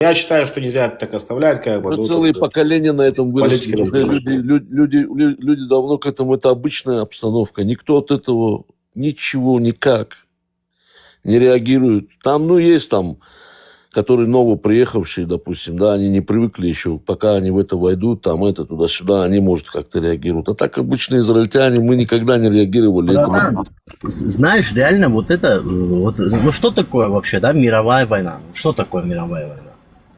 Я считаю, что нельзя это так оставлять, как бы. Мы целые поколения на этом выросли. Люди давно к этому, это обычная обстановка. Никто от этого ничего, никак не реагирует. Там, есть там, которые новоприехавшие, допустим, да, они не привыкли еще, пока они в это войдут, там, туда-сюда, они, может, как-то реагируют. А так обычные израильтяне, мы никогда не реагировали. Знаешь, реально, ну что такое вообще, да, мировая война? Что такое мировая война?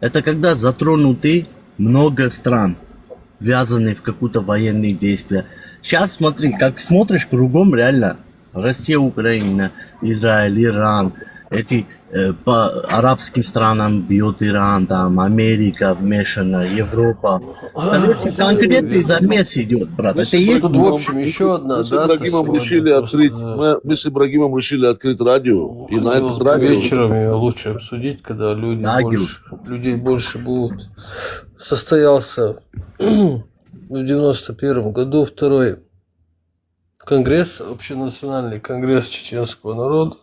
Это когда затронуты много стран, ввязаны в какие-то военные действия. Сейчас смотри, как смотришь кругом, реально, Россия, Украина, Израиль, Иран, эти по арабским странам бьет Иран, там, Америка вмешана, Европа. Короче, конкретный замес идет, брат. Это есть. Тут, в общем, еще одна мы с Ибрагимом решили открыть радио. И на этот радио... Вечером лучше обсудить, когда людей больше будут. Состоялся в 91 году второй конгресс, общенациональный конгресс чеченского народа.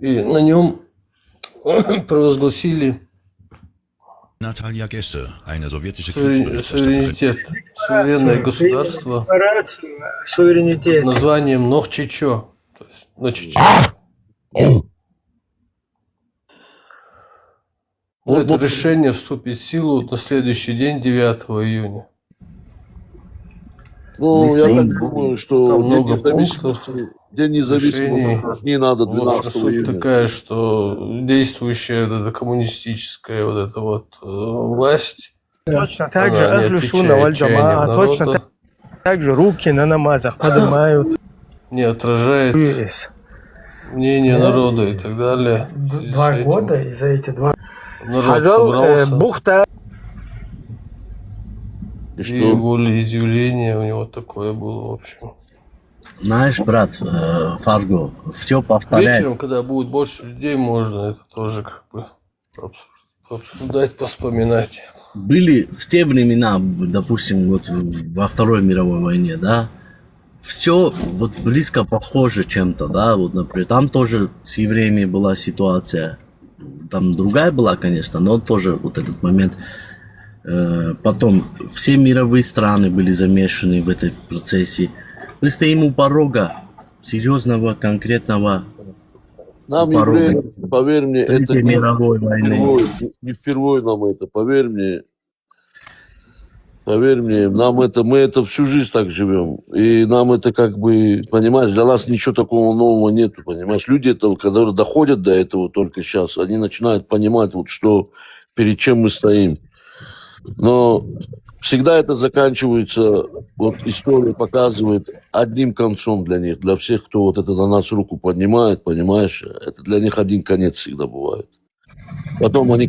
И на нем провозгласили суверенитет, суверенное государство названием Нохчичо, то есть на Чечне. Это решение вступит в силу на следующий день, 9 июня. Я так думаю, что День независимости не надо 12 июня. Суть такая, что действующая коммунистическая власть, точно так же Ахлюсунна валь Джамаа, точно так же руки на намазах поднимают, не отражает мнение народа и так далее. 2 года, и за эти 2 народ собрался. Бухта. И волеизъявление у него такое было, в общем. Знаешь, брат, Фарго, все повторяет. Вечером, когда будет больше людей, можно это тоже как бы обсуждать, поспоминать. Были в те времена, допустим, во Второй мировой войне, да, все близко похоже чем-то, да, например, там тоже с евреями была ситуация, там другая была, конечно, но тоже этот момент. Потом все мировые страны были замешаны в этом процессе. Мы стоим у порога серьезного, конкретного порога. Евреи, поверь мне, это мировой войны. Не впервые нам это, поверь мне, мы это всю жизнь так живем. И нам это понимаешь, для нас ничего такого нового нету, понимаешь. Люди, которые доходят до этого только сейчас, они начинают понимать, что перед чем мы стоим. Но всегда это заканчивается, история показывает, одним концом для них, для всех, кто это на нас руку поднимает, понимаешь, это для них один конец всегда бывает. Потом они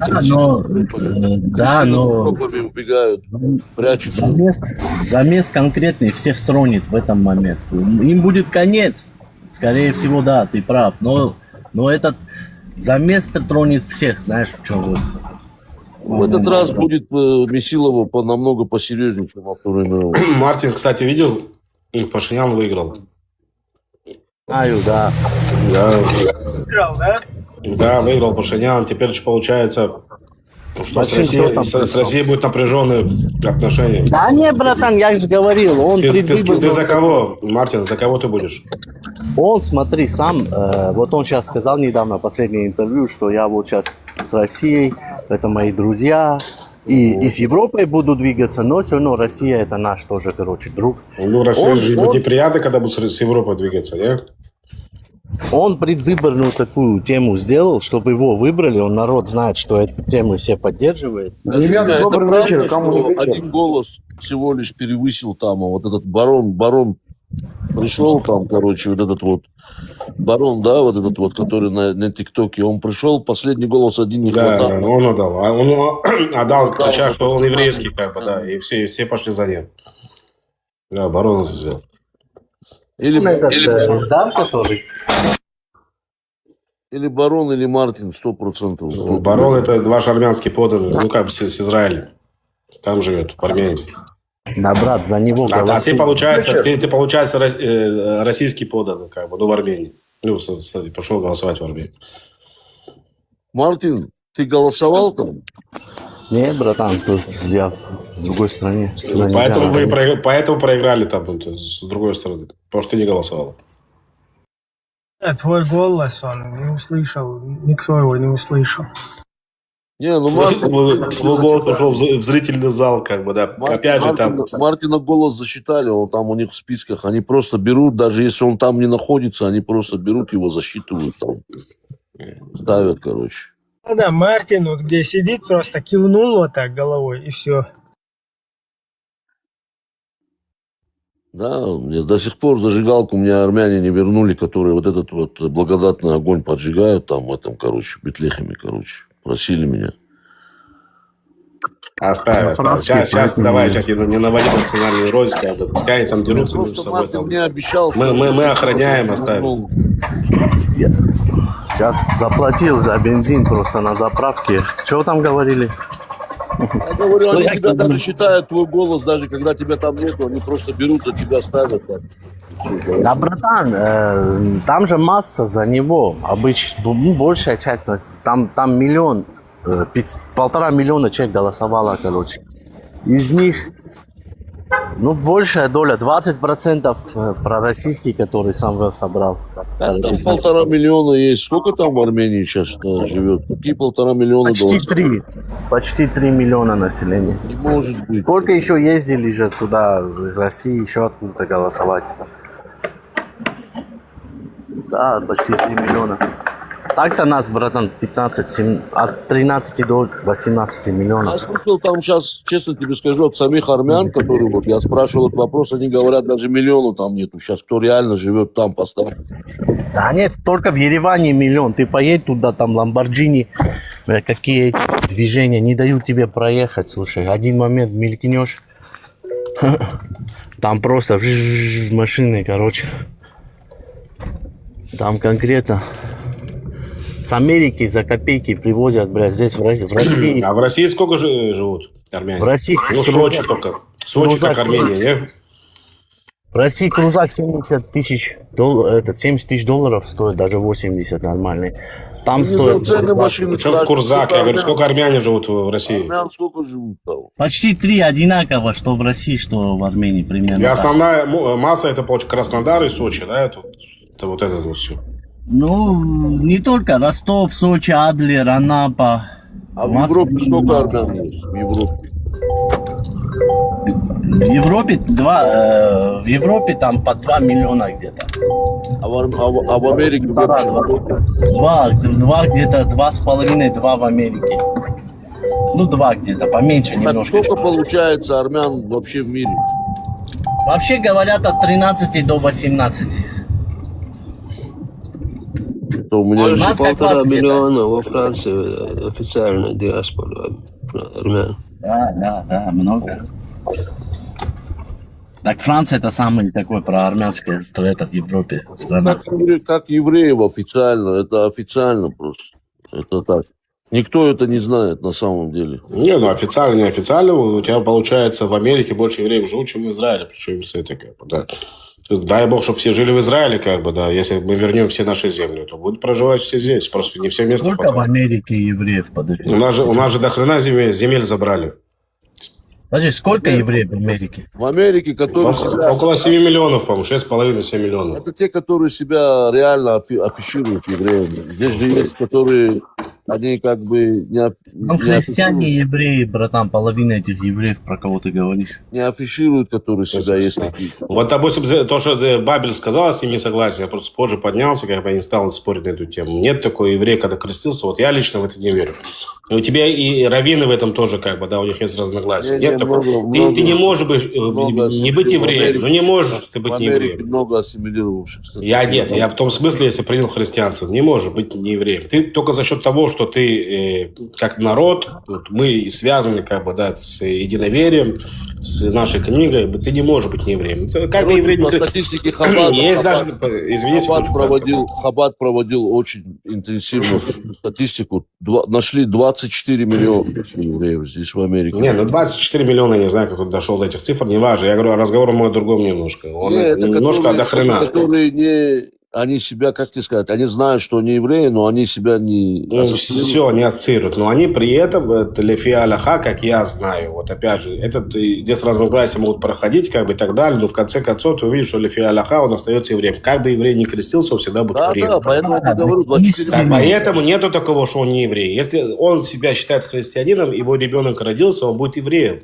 убегают, прячутся. Замес конкретный всех тронет в этом момент. Им будет конец, скорее всего, да, ты прав, но этот замес тронет всех, знаешь, в чем В этот раз будет Месилова намного посерьезнее, чем во Второй мировой. Мартин, кстати, видел, Пашинян выиграл. Да. Выиграл, да? Да, выиграл Пашинян. Теперь получается, что с Россией будут напряженные отношения. Да не, братан, я же говорил. Ты за кого, Мартин, за кого ты будешь? Он, смотри, сам, он сейчас сказал недавно, последнее интервью, что я сейчас с Россией, это мои друзья, и с Европой буду двигаться, но все равно Россия это наш тоже, друг. Россия же неприятно, когда будут с Европой двигаться, нет? Он предвыборную такую тему сделал, чтобы его выбрали, народ знает, что эту тему все поддерживает. Ребята, добрый вечер, один голос всего лишь перевысил там, этот барон пришел там, барон, да, который на ТикТоке, он пришел, последний голос один не хватал. Да, он отдал. Он отдал, крича, что он еврейский, да, и все пошли за ним. Да, барон это сделал. Или барон, или Мартин, 100%. Барон это ваш армянский подданный, с Израилем. Там живет, в Армении. Да, брат, за него голосуют. Ты, получается, российский подданный, в Армении. Пошел голосовать в Армении. Мартин, Ты голосовал там? Не, братан, тут я в другой стране. Сюда нельзя Поэтому вы находиться. поэтому проиграли там с другой стороны. Потому что ты не голосовал. Твой голос он не услышал, никто его не услышал. Не, ну Мартин... Твой голос ушел в зрительный зал, как бы, да. Опять же, там... Мартина голос засчитали, он там у них в списках. Они просто берут, даже если он там не находится, они просто берут его, засчитывают там. Ставят, короче. Да, Мартин, вот где сидит, просто кивнул вот так головой, и все. Да, мне до сих пор зажигалку мне армяне не вернули, которые вот этот вот благодатный огонь поджигают там в этом, короче, Бетлехеме, короче. Просили меня. Оставь. Сейчас давай, сейчас не наводи национальный рост, когда пускай они там дерутся между Просто собой. Мартин мне обещал, что... Мы охраняем, оставим. Сейчас заплатил за бензин просто на заправке. Что там говорили? Я говорю, Что они я тебя говорю? даже считают твой голос, даже когда тебя там нету, они просто берут за тебя, ставят. Так. Всё, Да, братан, там же масса за него. Обычно, большая часть, там миллион, 1,5 миллиона человек голосовало, короче. Из них, большая доля, 20% пророссийский, который сам собрал. Там 1,5 миллиона есть. Сколько там в Армении сейчас живет? Какие 1,5 миллиона долларов? Почти 3 миллиона населения. Не может быть. Сколько еще ездили же туда из России еще откуда-то голосовать? Да, почти 3 миллиона. Так-то нас, братан, 15, от 13 до 18 Я миллионов. слышал там сейчас, честно тебе скажу, от самих армян, которые вот я спрашивал этот вопрос, они говорят, даже миллиона там нету. Сейчас кто реально живет там, поставь. Да нет, только в Ереване миллион. Ты поедь туда, там Ламборджини, какие эти движения не дают тебе проехать. Слушай, один момент мелькнешь, там просто машины, короче. Там конкретно с Америки за копейки привозят, блядь, здесь в России. А в России сколько живут армяне? В России Ну, Сочи только. Сочи, как Армения, не? В России крузак 70 тысяч долларов стоит, даже 80 нормальный. Там стоит Цены машины. Что Курзак? Я говорю, сколько армяне живут в России? Армян сколько живут там? почти 3 одинаково, что в России, что в Армении примерно. И так. основная масса это, получается, Краснодар и Сочи, да? Это вот это вот все. Ну, не только Ростов, Сочи, Адлер, Анапа. А в Москва. Европе сколько армян есть? В Европе. В Европе там по 2 миллиона где-то. А в Америке вообще? Два где-то, 2,5 в Америке. Ну, 2 где-то, поменьше Так немножко. сколько получается армян вообще в мире? Вообще говорят от 13 до 18. Что у меня У нас как 1,5 вас где-то. миллиона во Франции официальная диаспора армян. Да, много. Так Франция это самый такой проармянская страна в Европе. Страна. Как евреев официально, это официально просто. Это так. Никто это не знает на самом деле. Не, ну официально, не официально. У тебя получается в Америке больше евреев живут, чем в Израиле. Причем это как бы, да. То есть, дай бог, чтобы все жили в Израиле, как бы, да. Если мы вернем все наши земли, то будут проживать все здесь. Просто не все места Сколько в хватает. Америке евреев, подожди? У нас же до хрена земель забрали. Подожди, сколько евреев в Америке? В Америке, которые себя... Около 7 миллионов, по-моему, 6,5-7 миллионов. Это те, которые себя реально афишируют евреями. Здесь же есть, которые... Они как бы Ну, христиане, евреи, братан, половина этих евреев, про кого ты говоришь. не афишируют, которые себя есть такие. Вот, допустим, то, что Бабель сказал, я с ним не согласен. Я просто позже поднялся, как бы я не стал спорить на эту тему. Нет такой еврея, когда крестился. Вот я лично в это не верю. И у тебя и раввины в этом тоже, как бы, да, у них есть разногласия. Нет такого. Ты не можешь не быть евреем. Ну, не можешь ты быть не евреем. Много ассимилировавших. Я в том смысле, если принял христианство, не можешь быть не евреем. Ты только за счет того, что ты как народ, вот, мы связаны, как бы, да, с единоверием, с нашей книгой, ты не можешь быть не евреем. Как бы еврей... По статистике Хаббат, Есть даже, извините, Хаббат проводил очень интенсивную статистику. Нашли 24 миллиона евреев здесь, в Америке. Не, ну 24 миллиона, я не знаю, как он дошел до этих цифр, не важно. Я говорю, разговор мой о другом немножко. Он немножко до хрена. Которые они себя, как тебе сказать, они знают, что они евреи, но они себя не ассоциируют. Все, не ассоциируют. Но они при этом, лефи аляха, как я знаю, вот опять же, здесь разногласия могут проходить, как бы и так далее, но в конце концов ты увидишь, что лефи аляха, он остается евреем. Как бы еврей не крестился, он всегда будет евреем. Да, поэтому я тебе говорю, 24 Поэтому нету такого, что он не еврей. Если он себя считает христианином, его ребенок родился, он будет евреем.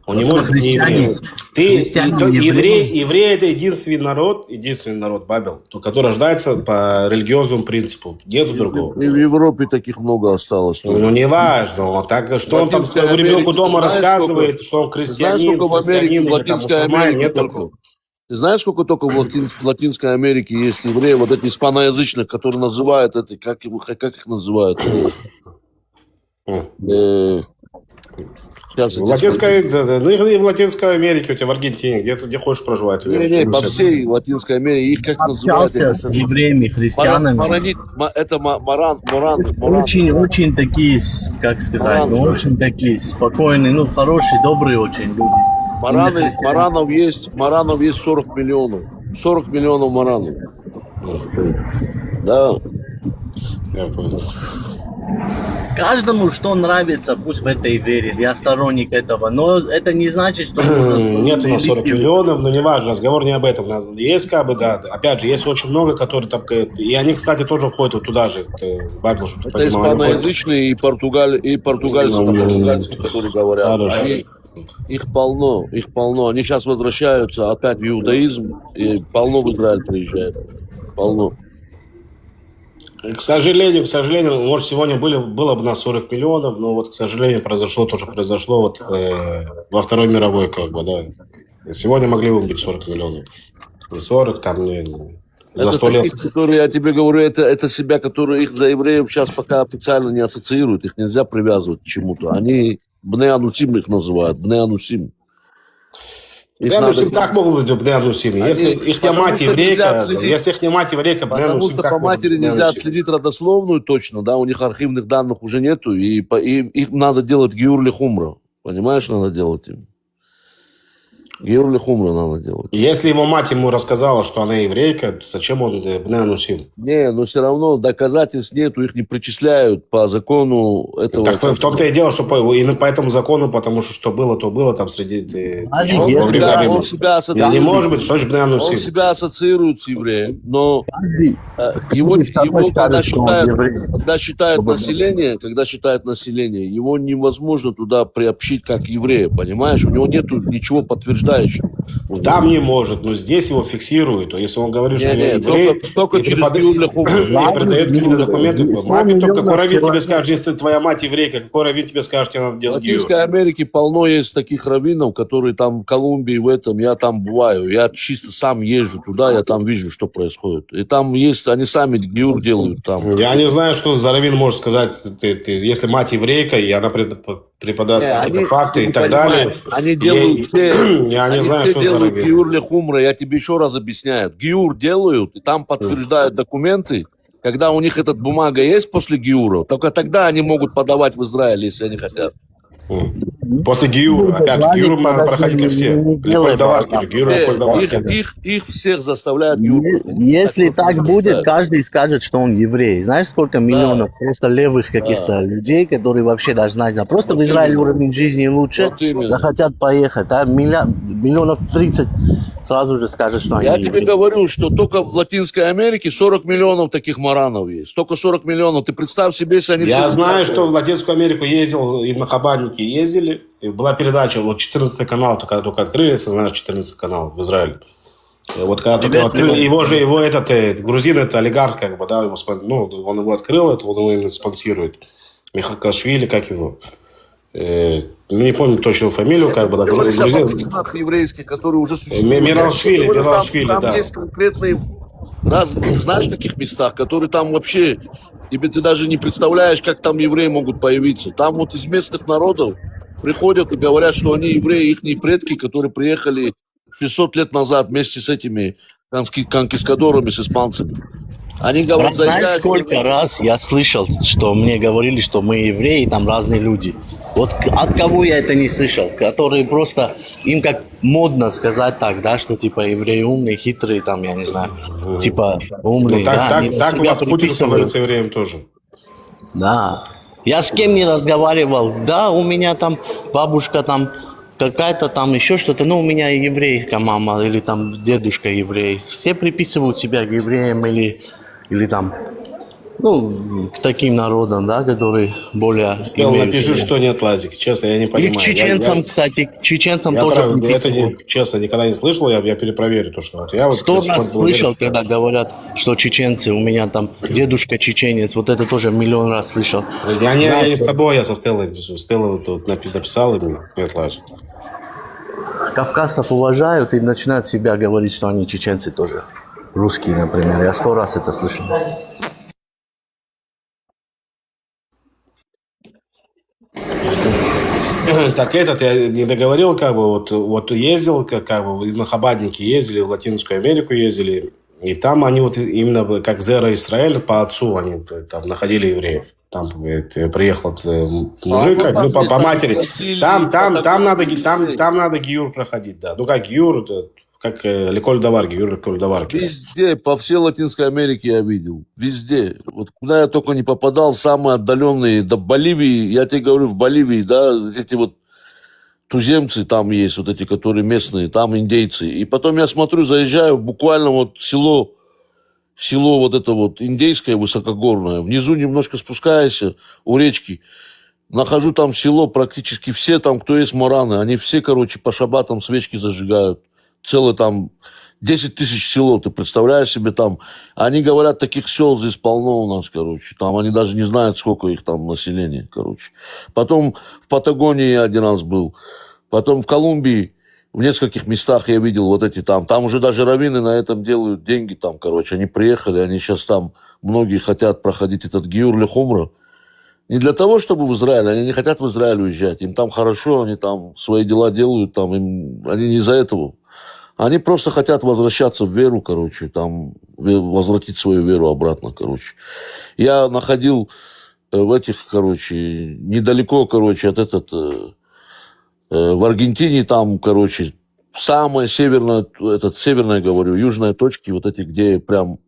Он не может быть не евреем. Еврей – это единственный народ, Бабел, который рождается по религиозному принципу. Нету другого. И в Европе таких много осталось. Ну, не важно. Так, что он там своему ребенку дома рассказывает, что он христианин, в Латинской Америке нет такого. Ты знаешь, сколько только в Латинской Америке есть евреи, вот эти испаноязычных, которые называют это, как их называют? В Латинской Америке, у тебя в Аргентине, где хочешь проживать. По всей Латинской Америке, их как называют? Общался с евреями, христианами. Это маран. Очень такие, как сказать, очень такие спокойные, хорошие, добрые очень люди. Маранов есть 40 миллионов. 40 миллионов маранов. Да. Я понял. Каждому, что нравится, пусть в этой верит. Я сторонник этого. Но это не значит, что... Нет у нас 40 миллионов, но не важно, разговор не об этом. Есть как бы, да. Опять же, есть очень много, которые там... И они, кстати, тоже входят вот туда же. Бабел, чтобы ты понимал. Это испаноязычные и португальцы, которые говорят. Их полно. Они сейчас возвращаются опять в иудаизм, и полно в Израиль приезжает. Полно. К сожалению, может, сегодня было бы на 40 миллионов, но вот, к сожалению, произошло вот во Второй мировой, как бы, да. Сегодня могли бы быть 40 миллионов. Не 40, там не... Это таких, которые, я тебе говорю, это себя, которые их за евреев сейчас пока официально не ассоциируют, их нельзя привязывать к чему-то. Они Бне Анусим их называют, Бне Анусим. Бне Анусим как могут быть Бне Анусим? Если их мать еврейка, Бне Анусим. Потому что по матери нельзя отследить родословную точно, да, у них архивных данных уже нету, и им надо делать гиур лехумра. Понимаешь, надо делать им. Гиур лехумра надо делать. Если его мать ему рассказала, что она еврейка, то зачем он Бне Анусим? Не, но все равно доказательств нету, их не причисляют по закону этого. Так в том-то и дело, что именно по этому закону, потому что было, то было там среди... Он себя ассоциирует. Не может быть, что же Бне Анусим? Он себя ассоциирует с евреем, но его когда считают население, его невозможно туда приобщить как еврея, понимаешь? У него нету ничего подтверждающего. Там не может, но здесь его фиксируют. Если он говорит, что я еврей, только через не придает какие-то документы. Маме только какой раввин тебе скажет, если твоя мать еврейка, какой раввин тебе скажет, тебе надо делать гиур. В Латинской Америке полно есть таких раввинов, которые там в Колумбии, в этом, я там бываю. Я чисто сам езжу туда, я там вижу, что происходит. И там есть, они сами гиур делают там. Я не знаю, что за раввин может сказать, если мать еврейка, и она преподаст какие-то факты и так далее. Они делают Я не знаю, что за раввин. Гиур лехумра, я тебе еще раз объясняю. Гиур делают, и там подтверждают документы. Когда у них эта бумага есть после гиура, только тогда они могут подавать в Израиль, если они хотят. После гиура. Опять же, гиур проходить ко всем. Их всех заставляют гиур. Если так будет, каждый скажет, что он еврей. Знаешь, сколько миллионов просто левых каких-то людей, которые вообще даже знать, просто в Израиле уровень жизни лучше, захотят поехать, миллионов 30 сразу же скажут, что они евреи. Я тебе говорю, что только в Латинской Америке 40 миллионов таких маранов есть. Только 40 миллионов. Ты представь себе, если они... Я знаю, что в Латинскую Америку ездил, и махабадники ездили. И была передача, вот 14 канал, только открыли, если знаешь, 14 канал в Израиле. И вот когда только открыли, его этот грузин, это олигарх, как бы, да, он его открыл, он его именно спонсирует. Михакашвили, как его. Не помню точную фамилию, как бы, да, грузин. Еврейский, который уже существует. Миралшвили, там да. Есть конкретные, знаешь, в каких местах, которые там вообще, ты даже не представляешь, как там евреи могут появиться. Там вот из местных народов приходят и говорят, что они евреи, их предки, которые приехали 600 лет назад вместе с этими конкискадорами, с испанцами. Они говорят, Брат, знаешь, заявляются... сколько раз я слышал, что мне говорили, что мы евреи, там разные люди. Вот от кого я это не слышал? Которые просто, им как модно сказать так, да, что типа евреи умные, хитрые, там, я не знаю, типа умные. Ну, так, да, они так у себя вас Путин приписывают. становится евреем тоже. Да. Я с кем не разговаривал, да, у меня там бабушка там какая-то там еще что-то, ну, у меня еврейская мама или там дедушка еврей. Все приписывают себя к евреям или там, ну, к таким народам, да, которые более... Стел, напиши, что нет, Лазик. Честно, я не Или понимаю. к чеченцам, кстати, к чеченцам Я тоже правда, это не, приписывают. честно, никогда не слышал, я перепроверю то, что вот я вот 100 до сих пор раз был уверен, слышал, что- когда говорят, что чеченцы, у меня там дедушка чеченец, вот это тоже миллион раз слышал. Я не с тобой, я со Стеллой. Стелла вот тут написал, и нет, Лазик. Кавказцев уважают и начинают себя говорить, что они чеченцы тоже. Русские, например. Я 100 раз это слышал. Так этот я не договорил, как бы вот ездил, как бы на Хабадники ездили, в Латинскую Америку ездили, и там они вот именно как Зера Израиль по отцу они там находили евреев. Там приехал мужик, как, ну, по матери. Там надо гиюр проходить, да. Ну как гиюр, как Леколь Давар, гиюр Леколь Давар. Везде, по всей Латинской Америке я видел. Везде. Вот куда я только не попадал, самые отдаленные, до Боливии, я тебе говорю, в Боливии, да, эти вот туземцы там есть, вот эти, которые местные, там индейцы. И потом я смотрю, заезжаю, буквально вот село вот это вот индейское, высокогорное. Внизу немножко спускаюсь у речки. Нахожу там село, практически все там, кто есть мараны, они все, короче, по шабатам свечки зажигают. Целое там 10 тысяч село, ты представляешь себе там. Они говорят, таких сел здесь полно у нас, короче. Там они даже не знают, сколько их там населения, короче. Потом в Патагонии я один раз был. Потом в Колумбии. В нескольких местах я видел вот эти там. Там уже даже раввины на этом делают деньги там, короче. Они приехали, они сейчас там, многие хотят проходить этот гиюр ле-хумра. Не для того, чтобы в Израиль, они не хотят в Израиль уезжать. Им там хорошо, они там свои дела делают, там, они не из-за этого. Они просто хотят возвращаться в веру, короче, там, возвратить свою веру обратно, короче. Я находил в этих, короче, недалеко, короче, от в Аргентине там, короче, самая северная, северная, говорю, южная точки, вот эти, где прям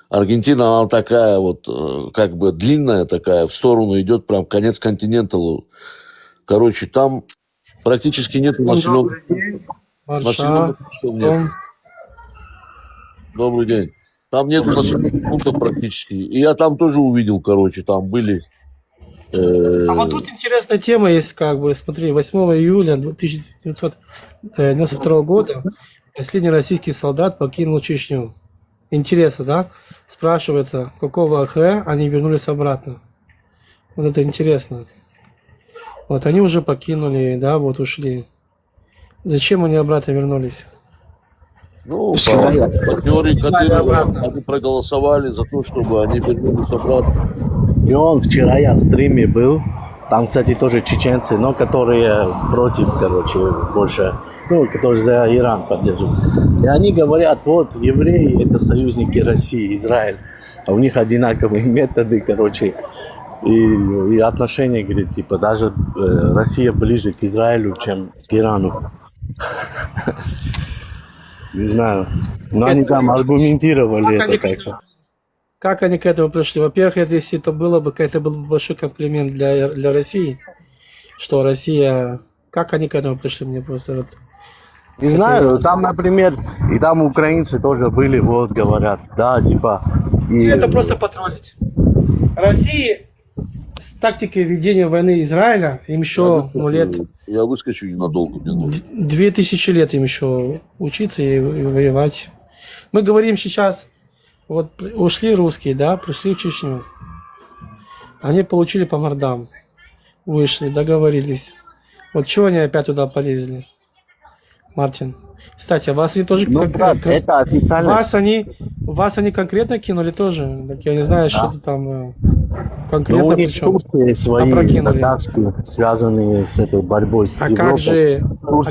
Аргентина, она такая вот, как бы длинная такая, в сторону идет, прям конец континента. Короче, там практически нет населенных Марша, пунктов. Нет. Добрый день. Там нет населенных пунктов практически. И я там тоже увидел, короче, там были... А вот тут интересная тема есть, как бы, смотри, 8 июля 1992 года последний российский солдат покинул Чечню. Интересно, да? Спрашивается, какого АХ они вернулись обратно. Вот это интересно. Вот они уже покинули, да, вот ушли. Зачем они обратно вернулись? Ну, по теории, которые они проголосовали за то, чтобы они вернулись обратно. И он вчера я в стриме был. Там, кстати, тоже чеченцы, но которые против, короче, больше, ну, которые за Иран поддерживают. И они говорят, вот, евреи – это союзники России, Израиль. А у них одинаковые методы, короче, и отношения, говорит, типа, даже Россия ближе к Израилю, чем к Ирану. Не знаю. Но они там аргументировали это как-то. Как они к этому пришли? Во-первых, если это было бы, это был бы большой комплимент для России, что Россия... Как они к этому пришли? Мне просто... Вот... Не знаю, там, например, и там украинцы тоже были, вот, говорят, да, типа... И... Это просто потроллить. России с тактикой ведения войны Израиля им еще лет... Я выскочу ненадолго. 2000 лет им еще учиться и воевать. Мы говорим сейчас... Вот ушли русские, да, пришли в Чечню. Они получили по мордам. Вышли, договорились. Вот чего они опять туда полезли? Мартин. Кстати, вас они тоже... Ну, брат, это официально... Вас они конкретно кинули тоже? Так я не знаю, что это там конкретно. Ну, у них турские свои задачки, связанные с этой борьбой с Европой.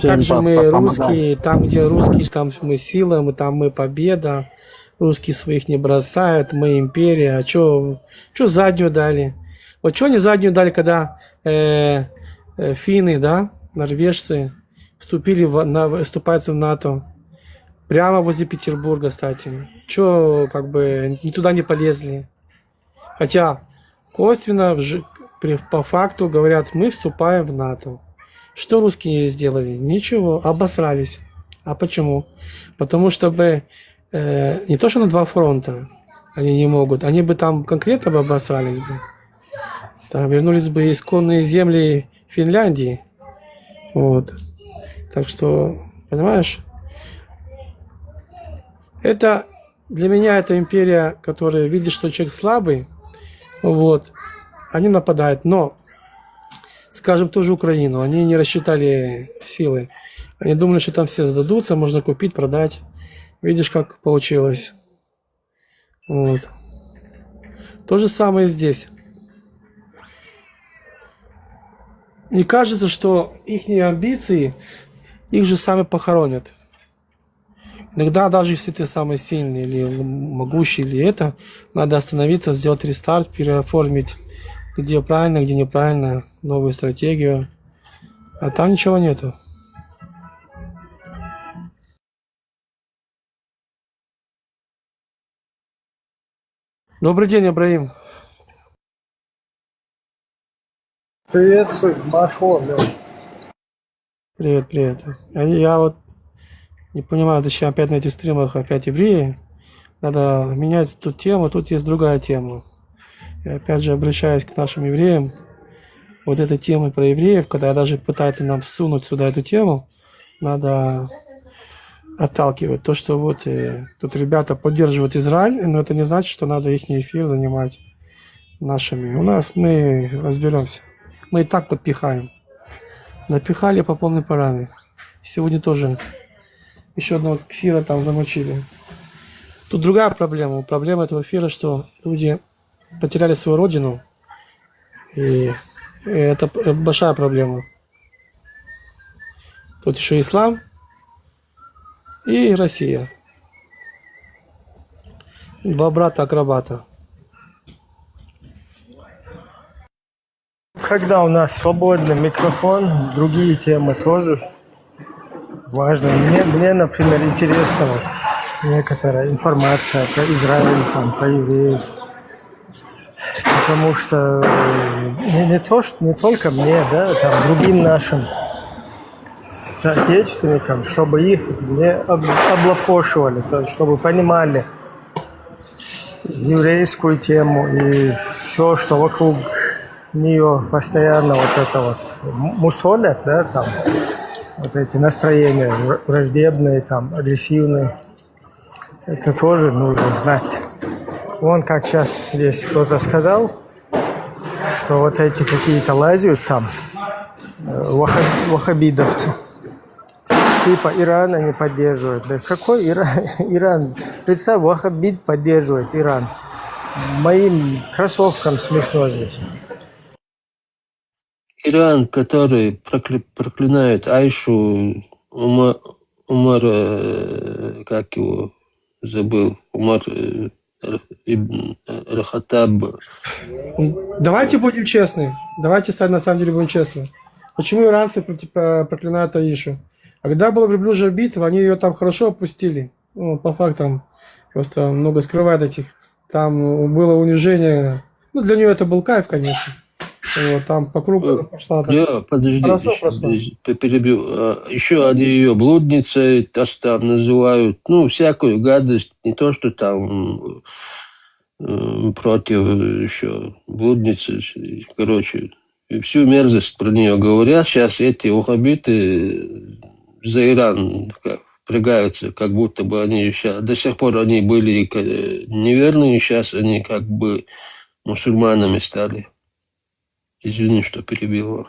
Как же мы русские, там где русские, там мы сила, там мы победа. русские своих не бросают, мы империя, а чё заднюю дали? Вот что они заднюю дали, когда финны, да, норвежцы вступают в НАТО? Прямо возле Петербурга, кстати. Чё, как бы, туда не полезли? Хотя косвенно, по факту говорят, мы вступаем в НАТО. Что русские сделали? Ничего, обосрались. А почему? Потому что не то, что на два фронта они не могут, они бы там конкретно бы обосрались бы. Там вернулись бы исконные земли Финляндии. Вот. Так что, понимаешь, это для меня это империя, которая видит, что человек слабый, вот, они нападают. Но, скажем, тоже Украину, они не рассчитали силы. Они думали, что там все сдадутся, можно купить, продать. Видишь, как получилось. Вот. То же самое здесь. Мне кажется, что их амбиции, их же сами похоронят. Иногда, даже если ты самый сильный или могущий, или это, надо остановиться, сделать рестарт, переоформить, где правильно, где неправильно, новую стратегию. А там ничего нету. Добрый день, Ибраим. Приветствую, Машо. Привет, привет. Я вот не понимаю, зачем опять на этих стримах опять евреи. Надо менять ту тему, тут есть другая тема. Я опять же обращаюсь к нашим евреям. Вот этой темы про евреев, когда даже пытаются нам всунуть сюда эту тему, надо отталкивать. То, что вот тут ребята поддерживают Израиль, но это не значит, что надо их эфир занимать нашими. У нас мы разберемся. Мы и так подпихаем. Напихали по полной программе. Сегодня тоже еще одного ксира там замочили. Тут другая проблема. Проблема этого эфира, что люди потеряли свою родину. И это большая проблема. Тут еще ислам и Россия. Два брата-акробата. Когда у нас свободный микрофон, другие темы тоже важно. Мне, например, интересна вот некоторая информация про Израиль, там, про евреев. Потому что не только мне, да, там, другим нашим соотечественникам, чтобы их не облапошивали, то есть, чтобы понимали еврейскую тему и все, что вокруг нее постоянно вот это вот мусолят, да, там, вот эти настроения враждебные, там, агрессивные. Это тоже нужно знать. Вон как сейчас здесь кто-то сказал, что вот эти какие-то лазят там, ваххабидовцы. Типа Ирана не поддерживает. Да какой Иран? Представь, ваххабид поддерживает Иран. Моим кроссовкам смешно здесь. Иран, который проклинает Айшу, Умар, как его забыл, Умар ибн Рахатаб. Давайте будем честны. Давайте стать на самом деле будем честны. Почему иранцы проклинают Аишу? А когда была верблюжья битва, они ее там хорошо опустили. Ну, по фактам просто много скрывают этих. Там было унижение. Ну, для нее это был кайф, конечно. Вот, там по кругу пошла. Подожди, перебью. Еще они ее блудницей там называют. Ну, всякую гадость. Не то, что там против еще блудницы. Короче, всю мерзость про нее говорят. Сейчас эти ваххабиты за Иран впрягаются, как будто бы они сейчас... До сих пор они были неверными, сейчас они как бы мусульманами стали. Извини, что перебил.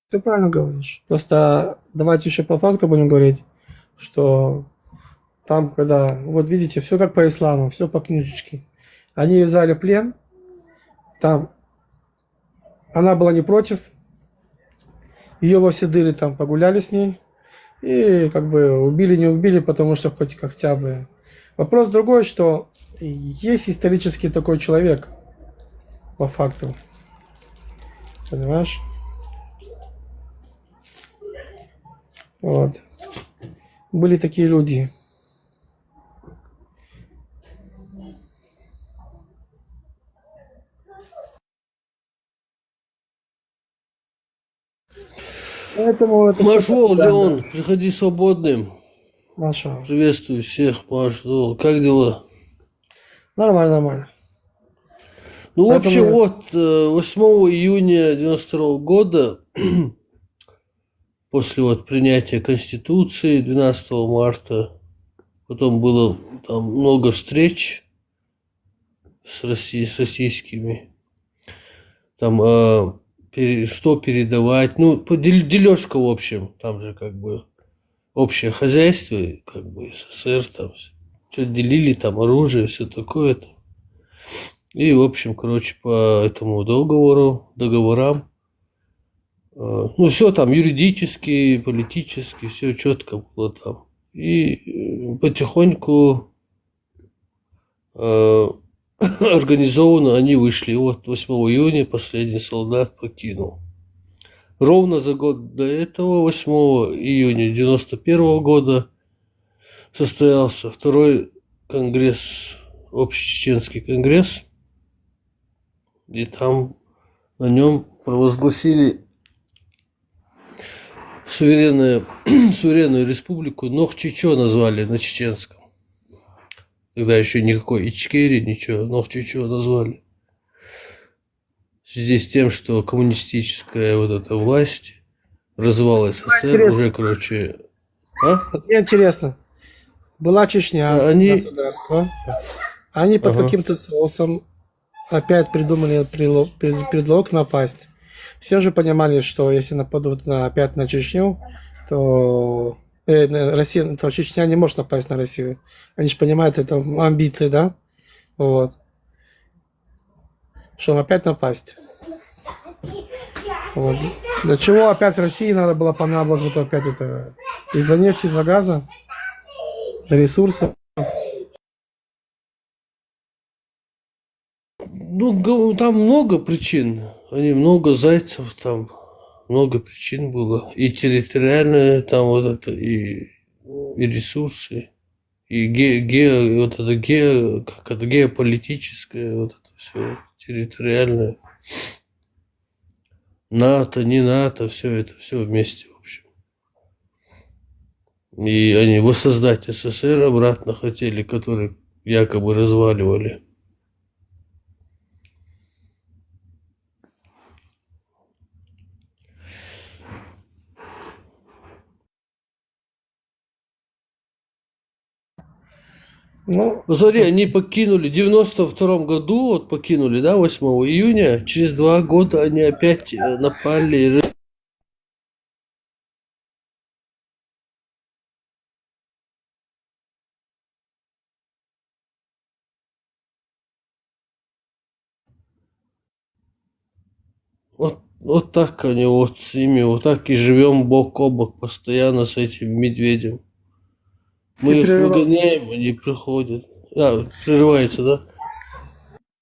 Ты правильно говоришь. Просто давайте еще по факту будем говорить, что там, когда... Вот видите, все как по исламу, все по книжечке. Они ее взяли в плен, там она была не против, ее во все дыры там погуляли с ней, И как бы убили, не убили, потому что хотя бы. Вопрос другой, что есть исторический такой человек, по факту. Понимаешь? Вот. Были такие люди. Поэтому это Машвол, всё Леон, приходи свободным. Маша. Приветствую всех, Машвол. Как дела? Нормально, нормально. Ну, в общем, Поэтому- вот 8 июня 92 года, после вот принятия Конституции 12 марта, потом было там много встреч с российскими. Там что передавать, ну, дележка, в общем, там же как бы общее хозяйство, как бы СССР, там все делили, там оружие, все такое. И, в общем, короче, по этому договорам, ну, все там юридически, политически, все четко было там. И потихоньку организованно они вышли. Вот 8 июня последний солдат покинул. Ровно за год до этого, 8 июня 91 года, состоялся второй конгресс, общечеченский конгресс. И там на нем провозгласили суверенную республику Нохчичо назвали на чеченском. Тогда еще никакой Ичкерии, ничего, Нохчичо назвали. В связи с тем, что коммунистическая вот эта власть, развал СССР уже, короче... А? Мне интересно. Была Чечня, государство. Они под каким-то соусом опять придумали предлог напасть. Все же понимали, что если нападут опять на Чечню, то Россия, то Чечня не может напасть на Россию. Они же понимают, это амбиции, да? Вот. Чтобы опять напасть. Вот. Для чего опять России надо было понадобилось вот опять это? Из-за нефти, из-за газа, ресурсов. Ну, там много причин. Они много зайцев, там много причин было. И территориальные там вот это, и ресурсы, и геополитическое, вот это все территориальное. НАТО, не НАТО, все это все вместе, в общем. И они воссоздать СССР обратно хотели, который якобы разваливали. Ну, Смотри, они покинули в 92 году, вот покинули, да, 8 июня, через 2 года они опять напали. Вот так они вот с ними, вот так и живем бок о бок постоянно с этим медведем. Мы их выгоняем, они приходят. Прерывается, да?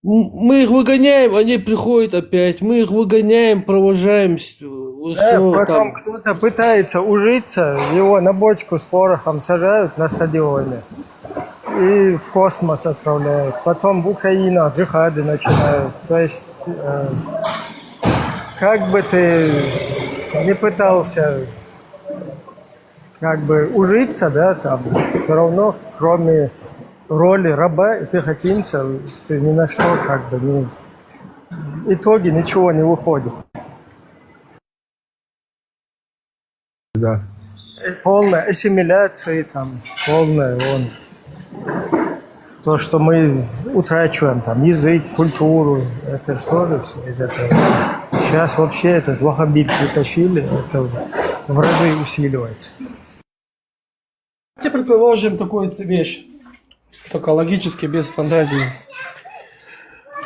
Мы их выгоняем, они приходят опять. Мы их выгоняем, провожаем. Потом кто-то пытается ужиться, его на бочку с порохом сажают на стадионе и в космос отправляют. Потом в Украину джихады начинают. То есть, как бы ты не пытался как бы ужиться, да, там, все равно, кроме роли раба и пехотинца, ты ни на что как бы не... В итоге ничего не выходит. Да. Полная ассимиляция, там, полная, то, что мы утрачиваем, там, язык, культуру, это что же все из этого. Сейчас вообще этот ваххабит притащили, это в разы усиливается. давайте предположим такую вещь, только логически, без фантазии.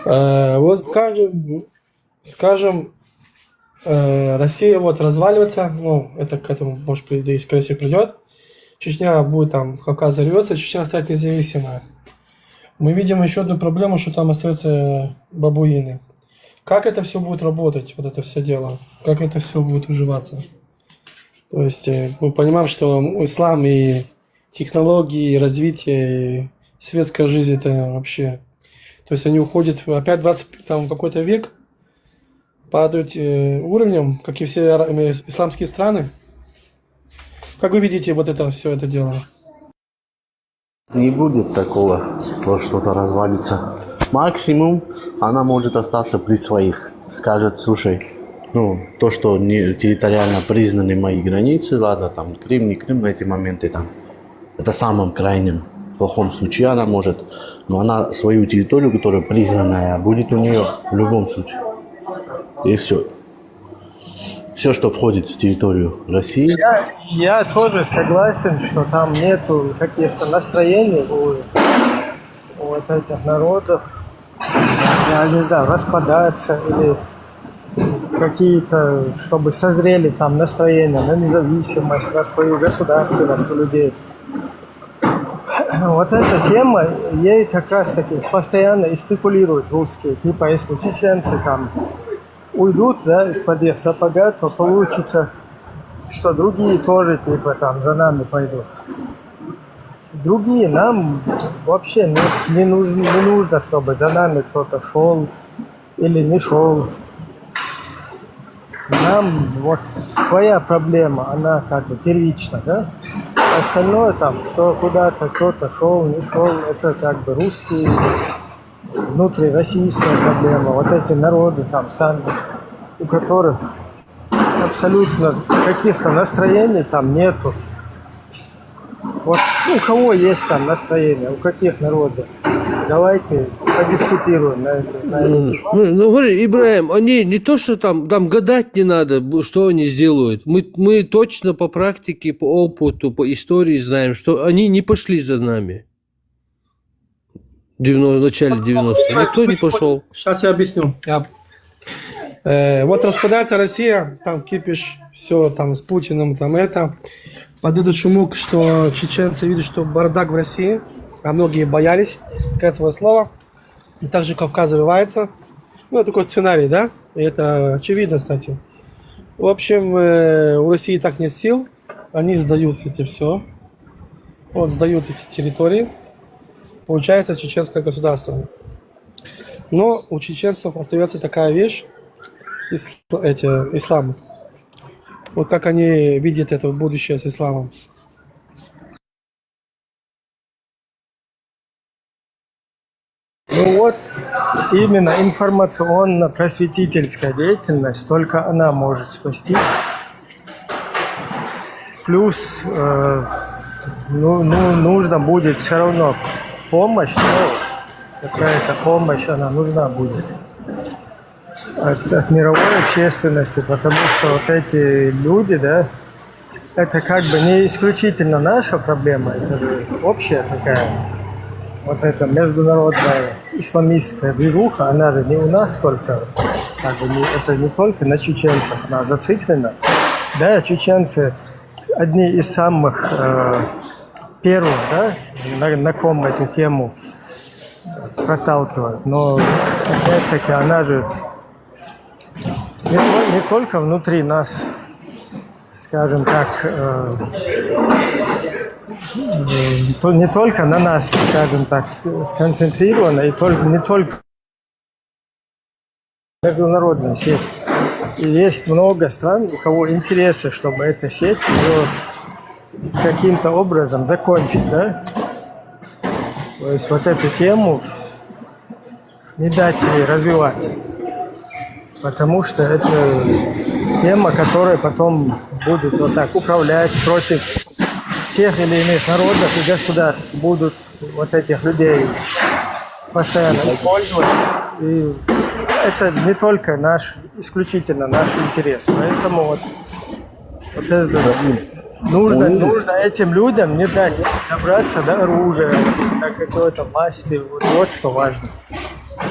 Вот скажем, Россия вот разваливается, ну, это к этому, может, скорее всего, придет. Чечня будет там, Кавказ взорвется, Чечня станет независимая. Мы видим еще одну проблему, что там остаются бабуины. Как это все будет работать, вот это все дело? Как это все будет уживаться? То есть мы понимаем, что ислам и технологии, и развитие, и светская жизнь это вообще... То есть они уходят опять 20 там, какой-то век, падают уровнем, как и все исламские страны. Как вы видите вот это все это дело? Не будет такого, что что-то развалится. Максимум она может остаться при своих. Скажет, слушай, ну, то, что не территориально признаны мои границы, ладно, там, Крым, не Крым на эти моменты, там, это самым крайним. В плохом случае она может, но она свою территорию, которая признанная, будет у нее в любом случае. И все. Все, что входит в территорию России. Я тоже согласен, что там нету каких-то настроений у вот этих народов, я не знаю, распадаться или какие-то, чтобы созрели там настроения на независимость, на свою государственность у людей. Вот эта тема, ей как раз таки постоянно и спекулируют русские. Типа, если чеченцы там уйдут, да, из-под их сапога, то получится, что другие тоже типа там за нами пойдут. Другие нам вообще не нужно, чтобы за нами кто-то шел или не шел. Нам вот своя проблема, она как бы первична, да? Остальное там, что куда-то кто-то шел, не шел, это как бы русские, внутрироссийская проблема. Вот эти народы там сами, у которых абсолютно каких-то настроений там нету. Вот у кого есть там настроение, у каких народов? Давайте подискутируем на это. Ну, говори, Ибраим, они не то, что там гадать не надо, что они сделают. Мы точно по практике, по опыту, по истории знаем, что они не пошли за нами. В начале 90-х. Никто не пошел. Сейчас я объясню. Вот распадается Россия, там кипиш, все там с Путиным, там это. Под этот шумок, что чеченцы видят, что бардак в России, а многие боялись этого слова. И также Кавказ развивается. Ну, такой сценарий, да? И это очевидно, кстати. В общем, у России так нет сил. Они сдают это все. Вот, сдают эти территории. Получается чеченское государство. Но у чеченцев остается такая вещь, ислам. Вот как они видят это будущее с исламом. Ну вот, именно информационно-просветительская деятельность, только она может спасти. Плюс, нужно будет все равно помощь, какая-то помощь, она нужна будет от мировой общественности, потому что вот эти люди, да, это как бы не исключительно наша проблема, это же общая такая, вот эта международная исламистская движуха, она же не у нас только, как бы это не только на чеченцах, она зациклена. Да, чеченцы одни из самых первых, да, на ком эту тему проталкивают, но опять-таки она же не только внутри нас, скажем так, не только на нас, скажем так, сконцентрирована, и не только международная сеть. И есть много стран, у кого интересы, чтобы эта сеть ее каким-то образом закончить, да? То есть вот эту тему не дать ей развиваться. Потому что это тема, которая потом будет вот так управлять против тех или иных народов и государств. Будут вот этих людей постоянно использовать. И это не только исключительно наш интерес. Поэтому вот это нужно этим людям не дать добраться до оружия, до какой-то власти. Вот что важно.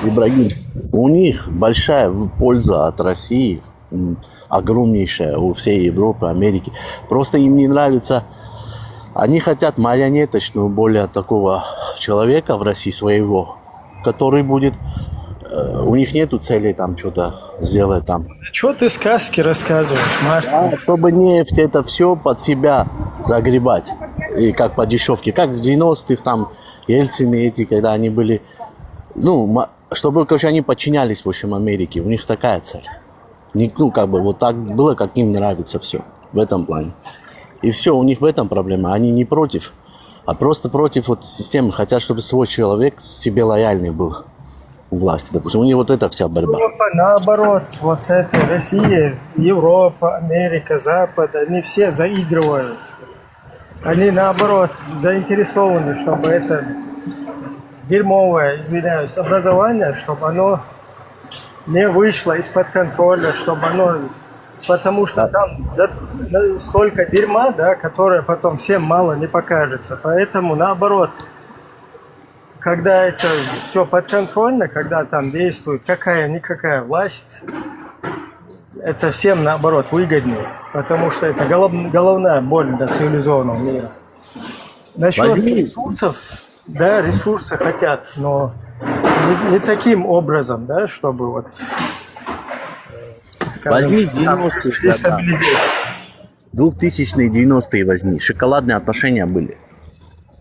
Ибрагим, у них большая польза от России, огромнейшая у всей Европы, Америки. Просто им не нравится. Они хотят марионеточную, более такого человека в России своего, который будет... У них нету цели там что-то сделать там. Что ты сказки рассказываешь, Мартин? Чтобы нефть это все под себя загребать. И как по дешевке. Как в 90-х там Ельцины эти, когда они были... Ну, чтобы, короче, они подчинялись, в общем, Америке. У них такая цель. Ну, как бы вот так было, как им нравится все. В этом плане. И все, у них в этом проблема. Они не против, а просто против вот системы. Хотят, чтобы свой человек себе лояльный был у власти. Допустим, у них вот эта вся борьба. Европа, наоборот, вот с этой Россией, Европа, Америка, Запад, они все заигрывают. Они, наоборот, заинтересованы, чтобы это дерьмовое, извиняюсь, образование, чтобы оно не вышло из-под контроля, чтобы оно... Потому что там столько дерьма, да, которое потом всем мало не покажется. Поэтому, наоборот, когда это все подконтрольно, когда там действует какая-никакая власть, это всем, наоборот, выгоднее. Потому что это головная боль для цивилизованного мира. Насчет ресурсов, да, ресурсы хотят, но не таким образом, да, чтобы вот... Возьми 90-е, 2000-е, 90-е возьми. Шоколадные отношения были.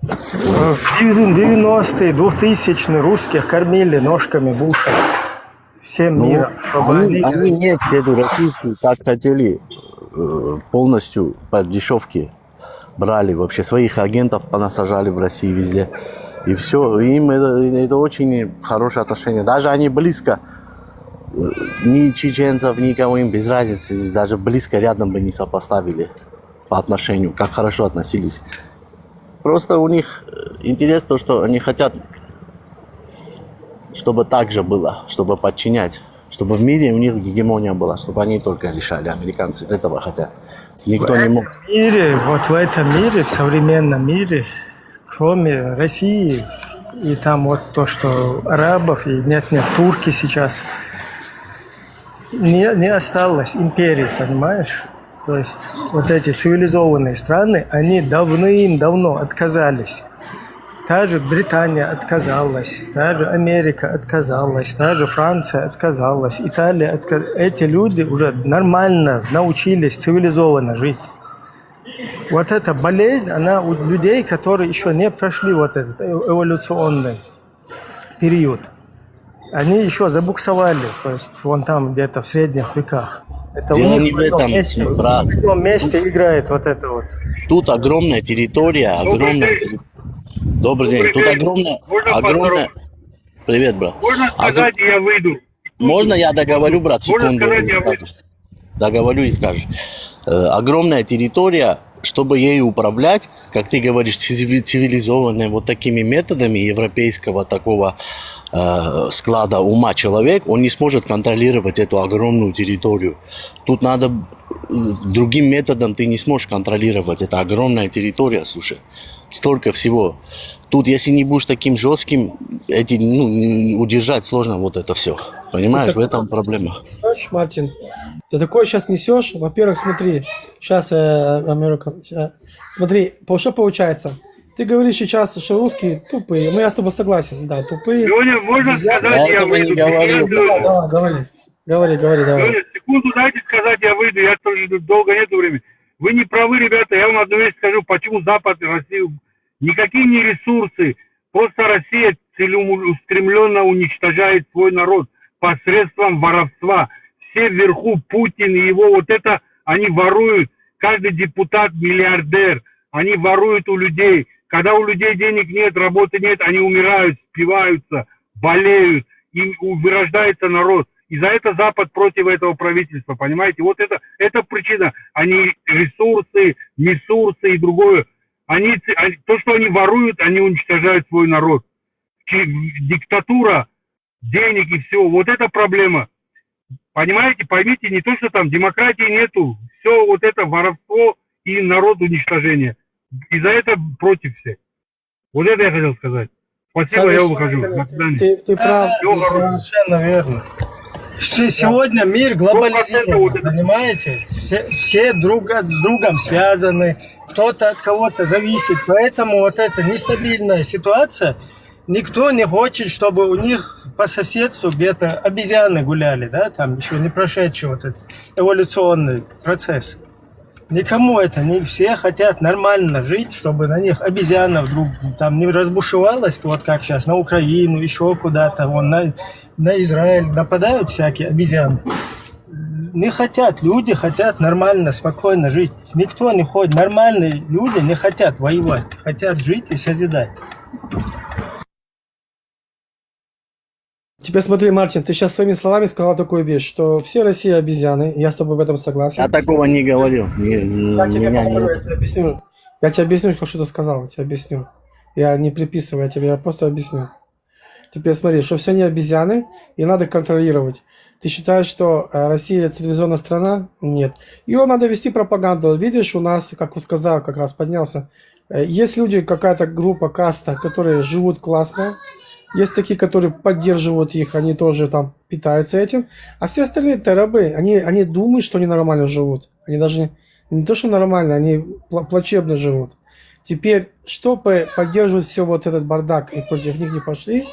В 90-е, 2000-е русских кормили ножками Буша. Всем миром. Чтобы Они нефть эту российскую как хотели полностью по дешевке брали. Вообще своих агентов понасажали в России везде. И все. Им это очень хорошее отношение. Даже они близко ни чеченцев, никого им без разницы, даже близко рядом бы не сопоставили по отношению, как хорошо относились. Просто у них интерес то, что они хотят, чтобы так же было, чтобы подчинять, чтобы в мире у них гегемония была, чтобы они только решали, американцы этого хотят. Никто не мог. В этом мире, в современном мире, кроме России, и там вот то, что арабов, и нет, турки сейчас, не осталось империи, понимаешь? То есть вот эти цивилизованные страны, они давным-давно отказались. Та же Британия отказалась, та же Америка отказалась, та же Франция отказалась, Италия отказалась. Эти люди уже нормально научились цивилизованно жить. Вот эта болезнь, она у людей, которые еще не прошли вот этот эволюционный период. Они еще забуксовали, то есть вон там где-то в средних веках. Это дело у них не в этом, брат. в одном месте играет вот это вот. Тут огромная территория, Добрый день. Тут огромная... Привет, брат. Можно сказать, я выйду? Можно я договорю, брат, секунду? Можно сказать, я выйду? Договорю и скажешь. Огромная территория, чтобы ею управлять, как ты говоришь, цивилизованными вот такими методами европейского такого склада ума человек, он не сможет контролировать эту огромную территорию. Тут надо другим методом ты не сможешь контролировать. Это огромная территория, слушай. Столько всего. Тут, если не будешь таким жестким, удержать сложно вот это все. Понимаешь, в этом проблема. Слышишь, Мартин, ты такое сейчас несешь. Во-первых, смотри, сейчас, Америка, смотри, что получается? Ты говоришь сейчас, что русские тупые. Я с тобой согласен, да, тупые. Леня, можно сказать, я выйду? Говори. Леня, секунду дайте сказать, я выйду. Я тоже долго нету времени. Вы не правы, ребята. Я вам одну вещь скажу, почему Запад и Россию... Никакие не ресурсы. Просто Россия целеустремленно уничтожает свой народ посредством воровства. Все вверху, Путин и его вот это, они воруют. Каждый депутат миллиардер. Они воруют у людей. Когда у людей денег нет, работы нет, они умирают, спиваются, болеют, им вырождается народ. И за это Запад против этого правительства, понимаете? Вот это причина. Они ресурсы, месурсы и другое. То, что они воруют, они уничтожают свой народ. Диктатура, денег и все. Вот это проблема. Понимаете, поймите, не то, что там демократии нету. Все вот это воровство и народ уничтожение. И за это против всех. Вот это я хотел сказать. Спасибо, я выхожу. Ты прав. Совершенно верно. Сегодня мир глобализирован, понимаете? Все друг с другом связаны, кто-то от кого-то зависит, поэтому вот эта нестабильная ситуация, никто не хочет, чтобы у них по соседству где-то обезьяны гуляли, да, там еще не прошедший вот этот эволюционный процесс. Никому это не все хотят нормально жить, чтобы на них обезьяна вдруг там не разбушевалась, вот как сейчас на Украину, еще куда-то, вон на Израиль нападают всякие обезьяны. Не хотят, люди хотят нормально, спокойно жить. Никто не ходит, нормальные люди не хотят воевать, хотят жить и созидать. Теперь смотри, Мартин, ты сейчас своими словами сказал такую вещь, что все Россия обезьяны, я с тобой в этом согласен. Я такого не говорил. Я тебе повторю, я тебе объясню. Я тебе объясню, что ты сказал, я тебе объясню. Я не приписываю, я тебе просто объясню. Теперь смотри, что все не обезьяны, и надо контролировать. Ты считаешь, что Россия цивилизованная страна? Нет. Ее надо вести пропаганду. Видишь, у нас, как он сказал, как раз поднялся, есть люди, какая-то группа, каста, которые живут классно. Есть такие, которые поддерживают их, они тоже там питаются этим. А все остальные это рабы. Они думают, что они нормально живут. Они даже не то, что нормально, они плачевно живут. Теперь, чтобы поддерживать все вот этот бардак и против них не пошли,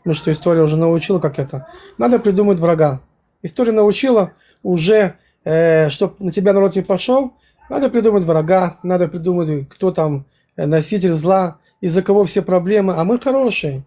ну что история уже научила, как это, надо придумать врага. История научила уже, чтобы на тебя народ не пошел, надо придумать врага, надо придумать, кто там носитель зла, из-за кого все проблемы, а мы хорошие.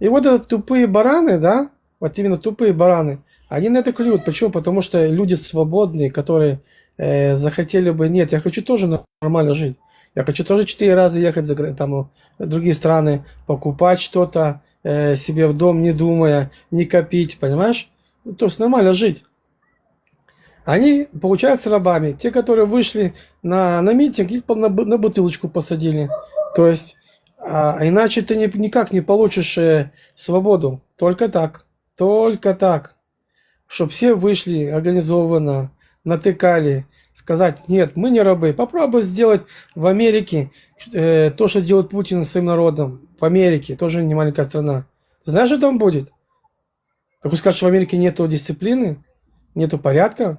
И вот это тупые бараны, да, вот именно тупые бараны, они на это клюют. Почему? Потому что люди свободные, которые захотели бы, нет, я хочу тоже нормально жить. Я хочу тоже 4 раза ехать там, в другие страны, покупать что-то себе в дом, не думая, не копить, понимаешь? То есть нормально жить. Они получаются рабами. Те, которые вышли на митинг, их на бутылочку посадили. То есть... иначе ты никак не получишь свободу. Только так. Только так. Чтобы все вышли организованно, натыкали, сказать, нет, мы не рабы. Попробуй сделать в Америке то, что делает Путин своим народом. В Америке, тоже не маленькая страна. Ты знаешь, что там будет? Как скажешь, что в Америке нету дисциплины, нету порядка.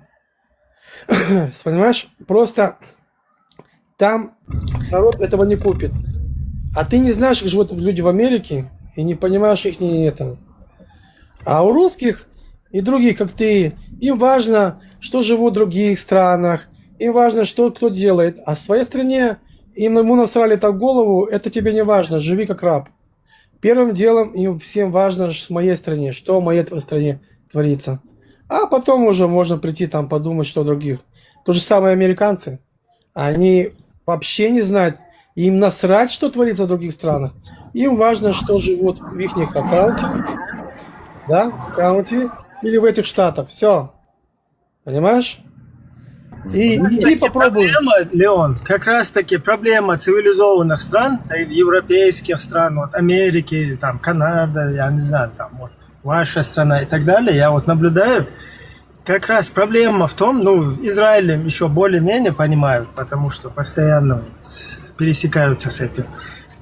Понимаешь? Просто там народ этого не купит. А ты не знаешь, как живут люди в Америке, и не понимаешь их не это. А у русских и других, как ты, им важно, что живут в других странах, им важно, что кто делает. А в своей стране ему насрали так в голову, это тебе не важно, живи как раб. Первым делом им всем важно в моей стране, что в моей стране творится. А потом уже можно прийти там подумать, что в других. То же самое американцы. Они вообще не знают, им насрать, что творится в других странах. Им важно, что живут в их аккаунте, да, аккаунте или в этих штатах. Все. Понимаешь? И попробуй. Проблема, Леон, как раз таки проблема цивилизованных стран, европейских стран, вот Америки, там, Канада, я не знаю, там, вот, ваша страна и так далее, я вот наблюдаю, как раз проблема в том, ну, Израиль еще более-менее понимают, потому что постоянно пересекаются с этим.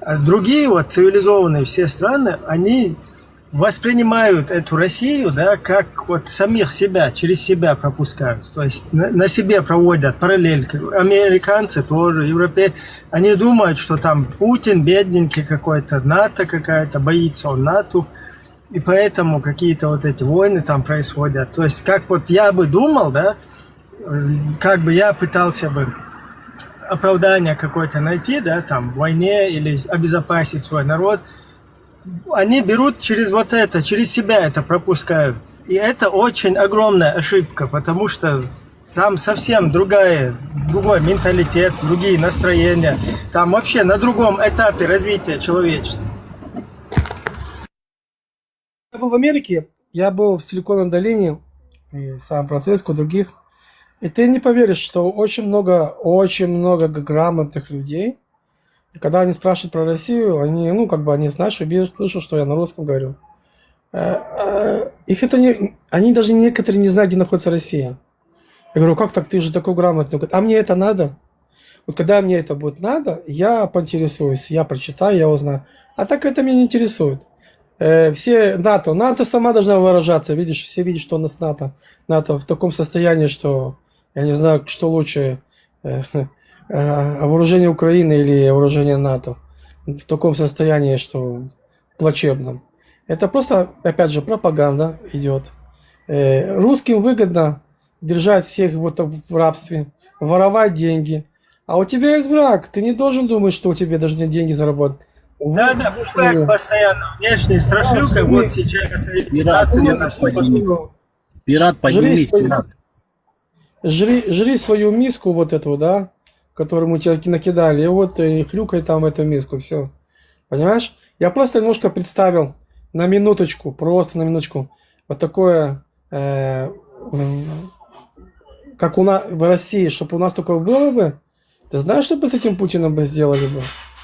А другие вот цивилизованные все страны, они воспринимают эту Россию, да, как вот самих себя, через себя пропускают. То есть на себе проводят параллель. Американцы тоже, европейцы. Они думают, что там Путин бедненький какой-то, НАТО какая-то, боится он НАТО. И поэтому какие-то вот эти войны там происходят. То есть как вот я бы думал, да, как бы я пытался бы оправдание какое-то найти, да, там, в войне или обезопасить свой народ, они берут через вот это, через себя это пропускают. И это очень огромная ошибка, потому что там совсем другой менталитет, другие настроения. Там вообще на другом этапе развития человечества. Я был в Америке, я был в Силиконовой долине, и в Сан-Франциско, других. И ты не поверишь, что очень много грамотных людей. И когда они спрашивают про Россию, они, ну, как бы они знают, слышат, что я на русском говорю. Их это не, они даже некоторые не знают, где находится Россия. Я говорю, как так, ты же такой грамотный. Он говорит, а мне это надо? Вот когда мне это будет надо, я поинтересуюсь, я прочитаю, я узнаю. А так это меня не интересует. все НАТО. НАТО сама должна выражаться. Видишь, все видят, что у нас НАТО. НАТО в таком состоянии, что я не знаю, что лучше, вооружение Украины или вооружение НАТО. В таком состоянии, что плачебном. Это просто, опять же, пропаганда идет. Русским выгодно держать всех вот в рабстве, воровать деньги. А у тебя есть враг. Ты не должен думать, что у тебя должны деньги заработать. Да, да, пустак постоянно. Внешняя страшилка, вот сейчас. Пират, поднимись, пират. Жри свою миску вот эту, да, которую мы тебе накидали, и вот и хрюкай там в эту миску, все. Понимаешь? Я просто немножко представил на минуточку, просто на минуточку, вот такое, как у нас в России, чтобы у нас такое было бы. Ты знаешь, что бы с этим Путиным бы сделали бы?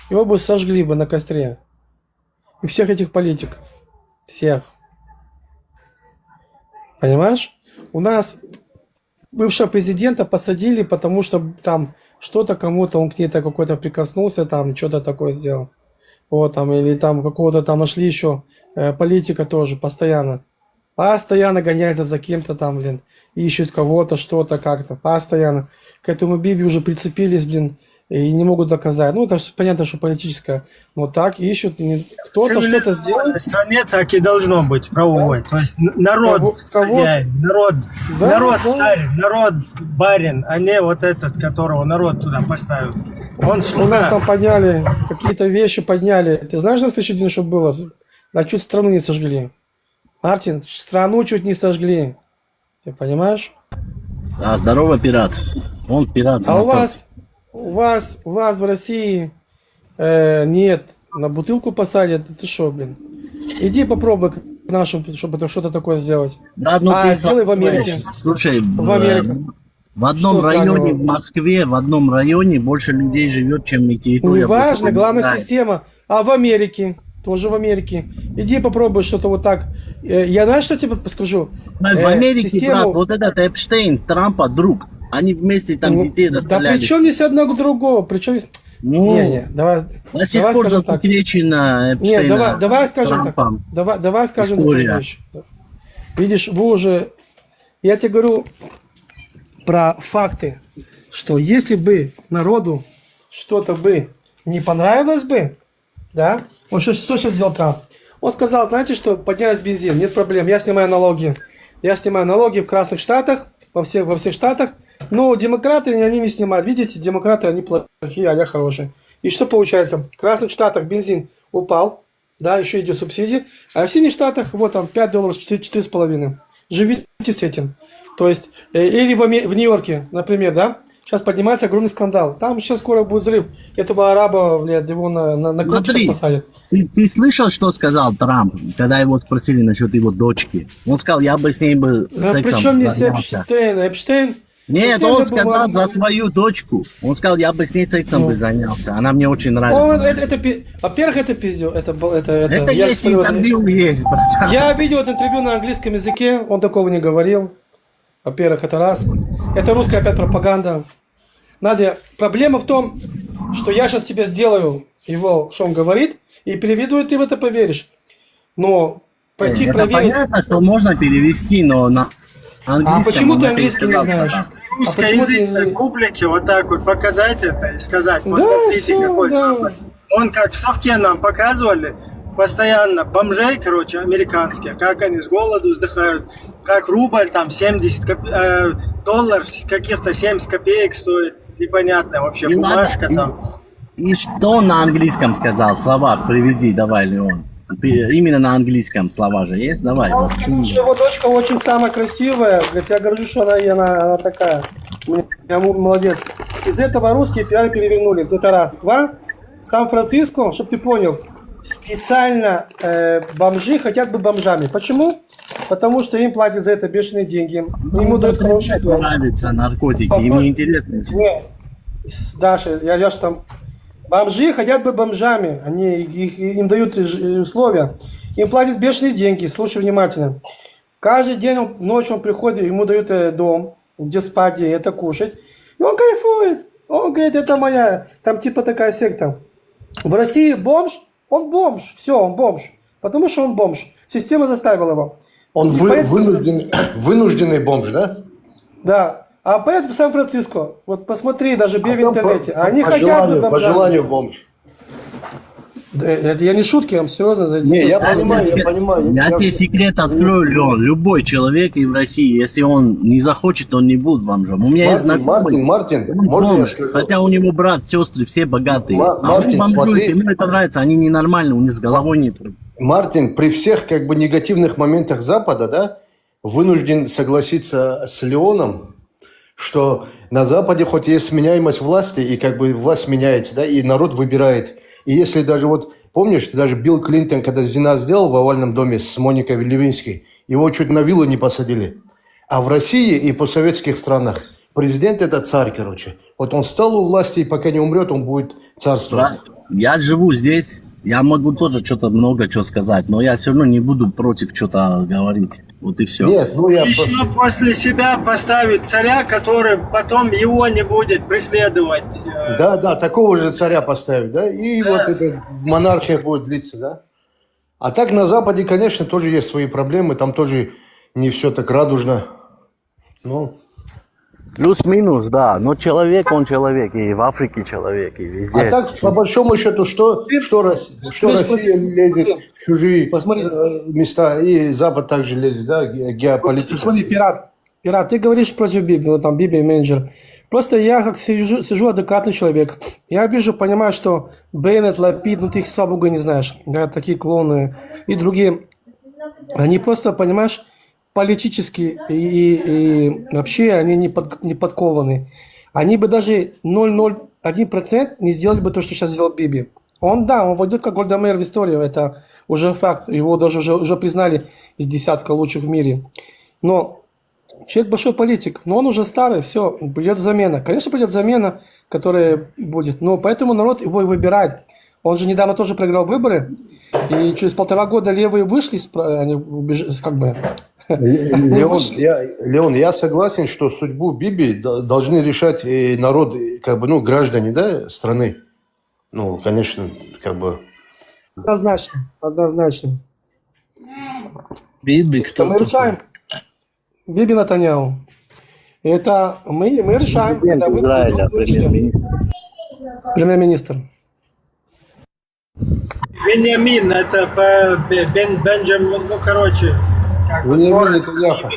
Его бы сожгли бы на костре. И всех этих политиков. Всех. Понимаешь? У нас бывшего президента посадили, потому что там что-то кому-то, он к ней какой-то прикоснулся, там что-то такое сделал. Вот там, или там какого-то там нашли еще политика тоже постоянно. Постоянно гоняются за кем-то там, блин, ищут кого-то, что-то как-то, постоянно. К этому Биби уже прицепились, блин, и не могут доказать. Ну, это понятно, что политическое. Но так ищут, кто-то что-то сделает. В стране так и должно быть правовой. То есть народ хозяин, народ царь, народ барин, а не вот этот, которого народ туда поставил. Он слуга. У нас там подняли, какие-то вещи подняли. Ты знаешь, на следующий день, что было? А чуть страну не сожгли. Мартин, страну чуть не сожгли. Ты понимаешь? Да, здорово, пират. Он пират. А у вас в России нет, на бутылку посадят. Ты что, блин? Иди попробуй к нашим, чтобы что-то такое сделать. Да, ну ты сделай в Америке. Слушай, в Америке. В одном районе в Москве, в одном районе больше людей живет, чем на территории. Не важно, главная система. А в Америке? Тоже в Америке. Иди попробуй что-то вот так. Я знаешь, что тебе скажу? В Америке, брат, вот этот Эпштейн, Трампа, друг. Они вместе там детей расстреляли. Да при чем здесь одно к другому? Причем... Не, давай. До сих пор засекречено Эпштейна. Нет, давай скажем так. Давай скажем такую вещь. Видишь, вы уже... Я тебе говорю про факты, что если бы народу что-то бы не понравилось бы, да, он что сейчас сделал Трамп? Он сказал, знаете что, поднялись бензин, нет проблем, я снимаю налоги. Я снимаю налоги в Красных Штатах, во всех штатах, но демократы, они не снимают. Видите, демократы, они плохие, а я хорошие. И что получается? В Красных Штатах бензин упал, да, еще идет субсидии, а в Синих Штатах, вот там, $5, 4,5. Живите с этим. То есть, или в Нью-Йорке, например, да, сейчас поднимается огромный скандал. Там сейчас скоро будет взрыв. Этого араба, блядь, его на клетку посадят. Ты слышал, что сказал Трамп, когда его спросили насчет его дочки? Он сказал, я бы с ней бы сексом причем здесь занялся. Эпштейн? Нет, он сказал за свою дочку. Он сказал, я бы с ней сексом бы занялся. Она мне очень нравится. Во-первых, это пиздец. Это есть интервью, есть, братан. Я видел это интервью на английском языке. Он такого не говорил. Во-первых, это раз. Это русская опять пропаганда. Надя, проблема в том, что я сейчас тебе сделаю его, что он говорит, и переведу, и ты в это поверишь. Но пойти это проверить... понятно, что можно перевести, но на английском... А почему ты английский не знаешь? Русскоязычной публике вот так вот показать это и сказать, посмотрите, какой Запад. Он как в Совке нам показывали, постоянно бомжей, короче, американских, как они с голоду вздыхают, как рубль там доллар каких-то 70 копеек стоит, непонятно вообще, бумажка там. И что на английском сказал? Слова приведи, давай, Леон. Именно на английском слова же есть? Давай. Его дочка очень самая красивая. Я горжусь, что она такая. Я молодец. Из этого русские перевернули. Это раз. Два. Сан-Франциско, чтобы ты понял, специально бомжи хотят быть бомжами. Почему? Потому что им платят за это бешеные деньги. Ему дают хорошие дом. Нравятся наркотики, им не интересно. Нет, Даша, я же там... Бомжи хотят быть бомжами. Им дают условия. Им платят бешеные деньги. Слушай внимательно. Каждый день ночью он приходит, ему дают дом, где спать, где это кушать. И он кайфует. Он говорит, это моя, там типа такая секта. В России бомж, он бомж. Все, он бомж. Потому что он бомж. Система заставила его. Он Поэтому- вынужденный бомж, да? Да. А поэтому в Сан-Франциско, вот посмотри, даже бей в там интернете, по они хотят желанию, быть по бомжами. желанию бомж. Да, это я не шутки, я вам серьезно. Не, я Я понимаю. Я тебе секрет открою, Леон. Любой человек и в России, если он не захочет, он не будет бомжом. У меня есть знакомый, Мартин, он можно я бомж, скажу? хотя у него брат, сестры, все богатые. Мартин, он бомжует, смотри. ему это нравится, они ненормальные, у них с головой нет. Мартин при всех как бы негативных моментах Запада, да, вынужден согласиться с Леоном, что на Западе хоть есть сменяемость власти, и как бы власть меняется, да, и народ выбирает. И если даже вот, помнишь, даже Билл Клинтон, когда Зина сделал в овальном доме с Моникой Левинской, его чуть на виллу не посадили. А в России и постсоветских странах президент – это царь, короче. Вот он стал у власти, и пока не умрет, он будет царствовать. Я живу здесь, я могу тоже что-то много чего сказать, но я все равно не буду против что-то говорить. Вот и все. Нет, ну я Еще просто... после себя поставить царя, который потом его не будет преследовать. Да, такого же царя поставить, да, и вот эта монархия будет длиться, да. А так на Западе, конечно, тоже есть свои проблемы, там тоже не все так радужно. Ну, Плюс-минус, да, но человек, он человек, и в Африке человек, и везде. а так, по большому счету, что Россия лезет в чужие Посмотри. места, и Запад также лезет, да, геополитика. Смотри, пират, ты говоришь против Биби, ну там Биби менеджер. Просто я как сижу адекватный человек. Я вижу, понимаю, что Беннет, Лапид, ну ты их, слава богу, не знаешь. Да, такие клоны и другие. Они просто, понимаешь, политически и вообще они не подкованы. Они бы даже 0,01% не сделали бы то, что сейчас сделал Биби. Он войдет как Голдамейр в историю, это уже факт. Его даже уже признали из десятка лучших в мире. Но человек большой политик, но он уже старый, все, придет замена. Конечно, придет замена, которая будет, но поэтому народ его и выбирает. Он же недавно тоже проиграл выборы, и через 1,5 года левые вышли, они как бы... Леон, я согласен, что судьбу Биби должны решать и народ, как бы, ну, граждане, да, страны. Ну, конечно, как бы... Однозначно. Биби, Что кто мы такой? решаем? Биби Нетаньяху. Это мы решаем. Президент когда вы Израиля, будете премьер-министр. Беньямин, это Бенджамин, ну короче. Беньямин Нетаньяху.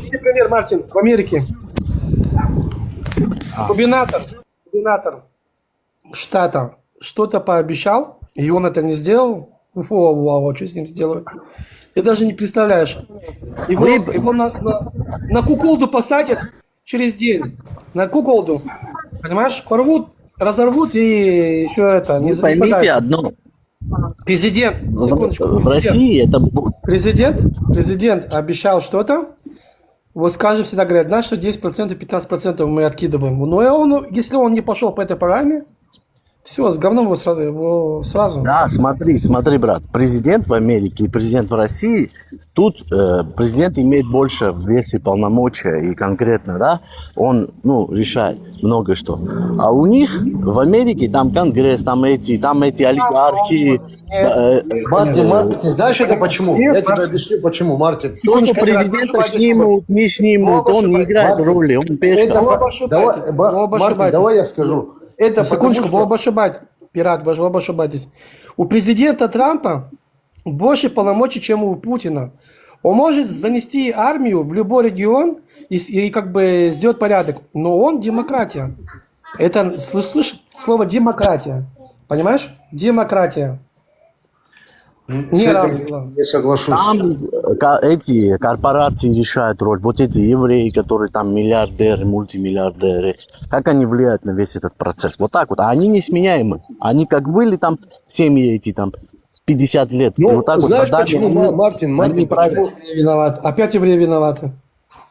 Вице-премьер Мартин в Америке. Губернатор штата что-то пообещал, и он это не сделал. Вау, что с ним сделают? Ты даже не представляешь. Его на куколду посадят через день. На куколду. Понимаешь? Порвут, разорвут и еще это. Вы поймите подается. одно. Президент, секундочку. В России это... Президент обещал что-то. Вот скажем, всегда говорят, знаешь, что 10%, 15% мы откидываем. Но если он не пошел по этой программе, все, с говном его сразу. Да, смотри, брат. Президент в Америке и президент в России, тут президент имеет больше вес и полномочия, и конкретно, да, он, решает много что. А у них в Америке там конгресс, там эти олигархи. Мартин, знаешь это почему? Я тебе объясню, почему, Мартин. То, что президента снимут, не снимут, он не играет роли. Он пешка. Мартин, давай я скажу. Это Секундочку, потому, вы оба ошибаетесь. Пират, вы оба ошибаетесь. У президента Трампа больше полномочий, чем у Путина. Он может занести армию в любой регион и как бы сделать порядок. Но он демократия. Это, слышишь, слово демократия. Понимаешь? Демократия. С этим не соглашусь. Там эти корпорации решают роль. Вот эти евреи, которые там миллиардеры, мультимиллиардеры. Как они влияют на весь этот процесс? Вот так вот. А они несменяемы. Они как были там семьи эти там 50 лет. Ну, вот так знаешь вот, почему, Мартин, почему? Виноват. Опять евреи виноваты.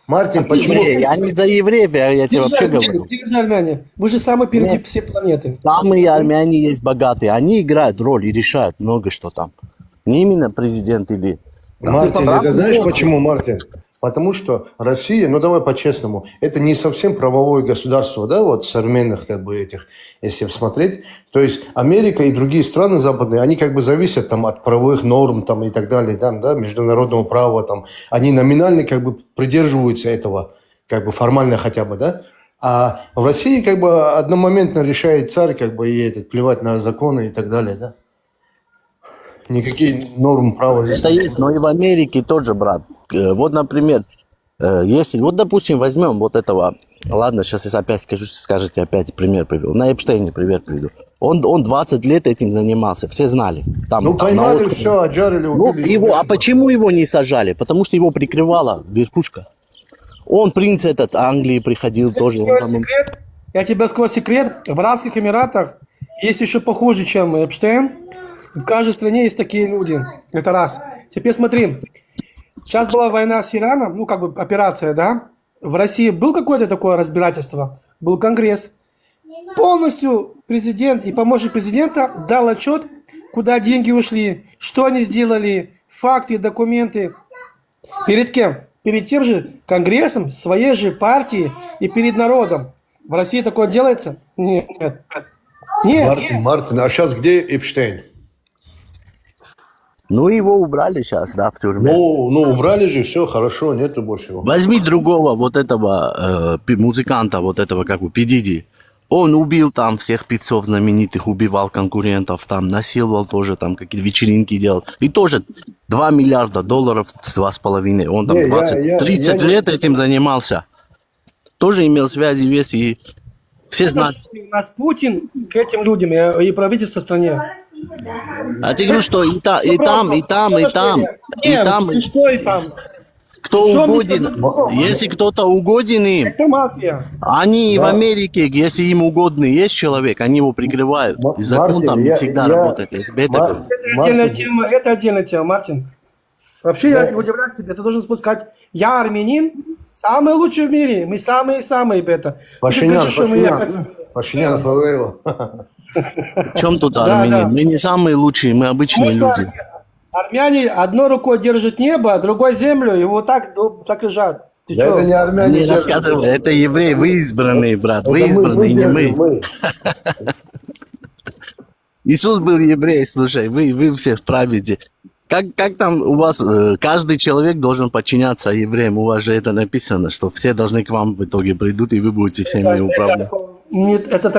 Мартин, почему? Евреи, они за евреев, я тебе вообще говорю. Те же армяне. Вы же самые впереди всей планеты. Самые армяне есть богатые. Они играют роль и решают много что там. Не именно президент или... Мартин, это знаешь почему, Мартин? Потому что Россия, ну давай по-честному, это не совсем правовое государство, да, вот современных как бы этих, если смотреть. То есть Америка и другие страны западные, они как бы зависят там от правовых норм там и так далее, там, да, международного права там. Они номинально как бы придерживаются этого, как бы формально хотя бы, да. А в России как бы одномоментно решает царь, как бы и плевать на законы и так далее, да. Никакие нормы права здесь Это есть, но и в Америке тоже, брат. Вот, например, если, вот, допустим, возьмем вот этого, ладно, сейчас я опять скажу, скажете, опять пример приведу. На Эпштейне пример приведу. Он 20 лет этим занимался, все знали. Там, ну, поймали, все, отжарили, убили. Ну, а почему его не сажали? Потому что его прикрывала верхушка. Он, принц этот, Англии приходил тоже. Секрет, я тебе скажу секрет. В Арабских Эмиратах есть еще похуже, чем Эпштейн. В каждой стране есть такие люди. Это раз. Теперь смотри. Сейчас была война с Ираном, ну, как бы операция, да? В России был какое-то такое разбирательство? Был Конгресс. Полностью президент и помощник президента дал отчет, куда деньги ушли, что они сделали, факты, документы. Перед кем? Перед тем же Конгрессом, своей же партии и перед народом. В России такое делается? Нет. Нет. Мартин, а сейчас где Эпштейн? Ну, его убрали сейчас, да, в тюрьме. Ну, убрали же, все, хорошо, нету больше его. Возьми другого вот этого музыканта, вот этого, как бы, P. Diddy. Он убил там всех певцов знаменитых, убивал конкурентов, там, насиловал тоже, там, какие-то вечеринки делал. И тоже $2 миллиарда, 2,5. Он там 30 лет этим занимался. Тоже имел связи весь, и все знают. У нас Путин к этим людям и правительство в стране. А ты говоришь, что и там. Что и там? Кто угоден, если кто-то угоден им, Это мафия. они в Америке, если им угодно есть человек, они его прикрывают. И закон там не всегда работает. Я тебе это говорю. Это отдельная тема, Мартин. Вообще, я удивляюсь тебе, ты должен спускать. Я армянин, самый лучший в мире. Мы самые-самые, ребята. Пашинян, forever. В чем тут армянин? Да. Мы не самые лучшие, мы обычные люди. Армяне одной рукой держат небо, а другой землю, и вот так лежат. Ты Да чё? это не армяне. Не рассказывай, это евреи, вы избранные, брат, вы избранные, не мы. Иисус был еврей, слушай, вы все правите. Как там у вас, каждый человек должен подчиняться евреям, у вас же это написано, что все должны к вам в итоге придут, и вы будете всеми управлять. Нет, это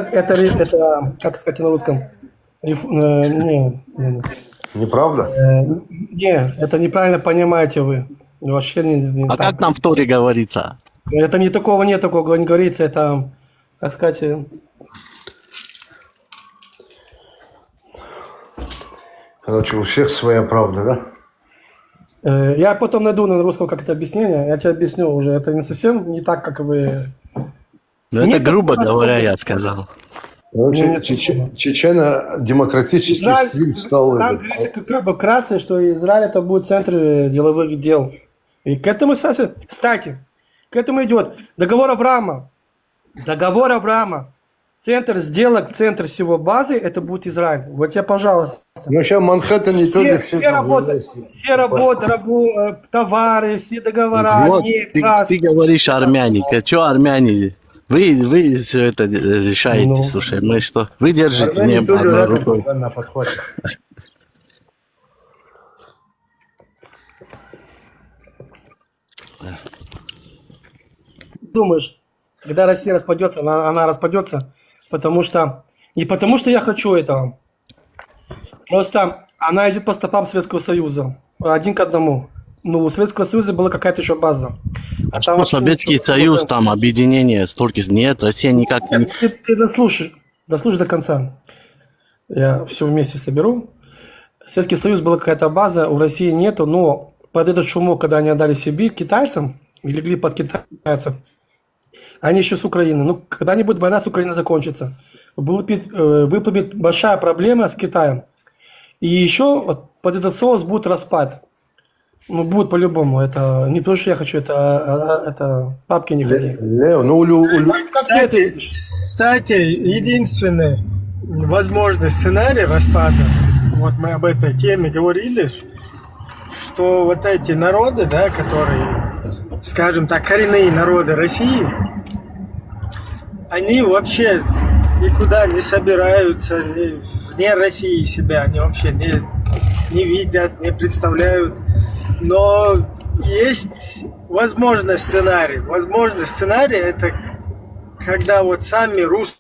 как сказать на русском? Неправда? Не, это неправильно понимаете вы. Вообще не А так. как там в Торе говорится? Это не такого не говорится, это, как сказать... Короче, у всех своя правда, да? Я потом найду на русском как это объяснение, я тебе объясню уже. Это не совсем не так, как вы... Ну, это грубо говоря, я сказал. Короче, чечено-демократический стиль стал... Там говорится как бы вкратце, что Израиль это будет центр деловых дел. И к этому, кстати, к этому идет договор Авраама. Договор Авраама. Центр сделок, центр всего базы, это будет Израиль. Вот тебе, пожалуйста. Ну, сейчас в Манхэттене тоже Все работы, товары, все договора. Вот, ты говоришь армяне. Что армяне? Вы все это решаете, слушай, мы что? Вы держите небо одной рукой. На подхвате. Думаешь, когда Россия распадется, она распадется, не потому что я хочу этого. Просто она идет по стопам Советского Союза. 1 к 1. Ну, у Советского Союза была какая-то еще база. А что Советский Союз, там объединение столько... Нет, Россия никак не... Ты дослушай до конца. Я все вместе соберу. Советский Союз была какая-то база, у России нету, но под этот шумок, когда они отдали Сибирь китайцам, и легли под китайцев, они еще с Украины. Ну, когда-нибудь война с Украиной закончится. Выплывет большая проблема с Китаем. И еще вот под этот соус будет распад. Ну, будет по-любому. Это не то, что я хочу, это папки не хотят. Лео, ну Кстати, единственный возможный сценарий распада, вот мы об этой теме говорили, что вот эти народы, да, которые скажем так, коренные народы России, они вообще никуда не собираются, вне России себя они вообще не видят, не представляют. Но есть возможный сценарий. Возможный сценарий – это когда вот сами русские,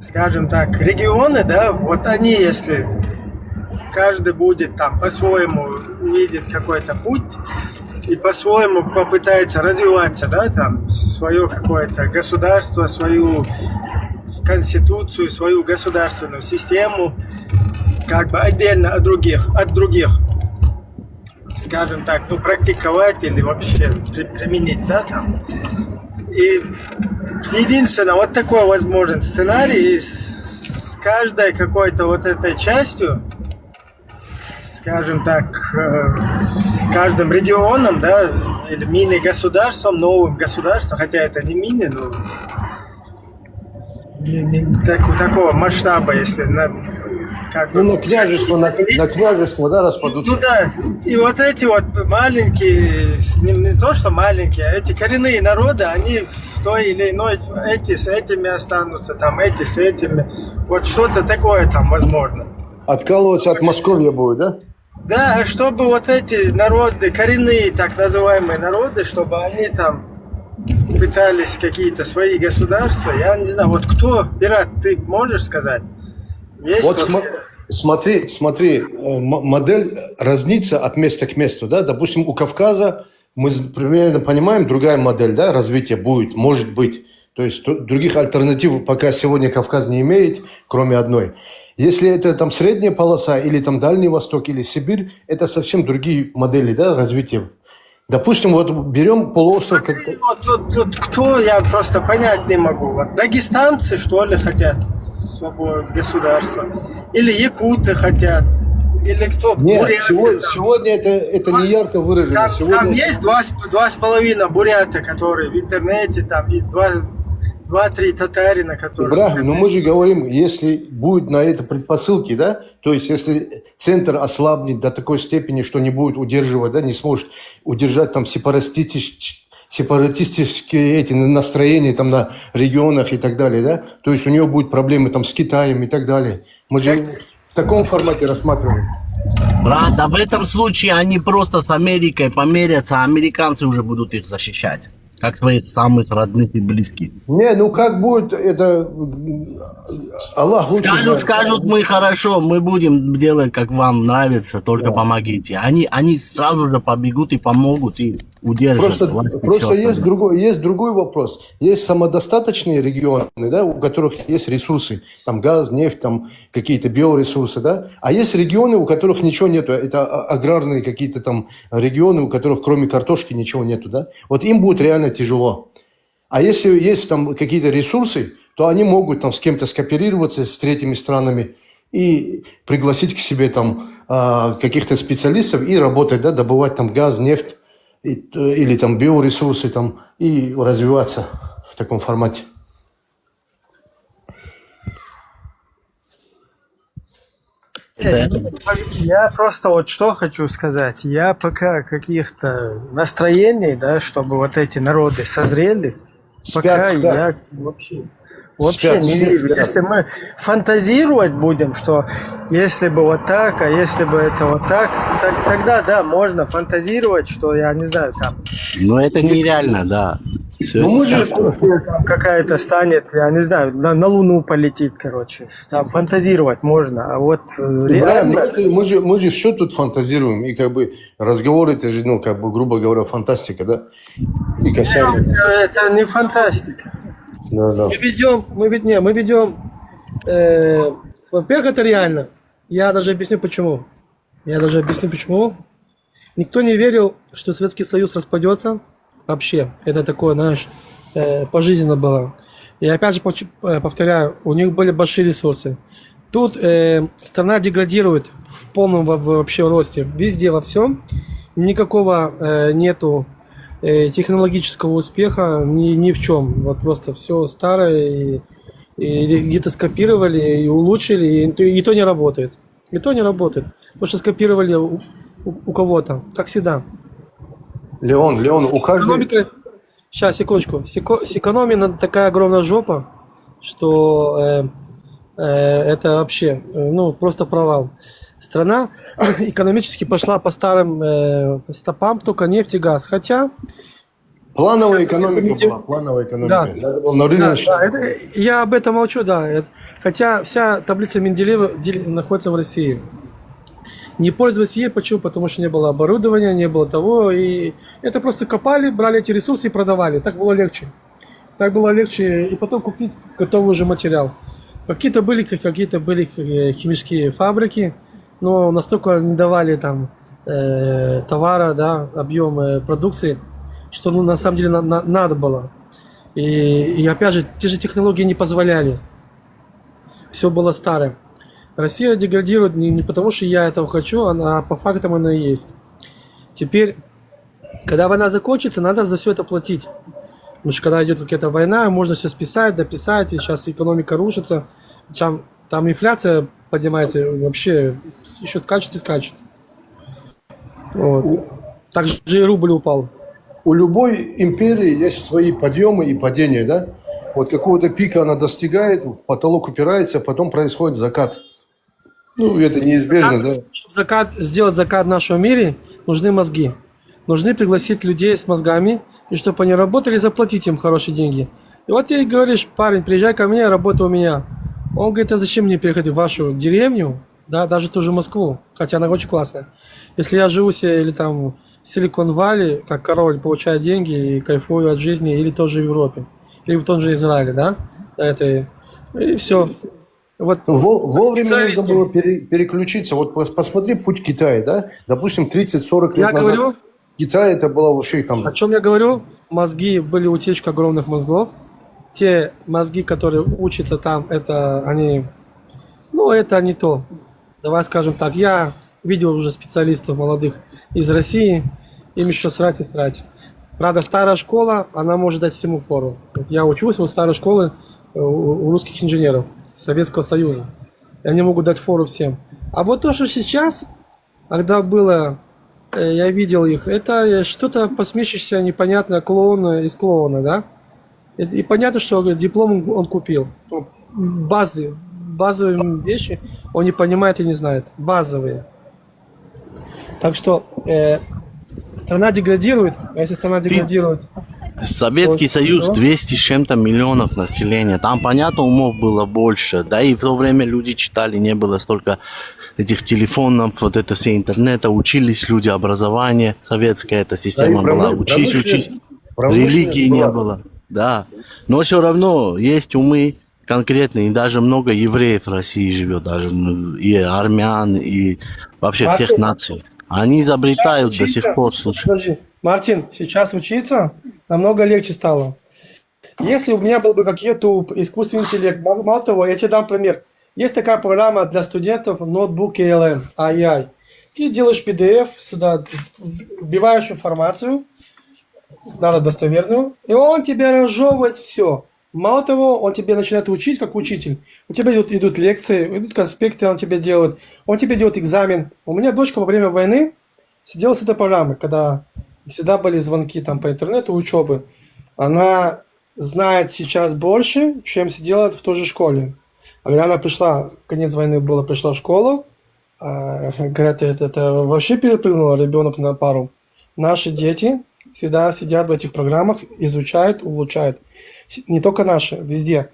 скажем так, регионы, да, вот они, если каждый будет там по-своему видит какой-то путь и по-своему попытается развиваться, да, там, свое какое-то государство, свою конституцию, свою государственную систему, как бы отдельно от других, скажем так, ну, практиковать или вообще применить, да, там. И единственное, вот такой возможен сценарий, с каждой какой-то вот этой частью, скажем так, с каждым регионом, да, или мини-государством, новым государством, хотя это не мини, но такого масштаба, если как бы, Ну, на княжество, да, распадутся. ну да, и вот эти вот маленькие, не то что маленькие, а эти коренные народы, они в той или иной, эти с этими останутся, там, эти с этими, вот что-то такое там возможно. Откалываться от Московья будет, да? Да, чтобы вот эти народы, коренные так называемые народы, чтобы они там пытались какие-то свои государства, я не знаю, вот кто, Пират, ты можешь сказать? Есть Вот вообще? смотри, модель разнится от места к месту, да? Допустим, у Кавказа мы примерно понимаем, другая модель, да, развития будет, может быть. То есть других альтернатив пока сегодня Кавказ не имеет, кроме одной. Если это там средняя полоса, или там Дальний Восток, или Сибирь, это совсем другие модели, да, развития. Допустим, вот берем полуостров... Смотри, вот кто, я просто понять не могу. Вот дагестанцы, что ли, хотят свободу государства? Или якуты хотят? Или кто? Нет, Буряты, сегодня это не ярко выражено. там есть 2,5 бурята, которые в интернете, там есть 2-3 татарина, которые... Ибрагим, но мы же говорим, если будет на это предпосылки, да, то есть если центр ослабнет до такой степени, что не будет удерживать, да, не сможет удержать там сепаратистические эти настроения там на регионах и так далее, да, то есть у него будут проблемы там с Китаем и так далее. Мы же в таком формате рассматриваем. Брат, да в этом случае они просто с Америкой померятся, а американцы уже будут их защищать. Как твоих самых родных и близких. Не, ну как будет это... Аллах лучше знает. Скажут, мы хорошо, мы будем делать, как вам нравится, только помогите. Они сразу же побегут и помогут, и удержат. Просто есть другой вопрос. Есть самодостаточные регионы, да, у которых есть ресурсы. Там газ, нефть, там какие-то биоресурсы, да. А есть регионы, у которых ничего нету. Это аграрные какие-то там регионы, у которых кроме картошки ничего нету, да. Вот им будет реально тяжело. А если есть там какие-то ресурсы, то они могут там с кем-то скооперироваться, с третьими странами и пригласить к себе там каких-то специалистов и работать, да, добывать там газ, нефть или там биоресурсы там и развиваться в таком формате. Я просто вот что хочу сказать. Я пока каких-то настроений, да, чтобы вот эти народы созрели, пока я вообще не вижу. Если мы фантазировать будем, что если бы вот так, а если бы это вот так, тогда да, можно фантазировать, что я не знаю там. Но это нереально, да. Ну, какая-то станет, я не знаю, на Луну полетит, короче. Там фантазировать можно, а вот реально... Мы же все тут фантазируем, и как бы разговоры, это же, ну, как бы, грубо говоря, фантастика, да? И касаемо... Это не фантастика. Да. Мы ведем, во-первых, это реально. Я даже объясню почему. Никто не верил, что Советский Союз распадется. Вообще, это такое, знаешь, пожизненно было. И опять же повторяю, у них были большие ресурсы. Тут страна деградирует в полном вообще росте. Везде, во всем. Никакого нету технологического успеха ни в чем. Вот просто все старое и где-то скопировали и улучшили, и то не работает. Потому что скопировали у кого-то, как всегда. Леон, у С каждой... экономикой... Сейчас, секундочку. С экономией такая огромная жопа, что это вообще, ну, просто провал. Страна экономически пошла по старым стопам, только нефть и газ. Хотя... Плановая экономика была, плановая экономика. Да. Надо было на рынок. Я об этом молчу, да. Хотя вся таблица Менделеева находится в России. Не пользовались ей, почему? Потому что не было оборудования, не было того. И это просто копали, брали эти ресурсы и продавали. Так было легче. Так было легче и потом купить готовый уже материал. Какие-то были химические фабрики, но настолько не давали там товара, да, объем продукции, что ну, на самом деле надо было. И опять же, те же технологии не позволяли. Все было старое. Россия деградирует не потому, что я этого хочу, а по фактам оно и есть. Теперь, когда война закончится, надо за все это платить. Потому что когда идет какая-то война, можно все списать, дописать, и сейчас экономика рушится. Там инфляция поднимается, вообще еще скачет и скачет. Вот. Так же и рубль упал. У любой империи есть свои подъемы и падения, да? Вот какого-то пика она достигает, в потолок упирается, потом происходит закат. Ну, это неизбежно, да? Чтобы сделать закат в нашем мире, нужны мозги. Нужны пригласить людей с мозгами, и чтобы они работали, заплатить им хорошие деньги. И вот ты говоришь: парень, приезжай ко мне, работай у меня. Он говорит: а зачем мне переходить в вашу деревню, да, даже ту же Москву, хотя она очень классная. Если я живу себе или там в Силикон-Валли, как король, получаю деньги и кайфую от жизни, или тоже в Европе, или в том же Израиле, да, это, и все. Вот, вовремя нужно было переключиться. Вот посмотри путь Китая, да? Допустим, 30-40 лет назад Китай это было вообще там... О чем я говорю? Мозги, были утечка огромных мозгов. Те мозги, которые учатся там, это они... Ну, это не то. Давай скажем так, я видел уже специалистов молодых из России, им еще срать и срать. Правда, старая школа, она может дать всему фору. Я учусь в старой школе у русских инженеров Советского Союза. И они могут дать фору всем. А вот то, что сейчас, когда было, я видел их, это что-то посмешищеся непонятное, клоуна из клоуна, да? И понятно, что диплом он купил. Базовые вещи он не понимает и не знает. Базовые. Так что страна деградирует, а если страна деградирует... Советский Союз, 200 с чем-то миллионов населения. Там, понятно, умов было больше. Да, и в то время люди читали, не было столько этих телефонов, вот это все интернета. Учились люди, образование, советская эта система была. Учись. Религии не было. Да. Но все равно есть умы конкретные. И даже много евреев в России живет. Даже и армян, и вообще всех наций. Они изобретают до сих пор, слушай. Подожди. Мартин, сейчас учиться намного легче стало. Если у меня был бы как YouTube, искусственный интеллект, мало того, я тебе дам пример. Есть такая программа для студентов Notebook LM, AI. Ты делаешь PDF, сюда вбиваешь информацию, надо достоверную, и он тебе разжевывает все. Мало того, он тебе начинает учить как учитель. У тебя идут лекции, идут конспекты, он тебе делает. Он тебе делает экзамен. У меня дочка во время войны сидела с этой программой, когда всегда были звонки там по интернету, учебы. Она знает сейчас больше, чем сидела в той же школе. А когда она пришла, конец войны было, пришла в школу, говорят, это вообще перепрыгнуло ребенок на пару. Наши дети всегда сидят в этих программах, изучают, улучшают. Не только наши, везде.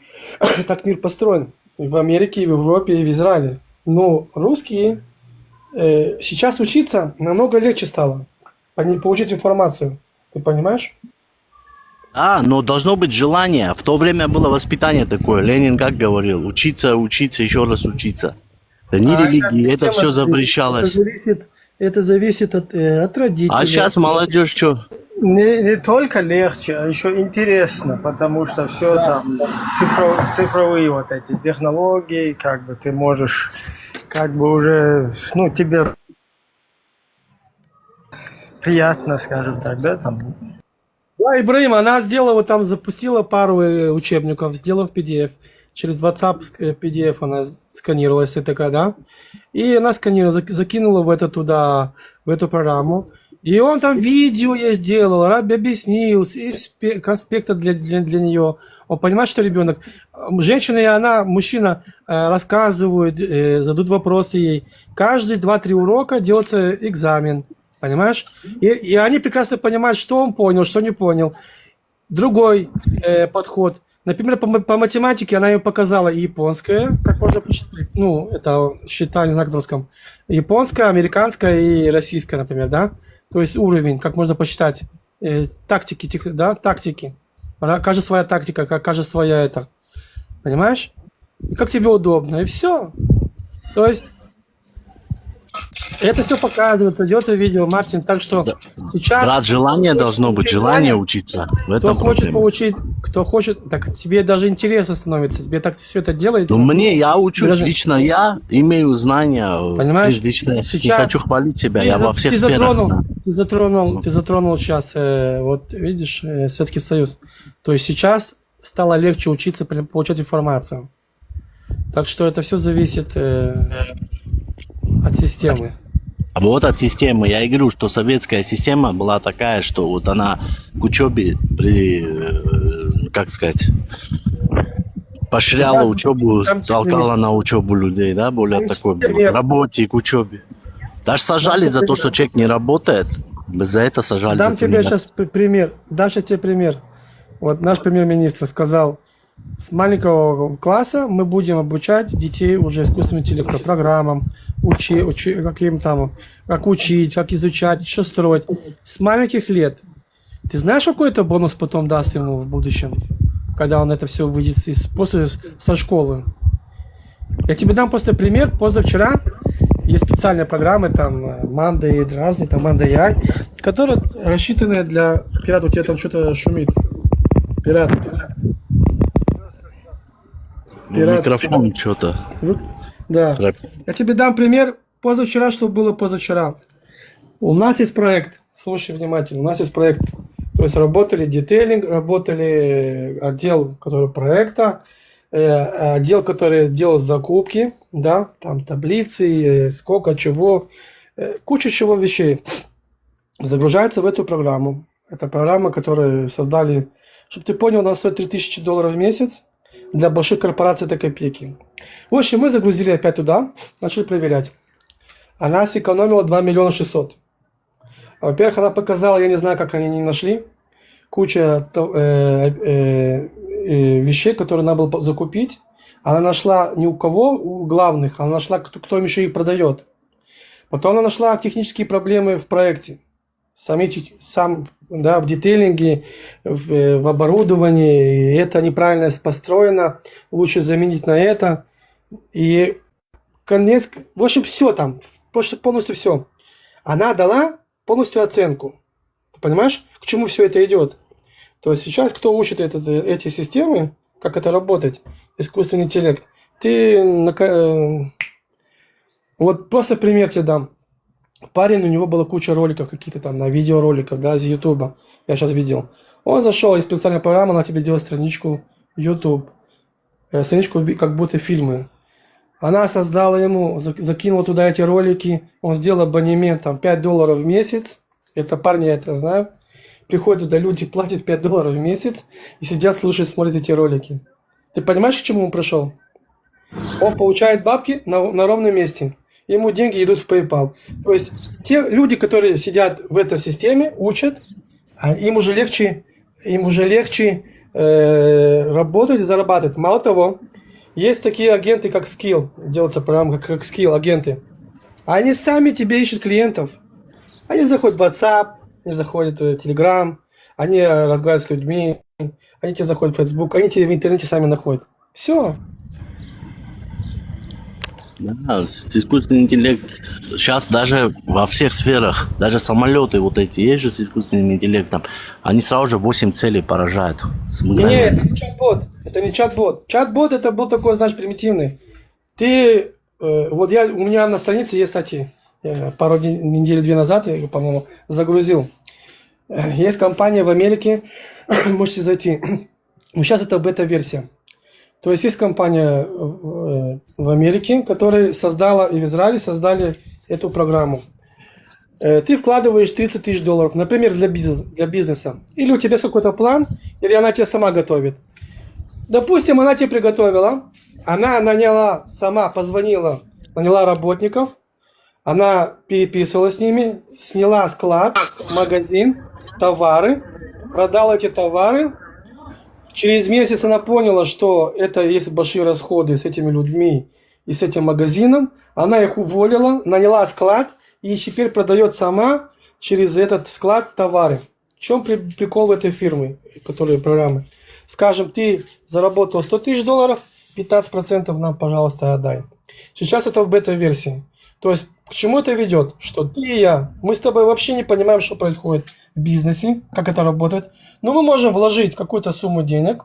Так мир построен. И в Америке, и в Европе, и в Израиле. Но русские сейчас учиться намного легче стало. Получить информацию. Ты понимаешь? Но должно быть желание. В то время было воспитание такое. Ленин как говорил? Учиться, еще раз учиться. Да не религии, это все запрещалось. Это зависит от родителей. А сейчас молодежь что? Не только легче, а еще интересно, потому что все там цифровые вот эти технологии, как бы ты можешь, как бы уже, ну, тебе приятно, скажем так, да, там. Да, Ибраим, она сделала, там запустила пару учебников, сделала в PDF. Через WhatsApp PDF она сканировалась, такая, да? И она сканировала, закинула в эту программу. И он там видео ей сделал, объяснил, из конспекта для нее. Он понимает, что ребенок. Женщина и она, мужчина, рассказывают, задают вопросы ей. Каждые 2-3 урока делается экзамен. Понимаешь? И они прекрасно понимают, что он понял, что не понял. Другой подход. Например, по математике она им показала японское, как можно посчитать, ну, это считаю, не знаю, как на русском. Японское, американское и российское, например, да? То есть уровень, как можно посчитать, тактики, да, тактики. Каждая своя тактика, каждая своя это. Понимаешь? И как тебе удобно, и все. То есть это все показывается, делается видео, Мартин, так что сейчас... Брат, желание должно быть, желание учиться. В этом кто хочет проблема. получить, кто хочет, так тебе даже интересно становится, тебе так все это делается. Ну, я учусь, Даже- лично я имею знания. Понимаешь? Лично я не Сейчас хочу хвалить себя, я Ты во всех сферах знаю. ты затронул сейчас, вот видишь, Советский Союз. То есть сейчас стало легче учиться, получать информацию. Так что это все зависит от системы. А вот от системы. Я и говорю, что советская система была такая, что вот она к учебе, как сказать, поощряла учебу, там толкала на учебу людей, да, более Там такой пример. к работе и к учебе. Даже сажали за то, что человек не работает, за это сажали. Дам за тебе то, сейчас пример. Дам сейчас тебе пример. Вот наш премьер-министр сказал, с маленького класса мы будем обучать детей уже искусственному интеллекту, программам, каким там, как учить, как изучать, что строить. С маленьких лет. Ты знаешь, какой это бонус потом даст ему в будущем, когда он это все выйдет после со школы? Я тебе дам просто пример. Позавчера есть специальные программы, там, Monday, разные, там, Monday AI, которые рассчитаны для пиратов. У тебя там что-то шумит. Пират. микрофон что-то. Да. Я тебе дам пример позавчера, что было позавчера. У нас есть проект. Слушай внимательно. У нас есть проект. То есть работали детейлинг, работали отдел, который проекта, отдел, который делал закупки, да, там таблицы, сколько чего, куча чего вещей загружается в эту программу. Это программа, которую создали, чтобы ты понял, она стоит $3000 в месяц. Для больших корпораций это копейки. В общем, мы загрузили опять туда, начали проверять. Она сэкономила 2 600 000. Во-первых, она показала, я не знаю, как они не нашли, куча вещей, которые надо было закупить. Она нашла не у кого, у главных, она нашла, кто им еще их продает. Потом она нашла технические проблемы в проекте. Да, в детейлинге, в оборудовании, и это неправильно построено, лучше заменить на это. И конец, в общем, все там, полностью все. Она дала полностью оценку. Ты понимаешь, к чему все это идет? То есть сейчас, кто учит эти системы, как это работать, искусственный интеллект, вот просто пример тебе дам. Парень, у него была куча роликов какие-то там, на видеороликах, да, из Ютуба. Я сейчас видел. Он зашел, есть специальная программа, она тебе делает страничку YouTube. Страничку как будто фильмы. Она создала ему, закинула туда эти ролики. Он сделал абонемент, там, $5 в месяц. Это парни, я это знаю. Приходят туда люди, платят $5 в месяц. И сидят, слушают, смотрят эти ролики. Ты понимаешь, к чему он пришел? Он получает бабки на ровном месте. Ему деньги идут в PayPal. То есть те люди, которые сидят в этой системе, учат, им уже легче работать и зарабатывать. Мало того, есть такие агенты, как Skill, делается программа как Skill агенты. Они сами тебе ищут клиентов. Они заходят в WhatsApp, они заходят в Telegram, они разговаривают с людьми, они тебе заходят в Facebook, они тебе в интернете сами находят. Все. Да, искусственный интеллект сейчас даже во всех сферах, даже самолеты вот эти есть же с искусственным интеллектом, они сразу же 8 целей поражают. Нет, это не чат-бот. Это не чат-бот. Чат-бот это был такой, знаешь, примитивный. Ты, у меня на странице есть статьи. Пару недель-две назад я, по-моему, загрузил. Есть компания в Америке, можете зайти. Сейчас это бета-версия. То есть компания в Америке, которая создала, и в Израиле создали эту программу. Ты вкладываешь 30 тысяч долларов, например, для бизнеса. Или у тебя есть какой-то план, или она тебе сама готовит. Допустим, она тебе приготовила, она наняла, сама позвонила, наняла работников, она переписывала с ними, сняла склад, магазин, товары, продала эти товары. Через месяц она поняла, что это есть большие расходы с этими людьми и с этим магазином. Она их уволила, наняла склад и теперь продает сама через этот склад товары. В чем прикол этой фирмы, которые программы? Скажем, ты заработал 100 тысяч долларов, 15% нам, пожалуйста, отдай. Сейчас это в бета-версии. То есть, к чему это ведет? Что ты и я, мы с тобой вообще не понимаем, что происходит в бизнесе, как это работает. Но мы можем вложить какую-то сумму денег,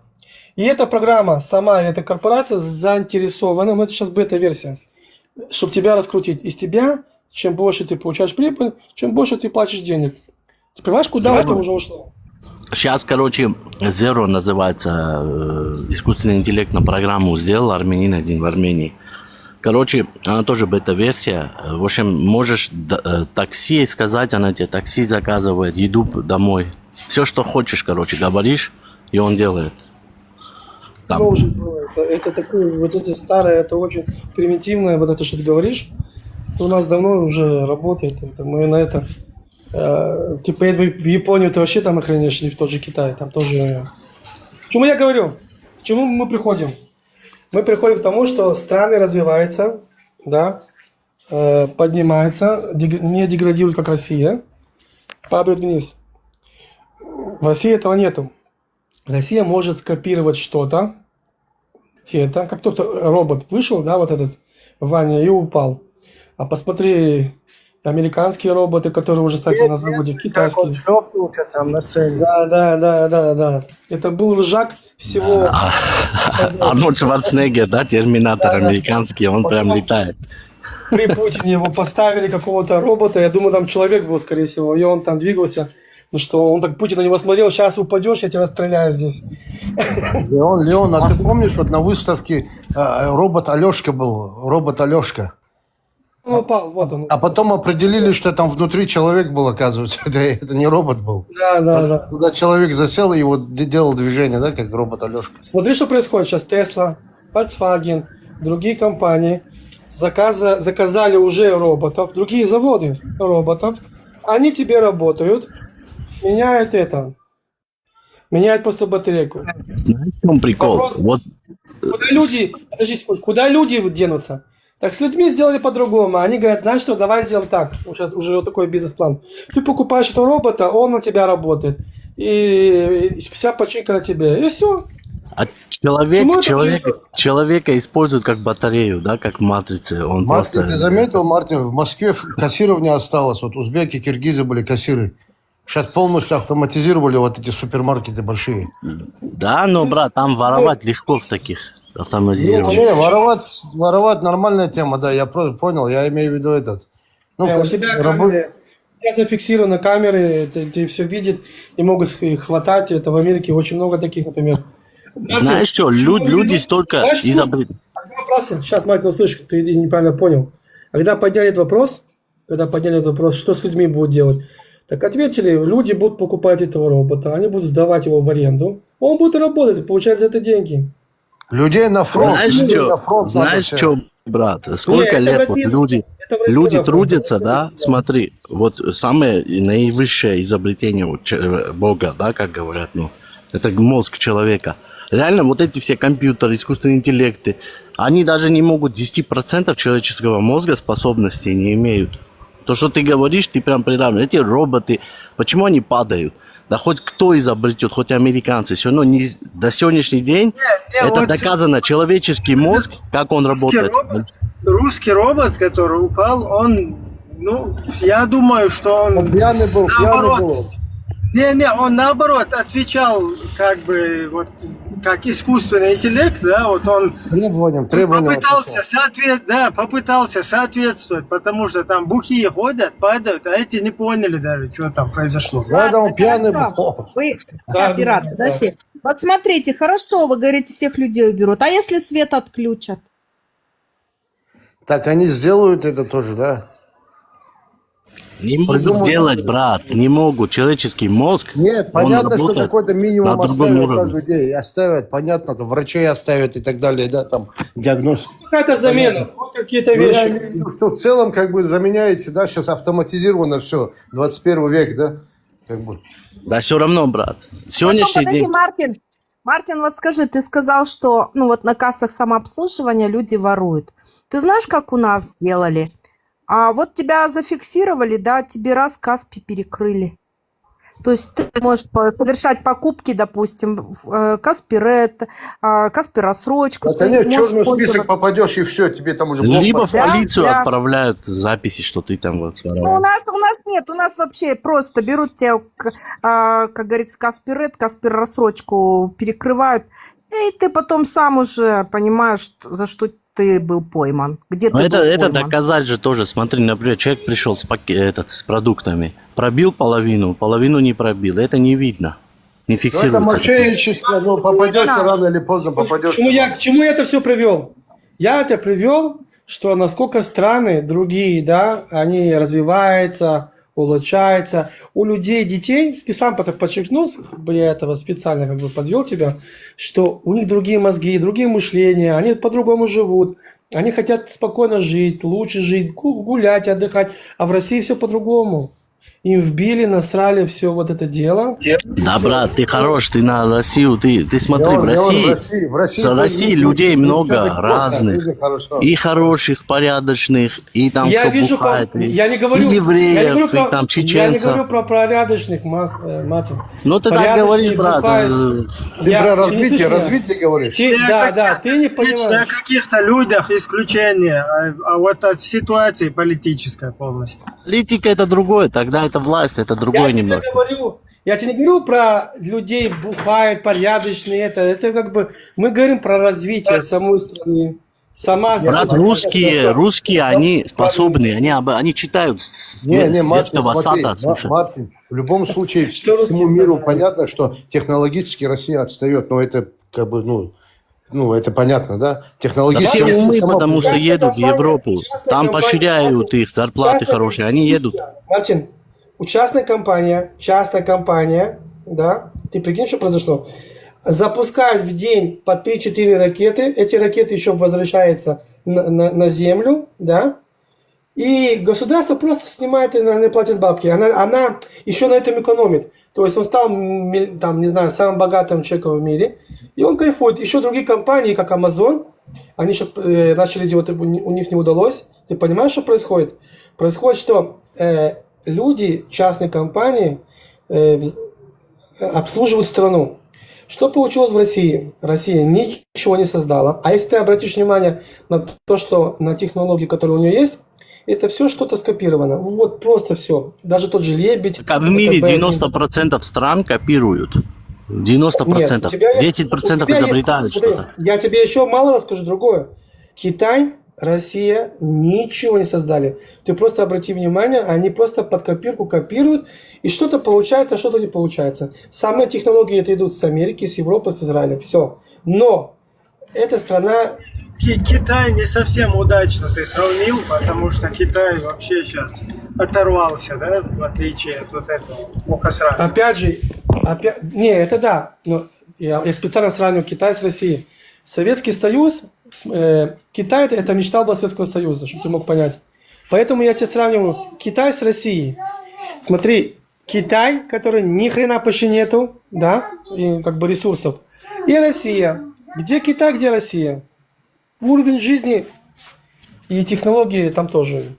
и эта программа сама, эта корпорация заинтересована, но это сейчас бета-версия, чтобы тебя раскрутить. Из тебя, чем больше ты получаешь прибыль, чем больше ты платишь денег. Ты понимаешь, куда это уже ушло? Сейчас, короче, Zero называется, искусственный интеллект на программу сделал армянин один в Армении. Короче, она тоже бета-версия. В общем, можешь такси сказать, она тебе такси заказывает, еду домой. Все, что хочешь, короче, говоришь, и он делает. Там. Уже было. Это такое, вот это старое, это очень примитивное, вот это, что ты говоришь, это у нас давно уже работает. Это мы на это... типа, в Японию ты вообще там охренеешь, или в тот же Китай, там тоже... К чему я говорю? К чему мы приходим? Мы приходим к тому, что страны развиваются, да, поднимаются, не деградируют, как Россия, падают вниз. В России этого нету. Россия может скопировать что-то, где-то, как кто-то робот вышел, да, вот этот Ваня, и упал. А посмотри, американские роботы, которые уже, кстати, на заводе, китайские. Он шлепнулся там на сцене. Да. Это был вжак всего... Арнольд Шварценеггер, да, терминатор американский, он прям летает. При Путине его поставили какого-то робота, я думаю, там человек был, скорее всего, и он там двигался. Ну что, он так Путин на него смотрел, сейчас упадешь, я тебя расстреляю здесь. Леон, а ты помнишь, вот на выставке робот Алешка был, робот Алешка? Он упал, вот он. А потом определили, что там внутри человек был, оказывается. Это не робот был. Да. Туда человек засел и вот делал движение, да, как робот Алешка. Смотри, что происходит сейчас. Tesla, Volkswagen, другие компании заказали уже роботов, другие заводы роботов. Они тебе работают, меняют просто батарейку. Знаешь, в чем прикол? Вопрос, Вот. Куда люди денутся? Так с людьми сделали по-другому. Они говорят, знаешь что, давай сделаем так. Сейчас уже вот такой бизнес-план. Ты покупаешь этого робота, он на тебя работает. И вся починка на тебе. И все. А человека используют как батарею, да, как в матрице. Он Мартин, просто... ты заметил, Мартин, в Москве кассиров не осталось. Вот узбеки, киргизы были кассиры. Сейчас полностью автоматизировали вот эти супермаркеты большие. Да, но, брат, там воровать легко в таких автоматизированных. Не, воровать нормальная тема, да, я понял, я имею в виду этот. Ну, у тебя камеры, у тебя зафиксированы камеры, ты все видит, и могут их хватать. Это в Америке очень много таких, например. Знаешь что, люди столько изобрели. Сейчас, Мартин, услышишь, ты неправильно понял. Когда подняли этот вопрос, что с людьми будут делать, так ответили, люди будут покупать этого робота, они будут сдавать его в аренду, он будет работать, получать за это деньги. Людей на фронт. Знаешь что, брат, сколько лет вот люди трудятся, да, смотри, вот самое наивысшее изобретение Бога, да, как говорят, ну, это мозг человека. Реально, вот эти все компьютеры, искусственные интеллекты, они даже не могут 10% человеческого мозга способностей не имеют. То, что ты говоришь, ты прям приравниваешь. Эти роботы, почему они падают? Да хоть кто изобретет, хоть американцы, все равно до сегодняшний день это вот доказано. Человеческий мозг, как он работает. Русский робот, который упал, он, ну, я думаю, что он пьяный был, наоборот. Он наоборот отвечал, как бы, вот, как искусственный интеллект, да, вот он попытался соответствовать, потому что там бухие ходят, падают, а эти не поняли даже, что там произошло. Да, он пьяный был. Вы, пираты, да, все. Вот смотрите, хорошо, вы говорите, всех людей уберут, а если свет отключат? Так они сделают это тоже, да? Не могут придумывают- сделать, брат, не могут. Человеческий мозг, Нет, он понятно, что работает какой-то минимум на другом оставят уровне. людей, оставят, понятно, там, врачей оставят и так далее, да, там, диагноз. Какая-то замена, вот какие-то Ну, я вещи. имею в виду, что в целом, как бы, заменяете, да, сейчас автоматизировано все, 21 век, да, как бы. Да все равно, брат. Потом, Сегодняшний подожди, день... Мартин. Мартин, вот скажи, ты сказал, что ну вот на кассах самообслуживания люди воруют. Ты знаешь, как у нас сделали? А вот тебя зафиксировали, да, тебе раз Каспи перекрыли. То есть ты можешь совершать покупки, допустим, в Каспи Ред, Каспи рассрочку. Да, конечно, в черный список пользоваться. попадешь, и все, тебе там уже блок Либо в поставят. полицию Да. отправляют записи, что ты там вот Ну, своровал. у нас нет, у нас вообще просто берут тебя, как говорится, Каспи Ред, Каспи рассрочку перекрывают, и ты потом сам уже понимаешь, за что ты был пойман. Где Но ты был это пойман. доказать же тоже. Смотри, например, человек пришел с продуктами, пробил половину не пробил. Это не видно, не Ну, это фиксируется. мошенничество, ну, попадешься Да. рано или поздно, попадешь. К чему я это все привел? Я это привел, что насколько страны другие, да, они развиваются, улучшаются. У людей, детей, ты сам подчеркнул, я этого специально как бы подвел тебя, что у них другие мозги, другие мышления, они по-другому живут, они хотят спокойно жить, лучше жить, гулять, отдыхать, а в России все по-другому. Им вбили, насрали все вот это дело. Да, брат, ты хорош, ты на Россию, ты смотри, Не он, в не он, России, в России в тоже России люди- людей люди много всё-таки плохо, разных, люди хорошо. и хороших, порядочных, и там Я кто вижу, бухает, я не говорю, и евреев, я не говорю и про, там я не чеченцев. говорю про порядочных, Матин. Ну ты так Порядочные говоришь, брат. бухают. Ты Я- про не развитие, слышишь меня? развитие говоришь. Ты не Речь о понимаешь. каких-то людях исключение, а вот от ситуации политической полностью. Политика это другое, тогда это власть, это другое немножко. Я тебе не говорю про людей бухают, порядочные, это как бы, мы говорим про развитие самой страны. Брат, русские, они способны, они читают с детского сада, слушай. Мартин, в любом случае, Что всему русские миру знают? понятно, что технологически Россия отстает, но это как бы, ну, это понятно, да? Да Технологически... все Россия умы, сама потому что Частная едут в компания, Европу, частная там компания, поощряют их, зарплаты частная- хорошие, они едут. Мартин, у частная компания, да, ты прикинь, что произошло? Запускают в день по 3-4 ракеты, эти ракеты еще возвращаются на Землю, да, и государство просто снимает и не платит бабки. Она еще на этом экономит. То есть он стал, там, не знаю, самым богатым человеком в мире, и он кайфует. Еще другие компании, как Amazon, они сейчас начали делать, у них не удалось. Ты понимаешь, что происходит? Происходит, что люди, частные компании обслуживают страну. Что получилось в России? Россия ничего не создала. А если ты обратишь внимание на то, что на технологии, которые у нее есть, это все что-то скопировано. Вот просто все. Даже тот же лебедь. Как в мире это 90% стран копируют. 90%. Нет, у тебя есть- 10% у тебя есть- изобретают смотри, что-то. Я тебе еще мало расскажу другое. Китай, Россия ничего не создали. Ты просто обрати внимание, они просто под копирку копируют, и что-то получается, а что-то не получается. Самые технологии это идут с Америки, с Европы, с Израиля. Все. Но эта страна... Китай не совсем удачно ты сравнил, потому что Китай вообще сейчас оторвался, да, в отличие от вот этого мухосранца. Опять же, не, это да. Но я специально сравниваю Китай с Россией. Советский Союз, Китай это мечта была Советского Союза, чтобы ты мог понять. Поэтому я тебе сравниваю Китай с Россией. Смотри, Китай, который ни хрена почти нету, да, и как бы ресурсов, и Россия. Где Китай, где Россия? Уровень жизни и технологии там тоже.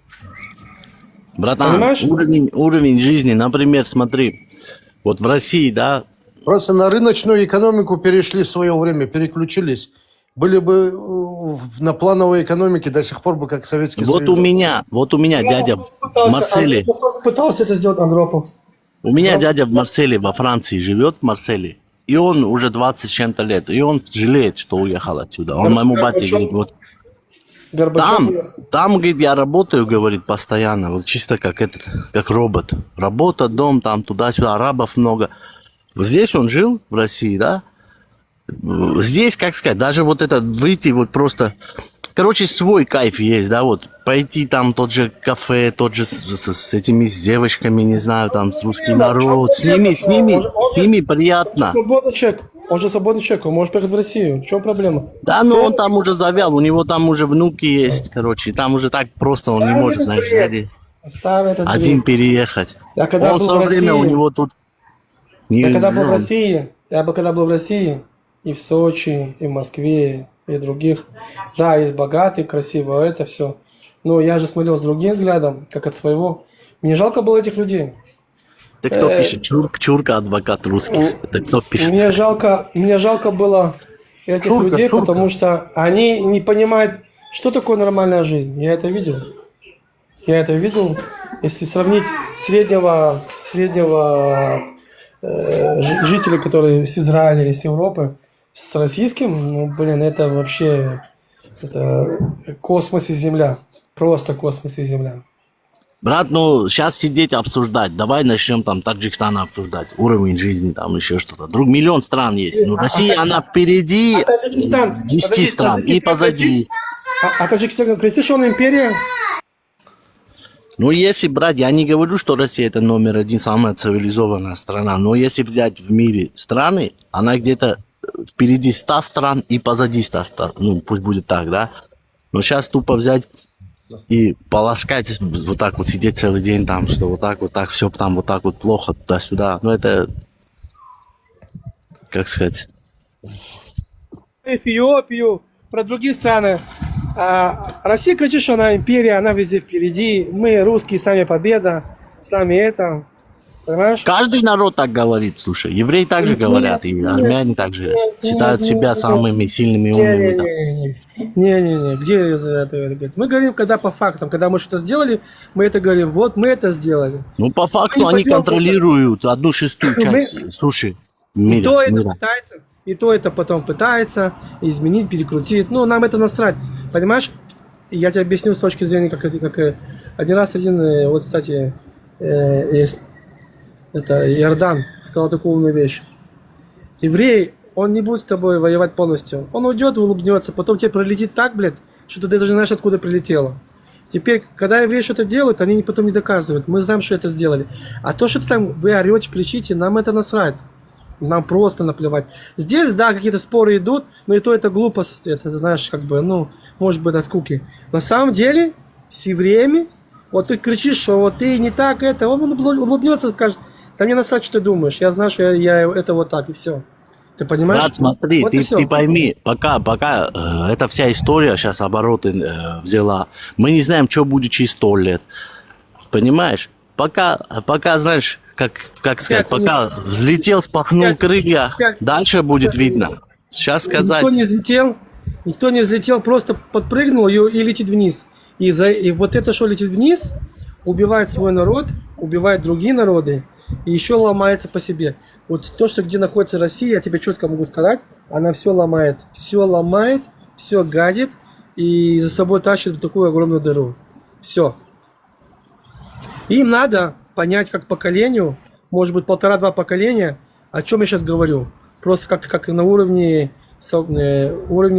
Братан, Понимаешь? уровень жизни, например, смотри, вот в России, да, Просто на рыночную экономику перешли в свое время, переключились. Были бы на плановой экономике, до сих пор бы как Советский вот Союз. у меня дядя в Марселе, Пытался это сделать Андропов. у меня дядя в Марселе, во Франции живет, в Марселе, и он уже 20 с чем-то лет, и он жалеет, что уехал отсюда. Он моему бате говорит, вот там, говорит, я работаю, говорит, постоянно, вот чисто как как робот. Работа, дом, там туда-сюда, арабов много. Здесь он жил, в России, да? Здесь, как сказать, даже вот это выйти вот просто... Короче, свой кайф есть, да, вот. пойти там тот же кафе, тот же с этими с девочками, не знаю, там с русский народ. С ними приятно. Он же свободный человек, он может поехать в Россию. В чем проблема? Да, но он там уже завял, у него там уже внуки есть, короче. Там уже так просто он не может, знаешь, взять один переехать. Он в свое время у него тут... Я когда был в России, и в Сочи, и в Москве, и других, да, есть богатые, красиво, это все. Но я же смотрел с другим взглядом, как от своего. Мне жалко было этих людей. Ты кто пишет? Чурка, адвокат русский. Это кто пишет? Мне жалко было этих людей, потому что они не понимают, что такое нормальная жизнь. Я это видел. Если сравнить среднего жителя, который с Израиля или с Европы, с российским, ну, блин, это вообще космос и земля. Просто космос и земля. Брат, ну, сейчас сидеть обсуждать. Давай начнем там Таджикистан обсуждать. Уровень жизни, там еще что-то. Миллион стран есть. Ну, Россия, она впереди 10 стран и позади. А Таджикистан, крестишь, он империя? Ну, если брать, я не говорю, что Россия это номер один, самая цивилизованная страна. Но если взять в мире страны, она где-то впереди 100 стран и позади 100 стран. Ну, пусть будет так, да? Но сейчас тупо взять и полоскать, вот так вот сидеть целый день там, что вот так, все там вот так вот плохо, туда-сюда. Ну, это, как сказать... Эфиопию, про другие страны. Россия кричит, что она империя, она везде впереди. Мы русские, с нами победа, с нами это. Понимаешь? Каждый народ так говорит, слушай. Евреи также говорят, и армяне также считают себя самыми сильными, умными. Не-не-не, где это говорит? Мы говорим, когда по фактам, когда мы что-то сделали, мы это говорим, вот мы это сделали. Ну, по факту они контролируют 1/6 часть суши мира. И то это потом пытается изменить, перекрутить. Ну, нам это насрать. Понимаешь? Я тебе объясню с точки зрения, как один раз, вот, кстати, это Иордан сказал такую умную вещь. Еврей, он не будет с тобой воевать полностью. Он уйдет, улыбнется, потом тебе прилетит так, блядь, что ты даже не знаешь, откуда прилетело. Теперь, когда евреи что-то делают, они потом не доказывают. Мы знаем, что это сделали. А то, что там вы орете, кричите, нам это насрать. Нам просто наплевать. Здесь, да, какие-то споры идут, но и то это глупость. Это, знаешь, как бы, ну, может быть, от скуки. На самом деле, с евреями, вот ты кричишь, что вот ты не так, это, он улыбнется, скажет, да мне насрать, что ты думаешь. Я знаю, что я это вот так, и все. Ты понимаешь? Брат, смотри, вот ты пойми, пока эта вся история сейчас обороты взяла, мы не знаем, что будет через 100 лет. Понимаешь? Пока знаешь, как сказать, пока взлетел, спахнул крылья, дальше будет видно. Сейчас сказать... Никто не взлетел, просто подпрыгнул и летит вниз. И вот это, что летит вниз, убивает свой народ, убивает другие народы, и еще ломается по себе. Вот то, что где находится Россия, я тебе четко могу сказать, она все ломает, все гадит, и за собой тащит в такую огромную дыру. Все. Им надо понять как поколению, может быть 1,5-2 поколения, о чем я сейчас говорю. Просто как на уровне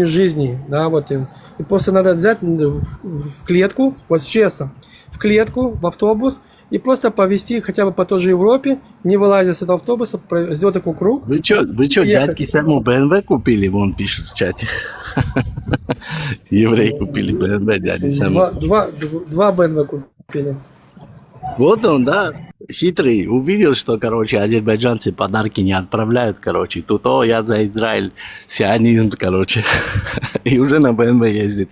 жизни, да, вот им. И просто надо взять в клетку, вот честно, в клетку, в автобус, и просто повезти хотя бы по той же Европе, не вылазя с этого автобуса, сделать такой круг. Вы что, дядьки Сэму БМВ купили? Вон пишут в чате. Евреи купили БМВ, дяди Сэму. Два БМВ купили. Вот он, да, хитрый, увидел, что, короче, азербайджанцы подарки не отправляют, короче. Тут, я за Израиль, сионизм, короче. И уже на БМВ ездит.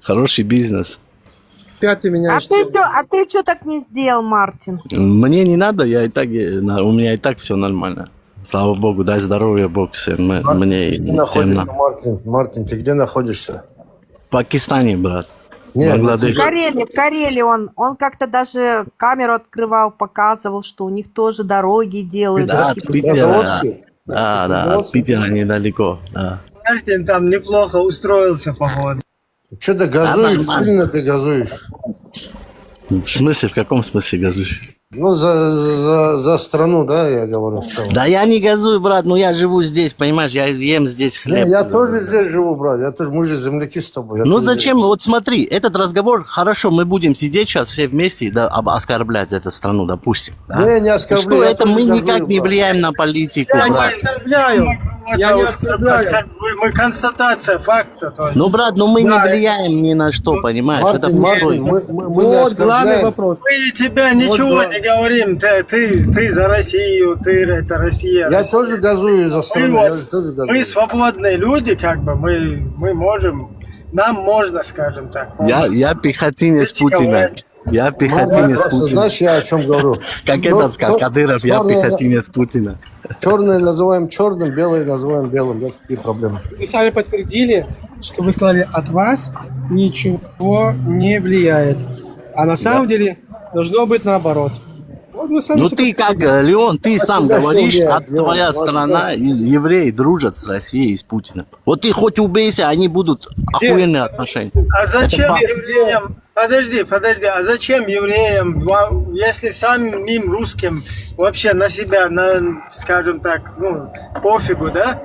Хороший бизнес. А ты что так не сделал, Мартин? Мне не надо, у меня и так все нормально. Слава Богу, дай здоровья, Бог всем, мне и всем нам. Мартин, ты где находишься? В Пакистане, брат. В Карелии он как-то даже камеру открывал, показывал, что у них тоже дороги делают. Да, от Питера, от Питера недалеко. Да. Мартин там неплохо устроился, походу. Что ты газуешь? Сильно ты газуешь. В смысле, в каком смысле газуешь? Ну, за страну, да, я говорю в целом. Да я не газую, брат, ну я живу здесь, понимаешь, я ем здесь Не, хлеб. я тоже здесь живу, брат. Мы же земляки с тобой. Я Ну тоже зачем? Вот смотри, этот разговор, хорошо, мы будем сидеть сейчас все вместе, да, оскорблять эту страну, допустим. Да? Не оскорбляю. Что я это тоже мы газую, никак не брат. влияем на политику, Я не брат. оскорбляю. Я не оскорбляю. Мы констатация факта. то есть. Ну, брат, ну мы не влияем ни на что, понимаешь? Это Мартин, пустой. мы не Вот главный оскорбляем. вопрос. Мы тебе ничего не говорим. Ты за Россию, ты это Россия. Я тоже газую за Мы, страну. Я вот, тоже мы газую. свободные люди, как бы, мы можем, нам можно, скажем так. Я пехотинец Путина. Я пехотинец Просто Путина. знаешь, я о чем говорю? Как этот сказал Кадыров, я пехотинец Путина. Черное называем черным, белое называем белым. Да, какие проблемы? Вы сами подтвердили, что вы сказали, от вас ничего не влияет. А на самом деле должно быть наоборот. Вот вы сами Ну всё ты как, Леон, ты сам тебя что говоришь, влияет, а Леон? твоя Вот страна, евреи дружат с Россией и с Путиным. Вот ты хоть убейся, они будут охуенные отношения. А зачем Это факт. евреям, подожди, а зачем евреям, если самим русским вообще на себя, скажем так, ну, пофигу, да?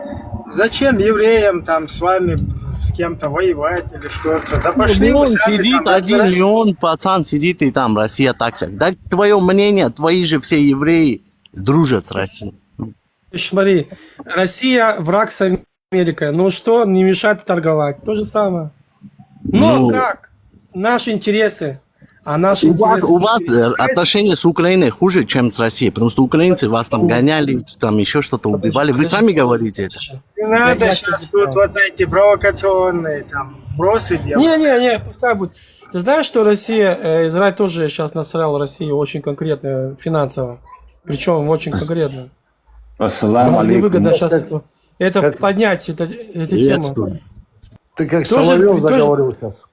Зачем евреям там с вами, с кем-то воевать или что-то? Да пошли Леон вы сами сидит, там, один разбирайтесь. Леон, пацан сидит и там, Россия так. Да твое мнение, твои же все евреи дружат с Россией. Смотри, Россия враг с Америкой. Ну что, не мешает торговать. То же самое. Но Ну, как? Наши интересы. А наши У вас, интересы... отношения с Украиной хуже, чем с Россией, потому что украинцы вас там гоняли, там еще что-то убивали. Вы сами говорите это. Не надо Я сейчас тебе тут вот эти провокационные там бросы делать. Не, пускай будет. Ты знаешь, что Россия, Израиль тоже сейчас насрал Россию очень конкретно финансово. Причем очень конкретно. Если выгодно сейчас это поднять, эту тему. Приветствую. Ты как Тоже- Соловьев тоже- заговорил сейчас.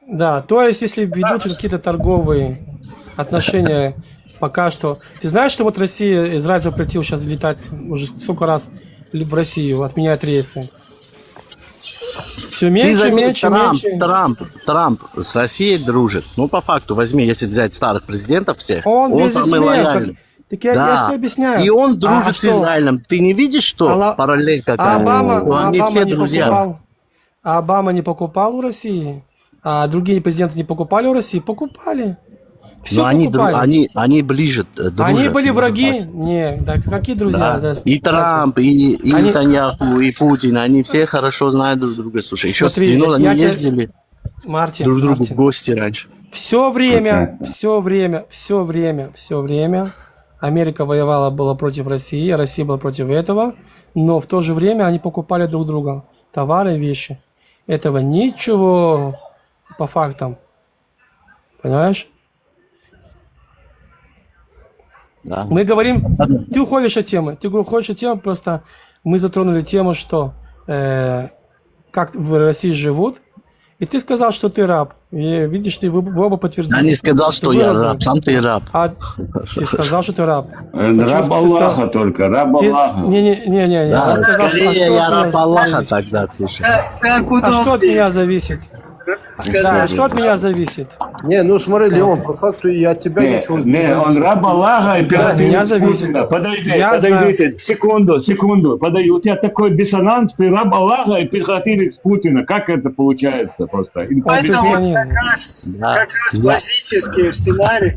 Да, то есть, если ведут какие-то торговые отношения пока что. Ты знаешь, что вот Россия, Израиль запретил сейчас летать уже сколько раз в Россию, отменяет рейсы. Все Ты меньше, заметь, меньше, меньше. Трамп с Россией дружит. Ну, по факту, возьми, если взять старых президентов всех, Он самый бизнесмен. лояльный. Так я Да. все объясняю. И он дружит с что? Израилем. Ты не видишь, что А параллель какая? Обама, Они Обама все не друзья. покупал. А Обама не покупал у России. А другие президенты не покупали у России. Покупали. Все Но покупали. они ближе дружат. Они были можно враги? так сказать. Не, да какие друзья? Да. Да, И Трамп, и Они- Нетаньяху, и Путин, они все хорошо знают друг друга. Слушай, еще Смотри, с 90 я они тебе- ездили Мартин, друг к другу в Мартин. гости раньше. Все время Америка воевала была против России, Россия была против этого, но в то же время они покупали друг друга товары и вещи. Этого ничего по фактам. Понимаешь? Да. Мы говорим, ты уходишь от темы, просто мы затронули тему, что как в России живут, и ты сказал, что ты раб. И видишь, вы оба подтвердили. Я не сказал, что Ты я раб. раб, сам ты раб. А ты сказал, что ты раб. Раб Аллаха только, раб Аллаха. Не. Да, Он сказал, что- скорее а что я от меня раб Аллаха зависит? тогда, слушай. Как А что от удобнее. меня зависит? Да, что от меня зависит? Не, ну смотри, Леон, по факту и от тебя ничего Не, он раб Аллаха и Да, от меня зависит. Путина. Подожди, Я подождите, секунду. Подожди, у тебя такой диссонанс, ты раб Аллаха и пехотинец Путина. Как это получается просто? Поэтому Объяснение. как раз классический сценарий.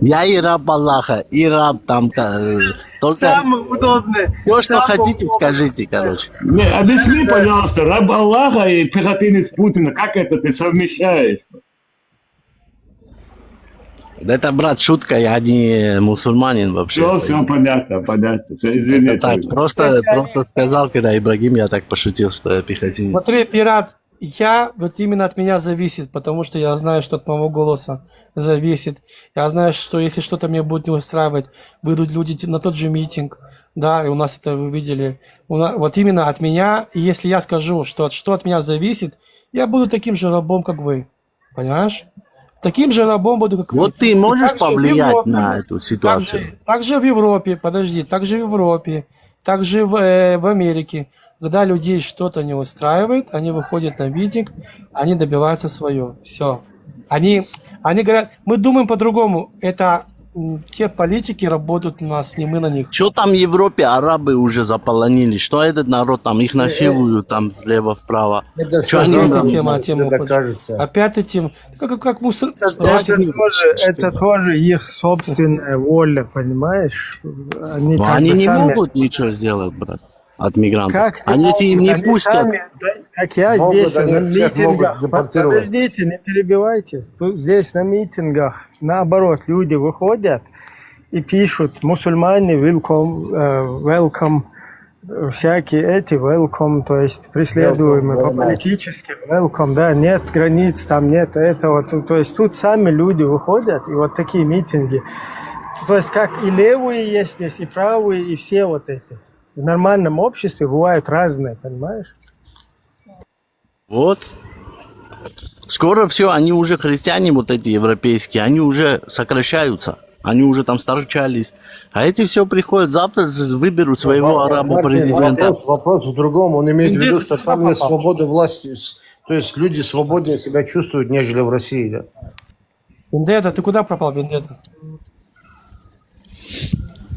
Я и раб Аллаха, и раб там. Только Самый удобный. все, что самый хотите, удобный скажите, сценарий. короче. Не, объясни, пожалуйста, раб Аллаха и пехотинец Путина, как это ты совмещаешь? Это, брат, шутка, я не мусульманин вообще. Все понятно. Всё, извини. Так, просто сказал, когда Ибрагим, я так пошутил, что я пехотинец. Смотри, пират, вот именно от меня зависит, потому что я знаю, что от моего голоса зависит. Я знаю, что если что-то меня будет не устраивать, выйдут люди на тот же митинг, да, и у нас это вы видели. Вот именно от меня, и если я скажу, что от меня зависит, я буду таким же рабом, как вы. Понимаешь? Таким же рабом буду, как вы. Вот ты И можешь также в повлиять Европе, на эту ситуацию? также в Европе, также в Америке, когда людей что-то не устраивает, они выходят на митинг, они добиваются свое. Все. Они говорят, мы думаем по-другому. Это те политики работают у нас, не мы на них. Что там в Европе арабы уже заполонили? Что этот народ там, их насилуют там слева-вправо? Это Что все они нам там? тема это уходит. кажется. Опять этим, как мусор. Это тоже их собственная воля, понимаешь? Они Но как они бы не сами- могут ничего сделать, брат, от мигрантов. Как Они могут? им не Они пустят. сами, да, как я Могут, здесь они на всех митингах. могут депортировать. Подождите, не перебивайте. Тут, здесь на митингах, наоборот, люди выходят и пишут: мусульмане welcome, всякие эти welcome, то есть преследуемые Welcome, по very much. политическим welcome, да, нет границ, там нет этого. То есть тут сами люди выходят, и вот такие митинги. То есть как и левые есть здесь, и правые, и все вот эти. В нормальном обществе бывают разные, понимаешь? Вот. Скоро все, они уже христиане вот эти европейские, они уже сокращаются. Они уже там старчались. А эти все приходят, завтра выберут своего араба президента. Вопрос в другом. Он имеет в виду, что там Попал. нет свободы власти. То есть люди свободнее себя чувствуют, нежели в России. Да? Вендетта, ты куда пропал, Вендетта?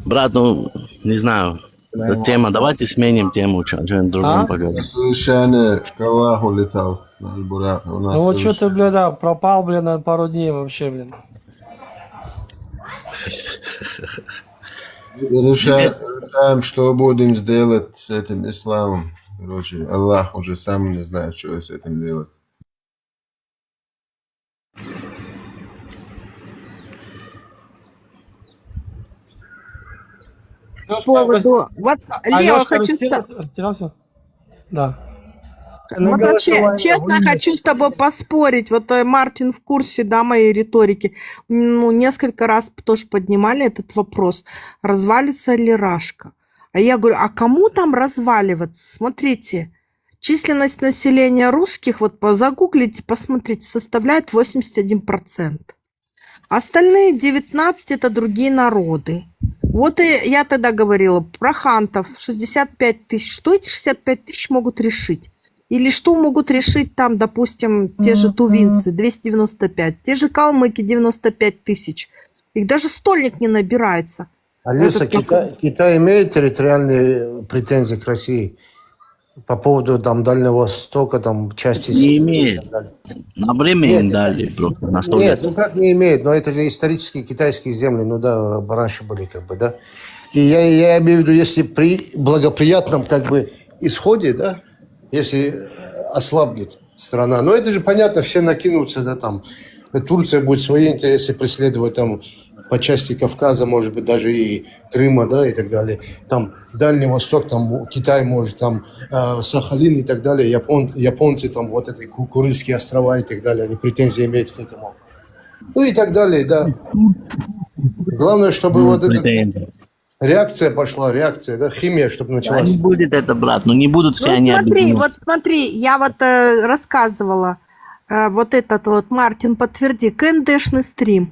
Брат, ну, не знаю. Это тема. Давайте сменим тему, что-нибудь другом поговорим. Совершенно к Аллаху летал. на Бурак. У нас Ну вот что совершенно- ты, бля, да, пропал, блин, на пару дней вообще, блин. Решаем, что будем сделать с этим исламом. Короче, Аллах уже сам не знает, что с этим делать. По поводу... Вот, Лео, Алёшка хочу... растерялся? Да. Вот вообще, честно, хочу с тобой поспорить. Вот Мартин в курсе, да, моей риторики. Ну, несколько раз тоже поднимали этот вопрос. Развалится ли Рашка? А я говорю, а кому там разваливаться? Смотрите, численность населения русских, вот загуглите, посмотрите, составляет 81%. Остальные 19 это другие народы. Вот и я тогда говорила про хантов 65 тысяч. Что эти 65 тысяч могут решить? Или что могут решить там, допустим, те же тувинцы 295, те же калмыки 95 тысяч. Их даже стольник не набирается. Алиса, Этот Китай имеет территориальные претензии к России по поводу там Дальнего Востока, там части Не Сирии и имеет. так далее? На время им дали просто на 100 Нет, лет. ну как не имеет, но это же исторические китайские земли, ну да, раньше были как бы, да. И я имею в виду, если при благоприятном как бы исходе, да, если ослабнет страна, но это же понятно, все накинутся, да, там, Турция будет свои интересы преследовать там по части Кавказа, может быть, даже и Крыма, да, и так далее. Там Дальний Восток, там Китай может, там Сахалин и так далее, японцы, там вот эти Курильские острова и так далее, они претензии имеют к этому. Ну и так далее, да. Главное, чтобы вот эта реакция пошла, да, химия, чтобы Да началась. не будет это, брат, ну не будут все они объединены. вот смотри, я вот рассказывала, вот этот вот Мартин, подтверди, КНДшный стрим.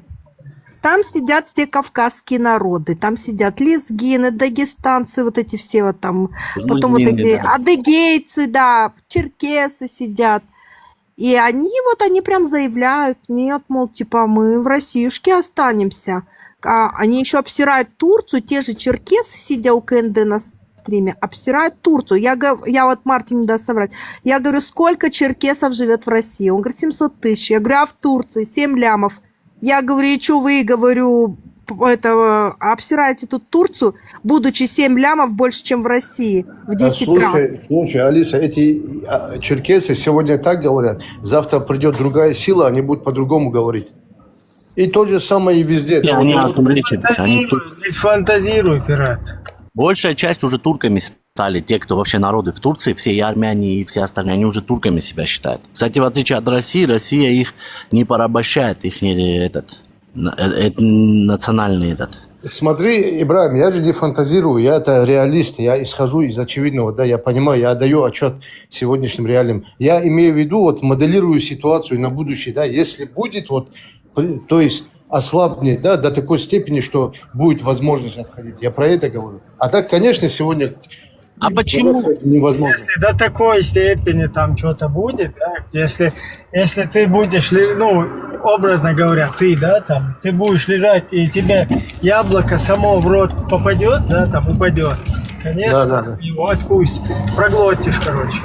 Там сидят все кавказские народы, там сидят лезгины, дагестанцы, вот эти все вот там, потом вот Лезгины, эти да. адыгейцы, да, черкесы сидят. И они прям заявляют, нет, мол, типа мы в Россиюшке останемся. Они еще обсирают Турцию, те же черкесы, сидя у КНД на стриме, обсирают Турцию. Я вот Мартин не даст соврать. Я говорю, сколько черкесов живет в России? Он говорит, 700 тысяч. Я говорю, а в Турции 7 лямов. Я говорю, и что вы, говорю, обсираете тут Турцию, будучи 7 лямов больше, чем в России, в 10 раз. Слушай, Алиса, эти черкесы сегодня так говорят, завтра придет другая сила, они будут по-другому говорить. И то же самое и везде. И они отвлечились, они Фантазируй, пират. Большая часть уже турками стали, те, кто вообще народы в Турции, все и армяне, и все остальные, они уже турками себя считают. Кстати, в отличие от России, Россия их не порабощает, их не национальный этот. Смотри, Ибрахим, я же не фантазирую, я это реалист, я исхожу из очевидного, да, я понимаю, я отдаю отчет сегодняшним реалиям. Я имею в виду, вот моделирую ситуацию на будущее, да, если будет вот, то есть ослабнет, да, до такой степени, что будет возможность отходить. Я про это говорю. А так, конечно, сегодня А почему? невозможно. Если до такой степени там что-то будет, да, если ты будешь, ну, образно говоря, ты, да, там, ты будешь лежать, и тебе яблоко само в рот попадет, да, там, упадет. Конечно, Да. его откусь, проглотишь, короче.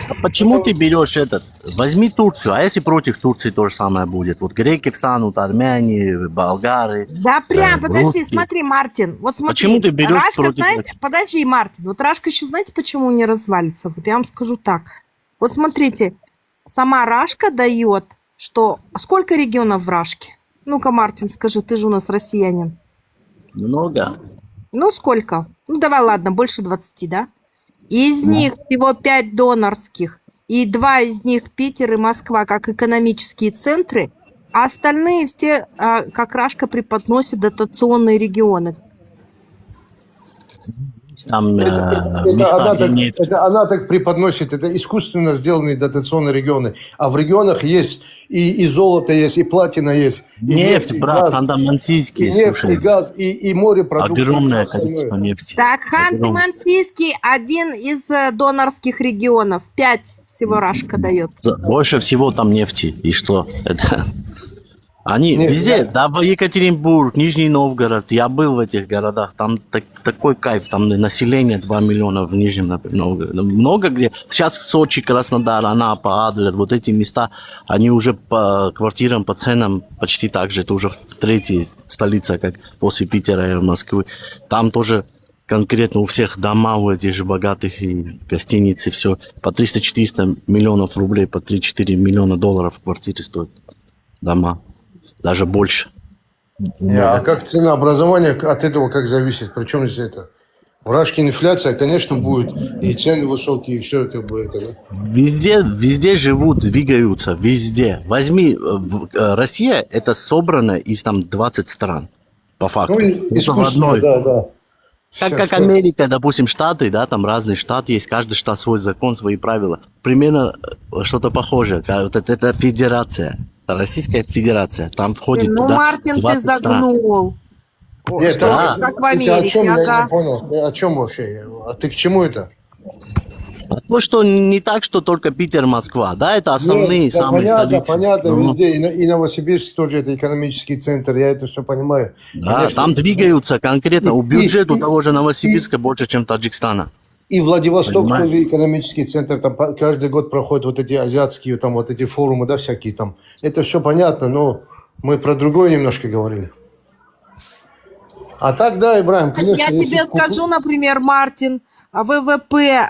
А почему ты берешь этот? Возьми Турцию, а если против Турции то же самое будет? Вот греки встанут, армяне, болгары. Да прям, подожди, русские. смотри, Мартин, вот смотри. Почему ты берешь Рашка, против знаете, этих? подожди, Мартин, вот Рашка еще знаете, почему не развалится? Вот я вам скажу так. Вот смотрите, сама Рашка дает, что... Сколько регионов в Рашке? Ну-ка, Мартин, скажи, ты же у нас россиянин. Много. Ну, сколько? Ну, давай, ладно, больше 20, да? Из них всего 5 донорских, и 2 из них Питер и Москва как экономические центры, а остальные все, как Рашка, преподносят дотационные регионы. Там места, где нет. Она так преподносит, это искусственно сделанные дотационные регионы. А в регионах есть и золото есть, и платина есть. И Нефть, и брат, газ, Ханты-Мансийский, и нефть, слушай. и газ, и морепродукты. Огромное и всё остальное. количество нефти. Так, Ханты-Мансийский один из донорских регионов. 5 всего Рашка дает. Больше всего там нефти. И что? Это... Они Нет, везде, я- да, в Екатеринбург, Нижний Новгород, я был в этих городах, там такой кайф, там население 2 миллиона в Нижнем Новгороде. Много где, сейчас Сочи, Краснодар, Анапа, Адлер, вот эти места, они уже по квартирам, по ценам почти так же, это уже третья столица, как после Питера и Москвы. Там тоже конкретно у всех дома, у этих же богатых и гостиницы, все по 300-400 миллионов рублей, по 3-4 миллиона долларов квартиры стоят дома. Даже больше. А как ценообразование от этого как зависит? Причем здесь это? В Рашке инфляция, конечно, будет, и цены высокие, и все как бы это. Да? Везде живут, двигаются, везде. Возьми, Россия это собрано из там 20 стран, по факту. Ну, Это искусственно, в одной. да. Как Америка, допустим, штаты, да, там разные штаты есть, каждый штат свой закон, свои правила. Примерно что-то похожее. Вот это федерация, Российская Федерация. Там входит Ну, туда Мартин, ты 20 стран. загнул. Нет, Что, да. как в Ты о Америке, чем? Я ага. не понял. О чем вообще? А ты к чему это? Ну что, не так, что только Питер, Москва, да, это основные, Нет, да, самые столицы. понятно, Ну, везде. И Новосибирск тоже это экономический центр, я это все понимаю. да, Конечно. там двигаются конкретно. У И- бюджета и- того же Новосибирска больше, чем Таджикистана. И Владивосток Понимаешь? тоже экономический центр, там каждый год проходят вот эти азиатские, там вот эти форумы, да, всякие там. Это все понятно, но мы про другое немножко говорили. А так, да, Ибрахим, конечно. Я если тебе скажу, например, Мартин, ВВП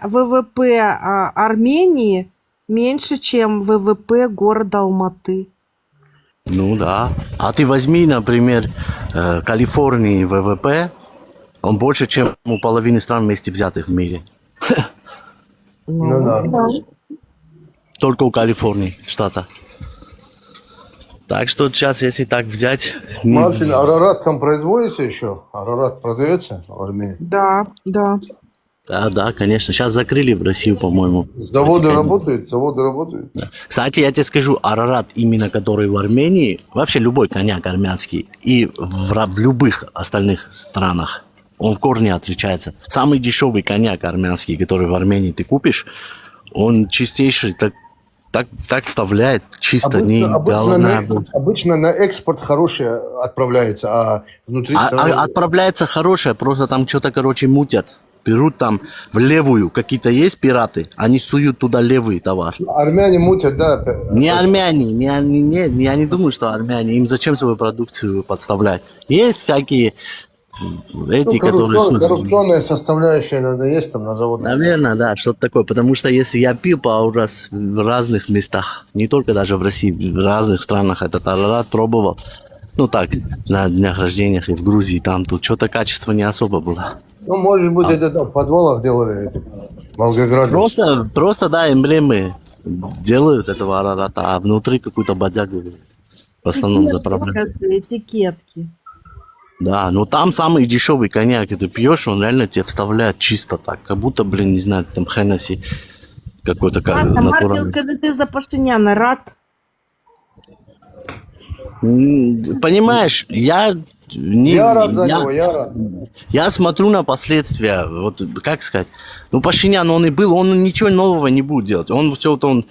Армении меньше, чем ВВП города Алматы. Ну да. А ты возьми, например, Калифорнии ВВП, он больше, чем у половины стран вместе взятых в мире. Ну да. Только у Калифорнии, штата. Так что сейчас, если так взять... Мартин, Арарат там производится еще? Арарат продается в Армении? Да. Да, конечно. Сейчас закрыли в Россию, по-моему. Заводы работают? Заводы работают? Кстати, я тебе скажу, Арарат, именно который в Армении, вообще любой коньяк армянский, и в любых остальных странах, он в корне отличается. Самый дешевый коньяк армянский, который в Армении ты купишь, он чистейший, так вставляет, чисто не головная боль. Обычно на экспорт хорошее отправляется, а внутри страны... Отправляется хорошее, просто там что-то, короче, мутят. Берут там в левую, какие-то есть пираты, они суют туда левый товар. Армяне мутят, да. Не армяне, я не думаю, что армяне, им зачем свою продукцию подставлять. Есть всякие эти, которые... Коррупционная составляющая, наверное, есть там на заводах. Наверное, да, что-то такое. Потому что если я пил пару раз в разных местах, не только даже в России, в разных странах этот Арарат пробовал, ну так, на днях рождения и в Грузии, там тут что-то качество не особо было. Ну, может быть, это там в подвалах делали, эти, в Волгограде. Просто, да, эмблемы делают этого Арарата, а внутри какую-то бодягу в основном за проблему. Этикетки. Да, но там самый дешевый коньяк, и ты пьешь, он реально тебе вставляет чисто так, как будто, блин, не знаю, там Хеннесси какой-то Ладно, Мартин, натуральный. скажи, ты за Пашиняна рад? Понимаешь, я Я рад за него, я рад. Я смотрю на последствия, вот как сказать, ну Пашинян, он и был, он ничего нового не будет делать, он все вот он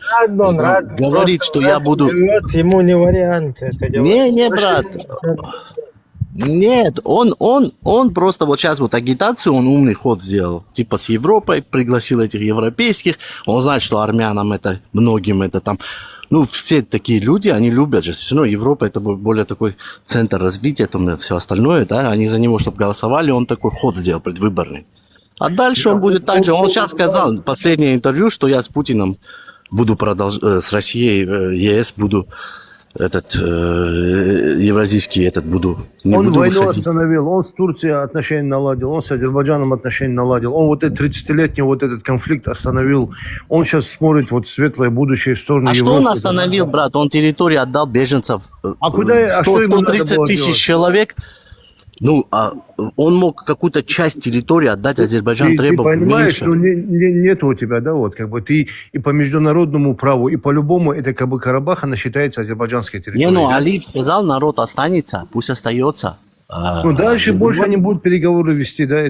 Рад, говорит, просто что я буду... живет, ему не вариант это делать. Не, брат, нет, он просто вот сейчас вот агитацию, он умный ход сделал, типа с Европой, пригласил этих европейских, он знает, что армянам это, многим это там... Ну, все такие люди, они любят же. Все равно Европа это более такой центр развития, там все остальное, да. Они за него, чтобы голосовали, он такой ход сделал предвыборный. А дальше он будет так же. Он сейчас сказал, последнее интервью, что я с Путиным буду продолжать, с Россией, ЕС буду этот евразийский буду. Он войну остановил, он с Турцией отношения наладил, он с Азербайджаном отношения наладил, он вот этот 30-летний вот этот конфликт остановил. Он сейчас смотрит вот светлое будущее в сторону Европы. Что он остановил, брат? Он территорию отдал беженцев. А куда? 130 тысяч человек. Ну, он мог какую-то часть территории отдать, Азербайджан требовал ты понимаешь, меньше. ну нет у тебя, да, вот, как бы ты и по международному праву, и по-любому, это как бы Карабах, она считается азербайджанской территорией. Не, ну, да? Алиев сказал, народ останется, пусть остается. Ну, дальше больше они будут переговоры вести, да,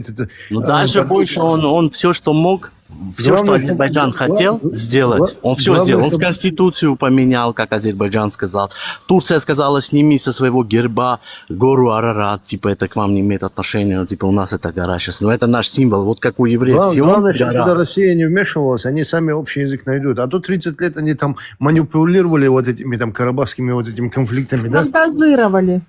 Ну, дальше больше он все, что мог, все, Главное, что Азербайджан хотел сделать, он все главное, сделал. Он чтобы- конституцию поменял, как Азербайджан сказал. Турция сказала, сними со своего герба гору Арарат, типа, это к вам не имеет отношения, ну, типа, у нас это гора сейчас. Но это наш символ, вот как у евреев. Сион, Главное, что гора. когда Россия не вмешивалась, они сами общий язык найдут. А то 30 лет они там манипулировали вот этими там карабахскими вот этими конфликтами, да? Фантазировали.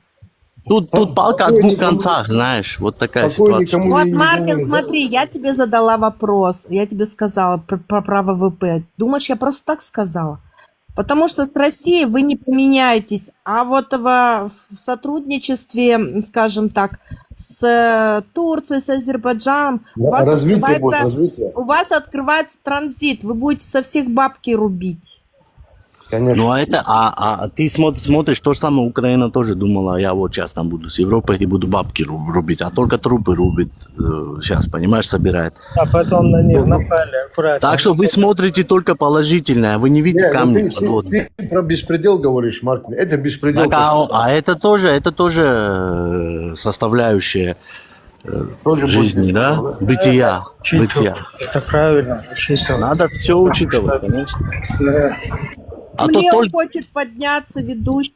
Тут палка о двух концах, знаешь, вот такая Покой ситуация. никому Вот, не Мартин, говорит, да? смотри, я тебе задала вопрос, я тебе сказала про право ВП. Думаешь, я просто так сказала? Потому что с Россией вы не поменяетесь, а вот в сотрудничестве, скажем так, с Турцией, с Азербайджаном Развитие будет, развитие. у вас открывается транзит, вы будете со всех бабки рубить. Конечно. Ну, а это, ты смотришь, то же самое Украина тоже думала, я вот сейчас там буду с Европой и буду бабки рубить, а только трупы рубит сейчас, понимаешь, собирает. А потом на них напали аккуратно. Так что вы смотрите только положительное, вы не видите Не, ну камни ты подводные. про беспредел говоришь, Мартин. Это беспредел. Так, а это тоже составляющая Тоже жизни, будет, да? да? Бытия. Это правильно. Учитывать. Надо все учитывать, конечно. А то Лео только... хочет подняться, ведущий.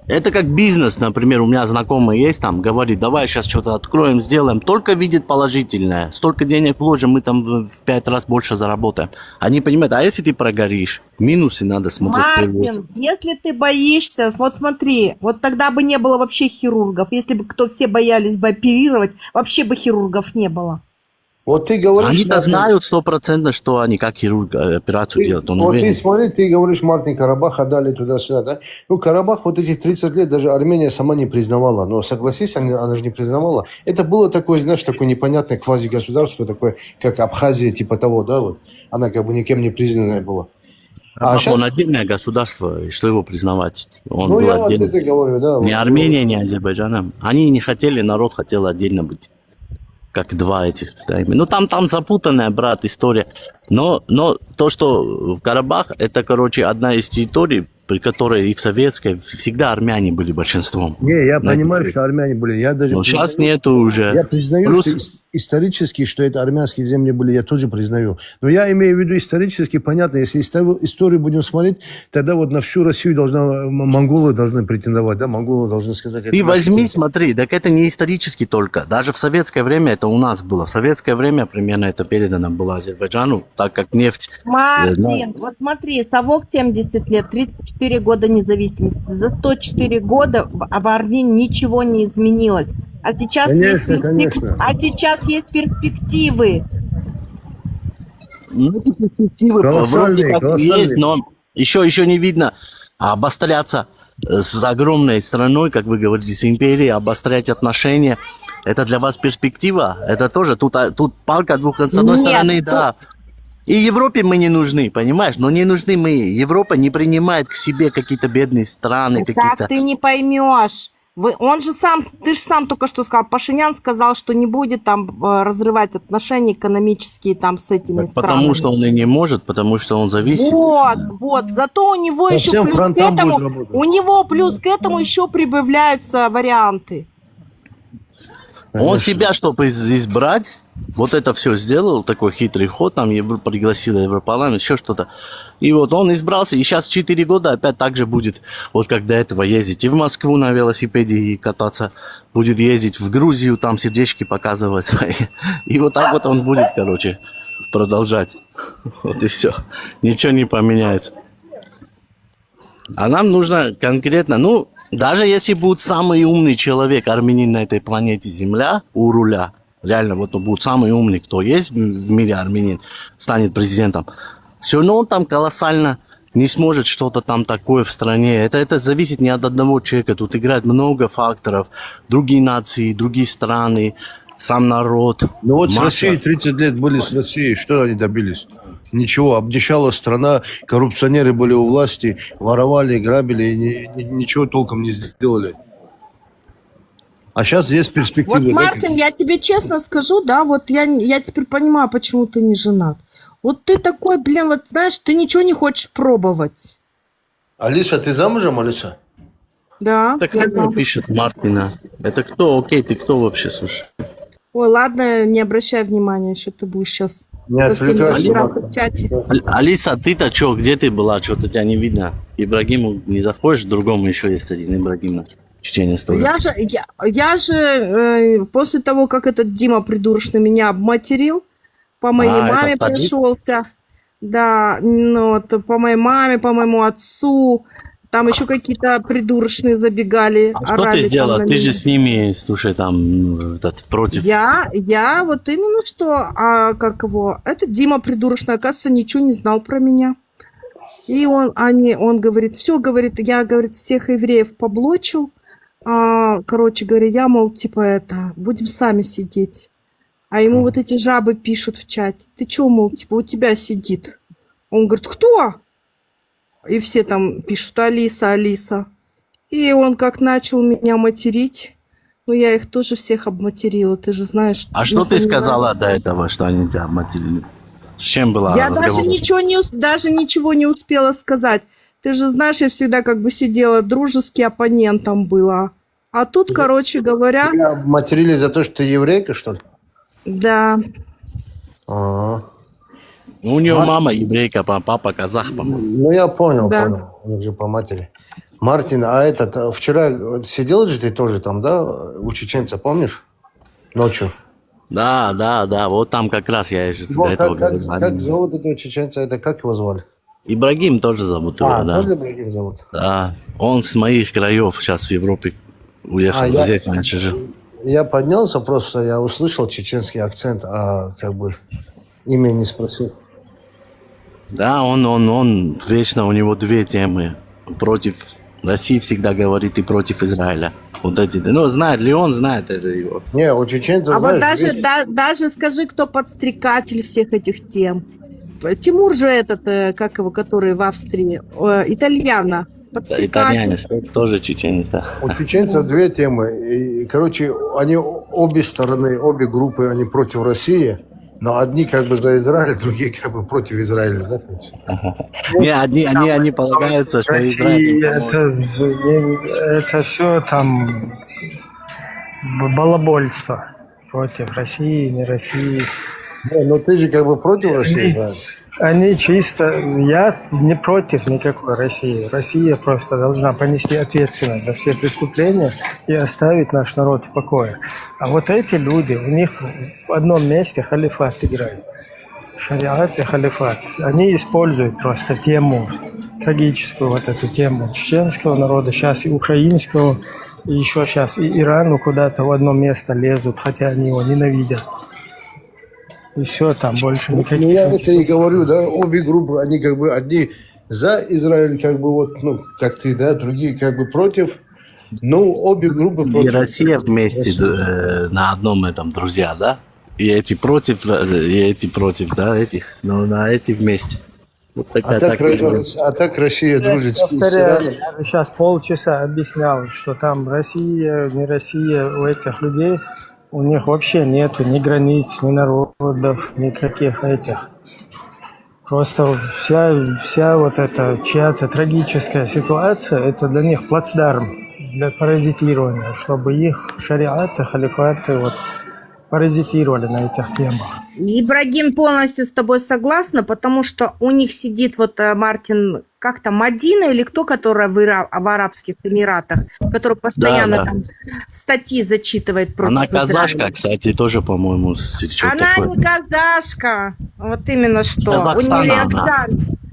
Это как бизнес, например, у меня знакомый есть там, говорит, давай сейчас что-то откроем, сделаем, только видит положительное, столько денег вложим, мы там в 5 раз больше заработаем. Они понимают, а если ты прогоришь, минусы надо смотреть в первую очередь. Мартин, если ты боишься, вот смотри, вот тогда бы не было вообще хирургов. Если бы все боялись бы оперировать, вообще бы хирургов не было. Вот ты говоришь... Они-то Мартин, знают 100%, что они как хирург операцию делают. Он вот уверен. ты смотри, ты говоришь, Мартин, Карабах отдали туда-сюда, да? Ну, Карабах вот этих 30 лет даже Армения сама не признавала. Но согласись, она же не признавала. Это было такое, знаешь, такое непонятное квазигосударство, такое, как Абхазия, типа того, да, вот. Она как бы никем не признанная была. А щас- он отдельное государство, и что его признавать? Он Ну, был я вот отдельно. это говорю, да. Ни вот. Армения, ни Азербайджаном. Они не хотели, народ хотел отдельно быть. Как два этих. Да. Ну, там запутанная, брат, история. Но то, что в Карабах, это, короче, одна из территорий, при которой и в советской всегда армяне были большинством. Не, я На понимаю, этой что армяне были. Я даже Но сейчас признаю, нету уже. Я признаю, Плюс- что исторически, что это армянские земли были, я тоже признаю. Но я имею в виду исторически, понятно, если историю будем смотреть, тогда вот на всю Россию монголы должны претендовать, да, монголы должны сказать... Ты это наша возьми, территория. смотри, так это не исторически только. Даже в советское время это у нас было. В советское время примерно это передано было Азербайджану, так как нефть... Мартин, вот смотри, совок 70 лет, 34 года независимости. За 104 года в Армении ничего не изменилось. А сейчас, Конечно. А сейчас есть перспективы. Ну, эти перспективы Колоссальные, вроде как колоссальные. есть, но еще не видно обостряться с огромной страной, как вы говорите, с империей, обострять отношения. Это для вас перспектива? Это тоже, тут палка двух концов. С одной Нет, стороны, тут- да. И Европе мы не нужны, понимаешь? Но не нужны мы. Европа не принимает к себе какие-то бедные страны, Так какие-то... ты не поймешь. Ты же сам только что сказал, Пашинян сказал, что не будет там разрывать отношения экономические там с этими Так странами. потому что он и не может, потому что он зависит. Вот. Зато у него По еще всем плюс к фронтам этому, будет работать. у него плюс к этому еще прибавляются варианты. Он себя, чтобы избрать, вот это все сделал, такой хитрый ход, там пригласил Европарламент, еще что-то. И вот он избрался, и сейчас 4 года опять так же будет, вот как до этого ездить и в Москву на велосипеде и кататься, будет ездить в Грузию, там сердечки показывать свои. И вот так вот он будет, короче, продолжать. Вот и все. Ничего не поменяется. А нам нужно конкретно, ну, даже если будет самый умный человек, армянин на этой планете Земля, у руля, реально, вот он будет самый умный, кто есть в мире армянин, станет президентом, все равно он там колоссально не сможет что-то там такое в стране. Это зависит не от одного человека, тут играет много факторов, другие нации, другие страны, сам народ. Ну вот масса. с Россией 30 лет были с Россией, что они добились? Ничего, обнищала страна, коррупционеры были у власти, воровали, грабили, и ничего толком не сделали. А сейчас есть перспективы. Вот, Мартин, я тебе честно скажу, да, вот я теперь понимаю, почему ты не женат. Вот ты такой, блин, вот знаешь, ты ничего не хочешь пробовать. Алиса, ты замужем, Алиса? Да. Так это пишет Мартина. Это кто? Окей, ты кто вообще, слушай? Ой, ладно, не обращай внимания, что ты будешь сейчас Не ко всем отвлекайся, играм Мартин. в чате. Алиса, ты-то что, где ты была? Что-то тебя не видно. Ибрагиму не заходишь, другому еще есть один Ибрагим на Чечне стоит. Я же после того, как этот Дима придурочный меня обматерил, по моей маме этот таджик? пришелся, да, ну, вот, по моей маме, по моему отцу, там еще какие-то придурочные забегали. А что ты сделала? Ты же с ними, слушай, там, против... Я вот именно что, как его, этот Дима придурочный, оказывается, ничего не знал про меня. И он говорит, все, говорит, я, говорит, всех евреев поблочил. Короче говоря, я, мол, типа будем сами сидеть. А ему вот эти жабы пишут в чате. Ты чё, мол, типа, у тебя сидит? Он говорит, кто? И все там пишут, Алиса, Алиса. И он как начал меня материть. Ну, я их тоже всех обматерила, ты же знаешь. А что ты сказала до этого, что они тебя обматерили? С чем была Я разговор? даже ничего не успела сказать. Ты же знаешь, я всегда как бы сидела, дружеский оппонентом была. А тут, короче говоря... Тебя обматерили за то, что ты еврейка, что ли? Да. Ну, у нее мама еврейка, папа казах, по-моему. Ну, я понял, Да. понял. У них же по матери. Мартин, а вчера сидел же ты тоже там, да, у чеченца, помнишь? Ночью. Да, вот там как раз я до Вот, этого говорил. как зовут этого чеченца? Как его звали? Ибрагим тоже зовут его, да. тоже Ибрагим зовут? Да, он с моих краев сейчас в Европе уехал, здесь раньше жил. Я поднялся просто, я услышал чеченский акцент, а как бы имя не спросил. Да, он вечно, у него две темы. Против России всегда говорит и против Израиля. Вот эти, ну, знает ли он, знает это его. Не, у чеченцев, А вот знаешь, даже скажи, кто подстрекатель всех этих тем. Тимур же этот, как его, который в Австрии, итальяно. Подстрекатель. Итальянец, тоже чеченец, да. у чеченцев две темы. И, короче, они обе стороны, обе группы, они против России, но одни как бы за Израиль, другие как бы против Израиля. Да? Не, они полагаются, что России Израиль... это все там балабольство против России, не России. Но ты же как бы против России, да? Они чисто... Я не против никакой России. Россия просто должна понести ответственность за все преступления и оставить наш народ в покое. А вот эти люди, у них в одном месте халифат играет. Шариат и халифат. Они используют просто тему, трагическую вот эту тему чеченского народа, сейчас и украинского, и еще сейчас и Ирану куда-то в одно место лезут, хотя они его ненавидят. И все, там больше никаких... Ну, я это и говорю, да, обе группы, они как бы одни за Израиль, как бы вот, ну, как ты, да, другие как бы против, ну, обе группы против. И Россия вместе на одном этом, друзья, да? И эти против, да, этих, но на эти вместе. Вот такая, А так Россия дружит с Повторяю, Ираном. я же сейчас полчаса объяснял, что там Россия, не Россия, у этих людей, у них вообще нету ни границ, ни народов, никаких этих. Просто вся вот эта чья-то трагическая ситуация, это для них плацдарм для паразитирования, чтобы их шариаты, халифаты вот паразитировали на этих темах. Ибрагим, полностью с тобой согласна, потому что у них сидит вот Мартин, как там, Мадина или кто, которая в Арабских Эмиратах, который постоянно Да. там статьи зачитывает против Она Израиля. казашка, кстати, тоже, по-моему, что Она такое. не казашка, вот именно что. Казахстана У нее она.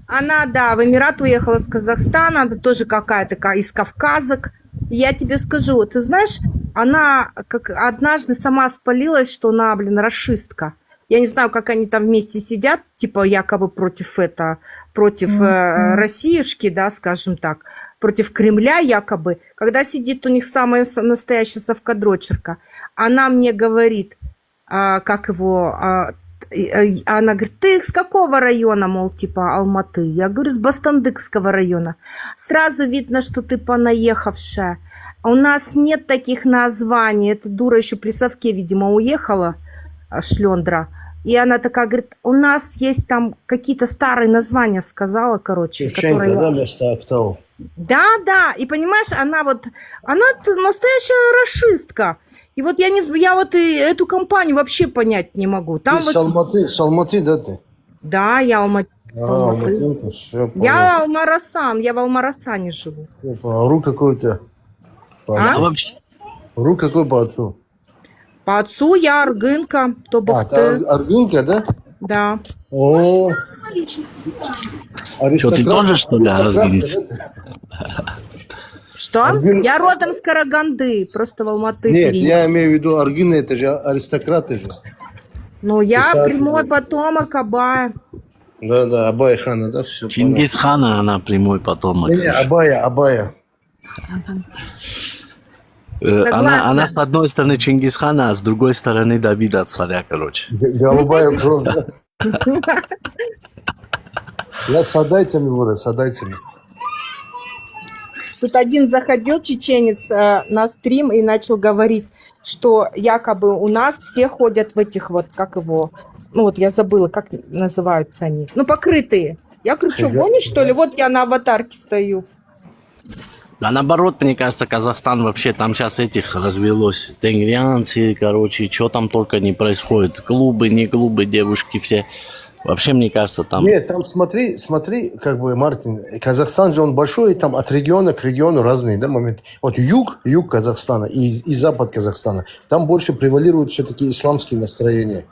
Она, да, в Эмират уехала с Казахстана, она тоже какая-то из кавказок. Я тебе скажу, ты знаешь, она как однажды сама спалилась, что она, рашистка. Я не знаю, как они там вместе сидят, типа якобы против Россиюшки, да, скажем так, против Кремля якобы. Когда сидит у них самая настоящая совкадрочерка, она мне говорит, она говорит, ты с какого района, мол, типа Алматы? Я говорю, с Бастандыкского района. Сразу видно, что ты понаехавшая. У нас нет таких названий. Эта дура еще при совке, видимо, уехала, шлендра. И она такая говорит, у нас есть там какие-то старые названия, сказала, короче. Шевченко, да, вместо Актау. Да, и понимаешь, она настоящая рашистка. И вот я вот и эту компанию вообще понять не могу. Там Ты с Алматы, да, ты? Да, я Алматы. Алматинка, всё, понятно. Я Алмарасан, я в Алмарасане живу. А ру какой-то? А? Ру какой по отцу? По отцу я аргынка, то ты бахты. аргынка, да? Да. О, Что, ты тоже, что ли, аргынец? Что? Я родом с Караганды, просто в Алматы. Нет, я имею в виду, аргыны это же аристократы же. Ну, я Писатели. прямой потомок Абая. Да, Абая хана, да, все. Чингисхана, она прямой потомок. Не, слушай. Абая. Она с одной стороны Чингисхана, а с другой стороны Давида царя, короче. Голубая кровь, да? Я с адайтами вырос, с адайтами. Тут один заходил, чеченец, на стрим и начал говорить, что якобы у нас все ходят в этих вот, как его, ну вот я забыла, как называются они, ну покрытые. Я говорю, что, гонишь, что ли? Вот я на аватарке стою. Да наоборот, мне кажется, Казахстан вообще там сейчас этих развелось. Тенгрианцы, короче, что там только не происходит. Клубы, не клубы, девушки все. Вообще, мне кажется, там... Нет, там смотри, как бы, Мартин, Казахстан же он большой, и там от региона к региону разные, да, моменты. Вот юг Казахстана и запад Казахстана, там больше превалируют все-таки исламские настроения.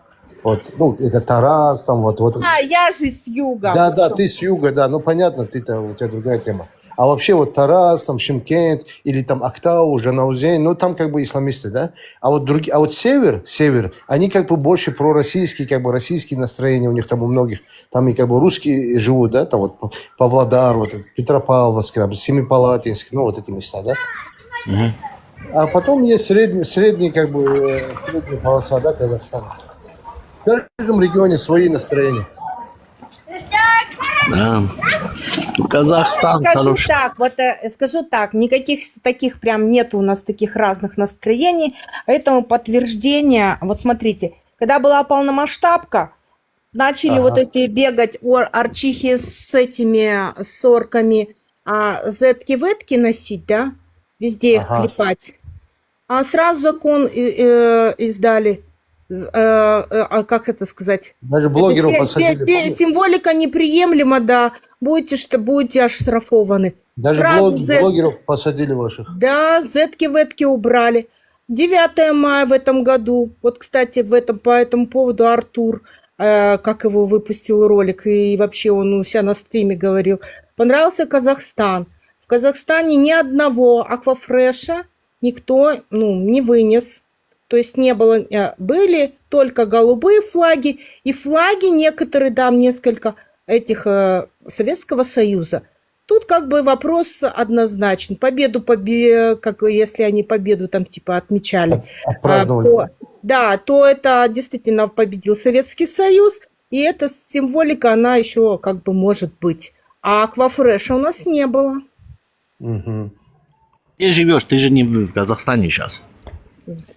Вот, ну, это Тарас, там вот. Я же с юга. Да, ты с юга, да, ну, понятно, у тебя другая тема. А вообще вот Тарас, там, Шымкент, или там Актау, Жанаузен, ну, там как бы исламисты, да. А вот север, они как бы больше пророссийские, как бы российские настроения у них там у многих. Там и как бы русские живут, да, там вот Павлодар, вот Петропавловск, Семипалатинск, ну, вот эти места, да. Угу. А потом есть средний как бы, средняя полоса, да, Казахстана. В каждом регионе свои настроения. Да. Казахстан хороший. Скажу так, никаких таких прям нету у нас таких разных настроений. Этому подтверждение, вот смотрите, когда была полномасштабка, начали вот эти бегать арчихи с этими сорками, зетки-ветки носить, да, везде их клепать. А сразу закон издали. Как это сказать? Даже блогеров посадили. Символика неприемлема, да. Будете оштрафованы. Даже блогеров посадили ваших. Да, зетки-ветки убрали. 9 мая в этом году. Вот, кстати, по этому поводу Артур, как его выпустил ролик, и вообще он у себя на стриме говорил. Понравился Казахстан. В Казахстане ни одного аквафреша никто не вынес. То есть не было, были только голубые флаги, и флаги некоторые, да, несколько этих Советского Союза. Тут как бы вопрос однозначен. Победу, как если они победу там типа отмечали, то это действительно победил Советский Союз, и эта символика, она еще как бы может быть. А аквафреша у нас не было. Угу. Где живешь? Ты же не в Казахстане сейчас.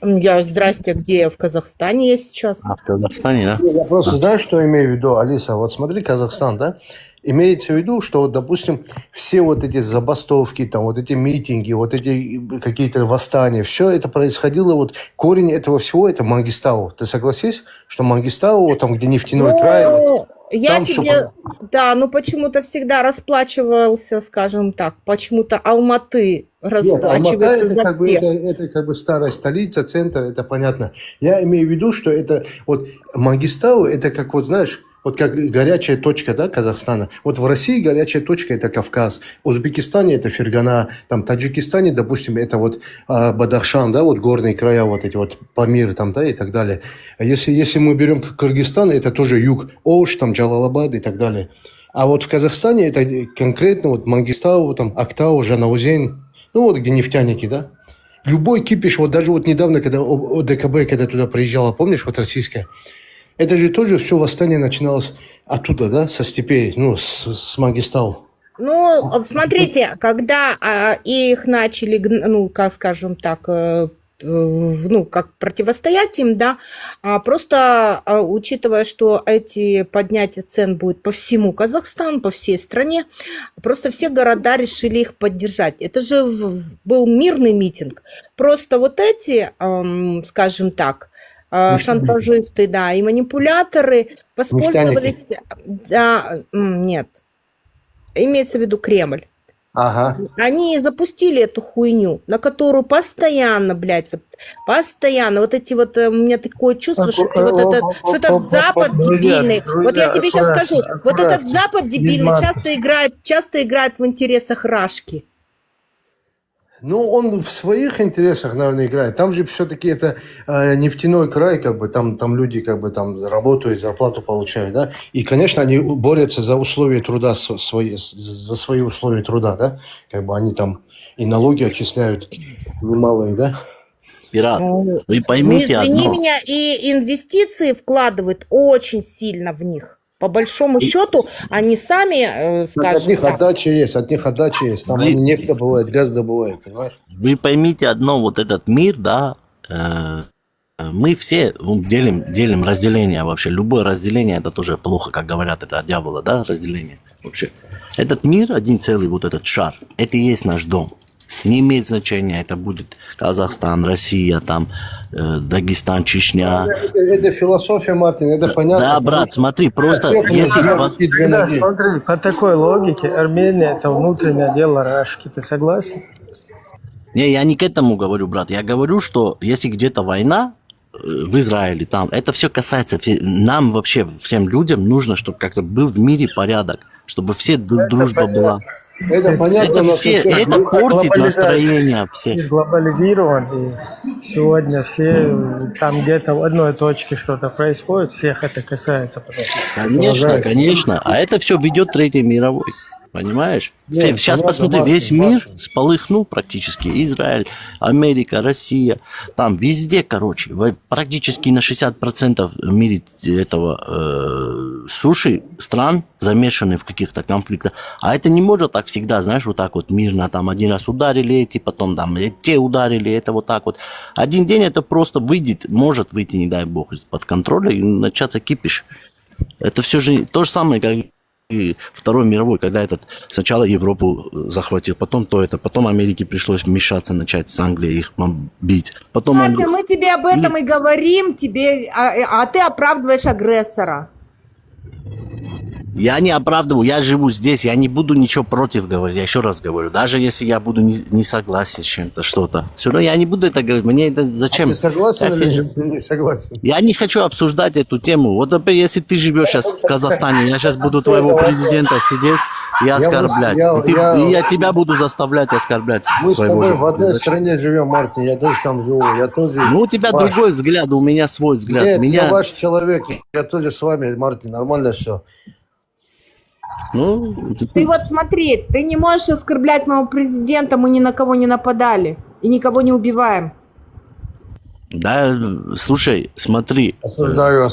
Здрасте, где я в Казахстане я сейчас? В Казахстане, да? Я просто знаю, что имею в виду, Алиса. Вот смотри, Казахстан, да? Имеется в виду, что, вот, допустим, все вот эти забастовки, там, вот эти митинги, вот эти какие-то восстания, все это происходило, вот корень этого всего – это Мангистау. Ты согласись, что Мангистау, вот там, где нефтяной край, вот, Я там тебе, всё... да, ну почему-то всегда расплачивался, скажем так, почему-то Алматы Нет, Алмата расплачивается это за как бы, всех. это как бы старая столица, центр, это понятно. Я имею в виду, что это вот Мангистау, это как вот, знаешь, вот как горячая точка, да, Казахстана. Вот в России горячая точка – это Кавказ, в Узбекистане – это Фергана, там, в Таджикистане, допустим, это вот Бадахшан, да, вот горные края, вот эти вот Памир там, да, и так далее. А если мы берем Кыргызстан, это тоже юг, Ош, там, Джалалабад и так далее. А вот в Казахстане это конкретно вот Мангистау, там, Актау, Жанаузен, ну вот где нефтяники, да. Любой кипиш, вот даже вот недавно, когда ОДКБ, когда туда приезжала, помнишь, вот российская, это же тоже все восстание начиналось оттуда, да, со степей, ну, с Мангистау. Ну, смотрите, когда их начали, ну, как скажем так, ну, как противостоять им, да, просто учитывая, что эти поднятия цен будет по всему Казахстану, по всей стране, просто все города решили их поддержать. Это же был мирный митинг. Просто вот эти, скажем так, шантажисты, да, и манипуляторы воспользовались... Да, нет, имеется в виду Кремль. Ага. Они запустили эту хуйню, на которую постоянно, блядь, вот постоянно, вот эти вот, у меня такое чувство, что этот Запад дебильный, вот я тебе сейчас скажу, вот этот Запад дебильный часто играет в интересах Рашки. Ну, он в своих интересах, наверное, играет. Там же все-таки это нефтяной край, как бы, там люди как бы там работают, зарплату получают, да. И, конечно, они борются за условия труда, за свои условия труда, да. Как бы они там и налоги отчисляют немалые, да. Пират, вы поймите Извини одно. меня, и инвестиции вкладывают очень сильно в них. По большому счету, они сами, От скажем них так... отдача есть, Там они нефть добывают, газ добывают, понимаешь? Вы поймите одно, вот этот мир, да, мы все делим разделение вообще. Любое разделение, это тоже плохо, как говорят, это от дьявола, да, разделение вообще. Этот мир, один целый вот этот шар, это и есть наш дом. Не имеет значения, это будет Казахстан, Россия, там, Дагестан, Чечня. Это философия, Мартин, это понятно. Да, брат, смотри, просто... Да, смотри, по такой логике Армения – это внутреннее дело Рашки, ты согласен? Не, я не к этому говорю, брат. Я говорю, что если где-то война в Израиле, там, это все касается... Нам вообще, всем людям нужно, чтобы как-то был в мире порядок, чтобы все дружба была. Это понятно, это портит настроение всех. Глобализирован, и сегодня все там где-то в одной точке что-то происходит, всех это касается. Конечно. А это все ведет Третьей мировой. Понимаешь? Нет, Сейчас понятно, посмотри, Мартин, весь мир сполыхнул практически. Израиль, Америка, Россия. Там везде, короче, практически на 60% в мире этого суши стран замешаны в каких-то конфликтах. А это не может так всегда, знаешь, вот так вот мирно. Там один раз ударили эти, потом там те ударили, это вот так вот. Один день это просто выйдет, может выйти, не дай бог, из-под контроля и начаться кипиш. Это все же то же самое, как и Второй мировой, когда сначала Европу захватил, потом потом Америке пришлось вмешаться, начать с Англии их бить. Потом Катя, мы тебе об этом и говорим, а ты оправдываешь агрессора. Я не оправдываю, я живу здесь, я не буду ничего против говорить, я еще раз говорю, даже если я буду не согласен с чем-то, что-то, все равно я не буду это говорить, мне это зачем? Ты согласен или не согласен? Я не хочу обсуждать эту тему. Вот, например, если ты живешь сейчас в Казахстане, я сейчас буду твоего президента сидеть и оскорблять. И я тебя буду заставлять оскорблять. Мы с тобой в одной стране живем, Мартин, я тоже там живу, я тоже... Ну, у тебя другой взгляд, у меня свой взгляд. Нет, я ваш человек, я тоже с вами, Мартин, нормально все. Ну, ты вот смотри, ты не можешь оскорблять моего президента, мы ни на кого не нападали и никого не убиваем. Да, слушай, смотри. Осуждаю.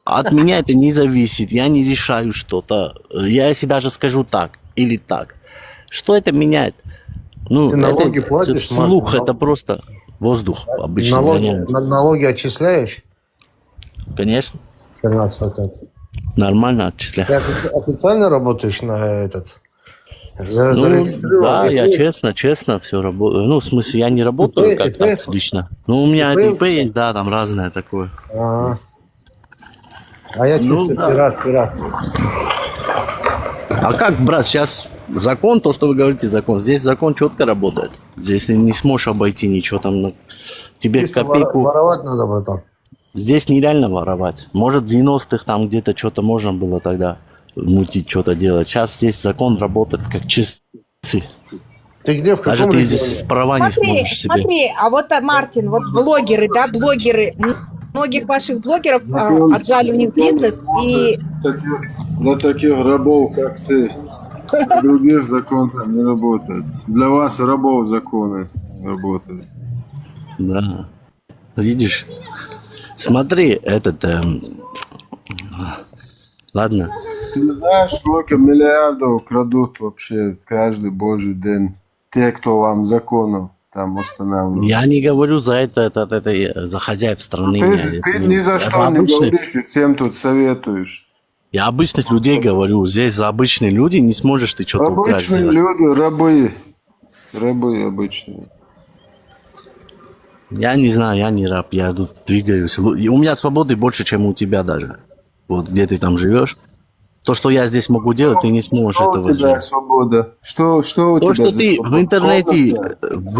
От меня это не зависит, я не решаю что-то. Я если даже скажу так или так, что это меняет? Ну, ты налоги платишь, слух, Мартин, это просто воздух обычно. Налоги отчисляешь? Конечно. 13%. Нормально отчисляю. Ты официально работаешь на этот? Ну, Зарегистрирован? да, я ИП? честно все работаю. Ну, в смысле, я не работаю ИП? как так лично. Ну, у меня ИП? ИП есть, да, там разное такое. А я Ну, чисто да. пират. А как, брат, сейчас закон, то, что вы говорите, закон, здесь закон четко работает. Здесь ты не сможешь обойти ничего там. Тебе Чисто копейку... воровать надо, братан. Здесь нереально воровать. Может, в 90-х там где-то что-то можно было тогда мутить, что-то делать. Сейчас здесь закон работает как часы. Ты где, в Даже каком ты регионе? здесь права не Смотри, сможешь себе. смотри, а вот, Мартин, вот блогеры, да, блогеры, многих ваших блогеров отжали у них бизнес, и Для таких рабов, как ты, других закон там не работает. Для вас рабов законы работают. Да. Видишь? Смотри, ладно. Ты знаешь, сколько миллиардов крадут вообще каждый божий день? Те, кто вам законов там устанавливают. Я не говорю за это за хозяев страны. Ты ни за что не говоришь и всем тут советуешь. Я обычных людей говорю. Здесь за обычные люди не сможешь ты что-то украсть. Обычные люди, рабы. Рабы обычные. Я не знаю, я не раб, я тут двигаюсь. И у меня свободы больше, чем у тебя даже. Вот где ты там живешь. То, что я здесь могу делать, ты не сможешь Что этого у тебя сделать. свобода? Что у То, тебя что за ты свобода? в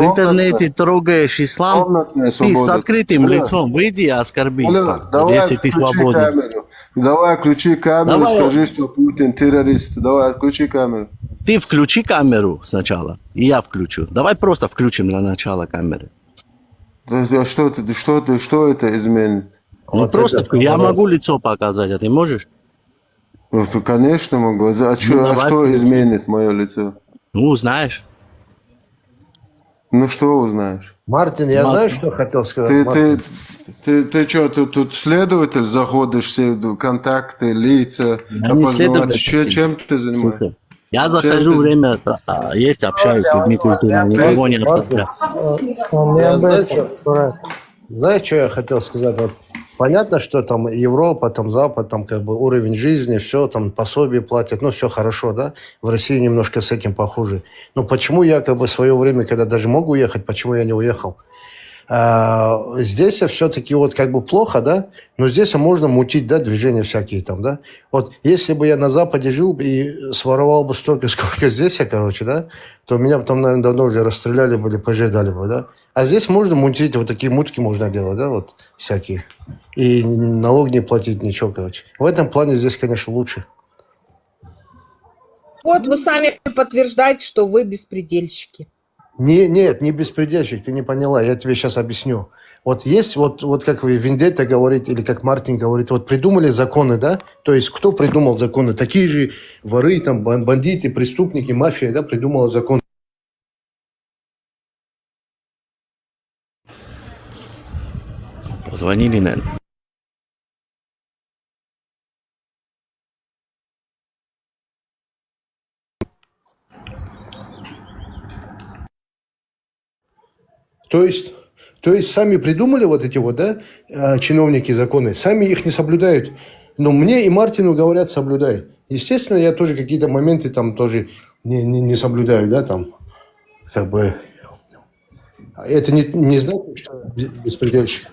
интернете трогаешь ислам, Комнатная ты с свобода. открытым Алло. лицом выйди и оскорби Алло, ислам, давай если ты включи свободен. камеру. Давай включи камеру, Давай. скажи, что Путин террорист. Давай, включи камеру. Ты включи камеру сначала, и я включу. Давай просто включим на начало камеры. Да что это изменит? Ну Вот просто это я поворот. могу лицо показать, а ты можешь? Ну, конечно могу. А давай что включи. изменит мое лицо? Ну, знаешь. Ну, что узнаешь? Мартин, я знаю, что хотел сказать. Мартин. Ты что, тут следователь, заходишь все контакты, лица, Я не следователь. Чем ты занимаешься? Слушай, я захожу, время есть, общаюсь с людьми культурно, никого не оставляю. Он не Я об знаю, этом, дурак. Знаешь, что я хотел сказать? Вот понятно, что там Европа, там Запад, там как бы уровень жизни, все, там пособие платят, ну, все хорошо, да? В России немножко с этим похуже. Но почему я как бы в свое время, когда даже мог уехать, почему я не уехал? Здесь все-таки вот как бы плохо, да, но здесь можно мутить, да, движения всякие там, да. Вот если бы я на Западе жил бы и своровал бы столько, сколько здесь я, короче, да, то меня бы там, наверное, давно уже расстреляли бы или пожидали бы, да. А здесь можно мутить, вот такие мутки можно делать, да, вот всякие. И налог не платить, ничего, короче. В этом плане здесь, конечно, лучше. вот вы сами подтверждаете, что вы беспредельщики. Нет, не беспредельщик, ты не поняла, я тебе сейчас объясню. Вот есть, вот как вы Вендетта говорите, или как Мартин говорит, вот придумали законы, да? То есть кто придумал законы? Такие же воры, там, бандиты, преступники, мафия, да, придумала законы. Позвонили, наверное. То есть сами придумали вот эти вот, да, чиновники законы, сами их не соблюдают. Но мне и Мартину говорят, соблюдай. Естественно, я тоже какие-то моменты там тоже не соблюдаю, да, там, как бы. Это не значит, что я беспредельщик.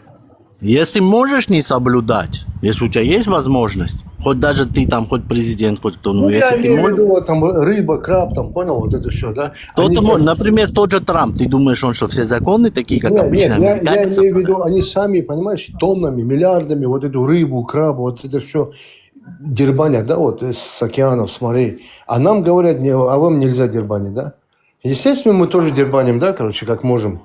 Если можешь не соблюдать, если у тебя есть возможность, хоть даже ты там, хоть президент, хоть кто, Ну, я если ты имею в можешь... виду, вот, там, рыба, краб, там, понял, вот это все, да. Они как- Например, тот же Трамп, ты думаешь, он что, все законы такие, как Нет, обычно я американцы? имею в виду, они сами, понимаешь, тоннами, миллиардами вот эту рыбу, крабу, вот это все дербанят, да, вот с океанов, с морей. А нам говорят, а вам нельзя дербанить, да. Естественно, мы тоже дербаним, да, короче, как можем.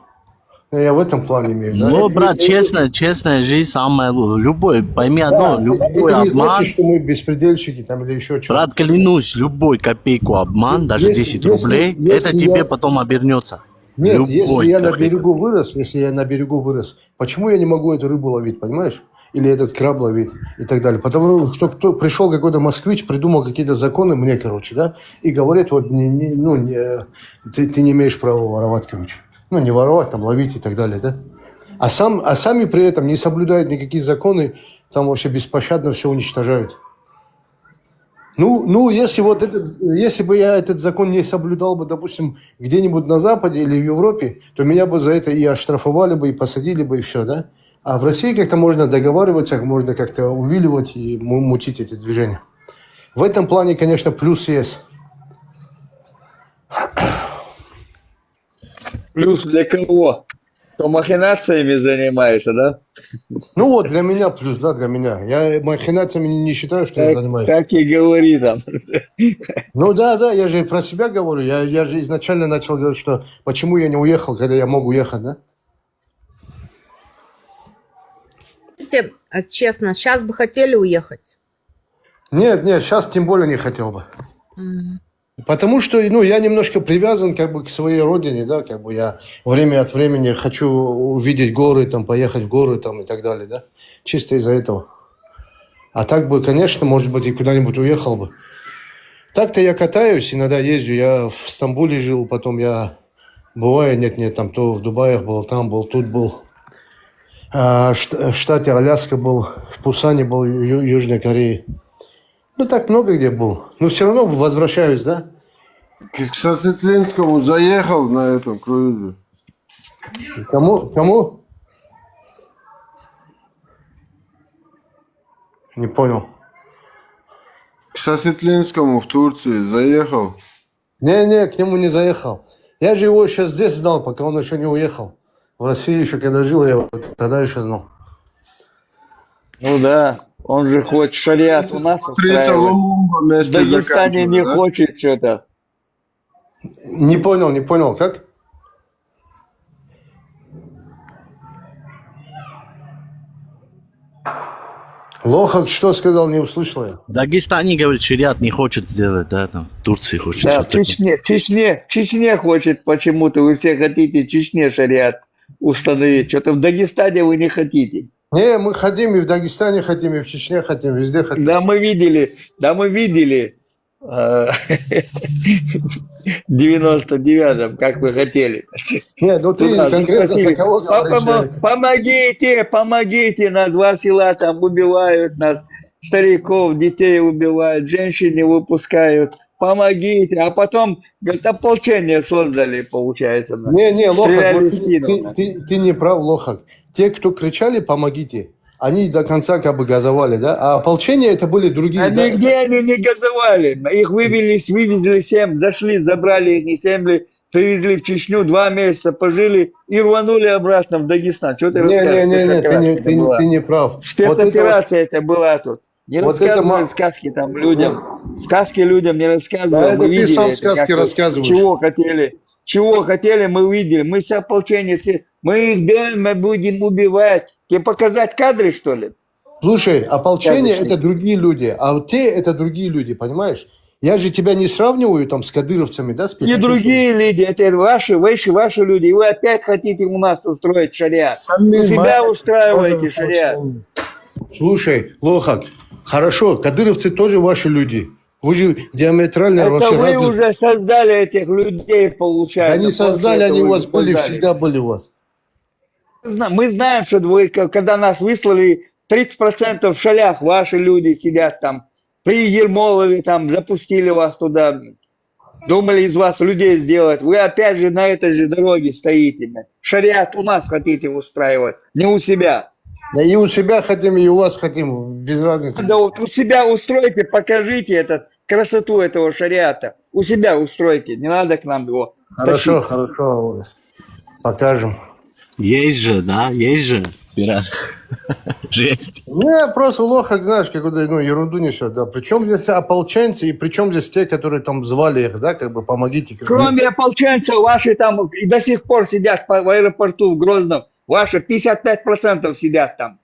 Я в этом плане имею в виду. Ну, брат, честная жизнь самая лучшая. Любой, пойми одно, любой это не обман, значит, что мы беспредельщики там или еще что-то. брат, клянусь, любой копейку обман, даже Если- 10 рублей, если это тебе я- потом обернется. Нет, Любой если я на копейку. берегу вырос, почему я не могу эту рыбу ловить, понимаешь? Или этот краб ловить и так далее. Потому что пришел какой-то москвич, придумал какие-то законы мне, короче, да, и говорит, вот, ты не имеешь права воровать, короче. Ну, не воровать, там, ловить и так далее, да. А сами при этом не соблюдают никакие законы, там вообще беспощадно все уничтожают. если вот если бы я этот закон не соблюдал бы, допустим, где-нибудь на Западе или в Европе, то меня бы за это и оштрафовали бы, и посадили бы, и все, да? А в России как-то можно договариваться, можно как-то увиливать и мутить эти движения. В этом плане, конечно, плюс есть. Плюс для кого? То махинациями занимаешься, да? Ну вот, для меня плюс, да, для меня. Я махинациями не считаю, что я занимаюсь. Так и говори там. Ну да, я же про себя говорю. Я же изначально начал говорить, что почему я не уехал, когда я мог уехать, да? Честно, сейчас бы хотели уехать? Нет, сейчас тем более не хотел бы. Потому что, я немножко привязан как бы к своей родине, да, как бы я время от времени хочу увидеть горы, там, поехать в горы, там, и так далее, да, чисто из-за этого. А так бы, конечно, может быть, и куда-нибудь уехал бы. Так-то я катаюсь, иногда езжу, я в Стамбуле жил, потом я бываю, нет, там, то в Дубае был, там был, тут был. В штате Аляска был, в Пусане был, в Южной Корее. Так много где был. Но все равно возвращаюсь, да? К Сосветлинскому заехал на этом круизе. Кому? Не понял. К Сосветлинскому в Турции заехал. Не, к нему не заехал. Я же его сейчас здесь знал, пока он еще не уехал. В России еще когда жил, я его тогда еще знал. Ну да, он же хочет шариат у нас устраивать. В Дагестане не хочет что-то. Не понял, как? Лохак что сказал, не услышал я. В Дагестане, говорит, шариат не хочет сделать, да, там, в Турции хочет. Да, в Чечне хочет почему-то, вы все хотите в Чечне шариат установить. Что-то в Дагестане вы не хотите. Не, мы хотим и в Дагестане хотим, и в Чечне хотим, везде хотим. Да, мы видели. В 99-м, как вы хотели. Нет, ты конкретно за кого говоришь? Помогите, на 2 села там убивают нас, стариков, детей убивают, женщин не выпускают. Помогите. А потом, говорит, ополчение создали, получается. Не, Лохак, ты не прав, Лохак. Те, кто кричали «помогите», они до конца как бы газовали, да? А ополчение это были другие. А нигде они не газовали. Их вывезли 7, зашли, забрали их 7, привезли в Чечню, 2 месяца пожили и рванули обратно в Дагестан. Что ты рассказываешь? Ты не прав. Спецоперация это была тут. Не рассказывай сказки там людям. Сказки людям не рассказывай. Да, это ты сам сказки рассказываешь. Чего хотели, мы увидели. Мы все ополчение, мы их берем, мы будем убивать. Тебе показать кадры, что ли? Слушай, ополчение это другие люди, а вот те это другие люди, понимаешь? Я же тебя не сравниваю там с кадыровцами, да? Не другие люди, это ваши люди. И вы опять хотите у нас устроить шариат. Вы себя устраиваете шариат. Слушай, Лохак, хорошо, кадыровцы тоже ваши люди. Вы же диаметрально это вообще вы разные. Уже создали этих людей, получается. Да не создали, они у вас были, всегда были у вас. Мы знаем, что вы, когда нас выслали, 30% в шалях ваши люди сидят там. При Ермолове там запустили вас туда. Думали из вас людей сделать. Вы опять же на этой же дороге стоите. Шариат у нас хотите устраивать, не у себя. Да и у себя хотим, и у вас хотим, без разницы. Да вот у себя устройте, покажите красоту этого шариата. У себя устройте, не надо к нам его Хорошо, тащить. покажем. Есть же, пират. Жесть. Не, просто Лохак, знаешь, какую-то ерунду несет, да. Причем здесь ополченцы, и причем здесь те, которые там звали их, да, как бы помогите. Кроме ополченцев, ваши там и до сих пор сидят в аэропорту в Грозном. Ваши 55% сидят там.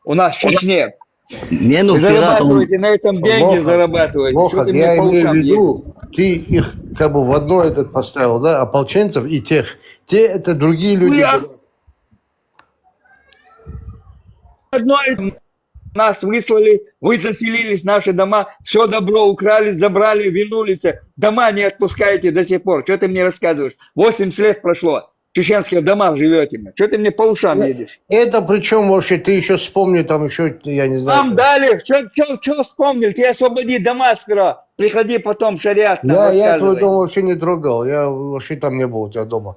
У нас в Чечне. Не, вы зарабатываете на этом деньги, зарабатываете. Лохак, я имею в виду, ты их как бы в одно поставил, да, ополченцев и тех. Те это другие люди. Нас выслали, вы заселились в наши дома, все добро украли, забрали, вернулись. Дома не отпускаете до сих пор. Что ты мне рассказываешь? 80 лет прошло. чеченских домах живете? Что ты мне по ушам едешь? Это причем вообще, ты еще вспомни, там еще, я не знаю. Вам дали, что вспомнил? Ты освободи дома сперва, приходи потом в шариат. Я твой дом вообще не трогал, я вообще там не был у тебя дома.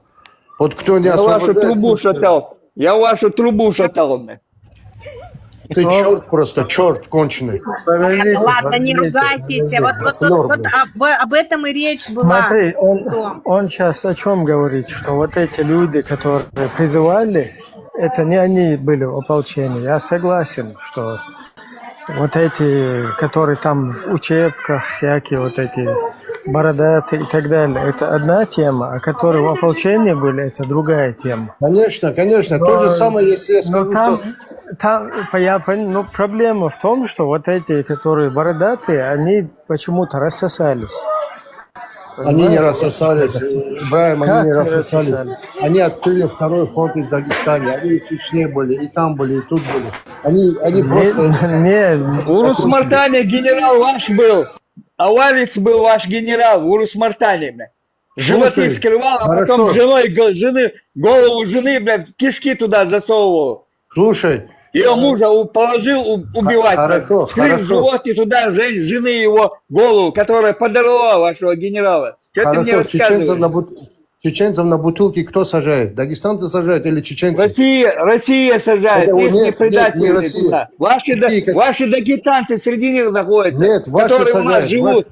Вот кто не Я вашу освобождает... трубу шатал. Я вашу трубу шатал. Ты черт просто, черт конченый. Ладно, не ругайтесь. Вот об этом и речь была. Смотри, он сейчас о чем говорит, что вот эти люди, которые призывали, это не они были в ополчении. Я согласен, что вот эти, которые там в учебках, всякие вот эти бородатые и так далее, это одна тема, а которые в ополчении были, это другая тема. Конечно, конечно. То же самое, если я скажу, но проблема в том, что вот эти, которые бородатые, они почему-то рассосались. Они не рассосались, Ибраим, они не рассосались. рассосались? Они открыли второй фронт из Дагестана. Они в Чечне были, и там были, и тут были. Они просто... В Урус-Мартане генерал ваш был. Аварец был ваш генерал в Урус-Мартане. Животы вскрывал, а потом голову жены, блядь, кишки туда засовывал. Слушай. Ее мужа положил убивать. Хорошо, вскрыл живот и туда жены его голову, которая подорвала вашего генерала. Что ты мне рассказываешь? Чеченцев на бутылке кто сажает? Дагестанцы сажают или чеченцы? Россия сажает. Их не предатели туда. Ваши дагестанцы среди них находятся. Нет, ваши которые сажают. У нас живут.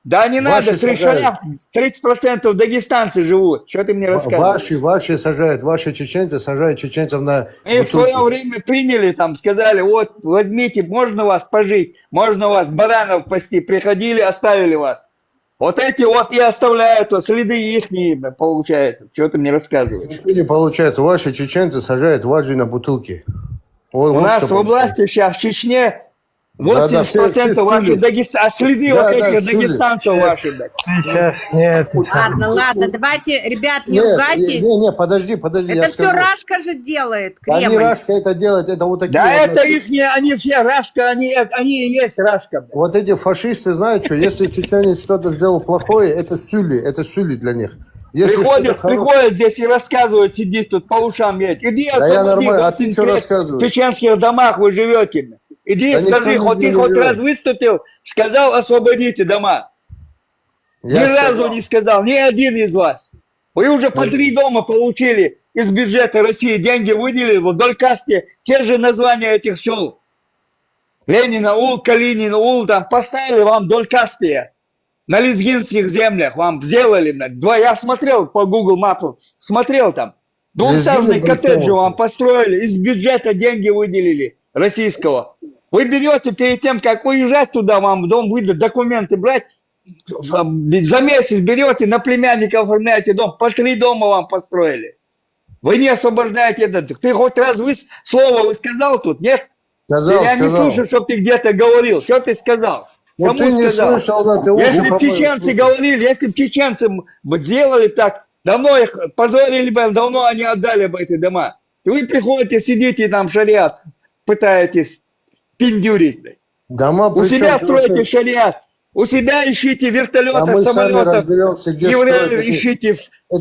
Да не надо, при шалях 30% дагестанцы живут. Что ты мне рассказываешь? Ваши сажают, ваши чеченцы сажают чеченцев на Мы в свое время приняли, там, сказали, вот, возьмите, можно вас пожить, можно вас баранов пасти. Приходили, оставили вас. Вот эти вот и оставляют, следы ихние, получается. Что ты мне рассказываешь? Ничего не получается. Ваши чеченцы сажают вас же на бутылки. У нас в области сейчас, в Чечне, 80% ваших дагестанцев, а следы вот этих дагестанцев ваших. Сейчас нет. Ладно, давайте, ребят, не ругайтесь. Не, подожди. Это все Рашка же делает, Кремль. Они Рашка это делают, это вот такие... Да, это ихние, они все Рашка, они и есть Рашка. Вот эти фашисты знают, что если чеченец что-то сделал плохое, это сюли для них. Приходят здесь и рассказывают, сидит тут по ушам едет. Иди я нормально, а ты что рассказываешь? В чеченских домах вы живете. Иди, скажи, ты хоть раз выступил, сказал, освободите дома. Ни разу не сказал, ни один из вас. Вы уже по 3 дома получили из бюджета России, деньги выделили в Долькаске, те же названия этих сел. Ленина, Ул, Калинин, Ул, там поставили вам Долькаспия. На лезгинских землях вам сделали. Я смотрел по Google Maps, смотрел там. Двухэтажный коттеджи вам построили, из бюджета деньги выделили российского. Вы берете перед тем, как уезжать туда, вам в дом выдать, документы брать, за месяц берете, на племянника оформляете дом, по 3 дома вам построили. Вы не освобождаете этот. Ты хоть раз слово вы сказал тут, нет? Я не слышу, чтобы ты где-то говорил. Что ты сказал? Ну ты не слышал, да, ты если бы чеченцы говорили, если бы чеченцы сделали так, давно их позорили бы, давно они отдали бы эти дома. Вы приходите, сидите там шариат, пытаетесь пиндюрить. Дома у себя строите шариат, у себя ищите вертолетов, самолетов, евреев ищите в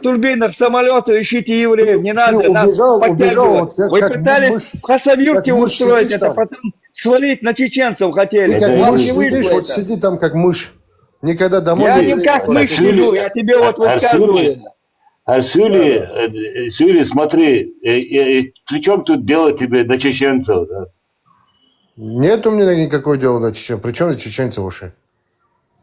турбинах самолетов ищите евреев, не надо нас подтягивать. Вы пытались в Хасавюрте устроить это, потом свалить на чеченцев хотели. Ты как мышь сидишь, вот сиди там как мышь. Никогда домой не приедешь. Я не как мышь сижу, я тебе вот высказываю. Сюли, смотри, при чем тут дело тебе до чеченцев? Да? Нет у меня никакого дела до чеченцев. При чем до чеченцев вообще?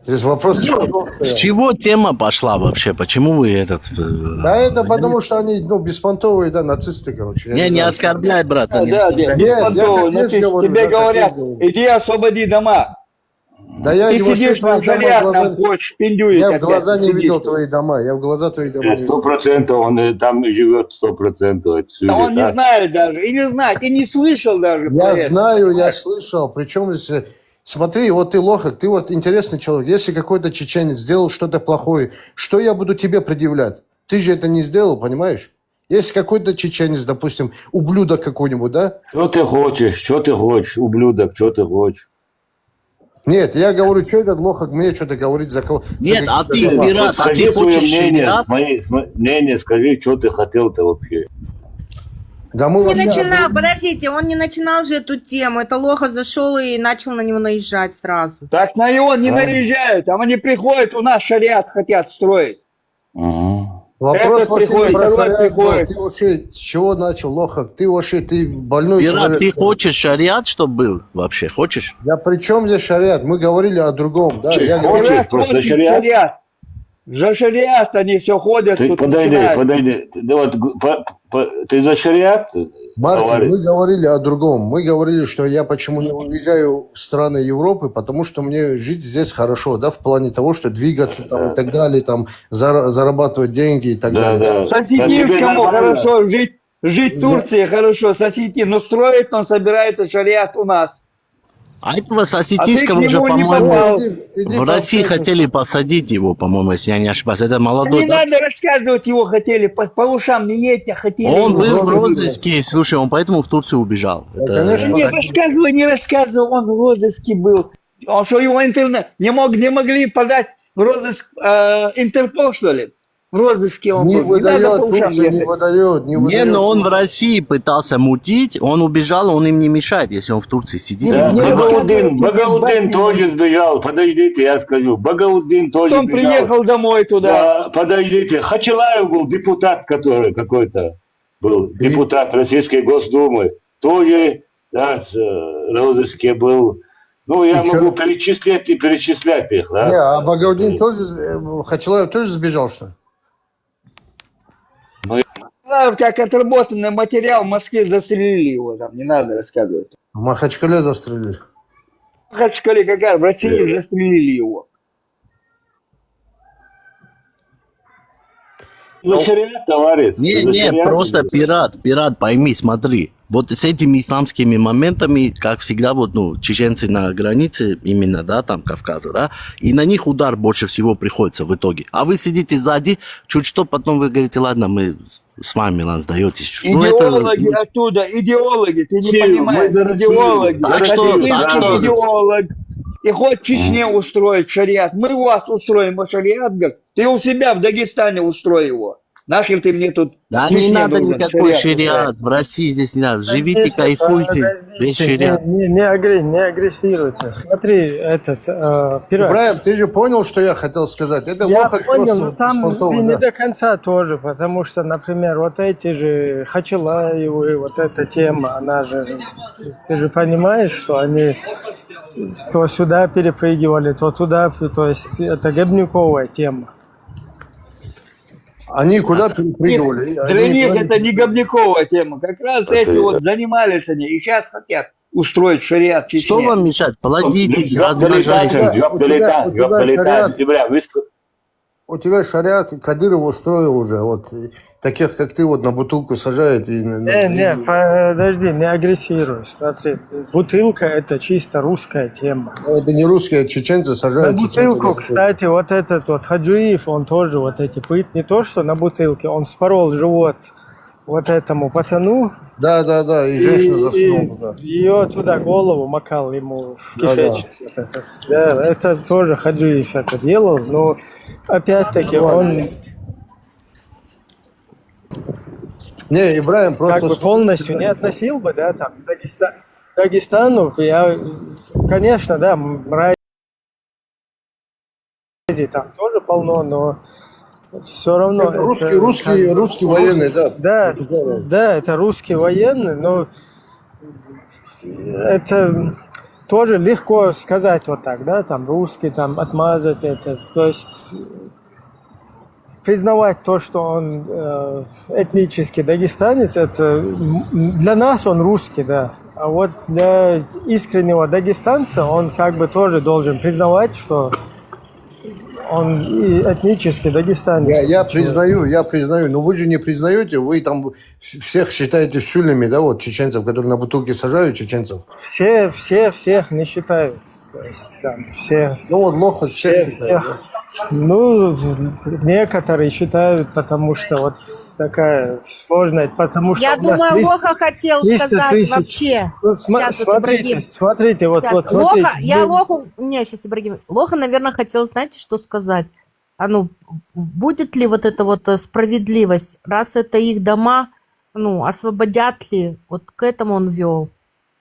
Здесь вопрос... С чего тема пошла вообще? Почему вы этот... Да это потому, что они беспонтовые, да, нацисты, короче. Не оскорбляй, брат. Да, беспонтовые. Тебе говорят, иди освободи дома. Да я ты сидишь там шариат, хочешь пиндюрить. Я в глаза не видел твои дома. Я в глаза твои дома не видел. 100% он там живет, 100%. Да он не знает даже. И не знает, и не слышал даже. Я знаю, я слышал. Причем, если... Смотри, вот ты лохак, ты вот интересный человек. Если какой-то чеченец сделал что-то плохое, что я буду тебе предъявлять? Ты же это не сделал, понимаешь? Если какой-то чеченец, допустим, ублюдок какой-нибудь, да? Что ты хочешь, ублюдок, что ты хочешь? Нет, я говорю, что этот лох мне что-то говорит за кого. Нет, а ты, Вот пират, а скажи ты свое хочешь мнение, шариат? мнение скажи, что ты хотел-то вообще. Да мы Не вообще... начинал, подождите, он не начинал же эту тему. Это лоха зашел и начал на него наезжать сразу. Так на него не наезжают, а они приходят, у нас шариат хотят строить. Вопрос Этот вообще приходит, не про второй шариат. приходит. Ты вообще с чего начал, лоха? Ты вообще, ты больной Пират, человек. ты хочешь шариат, чтобы был вообще? Хочешь? Я при чем здесь шариат? Мы говорили о другом. Да? Че, Я хочешь? говорю, Просто Против шариат? За шариат они все ходят. Ты тут подойди. начинают. Да вот, ты за шариат? Мартин, Говори. мы говорили о другом. Мы говорили, что я почему не уезжаю в страны Европы, потому что мне жить здесь хорошо, да, в плане того, что двигаться там и так далее, там зарабатывать деньги и так далее. Да. С Осетинскому хорошо, жить в Турции хорошо, с Осетин. Но строит он собирается шариат у нас. А этого с А осетинского ты к уже, нему не по-моему, попал. Иди в России пообщайся. хотели посадить его, по-моему, если я не ошибаюсь. Это молодой, Не да? надо рассказывать, его хотели, по ушам не едь, а хотели. Он его. был в розыске, слушай, он поэтому в Турцию убежал. Это- конечно. Не рассказывай, он в розыске был. Он что, его интернет... Не могли подать в розыск Интерпол, что ли? В розыске он Не был. Не надо выдает, по ушам Турция не ехать. выдает, не Не, выдает. но он в России пытался мутить, он убежал, он им не мешает, если он в Турции сидит. Да, Не Багаудин рассказывайте, тоже сбежал. Подождите, я скажу. Багаудин тоже Потом сбежал. приехал домой туда. Да, подождите. Хачилаев был депутат, который какой-то был. Депутат Российской Госдумы. Тоже да, в розыске был. Ну, я И чё? могу перечислять и перечислять их. Да? Не, а Багаудин тоже, Хачилаев тоже сбежал, что ли? Как отработанный материал в Москве застрелили его там, не надо рассказывать. В Махачкале застрелили. В Махачкале какая, в России застрелили его. За шариат, товарищ. Не, За не, шариат. просто пират, пойми, смотри. Вот с этими исламскими моментами, как всегда, вот, ну, чеченцы на границе, именно, да, там, Кавказа, да, и на них удар больше всего приходится в итоге. А вы сидите сзади, чуть что, потом вы говорите, ладно, мы с вами, нас сдаетесь. Ну, это- Идеологи оттуда, идеологи, ты не Чего? понимаешь, Мы за Россию. идеологи. Так что- Российский так что- идеолог. И хоть в Чечне устроить шариат, мы у вас устроим шариат, говорит, ты у себя в Дагестане устрой его. Нахер ты мне тут... Да в не Чечне надо должен никакой устроить? шариат, в России здесь не надо. Живите, Конечно, кайфуйте, подождите, без шариат. Не агрессируйте. Смотри, пират. Ибраим, ты же понял, что я хотел сказать? Это Я лоха понял, просто но там беспонтово, и не да. до конца тоже, потому что, например, вот эти же Хачилаевы, вот эта тема, она же, ты же понимаешь, что они то сюда перепрыгивали, то туда, то есть это Гебнюковая тема. Они куда перепрыгивали? Для Они них никуда это не Гобняковая тема. Как раз эти вот занимались они. И сейчас хотят устроить шариат в Чечне. Что вам мешает? Плодитесь, размножайтесь. У тебя шариат Кадыров устроил уже, вот и таких, как ты, вот на бутылку сажает и... Не, подожди, не агрессируй. Смотри, бутылка это чисто русская тема. Это не русские, чеченцы На сажают. чеченцы бутылку, кстати, вот этот вот Хаджиев, он тоже вот эти пыт, не то что на бутылке, он спорол живот вот этому пацану. Да, и женщина засунула туда. Ее туда голову макал ему в Да, кишечник. Вот это. Да, это тоже Хаджиев это делал, но опять-таки он Не, Ибраим просто... как бы полностью не относил бы, да, там, к Дагестану, я, конечно, да, мрази там тоже полно, но все равно... Это русский военный, да. Да, это русский военный, но это тоже легко сказать вот так, да, там русский, там отмазать это, то есть признавать то, что он этнический дагестанец, это для нас он русский, да, а вот для искреннего дагестанца он как бы тоже должен признавать, что он и этнический дагестанец. Я признаю, но вы же не признаете, вы там всех считаете шулями, да, вот чеченцев, которые на бутылке сажают чеченцев. Все всех не считают. То есть, там, все, Ну вот лоха всех считают, да. Ну, некоторые считают, потому что вот такая сложная, потому что Я у нас думаю, 300 Лоха хотел 300 сказать тысяч. вообще. Ну, Сейчас вот смотрите, Ибрагим. смотрите, вот, Сейчас, вот, Лоха, смотрите. я Лоху, не, сейчас Ибрагим. Лоха, наверное, хотел, знаете, что сказать? А ну, будет ли вот эта вот справедливость, раз это их дома, ну, освободят ли? Вот к этому он вел.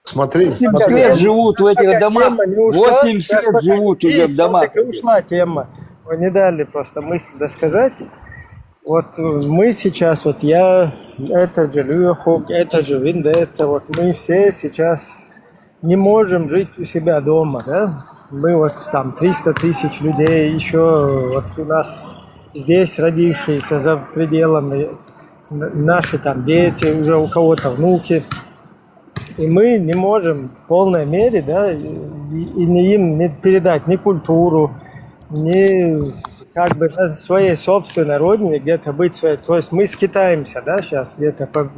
Смотри, 80 лет живут в этих домах. Тема не ушла, 80 сейчас лет пока живут уже в есть, домах. все-таки ушла тема. Вы не дали просто мысль досказать. Вот мы сейчас, вот я, это же Люхок, это же Виндетта, вот мы все сейчас не можем жить у себя дома, да? Мы вот там 300 тысяч людей, еще вот у нас здесь родившиеся за пределами, наши там дети, уже у кого-то внуки. И мы не можем в полной мере, да, и не им не передать ни культуру, ни как бы на своей собственной родине где-то быть своей. То есть мы скитаемся, да, сейчас где-то по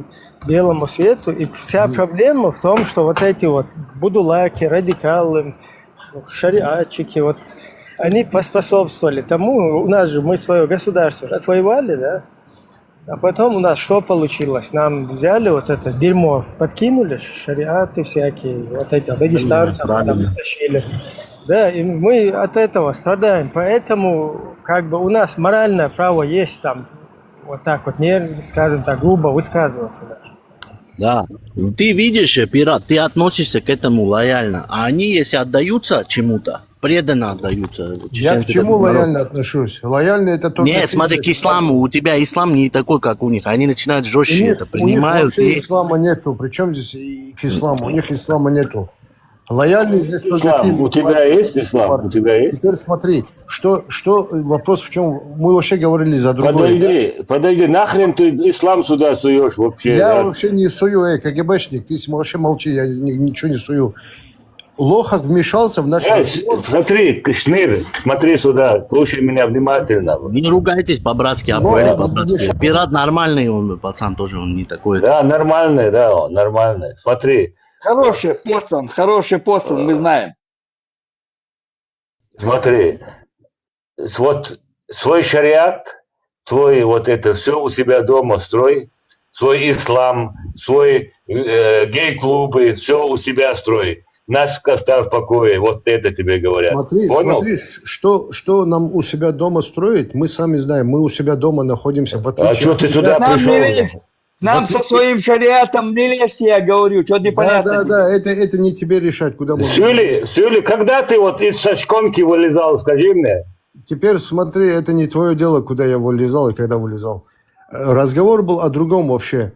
белому свету, и вся проблема в том, что вот эти вот будулаки, радикалы, шариатчики, вот они поспособствовали тому, у нас же мы свое государство отвоевали, да, а потом у нас что получилось? Нам взяли вот это дерьмо, подкинули, шариаты всякие, вот эти дагестанцев там тащили. Да, и мы от этого страдаем. Поэтому как бы у нас моральное право есть там вот так вот, не, скажем так, грубо высказываться. Да. Ты видишь, пират, ты относишься к этому лояльно. А они, если отдаются чему-то, преданно отдаются. Я к чему лояльно отношусь? Лояльно это только... Нет, смотри, к исламу. У тебя ислам не такой, как у них. Они начинают жестче это У них принимают. вообще ислама нету. Причем здесь и к исламу? У них ислама нету. Лояльный здесь только ты. У тебя есть ислам? У тебя есть? Теперь смотри, что вопрос в чем? Мы вообще говорили за другое. Подойди, нахрен ты ислам сюда суешь вообще? Я вообще не сую, КГБшник, ты вообще молчи, я ничего не сую. Лохак вмешался в наш... Смотри, Шныр, смотри сюда, слушай меня внимательно. Не ругайтесь по-братски, обои по-братски. Пират нормальный, он пацан тоже, он не такой. Да, нормальный, да, он нормальный. Смотри. Хороший пацан, мы знаем. Смотри, вот свой шариат, твой вот это все у себя дома строй, свой ислам, свой гей-клубы, все у себя строй. Нас оставь в покое, вот это тебе говорят. Смотри, что нам у себя дома строить, мы сами знаем, мы у себя дома находимся. В отличие а что ты сюда нам пришел? Не лезь, нам со своим шариатом не лезь, я говорю, что непонятно. Да, это не тебе решать, куда мы... Сюли, когда ты вот из шашконки вылезал, скажи мне? Теперь смотри, это не твое дело, куда я вылезал и когда вылезал. Разговор был о другом вообще.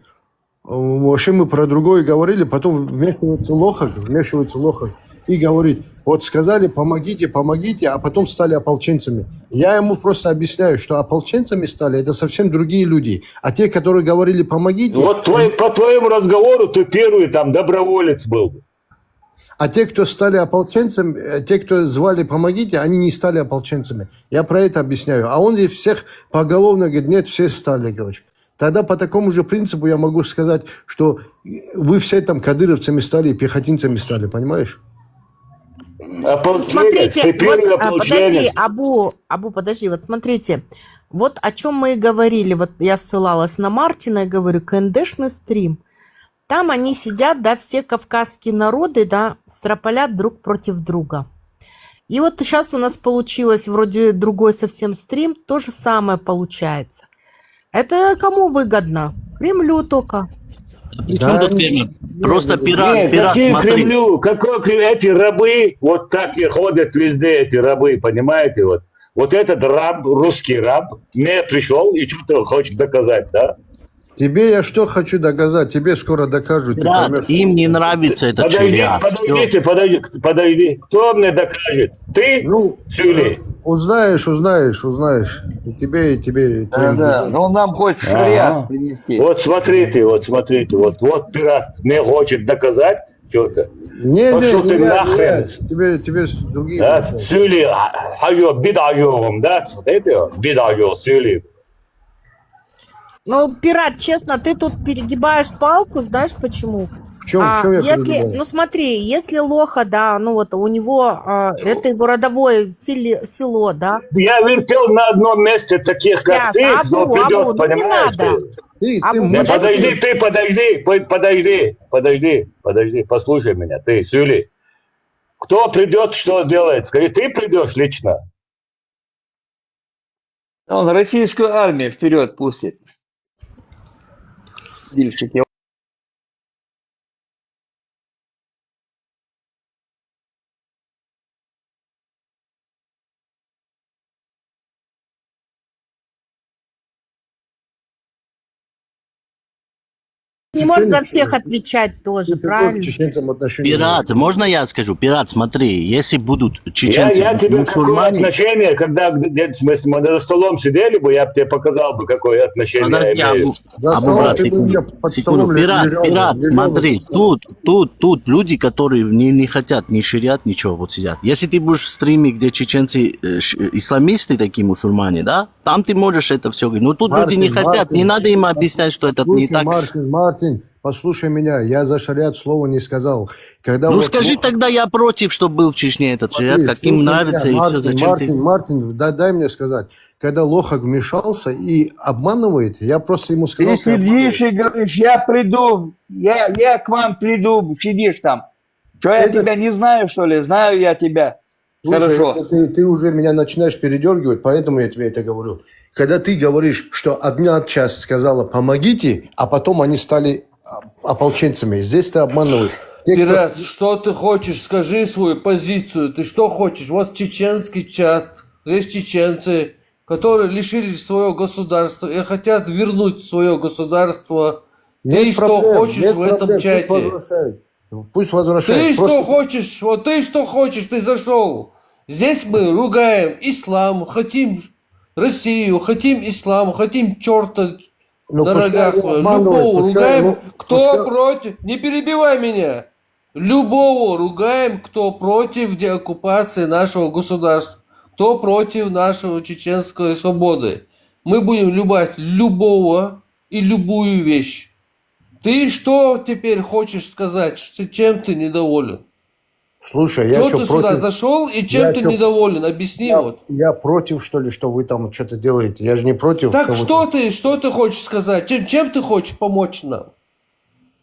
Вообще мы про другое говорили, потом вмешивается Лохак и говорит, вот сказали помогите, а потом стали ополченцами. Я ему просто объясняю, что ополченцами стали, это совсем другие люди. А те, которые говорили помогите... Вот по твоему разговору ты первый там доброволец был. А те, кто стали ополченцами, те, кто звали помогите, они не стали ополченцами. Я про это объясняю. А он здесь всех поголовно говорит, нет, все стали, короче. Тогда по такому же принципу я могу сказать, что вы все там кадыровцами стали и пехотинцами стали, понимаешь? Смотрите, вот, подожди, подожди, вот смотрите, вот о чем мы и говорили, вот я ссылалась на Мартина и говорю, КНДшный стрим, там они сидят, да, все кавказские народы, да, строполят друг против друга. И вот сейчас у нас получилось вроде другой совсем стрим, то же самое получается. Это кому выгодно? Кремлю только. Причем тут Кремль? Просто пират, какие смотри. Кремлю? Эти рабы, вот так и ходят везде, эти рабы, понимаете? Вот этот раб, русский раб, мне пришел и что-то хочет доказать, да? Тебе я что хочу доказать? Тебе скоро докажут. Пират, им не нравится этот шариат. Подойди. Кто мне докажет? Ты? Сюли? Узнаешь. И тебе. Да. Ну, он нам хочет шариат принести. Вот смотрите. Вот пират мне хочет доказать что-то. Нет, нахрен. Тебе другие. Да? Сюли, бидагиом, да? Это бидагио, Сюли. Ну, пират, честно, ты тут перегибаешь палку, знаешь почему? В чем я Если, переживаю? ну смотри, если лоха, да, ну вот у него, это его родовое село, да. Я вертел на одном месте таких, как Сейчас, ты, кто Абу, придет, ну не понимаешь? надо. Ты Абу, Да мысли... подожди, послушай меня, ты, Сюли. Кто придет, что сделает? Скажи, ты придешь лично. Он российскую армию вперед пустит. Дильщики. Не может за Чеченец, всех отвечать тоже, ты какое к правильно? чеченцам отношение Пират, имеешь? можно я скажу? Пират, смотри, если будут чеченцы Я тебе какое мусульмане... отношение, когда в смысле, мы за столом сидели бы, я бы тебе показал бы, какое отношение я Подожди, имею. За Абу, столом брат, ты бы у меня секунду. под Секунду. столом Пират, лежал бы смотри, под столом. тут люди, которые не хотят ни шариат, ничего, вот сидят. Если ты будешь в стриме, где чеченцы исламисты такие мусульмане, да, там ты можешь это все говорить. Но тут люди не хотят, не надо им объяснять, что это не Слушай, так. Мартин, послушай меня, я за шариат слова не сказал. Когда Ну вот скажи тогда, я против, чтобы был в Чечне этот шариат, смотри, каким слушай нравится меня, и все, зачем ты... Мартин, дай мне сказать. Когда Лохак вмешался и обманывает, я просто ему сказал, Ты сидишь и говоришь, я приду, я к вам приду, сидишь там. Что, я тебя не знаю, что ли? Знаю я тебя. Слушай, Хорошо. ты уже меня начинаешь передергивать, поэтому я тебе это говорю. Когда ты говоришь, что одна часть сказала «помогите», а потом они стали ополченцами, здесь ты обманываешь. Пират, что ты хочешь? Скажи свою позицию. Ты что хочешь? У вас чеченский чат. Есть чеченцы, которые лишились своего государства и хотят вернуть свое государство. Ты что хочешь в этом чате? Пусть возвращают. Ты что хочешь? Вот ты что хочешь? Ты зашел. Здесь мы ругаем ислам, хотим Россию, хотим ислам, хотим черта на рогах. Любого ругаем, кто против. Не перебивай меня. Любого ругаем, кто против деоккупации нашего государства, кто против нашего чеченской свободы. Мы будем любить любого и любую вещь. Ты что теперь хочешь сказать? Чем ты недоволен? Слушай, я что что, ты против... сюда зашел и чем ты недоволен? Объясни вот. Я против, что ли, что вы там что-то делаете? Я же не против. Так что ты хочешь сказать? Чем ты хочешь помочь нам?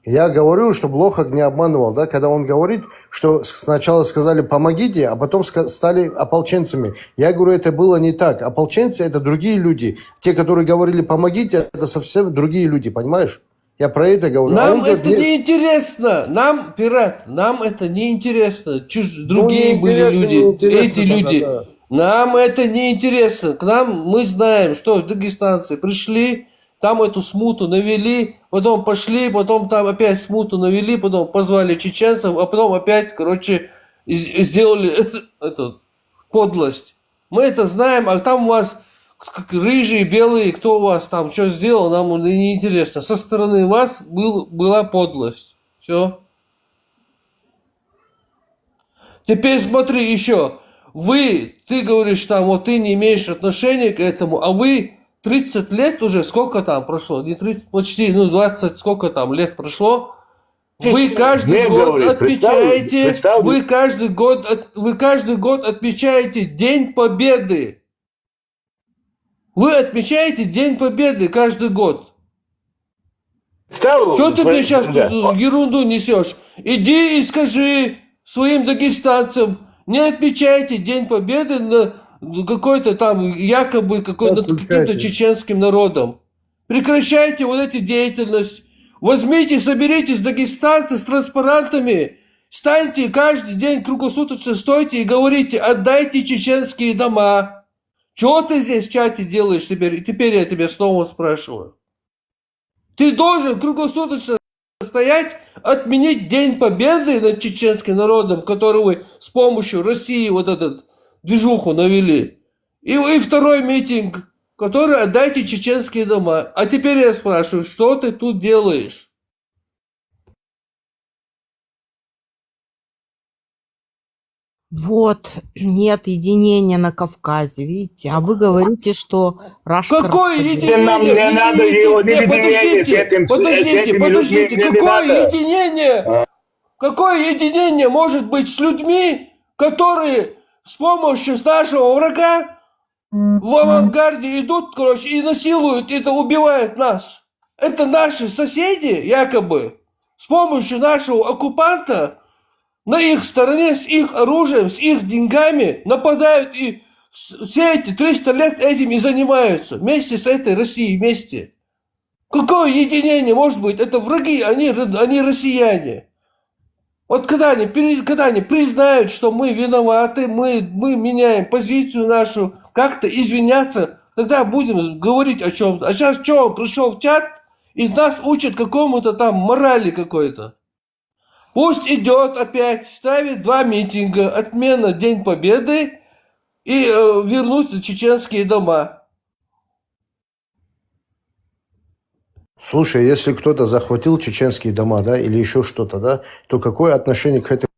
Я говорю, чтобы Лохак не обманывал, да, когда он говорит, что сначала сказали «помогите», а потом стали ополченцами. Я говорю, это было не так. Ополченцы – это другие люди. Те, которые говорили «помогите», это совсем другие люди, понимаешь? Я про это говорю. Нам это не интересно. Нам, пират, нам это не интересно. Другие были люди, эти люди. Да. Нам это не интересно. К нам мы знаем, что дагестанцы пришли, там эту смуту навели, потом пошли, потом там опять смуту навели, потом позвали чеченцев, а потом опять, короче, сделали эту подлость. Мы это знаем, а там у вас рыжие, белые, кто у вас там что сделал, нам не интересно. Со стороны вас была подлость. Все. Теперь смотри еще. Ты говоришь там, вот ты не имеешь отношения к этому, а вы 30 лет уже, сколько там прошло? Не 30, почти, 20, сколько там лет прошло? Вы каждый год отмечаете, вы каждый год отмечаете День Победы. Вы отмечаете День Победы каждый год. Что ты мне сейчас ерунду несешь? Иди и скажи своим дагестанцам, не отмечайте День Победы на какой-то там, якобы над каким-то чеченским народом. Прекращайте вот эти деятельность. Возьмите, соберитесь дагестанцы с транспарантами, станьте каждый день круглосуточно, стойте и говорите, отдайте чеченские дома. Чего ты здесь в чате делаешь теперь? Теперь я тебя снова спрашиваю. Ты должен круглосуточно стоять, отменить День Победы над чеченским народом, который вы с помощью России вот этот движуху навели. И второй митинг, который отдайте чеченские дома. А теперь я спрашиваю, что ты тут делаешь? Вот, нет единения на Кавказе, видите? А вы говорите, что Рашка Какое распределяет. Нам единение? не надо его Не, единение с этими людьми, подождите, мне не какое надо. единение? Какое единение может быть с людьми, которые с помощью нашего врага в авангарде идут, короче, и насилуют, это убивают нас? Это наши соседи, якобы, с помощью нашего оккупанта на их стороне, с их оружием, с их деньгами нападают, и все эти 300 лет этим и занимаются, вместе с этой Россией, вместе. Какое единение может быть? Это враги, они россияне. Вот когда они признают, что мы виноваты, мы меняем позицию нашу, как-то извиняться, тогда будем говорить о чем-то. А сейчас что, он пришел в чат и нас учит какому-то там морали какой-то. Пусть идет опять, ставит 2 митинга, отмена День Победы и вернуть чеченские дома. Слушай, если кто-то захватил чеченские дома, да, или еще что-то, да, то какое отношение к этому?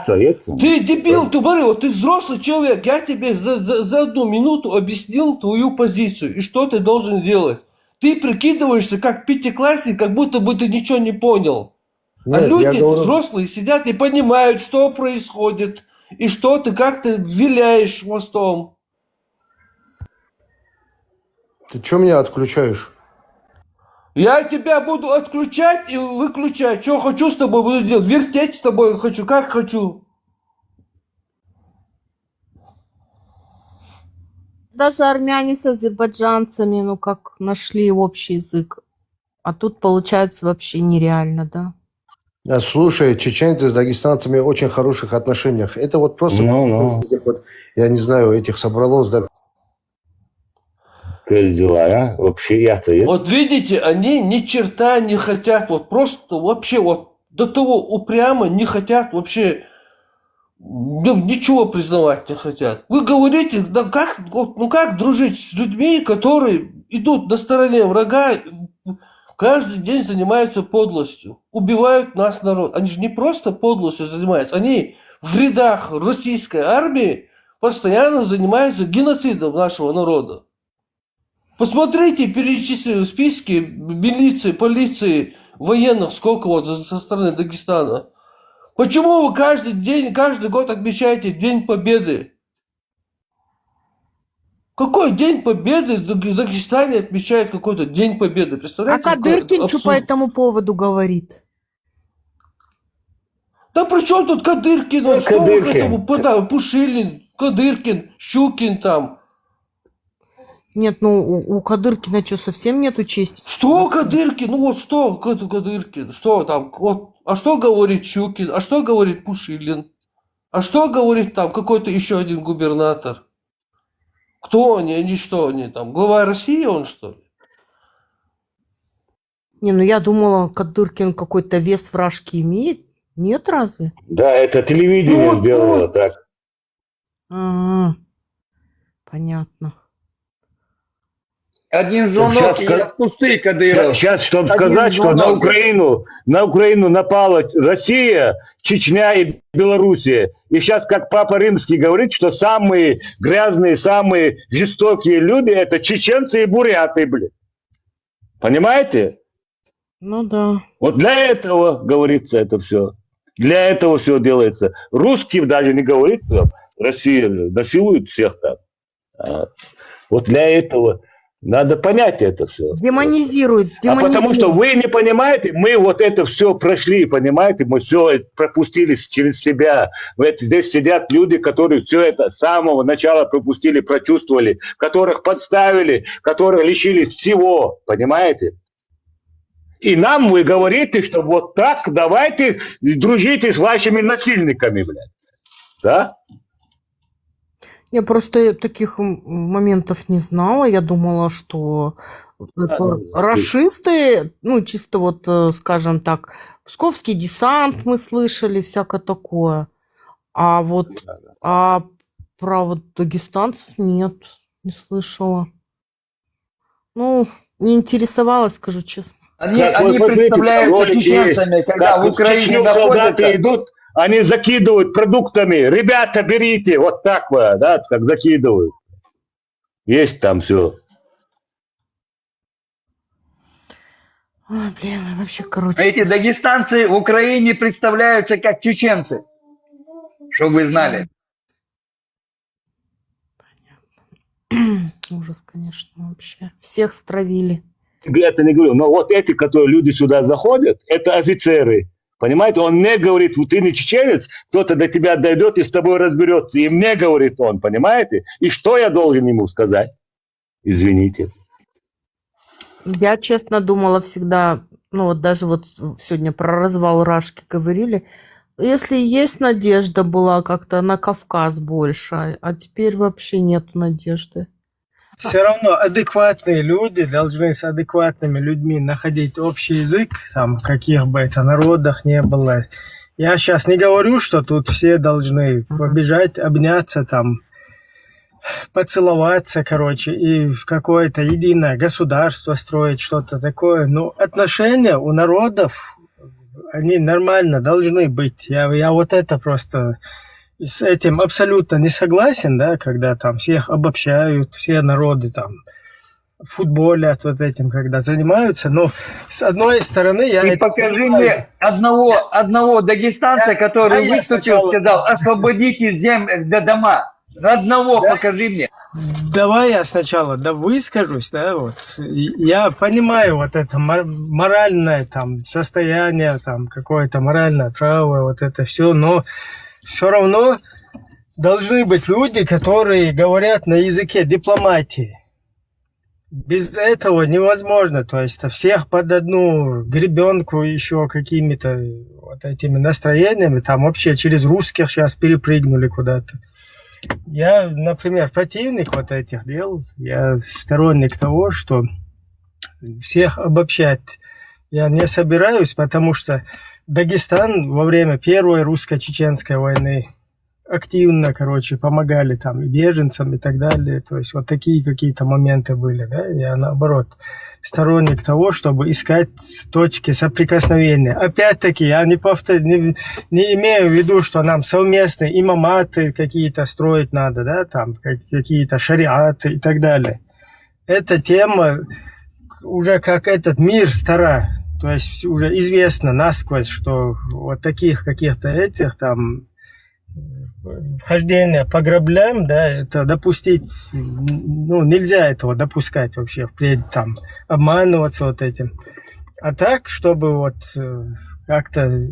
Ты дебил, ты говори, вот ты взрослый человек, я тебе за 1 минуту объяснил твою позицию и что ты должен делать. Ты прикидываешься как пятиклассник, как будто бы ты ничего не понял. А Нет, я люди говорю, взрослые сидят и понимают, что происходит, и что ты как-то виляешь хвостом. ты что меня отключаешь? Я тебя буду отключать и выключать. Что хочу с тобой буду делать? Вертеть с тобой хочу, как хочу. Даже армяне с азербайджанцами, ну как, нашли общий язык. А тут получается вообще нереально, да? Да, слушай, чеченцы с дагестанцами в очень хороших отношениях. Это вот просто этих вот, я не знаю, этих собралось, да. Как дела, а? Вообще я-то... Вот видите, они ни черта не хотят, вот просто вообще вот до того упрямо не хотят вообще, ничего признавать не хотят. Вы говорите, да как, ну как дружить с людьми, которые идут на стороне врага, каждый день занимаются подлостью, убивают нас народ. Они же не просто подлостью занимаются, они в рядах российской армии постоянно занимаются геноцидом нашего народа. Посмотрите, перечислили списки милиции, полиции, военных, сколько вот со стороны Дагестана. Почему вы каждый день, каждый год отмечаете День Победы? Какой День Победы в Дагестане отмечает какой-то День Победы? А Представляете? Кадыркин что по этому поводу говорит? Да при чем тут Кадыркин? Какой Что вы к Кадыркин? этому? Пушилин, Кадыркин, Щукин там. Нет, ну у Кадыркина что, совсем нету чести? Что Кадыркин? Ну вот что Кадыркин? Что там? Вот, а что говорит Щукин? А что говорит Пушилин? А что говорит там какой-то еще один губернатор? Кто они? Они что? Они там? Глава России он, что ли? Не, ну я думала, Кадыркин какой-то вес вражки имеет. Нет, разве? Да, это телевидение Ну, сделало вот. так. А, понятно. Один звонок, и я в пустые, Кадыров. Сейчас, чтобы Один сказать, что на звонок. Украину напала Россия, Чечня и Белоруссия. И сейчас, как Папа Римский говорит, что самые грязные, самые жестокие люди – это чеченцы и буряты, блин. Понимаете? Ну да. Вот для этого говорится это все. Для этого все делается. Русский даже не говорит, что Россия насилует всех там. Вот для этого надо понять это все. Демонизирует. А потому что вы не понимаете, мы вот это все прошли, понимаете, мы все пропустили через себя. Здесь сидят люди, которые все это с самого начала пропустили, прочувствовали, которых подставили, которые лишились всего, понимаете? И нам вы говорите, что вот так давайте дружите с вашими насильниками, блядь. Да? Я просто таких моментов не знала. Я думала, что рашисты, ну, чисто вот, скажем так, Псковский десант мы слышали, всякое такое. А вот про вот дагестанцев нет, не слышала. Ну, не интересовалась, скажу честно. Они представляются чеченцами, когда как в Украине в Чечню солдаты находятся. идут, они закидывают продуктами. Ребята, берите. Вот так вот, да, как закидывают. Есть там все. Ой, блин, вообще, А короче. эти дагестанцы в Украине представляются как чеченцы, чтобы вы знали. Ужас, конечно, вообще. Всех стравили. Это не говорю. Но вот эти, которые люди сюда заходят, это офицеры. Понимаете? Он мне говорит, вот ты не чеченец, кто-то до тебя дойдет и с тобой разберется. И мне говорит он, понимаете? И что я должен ему сказать? Извините. Я, честно, думала всегда, ну вот даже вот сегодня про развал Рашки говорили, если есть надежда была как-то на Кавказ больше, а теперь вообще нет надежды. Все равно адекватные люди должны с адекватными людьми находить общий язык, там, каких бы это народах не было. Я сейчас не говорю, что тут все должны побежать, обняться, там, поцеловаться, короче, и в какое-то единое государство строить, что-то такое. Но отношения у народов, они нормально должны быть. Я вот это просто с этим абсолютно не согласен, да, когда там всех обобщают, все народы там футболят вот этим, когда занимаются. Но с одной стороны я... И покажи мне одного дагестанца, который выступил, сказал, освободите дома. Одного покажи мне. Давай я сначала выскажусь, да, вот. Я понимаю вот это моральное там состояние, там какое-то моральное право, вот это все, но все равно должны быть люди, которые говорят на языке дипломатии. Без этого невозможно, то есть всех под одну гребенку еще какими-то вот этими настроениями, там вообще через русских сейчас перепрыгнули куда-то. Я, например, противник вот этих дел, я сторонник того, что всех обобщать я не собираюсь, потому что Дагестан во время Первой русско-чеченской войны активно, короче, помогали там и беженцам и так далее. То есть вот такие какие-то моменты были, да. Я наоборот сторонник того, чтобы искать точки соприкосновения. Опять-таки, я не имею в виду, что нам совместные имаматы какие-то строить надо, да, там какие-то шариаты и так далее. Эта тема уже как этот мир стара. То есть уже известно насквозь, что вот таких каких-то этих там вхождение по граблям, да, это допустить, ну, нельзя этого допускать вообще, впредь там обманываться вот этим. А так, чтобы вот как-то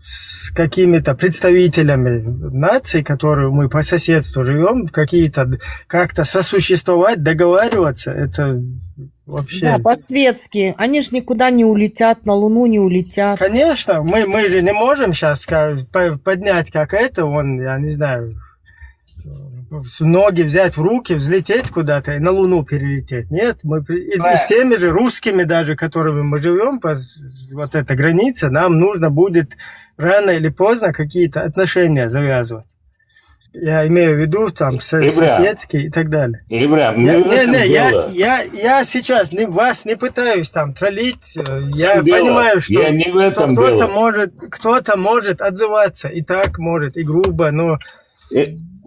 с какими-то представителями наций, которые мы по соседству живем, какие-то как-то сосуществовать, договариваться, это вообще... Да, по-светски. Они же никуда не улетят, на Луну не улетят. Конечно, мы же не можем сейчас поднять как это, я не знаю, ноги взять в руки, взлететь куда-то и на Луну перелететь. Нет, и с теми же русскими даже, которыми мы живем, вот эта граница, нам нужно будет рано или поздно какие-то отношения завязывать. Я имею в виду там соседские и так далее. Я сейчас вас не пытаюсь там троллить. Я понимаю, что кто-то может отзываться и так может, и грубо, но...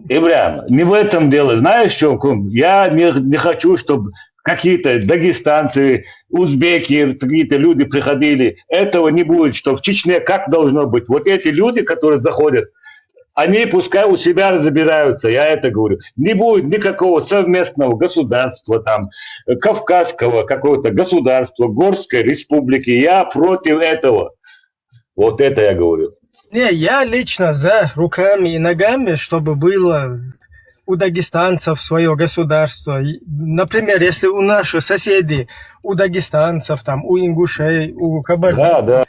Ибрам, не в этом дело. Знаешь, что? Я не хочу, чтобы какие-то дагестанцы, узбеки, какие-то люди приходили. Этого не будет, что в Чечне как должно быть. Вот эти люди, которые заходят, они пускай у себя разбираются, я это говорю. Не будет никакого совместного государства, там, кавказского какого-то государства, Горской республики. Я против этого. Вот это я говорю. Не, я лично за руками и ногами, чтобы было у дагестанцев свое государство. Например, если у наших соседей, у дагестанцев, там, у ингушей, у кабардинцев,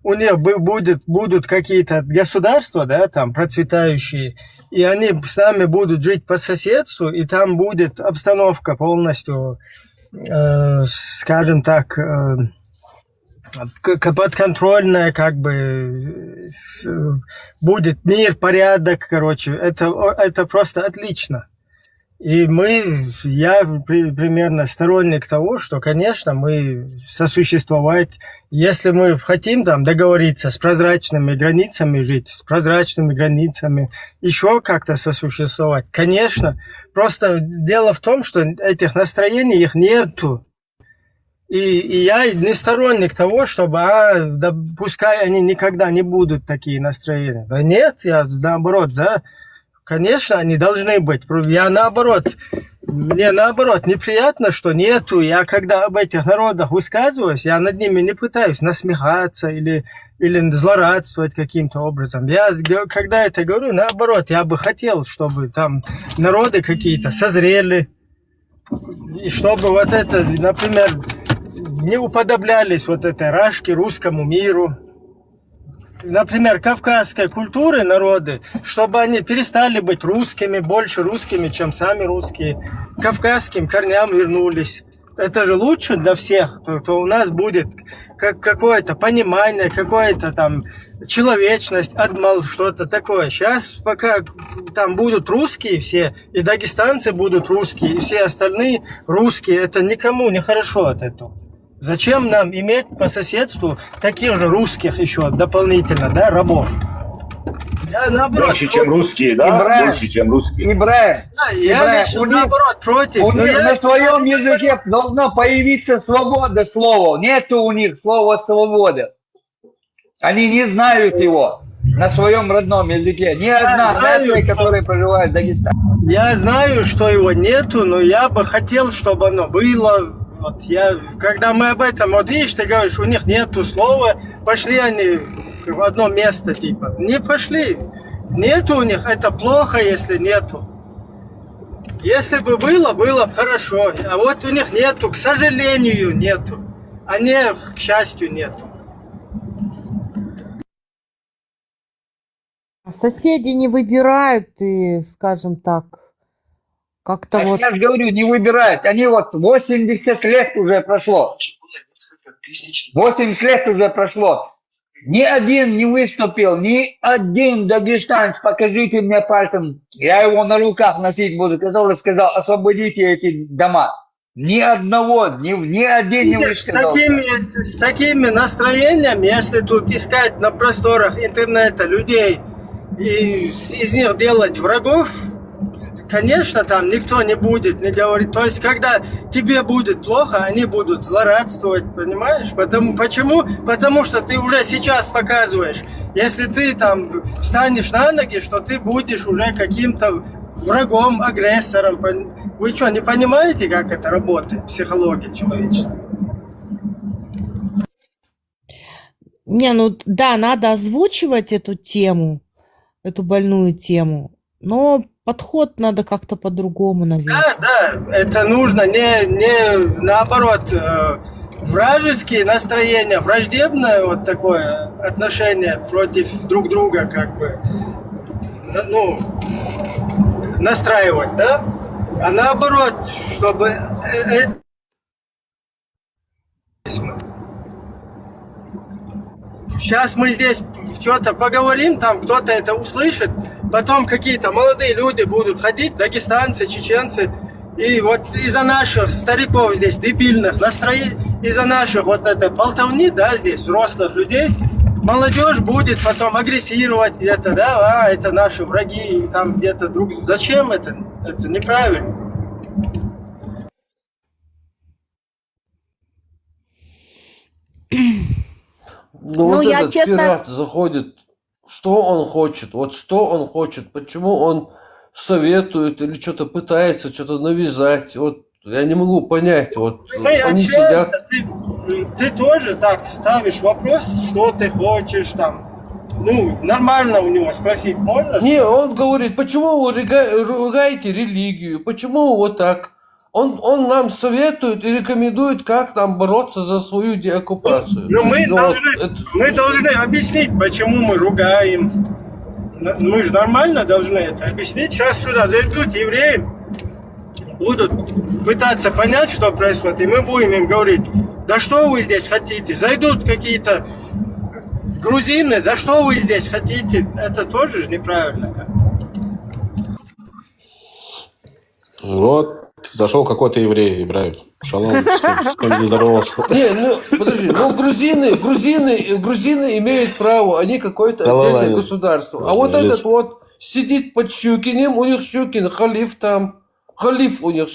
у них будут какие-то государства, да, там, процветающие, и они с нами будут жить по соседству, и там будет обстановка полностью, скажем так, подконтрольная, как бы, будет мир, порядок, короче, это просто отлично. И я примерно сторонник того, что, конечно, мы сосуществовать, если мы хотим там договориться с прозрачными границами жить, с прозрачными границами, еще как-то сосуществовать, конечно. Просто дело в том, что этих настроений их нету. И я не сторонник того, чтобы, да пускай они никогда не будут такие настроения. Да нет, я наоборот конечно, они должны быть. Мне наоборот неприятно, что нету. Я когда об этих народах высказываюсь, я над ними не пытаюсь насмехаться или злорадствовать каким-то образом. Я, когда это говорю, наоборот, я бы хотел, чтобы там народы какие-то созрели, и чтобы вот это, например, не уподоблялись вот этой рашке русскому миру. Например, кавказской культуры народы, чтобы они перестали быть русскими, больше русскими, чем сами русские, к кавказским корням вернулись. Это же лучше для всех, то у нас будет какое-то понимание, какое-то там человечность, адмал, что-то такое. Сейчас пока там будут русские все, и дагестанцы будут русские, и все остальные русские, это никому не хорошо от этого. Зачем нам иметь по соседству таких же русских еще дополнительно, да, рабов? Я наоборот Больше, чем русские, да? Больше, чем русские. Ибраим, Да, я лично наоборот против. у но них я на своем языке должна появиться свобода слова. Нету у них слова свобода. Они не знают его на своем родном языке. Ни одна нация, которая проживает в Дагестане. Я знаю, что его нету, но я бы хотел, чтобы оно было. Вот когда мы об этом, вот видишь, ты говоришь, у них нету слова, пошли они в одно место, типа. Не пошли. Нету у них, это плохо, если нету. Если бы было бы хорошо. А вот у них нету, к сожалению, нету. А не, к счастью, нету. Соседи не выбирают, и, скажем так, как-то вот... Я же говорю, не выбирают. Они вот 80 лет уже прошло. 80 лет уже прошло. Ни один не выступил, ни один дагестанец, покажите мне пальцем, я его на руках носить буду, который сказал, освободите эти дома. Ни одного, ни один не высказал. С такими настроениями, если тут искать на просторах интернета людей и из них делать врагов, конечно, там никто не будет не говорить. То есть, когда тебе будет плохо, они будут злорадствовать, понимаешь? Почему? Потому что ты уже сейчас показываешь, если ты там встанешь на ноги, что ты будешь уже каким-то врагом, агрессором. Вы что, не понимаете, как это работает, психология человеческая? Не, ну да, надо озвучивать эту тему, эту больную тему, но подход надо как-то по-другому, наверное. Да, это нужно не наоборот, вражеские настроения, враждебное вот такое отношение против друг друга, как бы, ну, настраивать, да? А наоборот, чтобы сейчас мы здесь что-то поговорим, там кто-то это услышит, потом какие-то молодые люди будут ходить, дагестанцы, чеченцы, и вот из-за наших стариков здесь дебильных настроений, из-за наших вот этой болтовни, да, здесь взрослых людей, молодежь будет потом агрессировать где-то, да, это наши враги, и там где-то друг... Зачем это? Это неправильно. Ну вот я этот честно... пират заходит, что он хочет, вот что он хочет, почему он советует или что-то пытается, что-то навязать, вот я не могу понять, вот они сидят... Ты тоже так ставишь вопрос, что ты хочешь там. Ну, нормально у него спросить можно? Не, он говорит, почему вы ругаете религию, почему вот так? Он нам советует и рекомендует, как нам бороться за свою деоккупацию. Но мы должны объяснить, почему мы ругаем. Мы же нормально должны это объяснить. Сейчас сюда зайдут евреи, будут пытаться понять, что происходит, и мы будем им говорить, да что вы здесь хотите? Зайдут какие-то грузины, да что вы здесь хотите? Это тоже же неправильно как-то. Вот, зашел какой-то еврей, Ибраим. Шалом, с кем не здоровался. Не, ну, подожди, ну, грузины имеют право, они какое-то отдельное государство. А вот этот вот сидит под Щукинем, у них Щукин, халиф там, халиф у них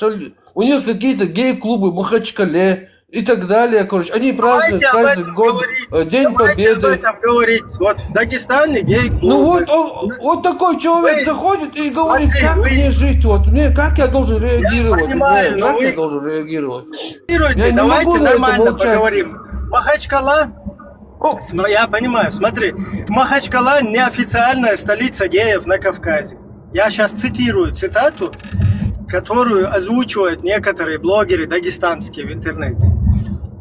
какие-то гей-клубы, Махачкале и так далее, короче. Они празднуют каждый год День Победы. Об этом говорить. Вот в Дагестане гей-клубы. Ну вот такой человек заходит и говорит, как мне жить, вот, как я должен реагировать, понимаю, как но я должен реагировать. Я не Давайте могу на это нормально молчать. Поговорим. Махачкала, я понимаю, смотри, Махачкала неофициальная столица геев на Кавказе. Я сейчас цитирую цитату, которую озвучивают некоторые блогеры дагестанские в интернете.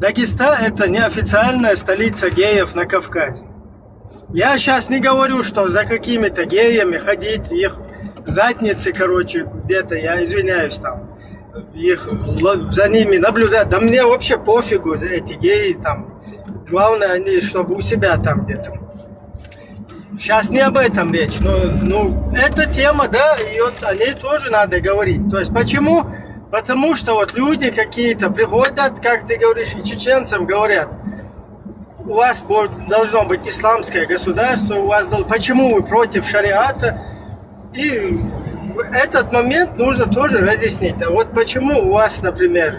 Дагестан – это неофициальная столица геев на Кавказе. Я сейчас не говорю, что за какими-то геями ходить, их задницы, короче, где-то, я извиняюсь, там, их за ними наблюдать. Да мне вообще пофигу за эти геи там. Главное, они, чтобы у себя там где-то. Сейчас не об этом речь, но эта тема, да, и вот о ней тоже надо говорить. То есть почему? Потому что вот люди какие-то приходят, как ты говоришь, и чеченцам говорят, у вас должно быть исламское государство, почему вы против шариата? И в этот момент нужно тоже разъяснить. А вот почему у вас, например,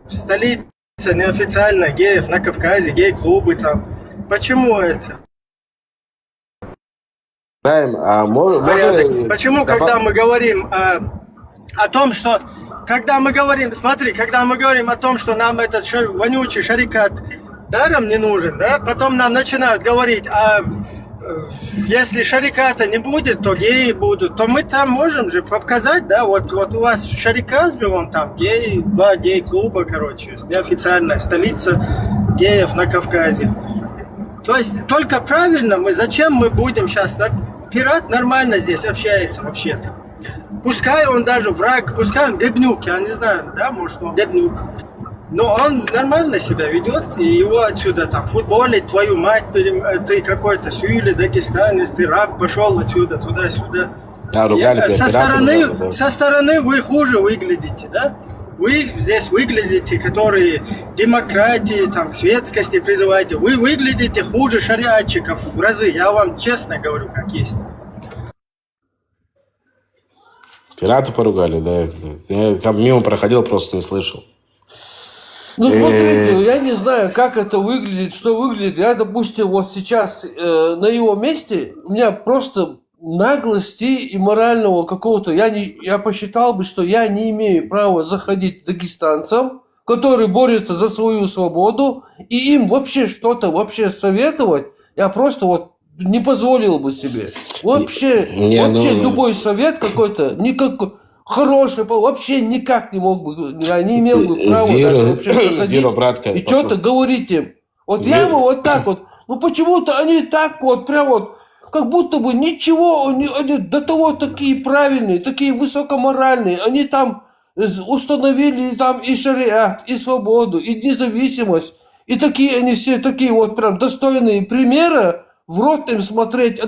в столице неофициально геев на Кавказе, гей-клубы там, почему это? Почему, когда мы говорим о том, что когда мы говорим о том, что нам этот вонючий шарикат даром не нужен, да, потом нам начинают говорить, если шариката не будет, то геи будут, то мы там можем же показать, да, вот у вас шарикат же вон там, два гей-клуба, короче, неофициальная столица геев на Кавказе. То есть только правильно зачем мы будем сейчас, пират нормально здесь общается вообще-то. Пускай он даже враг, пускай он гебнюк, я не знаю, да, может он гебнюк. Но он нормально себя ведет, и его отсюда там футболить, твою мать, ты какой-то сюили, дагестанец, ты раб, пошел отсюда, туда-сюда. Со стороны вы хуже выглядите, да? Вы здесь выглядите, которые демократии, там, к светскости призываете, вы выглядите хуже шариатчиков в разы, я вам честно говорю, как есть. Пираты поругали, да. Я там мимо проходил, просто не слышал. Ну, смотрите, я не знаю, как это выглядит, что выглядит. Я, допустим, вот сейчас на его месте, у меня просто наглости и морального какого-то... Я посчитал бы, что я не имею права заходить к дагестанцам, которые борются за свою свободу, и им вообще что-то советовать. Я просто вот не позволил бы себе. Вообще любой совет какой-то, хороший, вообще никак не мог бы, я не имел бы права даже вообще заходить и что-то говорить им. Вот я ему вот так вот, ну почему-то они так вот, прям вот, как будто бы ничего, они до того такие правильные, такие высокоморальные, они там установили там и шариат, и свободу, и независимость, и такие они все такие вот прям достойные примера, в рот им смотреть.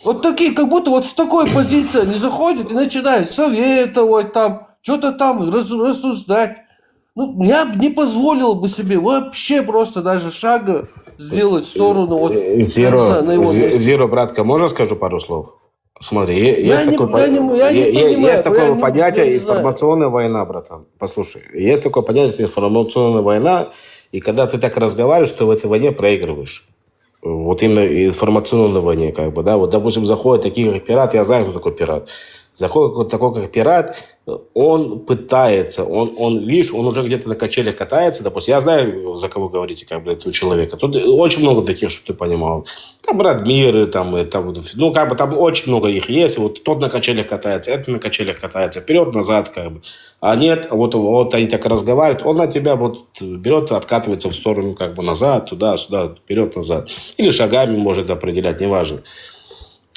Вот такие, как будто вот с такой позиции они заходят и начинают советовать там, что-то там рассуждать. Ну, я бы не позволил бы себе вообще просто даже шага сделать в сторону вот Зиро, братка, можно скажу пару слов? Смотри, есть такое понятие информационная война, братан. Послушай, есть такое понятие информационная война, и когда ты так разговариваешь, ты в этой войне проигрываешь. Вот именно информационной войне, как бы, да. Вот, допустим, заходит такие как пират, я знаю, кто такой пират. Заходит такой, как пират, он пытается, видишь, он уже где-то на качелях катается, допустим, я знаю, за кого говорите, как бы, этого человека. Тут очень много таких, чтобы ты понимал. Там Радмиры, там, ну, как бы, там очень много их есть. Вот тот на качелях катается, это на качелях катается, вперед-назад, как бы. А нет, вот они так разговаривают, он на тебя вот берет и откатывается в сторону, как бы, назад, туда-сюда, вперед-назад. Или шагами может определять, неважно.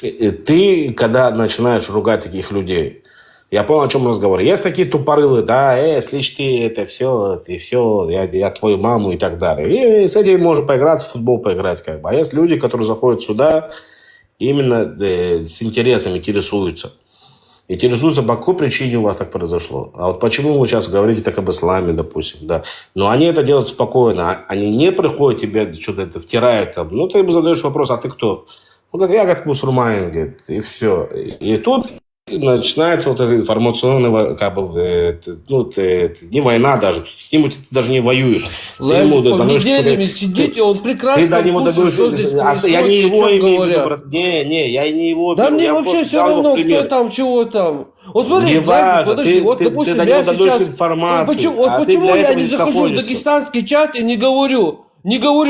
Ты, когда начинаешь ругать таких людей, я понял, о чем разговор. Есть такие тупорылы, да, слышь ты, это все, я твою маму и так далее. И с этим можно поиграть, в футбол поиграть, как бы. А есть люди, которые заходят сюда, именно с интересом интересуются. Интересуются, по какой причине у вас так произошло. А вот почему вы сейчас говорите так об исламе, допустим, да. Но они это делают спокойно. Они не приходят тебе, что-то это втирают там. Ну, ты им задаешь вопрос, а ты кто? Он говорит, я как мусульманин, говорит, и все. И тут начинается вот эта информационная, как бы, не война даже. С ним ты даже не воюешь. Лазик, он неделями сидит, и он прекрасно ты до него вкусно, что здесь происходит, я не его о чем имею в говорят. виду, брат. Не, я не его. Да мне я вообще просто все взял его равно, кто пример. там, чего там. Вот смотри, Не Лазик, важно, подожди, вот, ты допустим, до я него даешь сейчас... информацию, Вот а ты почему для я этого не здесь захожу в находишься. дагестанский чат и не говорю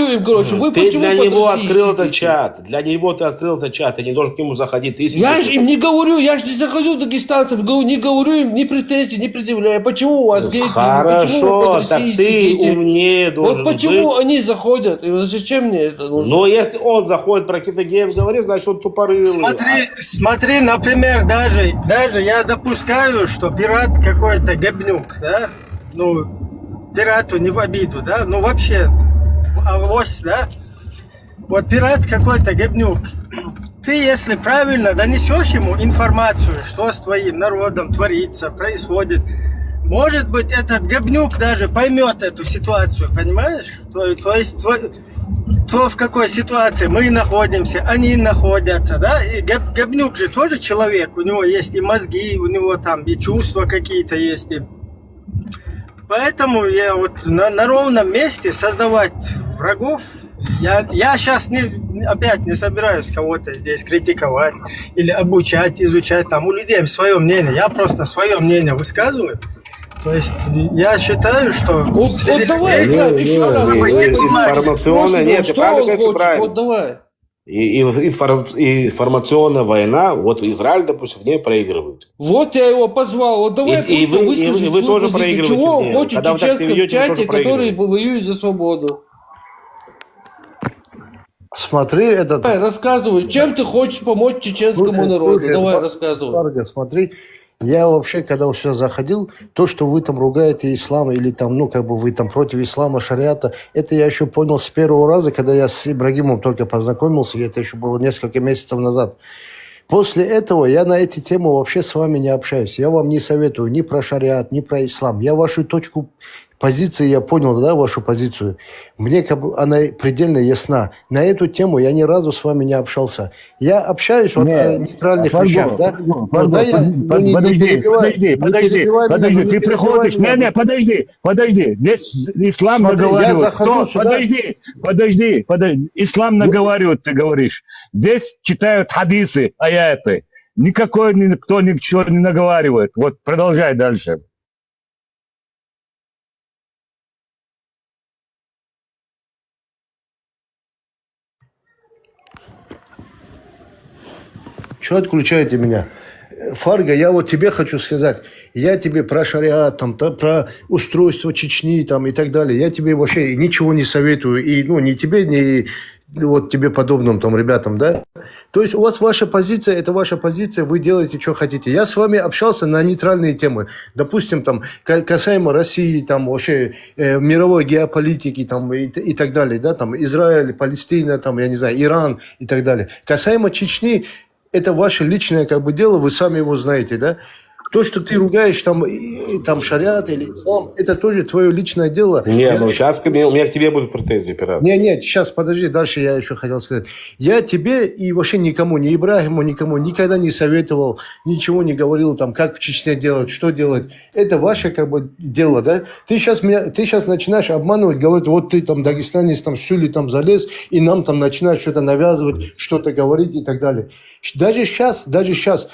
им, короче, вы Ты почему для под него Россией открыл этот сидите? чат. Для него ты открыл этот чат. Ты не должен к нему заходить. Ты Я сидишь. же им не говорю, я же не захожу в дагестанцев, не говорю им ни претензий, не предъявляю. Почему у вас гей-клуб? Почему вы Хорошо, под так Россией ты сидите? умнее должен Вот почему быть. они заходят? И вот зачем мне это нужно? Но если он заходит про каких-то геев говорит, значит он тупорылый. Смотри, например, даже я допускаю, что пират какой-то гебнюк, да, ну, пирату не в обиду, да, ну, вообще, авось, да, вот пират какой-то гебнюк, ты, если правильно донесешь ему информацию, что с твоим народом творится, происходит, может быть, этот гебнюк даже поймет эту ситуацию, понимаешь? То есть, то, в какой ситуации мы находимся, они находятся, да, и гебнюк же тоже человек, у него есть и мозги, у него там и чувства какие-то есть, и... Поэтому я вот на ровном месте создавать врагов, я сейчас опять не собираюсь кого-то здесь критиковать или обучать, изучать, там у людей свое мнение, я просто свое мнение высказываю. То есть я считаю, что Вот давай, брат, еще раз. Информационная, нет, ты что правильно он говоришь, хочет, правильно. вот давай. И информационная война, вот Израиль, допустим, в ней проигрывает. Вот я его позвал, вот давай И пусть он вы выскажет тоже свою позицию, проигрываете чего он мне. хочет в Когда вы так себя чеченском ведете, вы чате, тоже который проигрываете. воюет за свободу. Смотри, этот... Давай, рассказывай, чем ты хочешь помочь чеченскому народу? Давай, рассказывай. Фарга, смотри, я вообще, когда сюда заходил, то, что вы там ругаете ислам, или там, ну, как бы вы там против ислама, шариата, это я еще понял с первого раза, когда я с Ибрагимом только познакомился, это еще было несколько месяцев назад. После этого я на эти темы вообще с вами не общаюсь. Я вам не советую ни про шариат, ни про ислам. Я вашу точку позиции, я понял, да, вашу позицию. Мне как бы она предельно ясна. На эту тему я ни разу с вами не общался. Я общаюсь вот о нейтральных вещах, да? Подожди, ты приходишь, подожди, здесь ислам наговаривает. Подожди, ислам наговаривает, ты говоришь. Здесь читают хадисы, аяты. Никто ничего не наговаривает. Вот продолжай дальше. Чего отключаете меня? Фарга, я вот тебе хочу сказать, я тебе про шариат, там, про устройство Чечни там, и так далее, я тебе вообще ничего не советую, и ну, ни тебе, ни вот тебе подобным там ребятам, да? То есть у вас ваша позиция, это ваша позиция, вы делаете, что хотите. Я с вами общался на нейтральные темы, допустим, там, касаемо России, там, вообще мировой геополитики, там, и так далее, да, там, Израиль, Палестина, там, я не знаю, Иран и так далее. Касаемо Чечни, это ваше личное как бы дело, вы сами его знаете, да? То, что ты ругаешь там шариат или ислам, это тоже твое личное дело. Не, ну сейчас у меня к тебе будут претензии, пират. Нет, сейчас, подожди, дальше я еще хотел сказать. Я тебе и вообще никому, ни Ибрагиму, никому никогда не советовал, ничего не говорил, там, как в Чечне делать, что делать. Это ваше как бы дело, да? Ты сейчас начинаешь обманывать, говорить, вот ты там дагестанец, там, Сюли там залез, и нам там начинаешь что-то навязывать, что-то говорить и так далее. Даже сейчас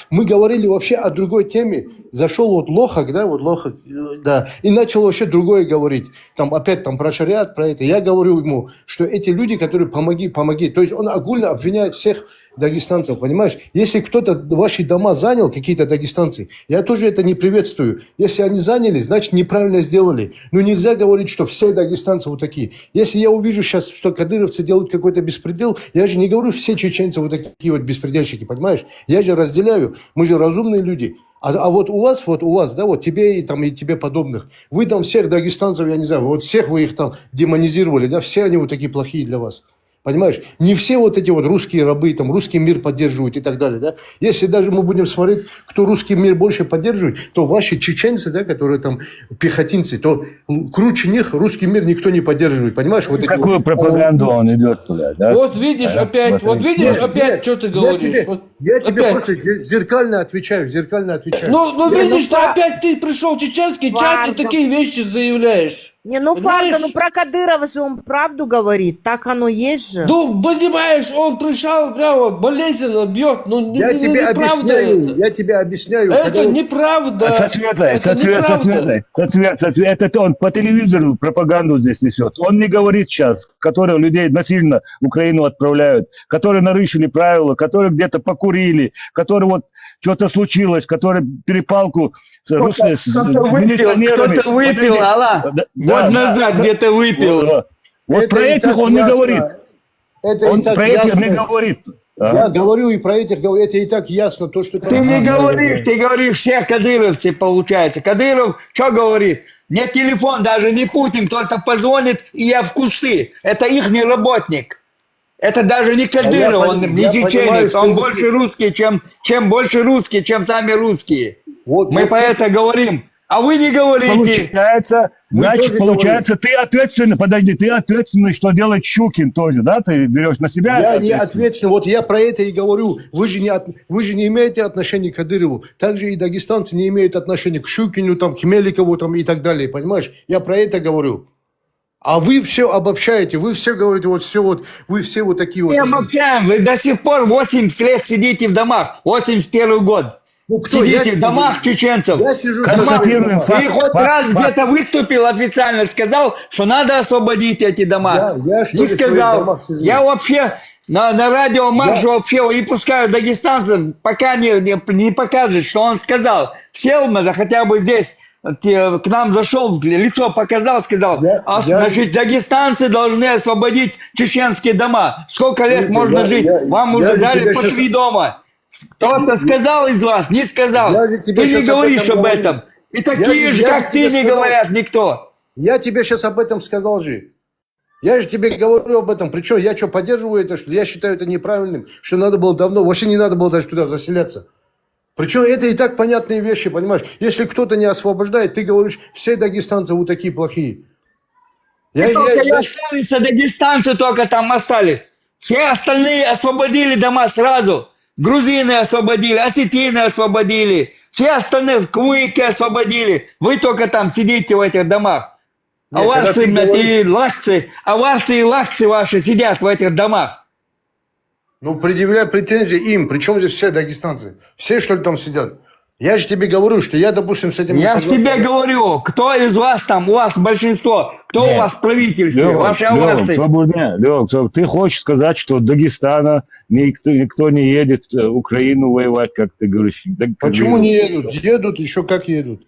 мы говорили вообще о другой теме. Зашел вот Лохак, да, и начал вообще другое говорить. Там опять там про шариат, про это. Я говорю ему, что эти люди, которые помоги. То есть он огульно обвиняет всех дагестанцев, понимаешь? Если кто-то ваши дома занял, какие-то дагестанцы, я тоже это не приветствую. Если они заняли, значит неправильно сделали. Но нельзя говорить, что все дагестанцы вот такие. Если я увижу сейчас, что кадыровцы делают какой-то беспредел, я же не говорю, все чеченцы вот такие вот беспредельщики, понимаешь? Я же разделяю, мы же разумные люди. А вот у вас, да, вот тебе и тебе подобных, вы там всех дагестанцев, я не знаю, вот всех вы их там демонизировали, да, все они вот такие плохие для вас. Понимаешь? Не все вот эти вот русские рабы, там, русский мир поддерживают и так далее, да? Если даже мы будем смотреть, кто русский мир больше поддерживает, то ваши чеченцы, да, которые там пехотинцы, то круче них русский мир никто не поддерживает, понимаешь? Вот Какую вот, пропаганду он идет туда, да? Вот видишь опять, вот видишь опять, что ты говоришь. Я тебе Опять. просто зеркально отвечаю. Ну видишь, что Фа- опять ты пришел в чеченский чат и Фарда. такие вещи заявляешь. Не, ну Понимаешь? Фарда, ну про Кадырова же он правду говорит. Так оно есть же. Ну, понимаешь, он пришел прямо болезненно бьет. Ну, Я тебе неправда объясняю. это. когда Это он- неправда. Со Светой, Это неправда. это он по телевизору пропаганду здесь несет. Он не говорит сейчас, которые людей насильно в Украину отправляют, которые нарушили правила, которые где-то покурили, которые вот что-то случилось, которые перепалку с милиционерами. Кто-то выпил, Алла. Год назад где-то выпил. Вот Это про и этих так он не ясно. говорит. Это Он и так про этих ясно. не говорит. Я говорю и про этих говорю. Это и так ясно. То, что Ты не говоришь, ты говоришь всех кадыровцев, получается. Кадыров что говорит? Мне телефон даже не Путин, кто-то позвонит, и я в кусты. Это их не работник. Это даже не Кадыров, он не я понимаю, чеченец. что Он вы- больше русский, чем больше русский, чем сами русские. Вот, Мы вот по это говорим. А вы не говорите. Получается, Вы значит, тоже получается, ты ответственный, подожди, ты ответственный, что делает Щукин тоже, да? Ты берешь на себя Я не ответственность? ответственный. Вот я про это и говорю. Вы же не имеете отношения к Кадырову. Также и дагестанцы не имеют отношения к Щукину, там, к Меликову там, и так далее. Понимаешь? Я про это говорю. А вы все обобщаете. Вы все говорите, вот все вот, вы все вот такие вот. Мы обобщаем. Вы до сих пор 80 лет сидите в домах. 81 год. Ну, кто? Я Сидите в сижу. домах чеченцев. Я сижу в Констатируем домах. факт. Ты хоть раз где-то выступил официально, сказал, что надо освободить эти дома? Я, что не ли, в твоих сказал. домах сижу? Я вообще на радио маршу вообще и пускаю дагестанцев, пока не покажет, что он сказал. Сел, надо хотя бы здесь, к нам зашел, лицо показал, сказал, значит, дагестанцы должны освободить чеченские дома. Сколько лет Слушай, можно я- жить? я- Вам я уже же дали тебя по щас- 3 дома. Кто-то сказал из вас, не сказал. Я же тебе Ты не щас об говоришь этом об говорю. этом. И такие же, я как ты, тебе не сказал. говорят никто. Я тебе сейчас об этом сказал же. Я же тебе говорю об этом. Причем я что, поддерживаю это, что я считаю это неправильным, что надо было давно, вообще не надо было даже туда заселяться. Причем это и так понятные вещи, понимаешь? Если кто-то не освобождает, ты говоришь, все дагестанцы вот такие плохие. Только и останутся дагестанцы, только там остались. Все остальные освободили дома сразу. Грузины освободили, осетины освободили. Все остальные куйки освободили. Вы только там сидите в этих домах. Нет, Аварцы, когда ты блядь, аварцы и лакцы ваши сидят в этих домах. Ну, предъявляй претензии им. Причем здесь все дагестанцы? Все, что ли, там сидят? Я же тебе говорю, что я, допустим, с этим не Я же согласен. тебе говорю, кто из вас там, у вас большинство, кто у вас в правительстве, ваши аварцы. Лёг, ты хочешь сказать, что Дагестана никто не едет в Украину воевать, как ты говоришь? Почему не едут? Едут, еще как едут.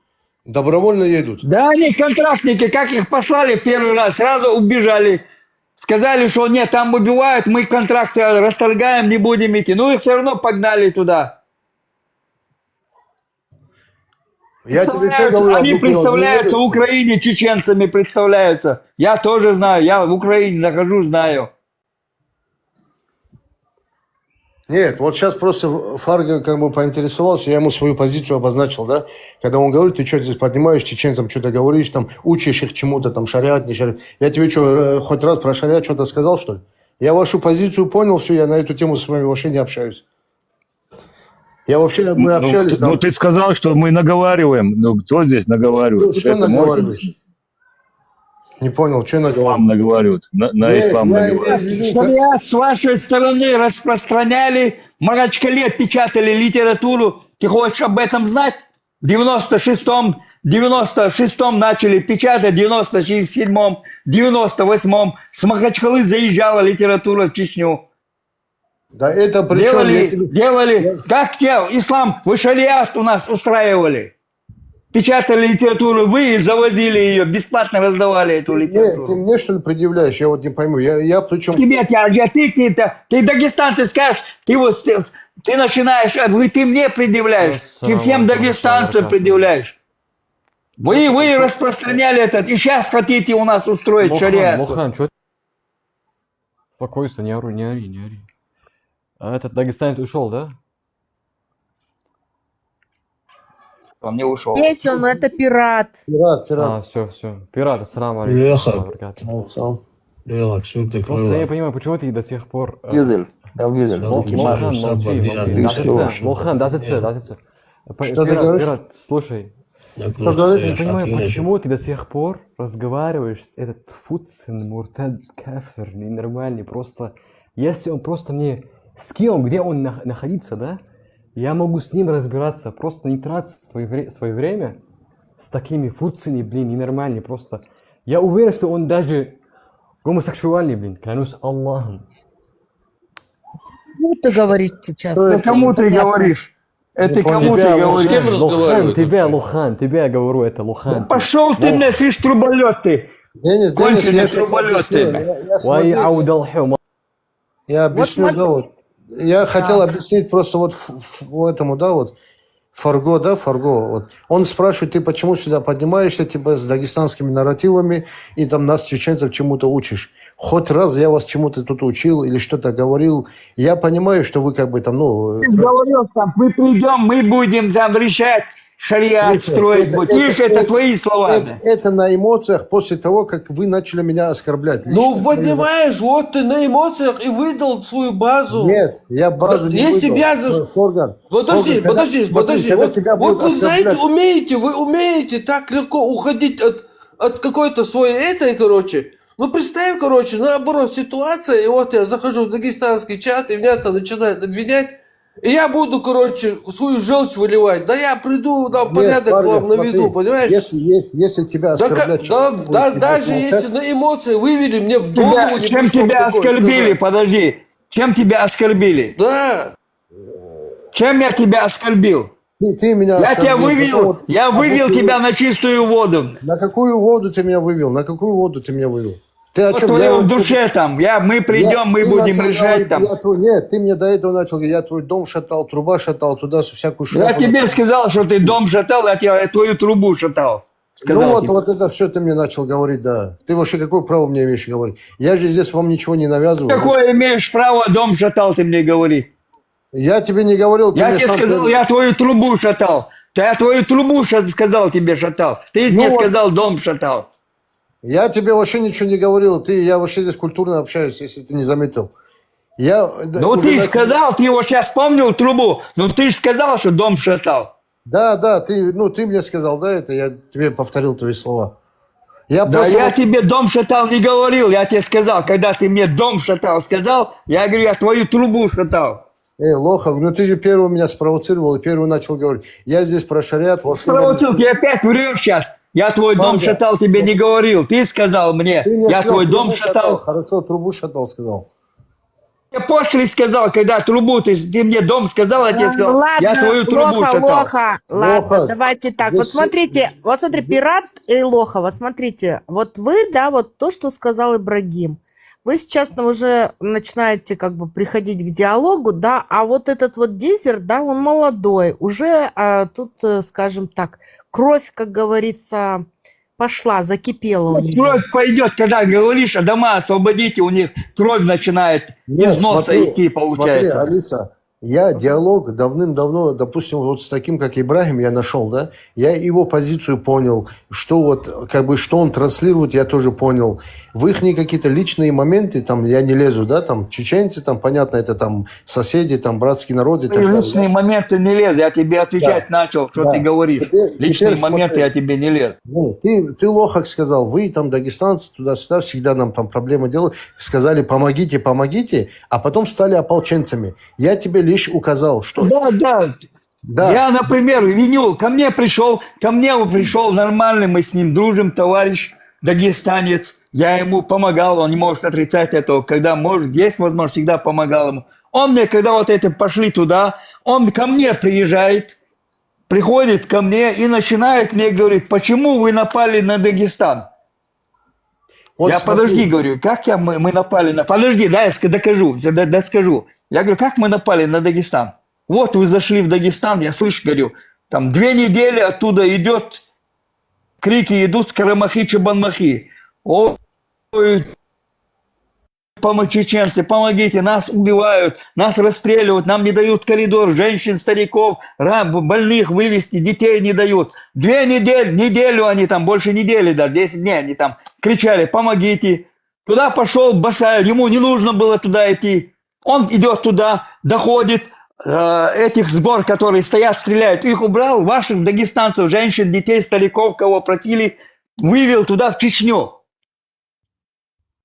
Добровольно едут. Да они контрактники, как их послали первый раз, сразу убежали. Сказали, что нет, там убивают, мы контракты расторгаем, не будем идти. Ну их все равно погнали туда. Я тебе что говорю? Они Абдулкулов, представляются в не едут. Украине чеченцами, представляются. Я тоже знаю, я в Украине нахожусь, знаю. Нет, вот сейчас просто Фарго как бы поинтересовался, я ему свою позицию обозначил, да? Когда он говорит, ты что здесь поднимаешь, чеченцам что-то говоришь, там, учишь их чему-то, там, шариат, не шариат. Я тебе что, хоть раз про шариат что-то сказал, что ли? Я вашу позицию понял, все, я на эту тему с вами вообще не общаюсь. Я вообще, мы общались. Ну, ты сказал, что мы наговариваем. Ну, кто здесь наговаривает? Что Это наговариваешь? Не понял, что наговариваешь? Ислам наговаривают. На ислам наговаривают. Шариат с вашей стороны распространяли, в Махачкале печатали литературу. Ты хочешь об этом знать? В 96-м начали печатать, в 97-м, 98-м. С Махачкалы заезжала литература в Чечню. Да это причем... Делали. Как те, ислам, вы шариат у нас устраивали. Печатали литературу, вы завозили ее, бесплатно раздавали эту литературу. Ты мне что ли предъявляешь? Я вот не пойму. Я причем... Ты дагестанцы скажешь, ты начинаешь, ты мне предъявляешь, ты всем дагестанцам предъявляешь. Вы распространяли это, и сейчас хотите у нас устроить шариат. Успокойся, не ори, не ори, не ори. А этот дагестанец ушел, да? Он не ушел. Есть он, это пират. Пират, А, пират. все. Пират, ассаламу Леха. алейкум. Леха, что ты Просто я не крыла? понимаю, почему ты до сих пор... Видел? Я видел. Лохан, молчи. Лохан, да ты. Что ты говоришь? Пират, слушай. Я не понимаю, почему ты до сих пор разговариваешь с этот фуцин, муртад, кафир, ненормальный, просто... Если он просто мне скинул, где он находится, да? Я могу с ним разбираться, просто не тратить свое время с такими фуцами, блин, ненормальный, просто... Я уверен, что он даже гомосексуальный, блин, клянусь Аллахом. Ну, ты говоришь сейчас. Это кому ты говоришь? Это кому ты говоришь? кем разговаривает Лохан, тебя я говорю, это Лохан. Пошел ты, мне, слышь, труболет ты. Денис, Конченый я сейчас труболет объясню. ты. Я смотрю, я объясню, Вот да, вот. Я хотел объяснить просто вот этому, да, вот, Фарго, да, Фарго, вот. Он спрашивает, ты почему сюда поднимаешься, типа, с дагестанскими нарративами, и там нас, чеченцев, чему-то учишь. Хоть раз я вас чему-то тут учил или что-то говорил. Я понимаю, что вы как бы там, ну... Ты говорил там, мы придем, мы будем там решать, шариат Слушай, строить. Будешь, это твои слова. Это на эмоциях после того, как вы начали меня оскорблять. Ну, Лично понимаешь, вот ты на эмоциях и выдал свою базу. Нет, я базу не Если выдал. вязаешь... Форган, Подожди. когда тебя Вот будут вы знаете, оскорблять- вы умеете так легко уходить от какой-то своей этой, короче. Ну, представь, короче, наоборот, ситуация, и вот я захожу в дагестанский чат, и меня там начинают обвинять, и я буду, короче, свою желчь выливать. Да я приду, там Нет, порядок Фарган, вам наведу, смотри, понимаешь? Если тебя Да, оскорблять... даже если на эмоции вывели, мне в голову не Чем пришло тебя такое оскорбили, сказать. подожди. Чем тебя оскорбили? Да. Чем я тебя оскорбил? Ты меня Я тебя оскорбил. вывел, я вывел тебя на чистую воду. На какую воду ты меня вывел? На какую воду ты меня вывел? Ты о Вот чем? твоем душе там. Мы придем, мы ты будем начал решать говорить, там. Нет, ты мне до этого начал говорить, я твой дом шатал, труба шатал, туда всякую шляпу. Я тебе начал. сказал, что ты дом шатал, я твою трубу шатал. Сказал Ну тебе. вот это все ты мне начал говорить, да. Ты вообще какое право мне имеешь говорить? Я же здесь вам ничего не навязываю. Какое имеешь право, дом шатал, ты мне говори. Я тебе не говорил. Я тебе сказал, я твою трубу шатал. Я твою трубу сказал тебе шатал. Ты мне вот. сказал, дом шатал. Я тебе вообще ничего не говорил. Я вообще здесь культурно общаюсь, если ты не заметил. Ну ты же сказал, ты его сейчас вспомнил трубу. Ну ты же сказал, что дом шатал. Да, ты мне сказал, да, это я тебе повторил твои слова. Я тебе дом шатал не говорил, я тебе сказал, когда ты мне дом шатал сказал, я говорю, я твою трубу шатал. Лохов, ну ты же первый меня спровоцировал и первый начал говорить. Я здесь про шариат. Спровоцировал, ты опять врешь сейчас. Я твой дом шатал, тебе не говорил. Ты сказал мне, я твой дом шатал. Хорошо, трубу шатал, сказал. Я пошлый сказал, когда трубу, ты мне дом сказал, я тебе сказал, Ладно, я твою трубу шатал. Лоха. Ладно, Лоха, давайте так. здесь Вот смотрите, пират и Лоха, вот смотрите, вот вы, да, вот то, что сказал Ибрагим, вы сейчас уже начинаете как бы приходить к диалогу, да, а вот этот вот Дезерт, да, он молодой, уже тут, скажем так, кровь, как говорится, пошла, закипела у него. Кровь пойдет, когда говоришь, а дома освободите, у них кровь начинает из носа идти, получается. Смотри, Алиса, я диалог давным-давно, допустим, вот с таким, как Ибрагим, я нашел, да, я его позицию понял, что вот, как бы, что он транслирует, я тоже понял. В их какие-то личные моменты, там, я не лезу, да, там, чеченцы, там, понятно, это там соседи, там, братский народ и так далее. Личные моменты не лез, я тебе отвечать начал, что ты говоришь. Личные моменты я тебе не лез. Ну, ты Лохак сказал, вы там, дагестанцы, туда-сюда, всегда нам там проблемы делают. Сказали, помогите, а потом стали ополченцами. Я тебе лишь указал, что... Да. Я, например, винил, ко мне пришел нормальный, мы с ним дружим, товарищ дагестанец. Я ему помогал, он не может отрицать этого. Когда может, есть возможность, всегда помогал ему. Он мне, когда вот это пошли туда, он ко мне приходит ко мне и начинает мне говорить, почему вы напали на Дагестан? Вот я смотри. Подожди, говорю, как мы напали на... Подожди, да, я доскажу. Я говорю, как мы напали на Дагестан? Вот вы зашли в Дагестан, я слышу, говорю, там 2 недели оттуда идет, крики идут с Карамахи, Чебанмахи. Ой, чеченцы, помогите, нас убивают, нас расстреливают, нам не дают коридор, женщин, стариков, больных вывести, детей не дают. 2 недели, неделю они там, больше недели, даже 10 дней они там кричали, помогите. Туда пошел Басаев, ему не нужно было туда идти. Он идет туда, доходит, этих сбор, которые стоят, стреляют, их убрал, ваших дагестанцев, женщин, детей, стариков, кого просили, вывел туда, в Чечню.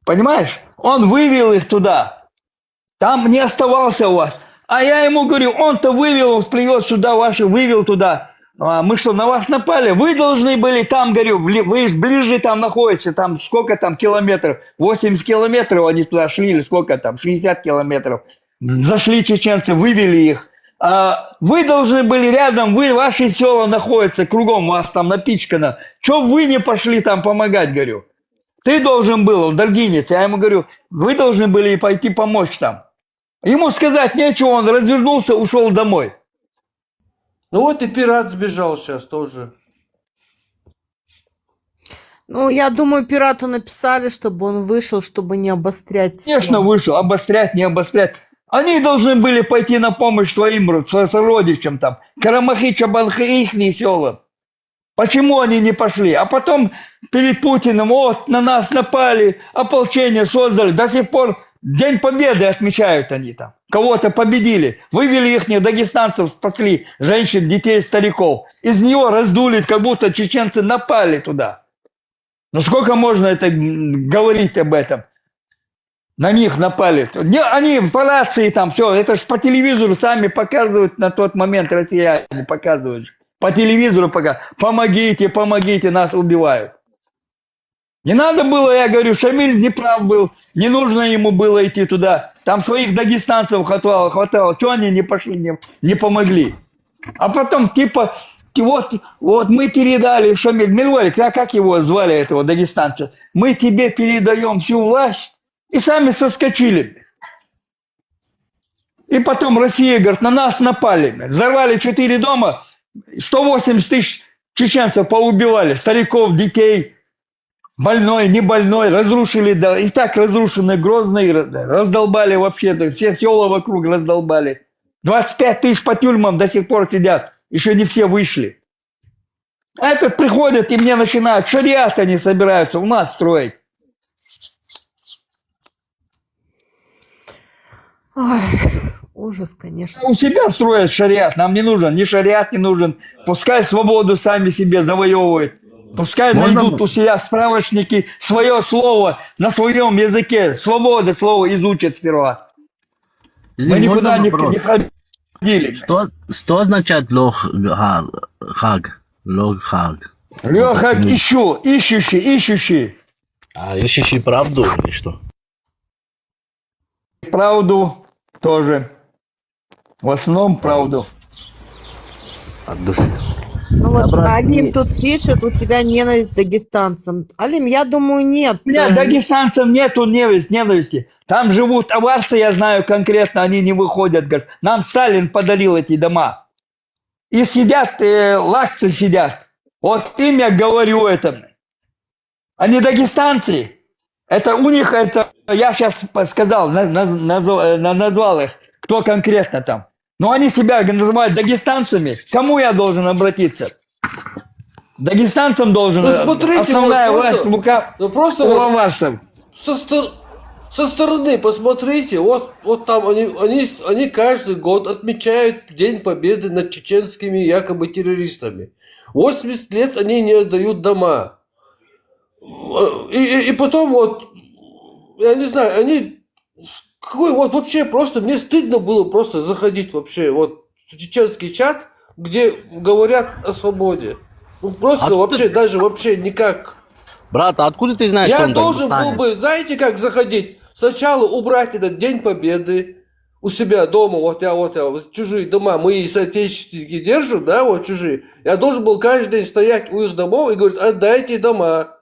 Понимаешь? Он вывел их туда. Там не оставался у вас. А я ему говорю, он-то вывел, он привез сюда ваши, вывел туда. А мы что, на вас напали? Вы должны были там, говорю, вы ближе там находитесь, там сколько там километров? 80 километров они туда шли, или сколько там? 60 километров. Зашли чеченцы, вывели их. А вы должны были рядом, ваши села находятся, кругом вас там напичкано. Чего вы не пошли там помогать, говорю? Ты должен был, он даргинец. Я ему говорю, вы должны были пойти помочь там. Ему сказать нечего, он развернулся, ушел домой. Ну вот и пират сбежал сейчас тоже. Ну, я думаю, пирату написали, чтобы он вышел, чтобы не обострять. Конечно, вышел, обострять, не обострять. Они должны были пойти на помощь своим сородичам там. Карамахи, Чабанхи, ихние села. Почему они не пошли? А потом перед Путиным, вот, на нас напали, ополчение создали. До сих пор День Победы отмечают они там. Кого-то победили. Вывели их, дагестанцев спасли, женщин, детей, стариков. Из него раздули, как будто чеченцы напали туда. Ну сколько можно это говорить об этом? На них напали. Они по рации там все, это ж по телевизору сами показывают на тот момент, россияне показывают. По телевизору пока. Помогите, помогите, нас убивают. Не надо было, я говорю, Шамиль не прав был. Не нужно ему было идти туда. Там своих дагестанцев хватало. Чего они не пошли, не помогли? А потом типа, вот мы передали Шамиль, Мельвалик, а как его звали, этого дагестанца? Мы тебе передаем всю власть. И сами соскочили. И потом Россия, говорит, на нас напали. Взорвали 4 дома. 180 тысяч чеченцев поубивали, стариков, детей, больной, не больной, разрушили, да, и так разрушены Грозный, раздолбали вообще, все села вокруг раздолбали. 25 тысяч по тюрьмам до сих пор сидят, еще не все вышли. А этот приходит и мне начинают, шариат они собираются у нас строить. Ой, ужас, конечно. У себя строят шариат, нам не нужен, ни шариат не нужен. Пускай свободу сами себе завоевывают. Пускай найдут у себя справочники, свое слово на своем языке. Свобода слово изучат сперва. Мы никуда не ходили. Что означает лох-хаг? Лох-хаг. Лох-хаг ищущий. А ищущий правду или что? Правду тоже. В основном правду. От души. Ну вот Алим тут пишет, у тебя ненависть к дагестанцам. Алим, я думаю, нет. У меня дагестанцам нету ненависти. Там живут аварцы, я знаю конкретно, они не выходят. Говорят, нам Сталин подарил эти дома. И сидят, лакцы сидят. Вот им я говорю это. Они дагестанцы. Это у них, это я сейчас сказал, назвал их, кто конкретно там. Но они себя называют дагестанцами. К кому я должен обратиться? Дагестанцам должен. Ну, смотрите, основная вот власть в руках у аварцев. Со стороны посмотрите, вот там они каждый год отмечают День Победы над чеченскими якобы террористами. 80 лет они не отдают дома. И потом вот, я не знаю, они, какой вот вообще просто, мне стыдно было просто заходить вообще, вот в чеченский чат, где говорят о свободе. Ну просто вообще, даже вообще никак. Брат, а откуда ты знаешь, Я что он должен был бы, знаете, как заходить? Сначала убрать этот День Победы у себя дома, вот я чужие дома, мои соотечественники держат, да, вот чужие. Я должен был каждый день стоять у их домов и говорить, отдайте дома.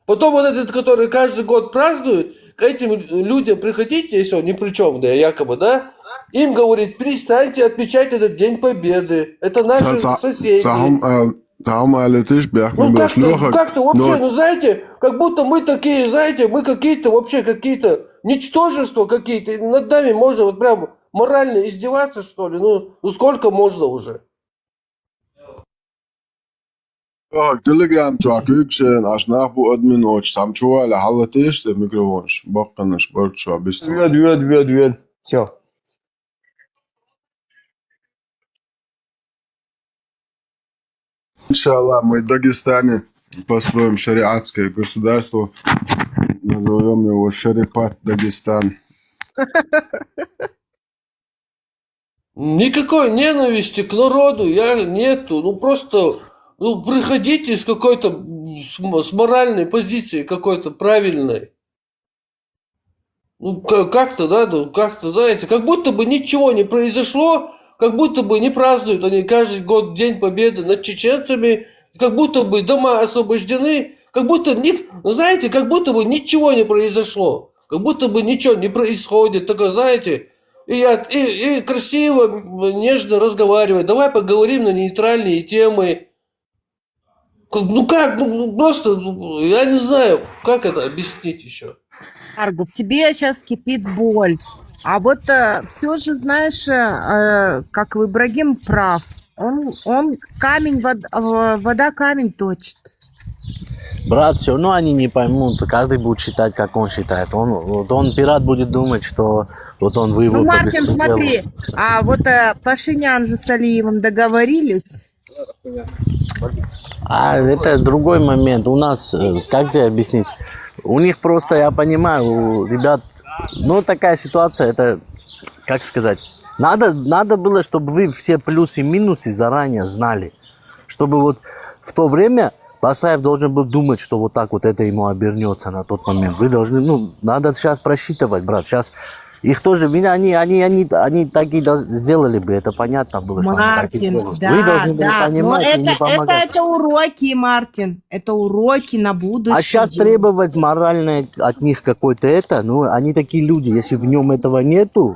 Потом вот этот, который каждый год празднует, к этим людям приходите, если он ни при чем, да, якобы, да, им говорит, перестаньте отмечать этот День Победы. Это наши соседи. Ну как-то вообще, ну знаете, как будто мы такие, знаете, мы какие-то вообще какие-то ничтожества какие-то. И над нами можно вот прям морально издеваться, что ли? Ну сколько можно уже? Telegram çakık sen aşnaq bu admin oç samçuva halatış da mikrofonş bakkanış barçva bist. Вед. Все. Иншаллах, мы в Дагестане построим шариатское государство. Назовем его Шарипат Дагестан. Никакой ненависти к народу нету. Ну просто приходите с какой-то с моральной позиции, какой-то правильной. Ну как-то, да, как-то, знаете, как будто бы ничего не произошло, как будто бы не празднуют они каждый год День Победы над чеченцами, как будто бы дома освобождены, как будто, знаете, как будто бы ничего не произошло, как будто бы ничего не происходит, только, знаете, и красиво, нежно разговаривать, давай поговорим на нейтральные темы. Просто, я не знаю, как это объяснить еще. Арго, в тебе сейчас кипит боль. А вот все же, знаешь, как Ибрагим прав. Он камень, вода камень точит. Брат, все равно они не поймут. Каждый будет считать, как он считает. Он пират будет думать, что вот он вывел. Ну, Мартин, смотри, а вот Пашинян же с Алиевым договорились. Это другой момент. У нас, как тебе объяснить? У них просто, я понимаю, у ребят, такая ситуация, это, как сказать, надо было, чтобы вы все плюсы и минусы заранее знали. Чтобы вот в то время Басаев должен был думать, что вот так вот это ему обернется на тот момент. Вы должны, надо сейчас просчитывать, брат. Сейчас их тоже, они так и сделали бы, это понятно было. Мартин, что вы должны были понимать и не помогать. Это уроки, Мартин, это уроки на будущее. А сейчас требовать моральное от них какое-то они такие люди, если в нем этого нету,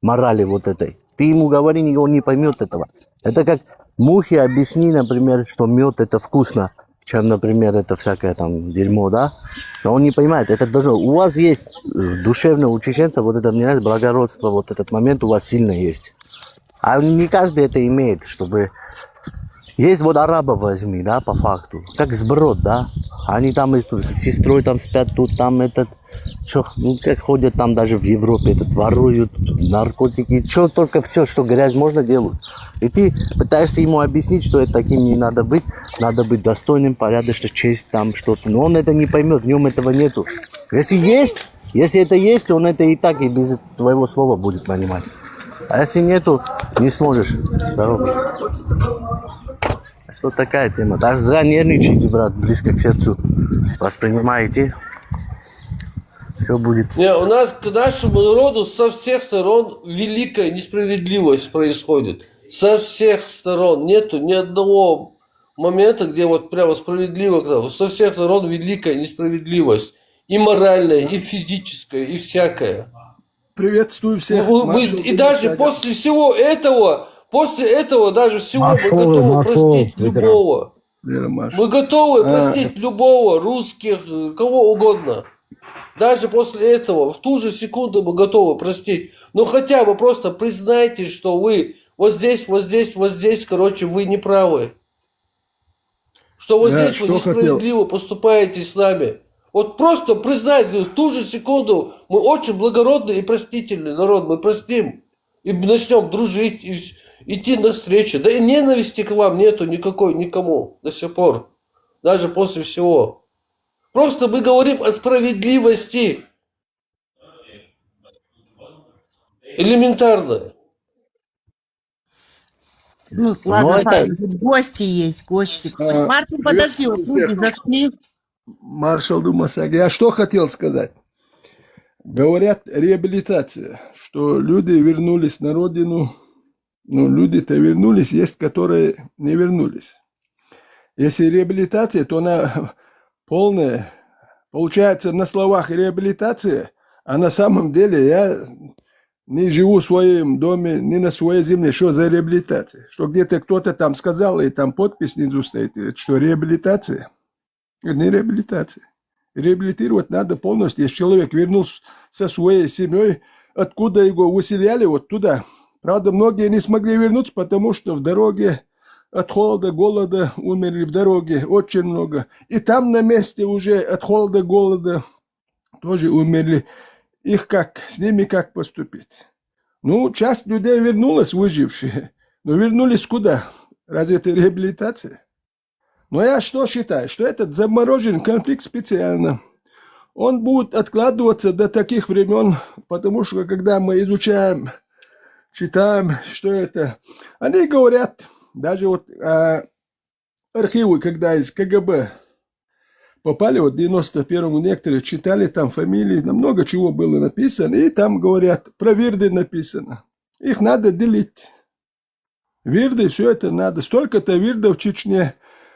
морали вот этой, ты ему говори, он не поймет этого. Это как мухе объясни, например, что мед это вкусно, чем, например, это всякое там дерьмо, да? Но он не понимает, это должно... У вас есть душевно у чеченца, вот это, мне нравится, благородство, вот этот момент у вас сильно есть. А не каждый это имеет, чтобы... Есть вот араба возьми, да, по факту, как сброд, да? Они там с сестрой там спят, тут там этот... как ходят там даже в Европе, воруют наркотики, только все, что грязь можно делают. И ты пытаешься ему объяснить, что это таким не надо быть достойным, порядочным, честь там что-то. Но он это не поймет, в нем этого нету. Если это есть, он это и так, и без твоего слова будет понимать. А если нету, не сможешь. Что такая тема? Даже зря нервничайте, брат, близко к сердцу. Воспринимаете. Все будет. У нас к нашему народу со всех сторон великая несправедливость происходит. Со всех сторон. Нету ни одного момента, где вот прямо справедливо. Со всех сторон великая несправедливость. И моральная, и физическая, и всякая. Приветствую всех. И даже после всего этого, даже всего мы готовы простить любого. Мы готовы простить любого, русских, кого угодно. Даже после этого, в ту же секунду мы готовы простить. Но хотя бы просто признайте, что вы вот здесь, короче, вы не правы. Что вот здесь вы несправедливо поступаете с нами. Вот просто признайте, в ту же секунду мы очень благородный и простительный народ. Мы простим и начнем дружить, и идти навстречу. Да и ненависти к вам нету никакой, никому до сих пор. Даже после всего. Просто мы говорим о справедливости. Элементарно. Ладно, гости есть, гости. Мартин, подожди, вот люди зашли. Маршал Думасаги, я что хотел сказать? Говорят, реабилитация, что люди вернулись на родину. Люди-то вернулись, есть, которые не вернулись. Если реабилитация, то она... полная. Получается, на словах реабилитация, а на самом деле я не живу в своем доме, не на своей земле. Что за реабилитация? Что где-то кто-то там сказал, и там подпись внизу стоит, что реабилитация. Не реабилитация. Реабилитировать надо полностью. Если человек вернулся со своей семьей, откуда его выселяли, вот туда. Правда, многие не смогли вернуться, потому что в дороге от холода, голода умерли в дороге очень много. И там на месте уже от холода, голода тоже умерли. Их как, с ними как поступить? Ну, часть людей вернулась, выжившие. Но вернулись куда? Разве это реабилитация? Но я что считаю? Что этот замороженный конфликт специально. Он будет откладываться до таких времен, потому что когда мы изучаем, читаем, что это, они говорят, даже вот архивы, когда из КГБ попали, вот в 91-м некоторые читали, там фамилии, много чего было написано, и там говорят, про вирды написано. Их надо делить. Вирды, все это надо. Столько-то вирдов в Чечне.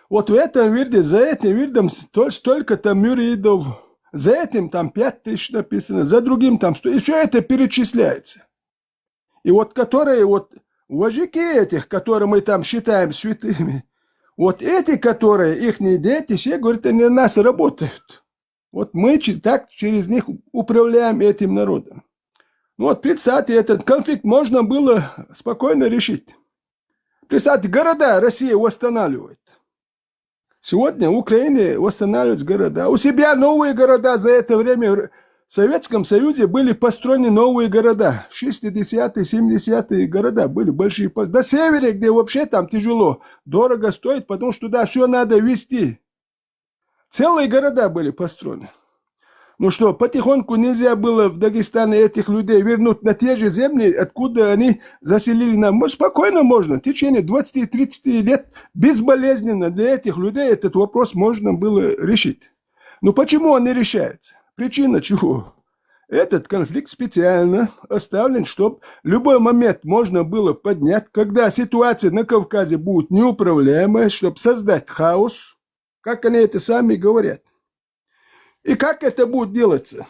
Вот в этом вирде, за этим вирдом столько-то мюридов. За этим там 5000 написано, за другим там 100. И все это перечисляется. И вот которые вот вожаки этих, которые мы там считаем святыми, вот эти, которые, их дети, все, говорят, они на нас работают. Вот мы так через них управляем этим народом. Ну вот представьте, этот конфликт можно было спокойно решить. Представьте, города Россия восстанавливает. Сегодня в Украине восстанавливаются города. У себя новые города за это время в Советском Союзе были построены новые города. 60-е, 70-е города были большие. До севера, где вообще там тяжело, дорого стоит, потому что туда все надо везти. Целые города были построены. Ну что, потихоньку нельзя было в Дагестане этих людей вернуть на те же земли, откуда они заселили нам. Спокойно можно. В течение 20-30 лет безболезненно для этих людей этот вопрос можно было решить. Но почему он не решается? Причина чего? Этот конфликт специально оставлен, чтобы любой момент можно было поднять, когда ситуация на Кавказе будет неуправляемая, чтобы создать хаос, как они это сами говорят. И как это будет делаться?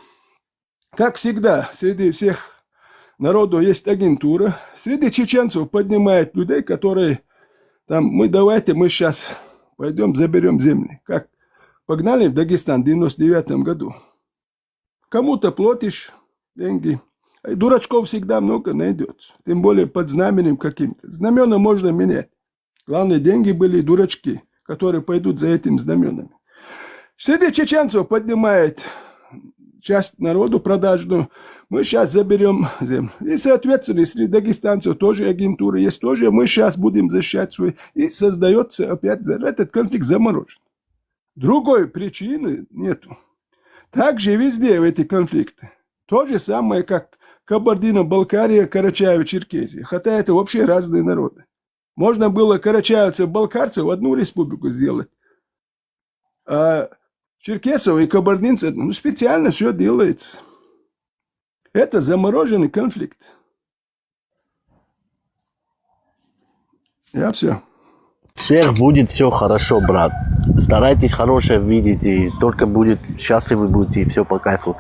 Как всегда, среди всех народов есть агентура. Среди чеченцев поднимают людей, которые там, мы сейчас пойдем заберем земли. Как погнали в Дагестан в 99 году. Кому-то платишь деньги. И дурачков всегда много найдется. Тем более под знаменем каким-то. Знамена можно менять. Главное, деньги были дурачки, которые пойдут за этим знаменами. Среди чеченцев поднимает часть народу продажную. Мы сейчас заберем землю. И, соответственно, среди дагестанцев тоже агентура есть тоже. Мы сейчас будем защищать свой. И создается опять этот конфликт заморожен. Другой причины нету. Также везде в эти конфликты. То же самое, как Кабардино-Балкария, Карачаево-Черкесия. Хотя это вообще разные народы. Можно было карачаевцев-балкарцев в одну республику сделать. А черкесов и кабардинцев, специально все делается. Это замороженный конфликт. Я все. Всех будет все хорошо, брат. Старайтесь хорошее видеть, и только будет счастливы будете, и все по кайфу.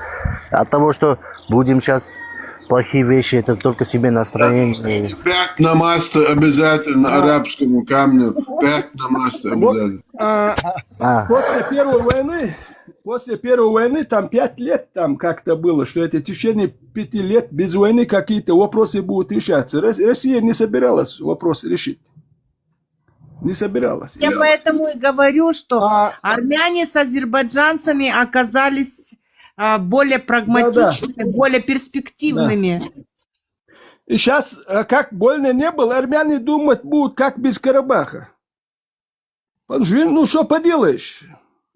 От того, что будем сейчас плохие вещи, это только себе настроение. 5 намаз обязательно арабскому камню. 5 намаз обязательно. После Первой войны, там 5 лет там как-то было, что это в течение 5 лет без войны какие-то вопросы будут решаться. Россия не собиралась вопросы решить. Не собиралась. Я поэтому и говорю, что армяне с азербайджанцами оказались более прагматичными, более перспективными. Да. И сейчас, как больно не было, армяне думать будут, как без Карабаха. Ну, что поделаешь?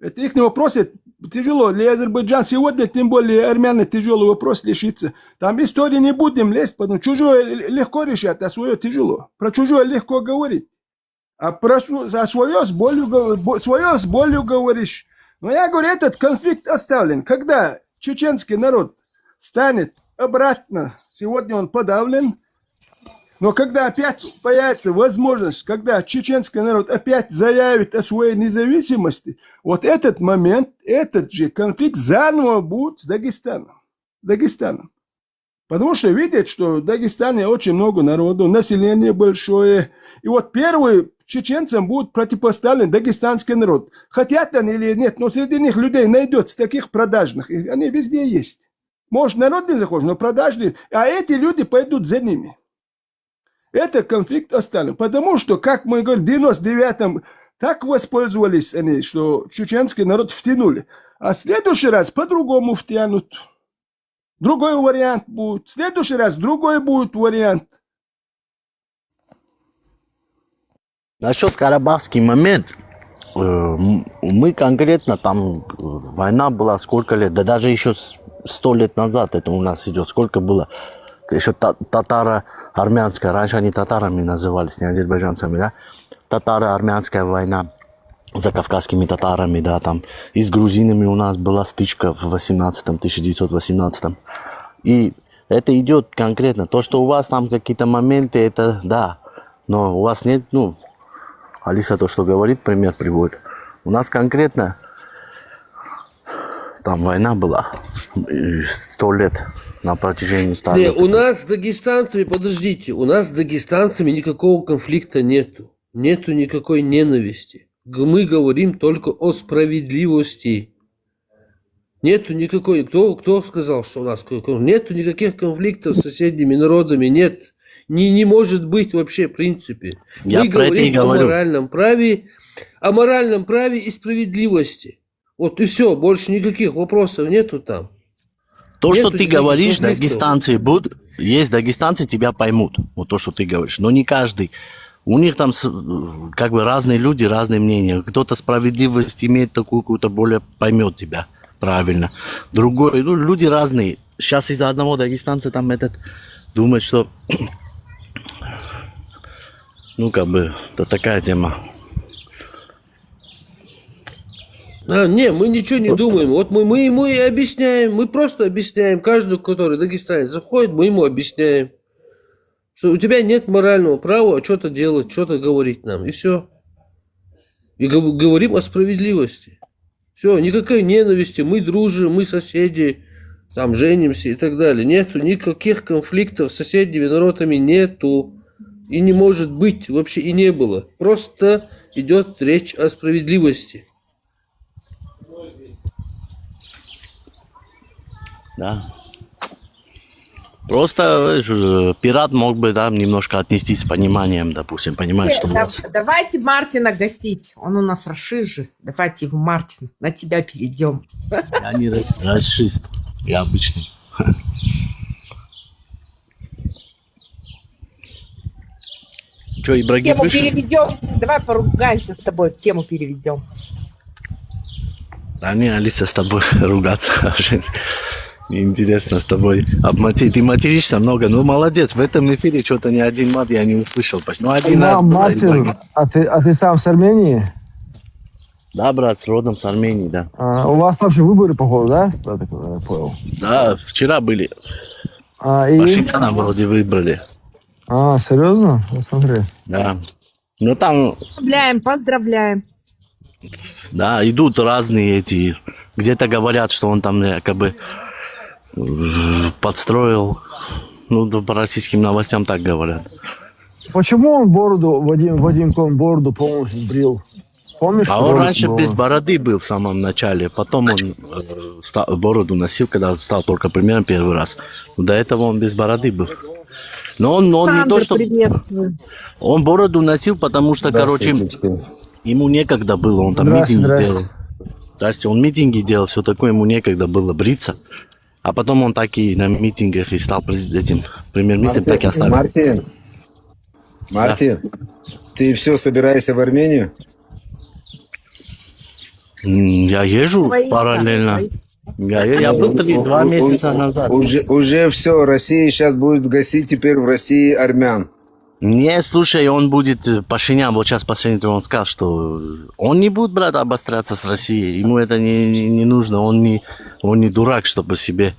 Это их вопрос, это тяжело. Для Азербайджана сегодня, тем более армяне, тяжелый вопрос решится. Там истории не будем лезть, потому что чужое легко решать, а свое тяжело. Про чужое легко говорить. А про свое с болью говоришь. Но я говорю, этот конфликт оставлен. Когда чеченский народ станет обратно, сегодня он подавлен, но когда опять появится возможность, когда чеченский народ опять заявит о своей независимости, вот этот момент, этот же конфликт заново будет с Дагестаном. Потому что видят, что в Дагестане очень много народу, население большое. И вот первый чеченцам будет противопоставлен дагестанский народ. Хотят они или нет, но среди них людей найдется таких продажных. И они везде есть. Может, народ не захочет, но продажные. А эти люди пойдут за ними. Это конфликт оставлен. Потому что, как мы говорим, в 99-м так воспользовались они, что чеченский народ втянули. А в следующий раз по-другому втянут. Другой вариант будет. В следующий раз другой будет вариант. Насчет карабахский момент, мы конкретно там, война была сколько лет, да даже еще 100 лет назад это у нас идет, сколько было, еще татаро-армянская, раньше они татарами назывались, не азербайджанцами, да, татаро-армянская война за кавказскими татарами, да, там, и с грузинами у нас была стычка в 1918. И это идет конкретно, то, что у вас там какие-то моменты, это да, но у вас нет, ну, Алиса то, что говорит, пример приводит. У нас конкретно там война была 100 лет на протяжении 100 лет. У нас с дагестанцами, подождите, у нас с дагестанцами никакого конфликта нету. Нету никакой ненависти. Мы говорим только о справедливости. Нету никакой... Кто сказал, что у нас... Нету никаких конфликтов с соседними народами, нет. Не может быть вообще, в принципе. Мы говорим о моральном праве и справедливости. Вот и все, больше никаких вопросов нету там. То, что ты говоришь, дагестанцы будут... Есть дагестанцы, тебя поймут. Вот то, что ты говоришь. Но не каждый. У них там как бы разные люди, разные мнения. Кто-то справедливость имеет такую какую-то более, поймет тебя правильно. Другой, ну, люди разные. Сейчас из-за одного дагестанца там этот думает, что... Ну, как бы, это такая тема. Не, мы ничего не думаем. Вот мы ему и объясняем. Мы просто объясняем. Каждый, который дагестанец заходит, мы ему объясняем, что у тебя нет морального права что-то делать, что-то говорить нам. И все. И говорим о справедливости. Все, никакой ненависти. Мы дружим, мы соседи, там женимся и так далее. Нету никаких конфликтов с соседними народами, нету. И не может быть, вообще и не было. Просто идет речь о справедливости. Да. Просто пират мог бы, да, немножко отнестись с пониманием, допустим, понимаешь, что у нас... Давайте Мартина гасить, он у нас расист. Давайте его, Мартин, на тебя перейдем. Я не расист, я обычный. Что, Ибрагим Тему переведем, давай поругаемся с тобой, тему переведем. Да не, Алиса, с тобой ругаться вообще неинтересно с тобой. Ты материшься много, ну молодец, в этом эфире что-то ни один мат я не услышал. Ну один раз было, Мартин, а ты сам с Армении? Да, брат, с родом с Армении, да. У вас вообще выборы, походу, да? Я так понял. Да, вчера были. И... Пашиняна вроде выбрали. Серьезно? Ну, смотри. Да. Ну там... Поздравляем. Да, идут разные эти... Где-то говорят, что он там как бы подстроил. Ну, по российским новостям так говорят. Почему он бороду, Вадим Кон бороду полностью брил? Помнишь? А он раньше без бороды был в самом начале. Потом он бороду носил, когда стал только примерно первый раз. До этого он без бороды был. Но он не то, что... Он бороду носил, потому что, короче, ему некогда было. Он там митинги делал. Здрасте, он митинги делал, все такое, ему некогда было бриться. А потом он так и на митингах и стал этим премьер-министром, так и оставил. Мартин, ты все собираешься в Армению? Я езжу параллельно. Я был 2 месяца назад. Уже все, Россия сейчас будет гасить теперь в России армян. Не, слушай, он будет, Пашинян, вот сейчас последний, он сказал, что он не будет, брат, обостряться с Россией. Ему это не нужно, он не дурак, чтобы себе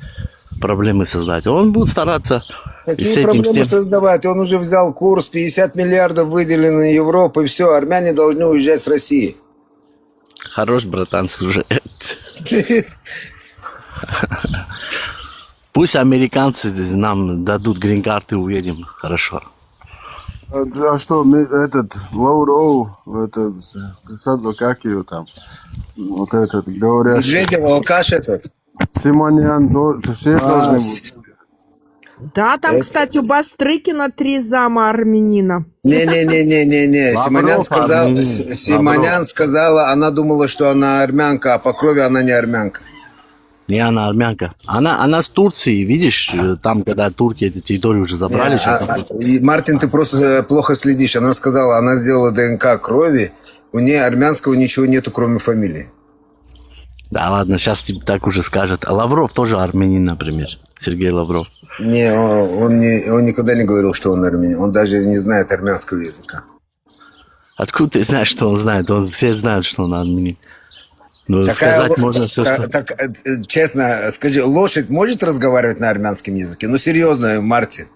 проблемы создать. Он будет стараться. Какие проблемы создавать? Он уже взял курс, 50 миллиардов выделено Европы, и все, армяне должны уезжать с России. Хорош, братан, слушай. Пусть американцы нам дадут грин-карты, уедем. Хорошо. А что, этот Лавров, этот, как его там, вот этот, говорят... Медведев, алкаш этот. Симонян, все должны быть. Да, там, кстати, у Бастрыкина 3 зама армянина. Не. Лавров, Симонян сказала, она думала, что она армянка, а по крови она не армянка. Не, она армянка. Она с Турции, видишь, там, когда турки эти территории уже забрали. И, Мартин, ты просто плохо следишь. Она сказала, она сделала ДНК крови, у нее армянского ничего нету, кроме фамилии. Да ладно, сейчас тебе так уже скажут. А Лавров тоже армянин, например. Сергей Лавров. Не, он никогда не говорил, что он армянин. Он даже не знает армянского языка. Откуда ты знаешь, что он знает? Все знают, что он армянин. Ну, Такая, сказать можно все, что... честно, скажи, лошадь может разговаривать на армянском языке? Ну, серьезно, Мартин.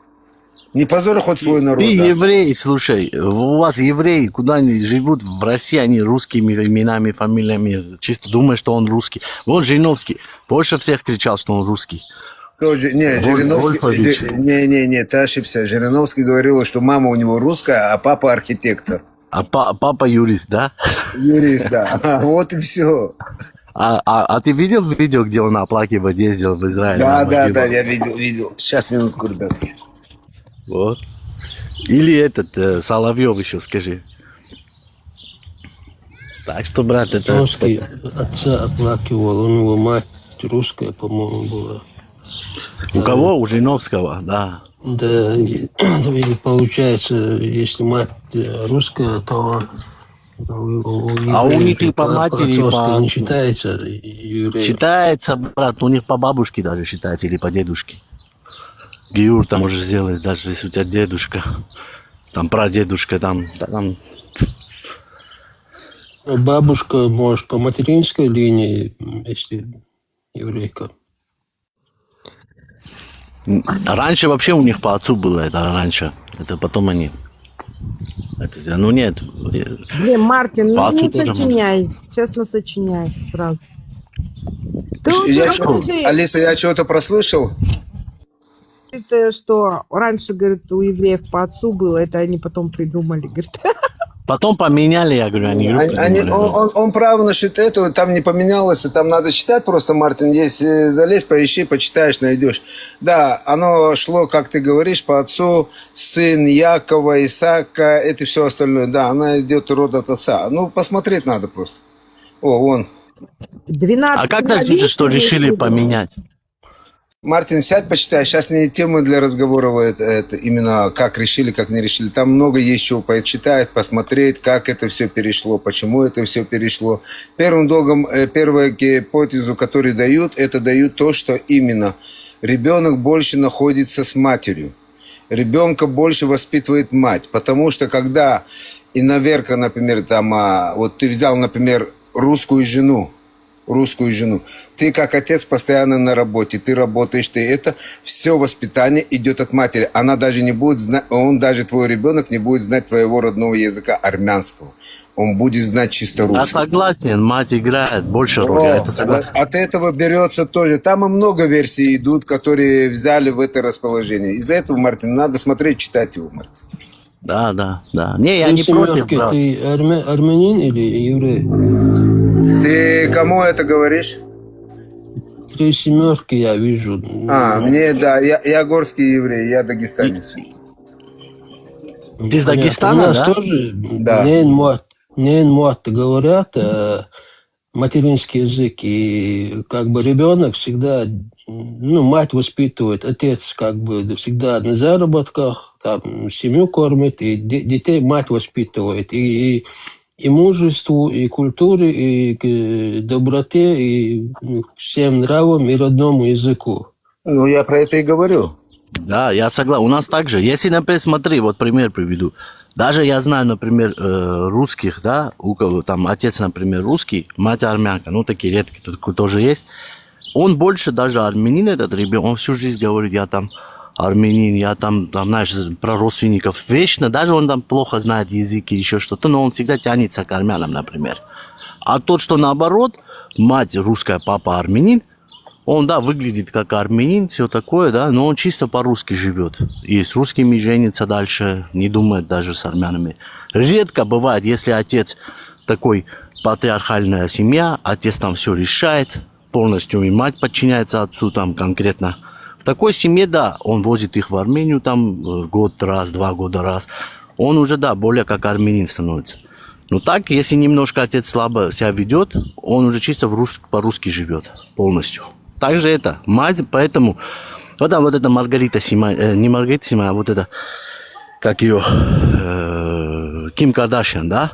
Не позорь хоть свой народ. Ты да? еврей, слушай, у вас евреи, куда они живут, в России, они русскими именами, фамилиями, чисто думают, что он русский. Вот Жириновский больше всех кричал, что он русский. Не, Жириновский, не, ты ошибся. Жириновский говорил, что мама у него русская, а папа архитектор. А папа юрист, да? Юрист, да. Вот и все. А ты видел видео, где он оплакивать ездил в Израиль? Да, я видел. Сейчас, минутку, ребятки. Вот. Или этот, Соловьев еще, скажи. Так что, брат, это... Жириновский отца оплакивал, у него мать русская, по-моему, была. У кого? У Жириновского, да. Да, и получается, если мать русская, то у них и по матери, и по... не считается евреем. Считается, брат, у них по бабушке даже считается, или по дедушке. Гиур там можешь сделать, даже если у тебя дедушка, там прадедушка, там... Бабушка, может, по материнской линии, если еврейка. Раньше вообще у них по отцу было это, раньше. Это потом они... Это сделали. Ну нет. Блин, Мартин, по ну отцу не тоже сочиняй. Честно, сочиняй сразу. Алиса, я чего-то прослышал? Это что раньше, говорит, у евреев по отцу было, это они потом придумали, говорит. Потом поменяли, я говорю, он право насчет этого, там не поменялось, там надо читать просто, Мартин, если залезь, поищи, почитаешь, найдешь. Да, оно шло, как ты говоришь, по отцу, сын Якова, Исаака, это все остальное, да, она идет род от отца. Ну, посмотреть надо просто. О, вон. 12 а как так слышишь, что решили поменять? Мартин, сядь, почитай. Сейчас не тема для разговора, это именно как решили, как не решили. Там много есть чего почитать, посмотреть, как это все перешло, почему это все перешло. Первым долгом, первую гипотезу, которую дают, это дают то, что именно ребенок больше находится с матерью. Ребенка больше воспитывает мать. Потому что когда иноверка, например, там, вот ты взял, например, русскую жену, ты как отец постоянно на работе, ты работаешь, ты это, все воспитание идет от матери. Она даже не будет знать, даже твой ребенок не будет знать твоего родного языка армянского. Он будет знать чисто русский. Я согласен, мать играет больше роли. От этого берется тоже. Там и много версий идут, которые взяли в это расположение. Из-за этого, Мартин, надо смотреть, читать его, Мартин. Да. Не, я не против. Ты армянин или еврей? Ты кому это говоришь? 3 семерки я вижу. Мне, да, я горский еврей, я дагестанец. Ты из Дагестана, у нас да? тоже Да. нейнмуат говорят, материнский язык, и как бы ребенок всегда, мать воспитывает, отец как бы всегда на заработках, там семью кормит, и детей мать воспитывает, и мужеству, и культуре, и к доброте, и всем нравам, и родному языку. Ну, я про это и говорю. Да, я согласен. У нас также. Если, например, смотри, вот пример приведу. Даже я знаю, например, русских, да, у кого там отец, например, русский, мать армянка, такие редкие, тут тоже есть. Он больше даже армянин, этот ребенок, он всю жизнь говорит, я там армянин, я там, знаешь, про родственников. Вечно, даже он там плохо знает язык и еще что-то, но он всегда тянется к армянам, например. А тот, что наоборот, мать русская, папа армянин, Он, да, выглядит как армянин, все такое, да, но он чисто по-русски живет. И с русскими женится дальше, не думает даже с армянами. Редко бывает, если отец такой патриархальная семья, отец там все решает, полностью и мать подчиняется отцу там конкретно. В такой семье, да, он возит их в Армению там год раз, 2 года раз. Он уже, да, более как армянин становится. Но так, если немножко отец слабо себя ведет, он уже чисто по-русски живет полностью. Также это, мать, поэтому, вот эта Маргарита Симай, не Маргарита Симай, а вот это, как ее, Ким Кардашьян, да?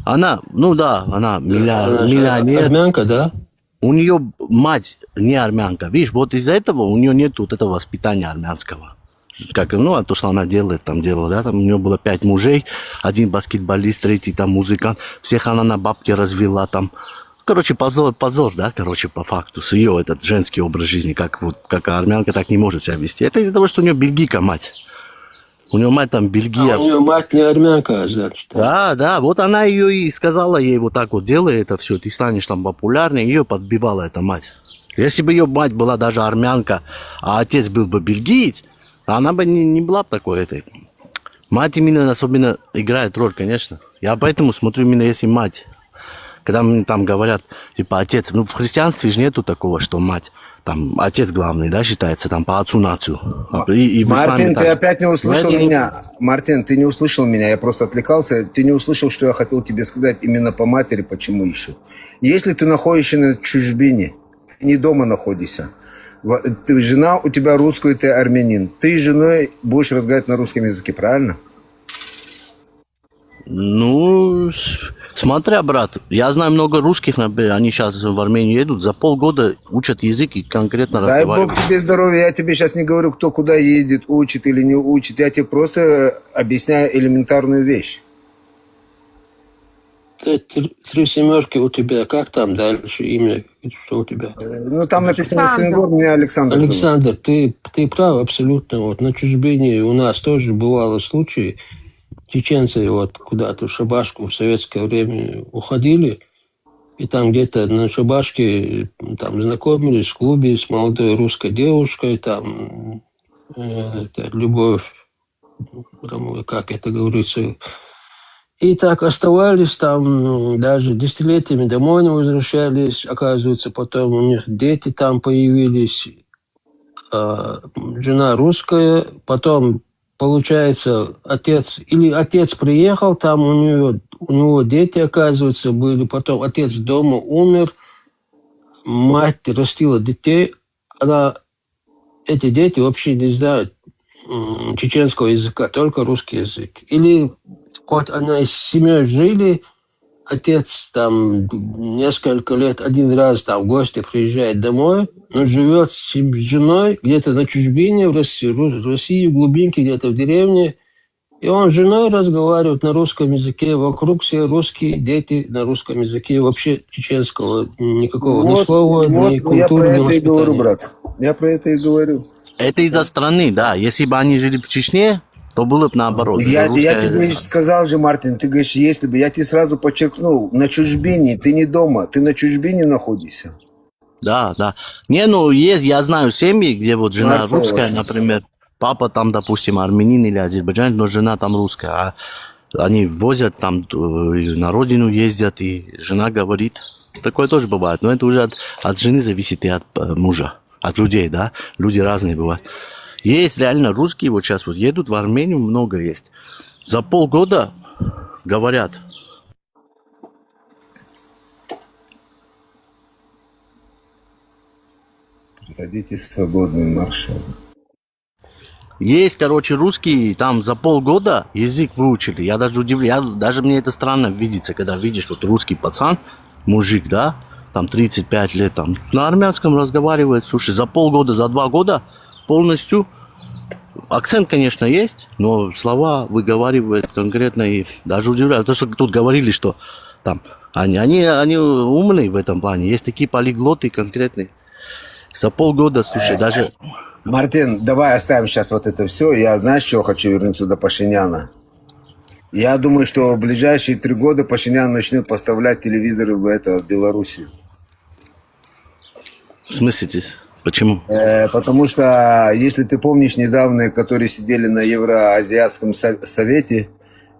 Она, ну да, она миллионер. Армянка, да? У нее мать не армянка. Видишь, вот из-за этого у нее нет вот этого воспитания армянского. Как, ну, то, что она делает, там делала, да, там у нее было 5 мужей, 1 баскетболист, 3 там музыкант, всех она на бабке развела там. Короче, позор, да, короче, по факту, с ее этот женский образ жизни, как армянка так не может себя вести. Это из-за того, что у нее бельгийка мать. У нее мать там Бельгия. У нее мать не армянка, значит. Да, вот она ее и сказала ей вот так вот, делай это все, ты станешь там популярнее, ее подбивала эта мать. Если бы ее мать была даже армянка, а отец был бы бельгиец, она бы не была бы такой этой. Мать именно особенно играет роль, конечно. Я поэтому смотрю именно если мать. Когда мне там говорят, типа, отец, ну, в христианстве же нету такого, что мать, там, отец главный, да, считается, там, по отцу нацию. И Мартин, ты опять не услышал меня. Мартин, ты не услышал меня, я просто отвлекался. Ты не услышал, что я хотел тебе сказать именно по матери, почему еще. Если ты находишься на чужбине, ты не дома находишься, ты, жена у тебя русская, ты армянин, ты с женой будешь разговаривать на русском языке, правильно? Ну, смотря, брат, я знаю много русских, например, они сейчас в Армению едут, за полгода учат язык и конкретно Дай разговаривают. Бог тебе здоровья, я тебе сейчас не говорю, кто куда ездит, учит или не учит, я тебе просто объясняю элементарную вещь. 3 семерки у тебя, как там дальше имя, что у тебя? Ну, там написано Сенгор, меня Александр. Александр, ты прав абсолютно, вот на чужбине у нас тоже бывало случаи, чеченцы вот куда-то в шабашку в советское время уходили, и там где-то на шабашке там знакомились в клубе с молодой русской девушкой, там любовь, как это говорится, и так оставались там даже десятилетиями, домой не возвращались, оказывается, потом у них дети там появились, жена русская, потом получается, отец приехал, там у него дети, оказывается, были, потом отец дома умер, мать растила детей, эти дети вообще не знают чеченского языка, только русский язык. Или хоть она с семьей жили, отец там несколько лет, 1 раз там в гости приезжает домой, но живет с женой где-то на чужбине, в России, в глубинке, где-то в деревне. И он с женой разговаривает на русском языке, вокруг все русские дети на русском языке, вообще чеченского никакого ни слова, ни культуры, я про ни это и воспитания. говорю, брат. Я про это и говорю. Это из-за страны, да. Если бы они жили в Чечне, то было бы наоборот. Я тебе сказал же, Мартин, ты говоришь, если бы, я тебе сразу подчеркнул, на чужбине, ты не дома, ты на чужбине находишься. Да. Не, ну есть, я знаю семьи, где вот жена Молодцы русская, ваши. например, папа там, допустим, армянин или азербайджанец, но жена там русская, а они возят там, на родину ездят, и жена говорит, такое тоже бывает, но это уже от жены зависит и от мужа, от людей, да, люди разные бывают. Есть реально русские, вот сейчас вот едут в Армению, много есть. За полгода говорят. Приходите свободным маршем. Есть, короче, русские, там за полгода язык выучили. Я даже удивляюсь, даже мне это странно видится, когда видишь вот русский пацан, мужик, да, там 35 лет, там на армянском разговаривает, слушай, за полгода, за 2 года полностью. Акцент, конечно, есть, но слова выговаривает конкретно и даже удивляют. То, что тут говорили, что там они умные в этом плане. Есть такие полиглоты конкретные. За полгода, слушай, даже... Мартин, давай оставим сейчас вот это все. Я, знаешь, чего хочу вернуться до Пашиняна? Я думаю, что в ближайшие 3 года Пашинян начнет поставлять телевизоры в Белоруссию. В смысле? Почему? Потому что, если ты помнишь, недавно, которые сидели на Евроазиатском совете,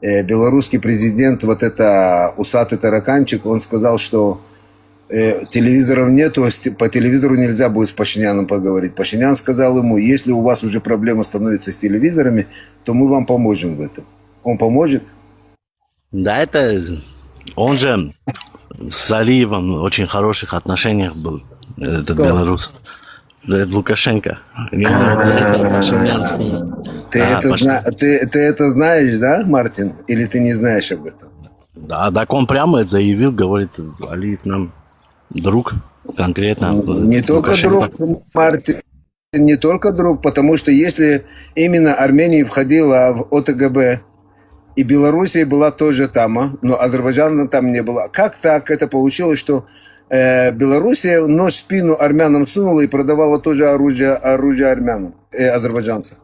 белорусский президент, вот это усатый тараканчик, он сказал, что телевизоров нету, по телевизору нельзя будет с Пашиняном поговорить. Пашинян сказал ему, если у вас уже проблема становится с телевизорами, то мы вам поможем в этом. Он поможет? Да, это... Он же с Алиевым в очень хороших отношениях был, этот белорус. Это Лукашенко. Ты это знаешь, да, Мартин? Или ты не знаешь об этом? Да, так он прямо заявил, говорит, Алиев нам друг конкретно. Не только Лукашенко. друг, Мартин, не только друг, потому что если именно Армения входила в ОТГБ, и Белоруссия была тоже там, но Азербайджана там не было. Как так это получилось, что Белоруссия нож в спину армянам сунула и продавала тоже оружие армянам, азербайджанцам?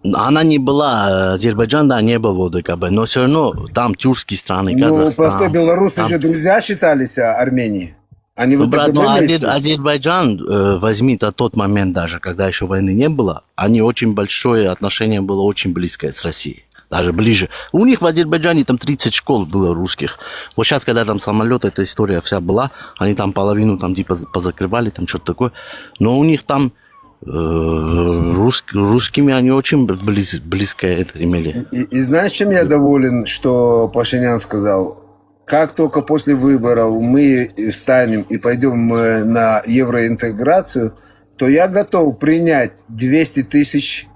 Она не была, Азербайджан, да, не был в ОДКБ, но все равно там тюркские страны, Казахстан. Ну, просто белорусы там... же друзья считались Армении. Они Ну, в брат, ОТГБ Азербайджан, возьми тот момент даже, когда еще войны не было, они очень большое отношение было очень близкое с Россией. Даже ближе. У них в Азербайджане там 30 школ было русских. Вот сейчас, когда там самолет, эта история вся была, они там половину там типа позакрывали, там что-то такое. Но у них там русскими они очень близко это имели. И знаешь, чем я доволен, что Пашинян сказал? Как только после выборов мы встанем и пойдем на евроинтеграцию, то я готов принять 200 тысяч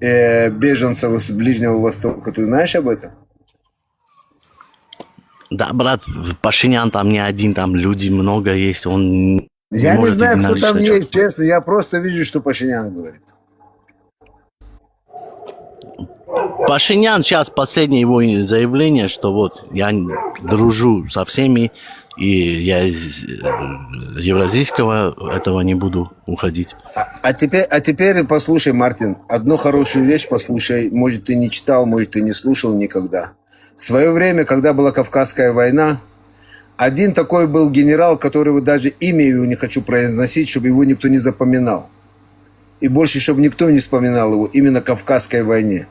беженцев с Ближнего Востока. Ты знаешь об этом? Да, брат, Пашинян там не один, там люди много есть, он Я не знаю, кто единолично там что-то. есть, честно. Я просто вижу, что Пашинян говорит. Пашинян сейчас последнее его заявление, что вот я дружу со всеми, и я из евразийского этого не буду уходить. А теперь послушай, Мартин, одну хорошую вещь послушай. Может, ты не читал, может, ты не слушал никогда. В свое время, когда была Кавказская война, один такой был генерал, которого даже имя его не хочу произносить, чтобы его никто не запоминал. И больше, чтобы никто не вспоминал его, именно Кавказской войне.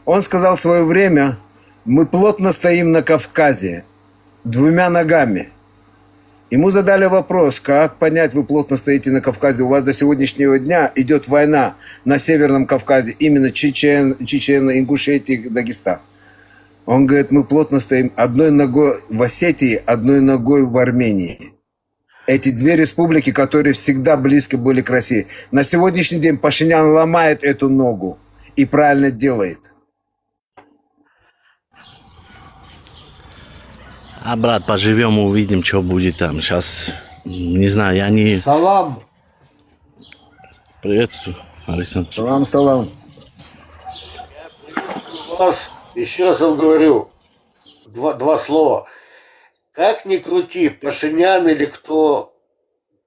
Он сказал в свое время, мы плотно стоим на Кавказе, двумя ногами. Ему задали вопрос, как понять, вы плотно стоите на Кавказе, у вас до сегодняшнего дня идет война на Северном Кавказе, именно Чечен, Ингушетия, Дагестан. Он говорит, мы плотно стоим одной ногой в Осетии, одной ногой в Армении. Эти две республики, которые всегда близко были к России. На сегодняшний день Пашинян ломает эту ногу и правильно делает. А, брат, поживем, увидим, что будет там. Сейчас, не знаю, я не... Салам. Приветствую, Александр. Салам. Вас, еще раз вам говорю, два слова. Как ни крути, Пашинян или кто,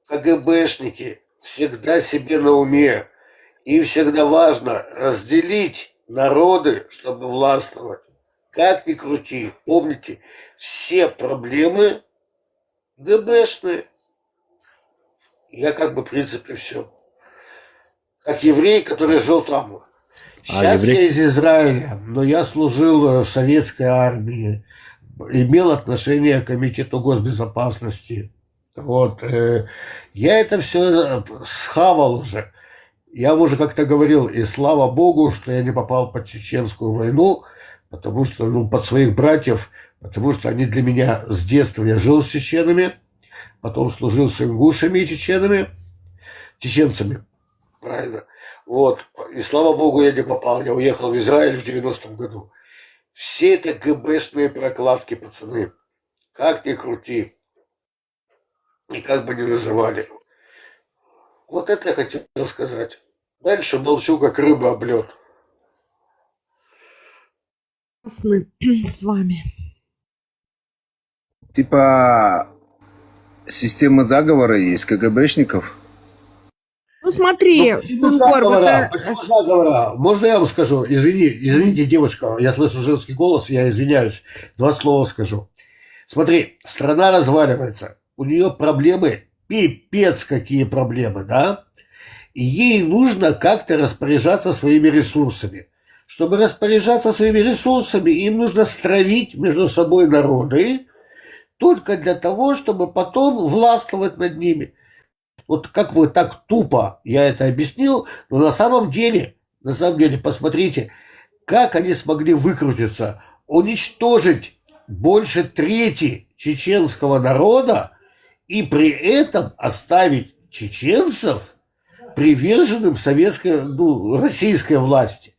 КГБшники, всегда себе на уме. Им всегда важно разделить народы, чтобы властвовать. Как ни крути, помните, все проблемы ГБшные. Я в принципе, все. Как еврей, который жил там. Сейчас я из Израиля, но я служил в советской армии, имел отношение к комитету госбезопасности. Вот. Я это все схавал уже. Я уже как-то говорил, и слава богу, что я не попал под чеченскую войну, потому что, под своих братьев, потому что они для меня с детства, я жил с чеченами, потом служил с ингушами и чеченцами, правильно. Вот, и слава богу, я не попал, я уехал в Израиль в 90-м году. Все это ГБшные прокладки, пацаны, как ни крути, и как бы ни называли. Вот это я хотел сказать. Дальше молчу, как рыба об лед. С вами. Типа система заговора есть, КГБшников. Ну смотри, Почему заговора? Можно я вам скажу? Извините, девушка, я слышу женский голос, я извиняюсь. Два слова скажу. Смотри, страна разваливается, у нее проблемы пипец какие проблемы, да? И ей нужно как-то распоряжаться своими ресурсами. Чтобы распоряжаться своими ресурсами, им нужно стравить между собой народы только для того, чтобы потом властвовать над ними. Вот как бы так тупо я это объяснил, но на самом деле, посмотрите, как они смогли выкрутиться, уничтожить больше трети чеченского народа и при этом оставить чеченцев приверженным советской, российской власти.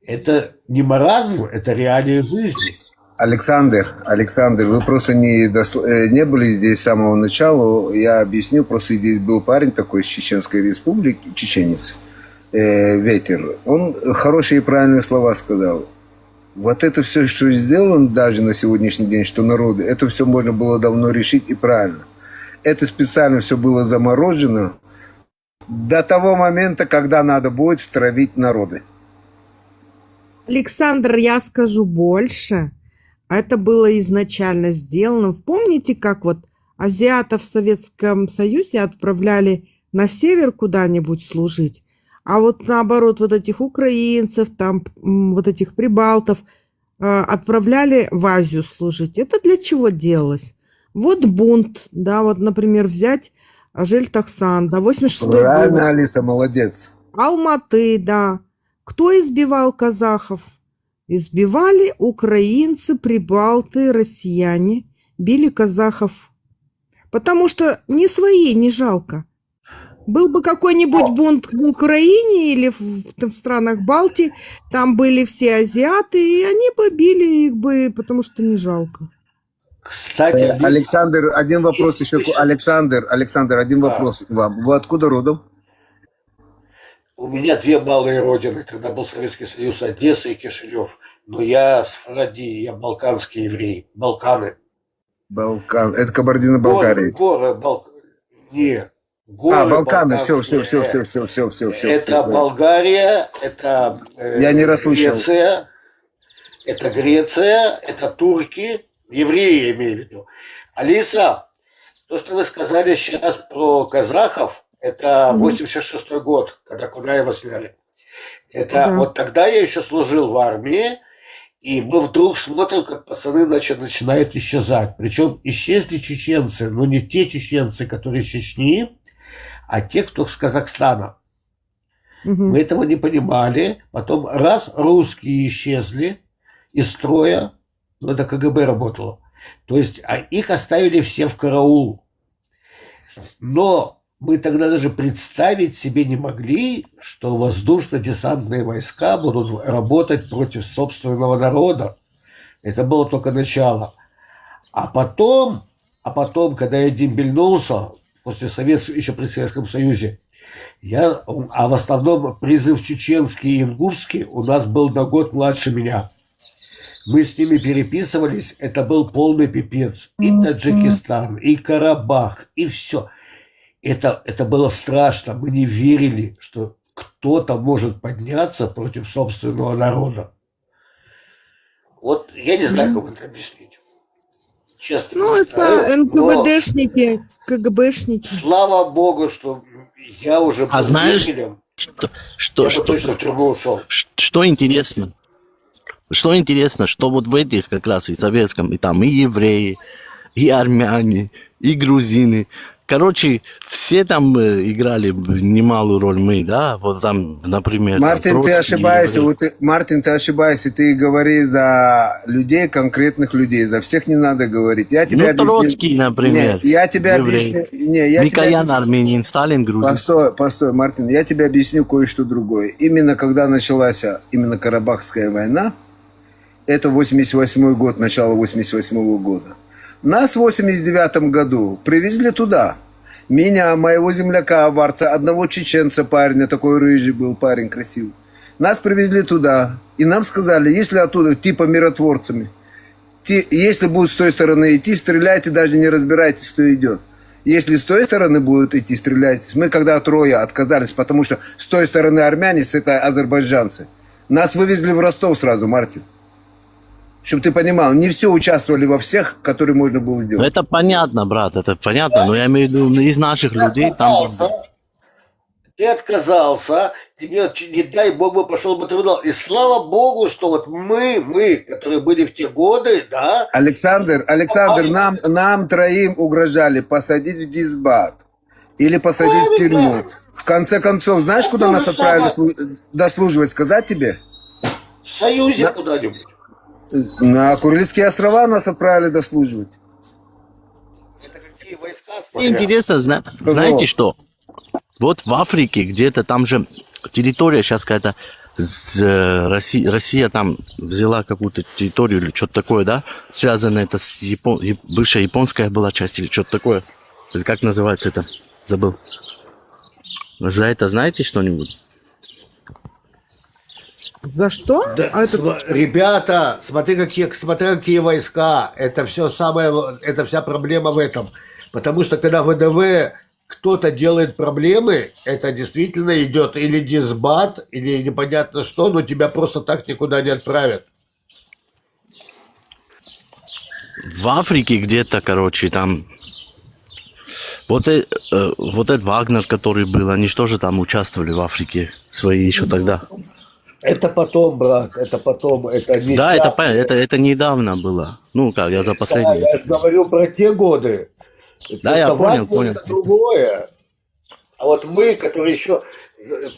Это не маразм, это реалии жизни. Александр, вы просто не были здесь с самого начала. Я объясню, просто здесь был парень такой из Чеченской республики, чеченец, Ветер. Он хорошие и правильные слова сказал. Вот это все, что сделано даже на сегодняшний день, что народы, это все можно было давно решить и правильно. Это специально все было заморожено до того момента, когда надо будет стравить народы. Александр, я скажу больше. Это было изначально сделано. Помните, как вот азиатов в Советском Союзе отправляли на север куда-нибудь служить, а вот наоборот вот этих украинцев, там вот этих прибалтов отправляли в Азию служить. Это для чего делалось? Вот бунт, да, вот, например, взять Жельтахсан, да, 86-й год. Правильно, Алиса, молодец. Алматы, да. Кто избивал казахов? Избивали украинцы, прибалты, россияне. Били казахов. Потому что не свои, не жалко. Был бы какой-нибудь бунт в Украине или в странах Балтии, там были все азиаты, и они бы били их бы, потому что не жалко. Кстати, Александр, один вопрос еще. Александр, один вопрос вам. Вы откуда родом? У меня две малые родины. Тогда был Советский Союз, Одесса и Кишинев. Но я сфаради, я балканский еврей. Балканы. Балкан. Это Кабардино-Балкария. Нет. Балканы, все. Это Болгария, это я не расслышал. Греция, это турки, евреи, я имею в виду. Алиса, то, что вы сказали сейчас про казахов, это 86-й год, когда Кунаева сняли. Это вот тогда я еще служил в армии, и мы вдруг смотрим, как пацаны начинают исчезать. Причем исчезли чеченцы, но не те чеченцы, которые из Чечни, а те, кто с Казахстана. Мы этого не понимали. Потом раз русские исчезли из строя, но это КГБ работало. То есть их оставили все в караул. Но мы тогда даже представить себе не могли, что воздушно-десантные войска будут работать против собственного народа. Это было только начало. А потом, когда я дембельнулся, еще при Советском Союзе, в основном призыв чеченский и ингушский у нас был на год младше меня. Мы с ними переписывались, это был полный пипец. И Таджикистан, и Карабах, и все. Это было страшно. Мы не верили, что кто-то может подняться против собственного народа. Вот я не знаю, как это объяснить. Честно. Ну, это НКВДшники, КГБшники. Слава богу, что я уже был знаешь, что точно в тюрьму ушел. Что интересно? Что интересно, что вот в этих как раз и советском, и там и евреи, и армяне, и грузины. Короче, все там играли немалую роль мы, да? Вот там, например... Мартин, ты ошибаешься. Ты говори за людей, конкретных людей. За всех не надо говорить. Я тебе объясню. Троцкий, например. Нет, я тебе объясню. Микоян, армянин, Сталин, грузин. Постой, Мартин. Я тебе объясню кое-что другое. Именно когда началась именно Карабахская война, это 88 год, начало 88 года. Нас в 89 году привезли туда. Меня, моего земляка, аварца, одного чеченца парня, такой рыжий был парень, красивый. Нас привезли туда. И нам сказали, если оттуда, типа миротворцами, если будут с той стороны идти, стреляйте, даже не разбирайтесь, кто идет. Если с той стороны будут идти, стреляйтесь. Мы когда трое отказались, потому что с той стороны армяне, с этой азербайджанцы. Нас вывезли в Ростов сразу, Мартин. Чтобы ты понимал, не все участвовали во всех, которые можно было Ну, делать. это понятно, брат, это понятно, но я имею в виду из наших людей там... Ты отказался, тебе, не дай бог, бы пошел бы трибунал. И слава богу, что вот мы, которые были в те годы, да... Александр, нам троим угрожали посадить в дисбат или посадить в тюрьму. В конце концов, знаешь, куда нас отправили дослуживать, сказать тебе? В Союзе куда-нибудь. На Курильские острова нас отправили дослуживать. Какие войска Мне интересно, знаете что? Вот в Африке где-то там же территория сейчас какая-то, Россия там взяла какую-то территорию или что-то такое, да? Связано это с бывшая японская была часть или что-то такое. Или как называется это? Забыл. Вы за это знаете что-нибудь? За что? Да, ребята, смотри, какие войска. Это все это вся проблема в этом. Потому что когда ВДВ кто-то делает проблемы, это действительно идет или дисбат, или непонятно что, но тебя просто так никуда не отправят. В Африке где-то, короче, там... Вот этот Вагнер, который был, они что же там участвовали в Африке свои еще тогда? Это потом, брат, это потом. Это не да, это недавно было. Ну как, я за последние... Да, я же говорю про те годы. Да, я понял. Это другое. А вот мы, которые еще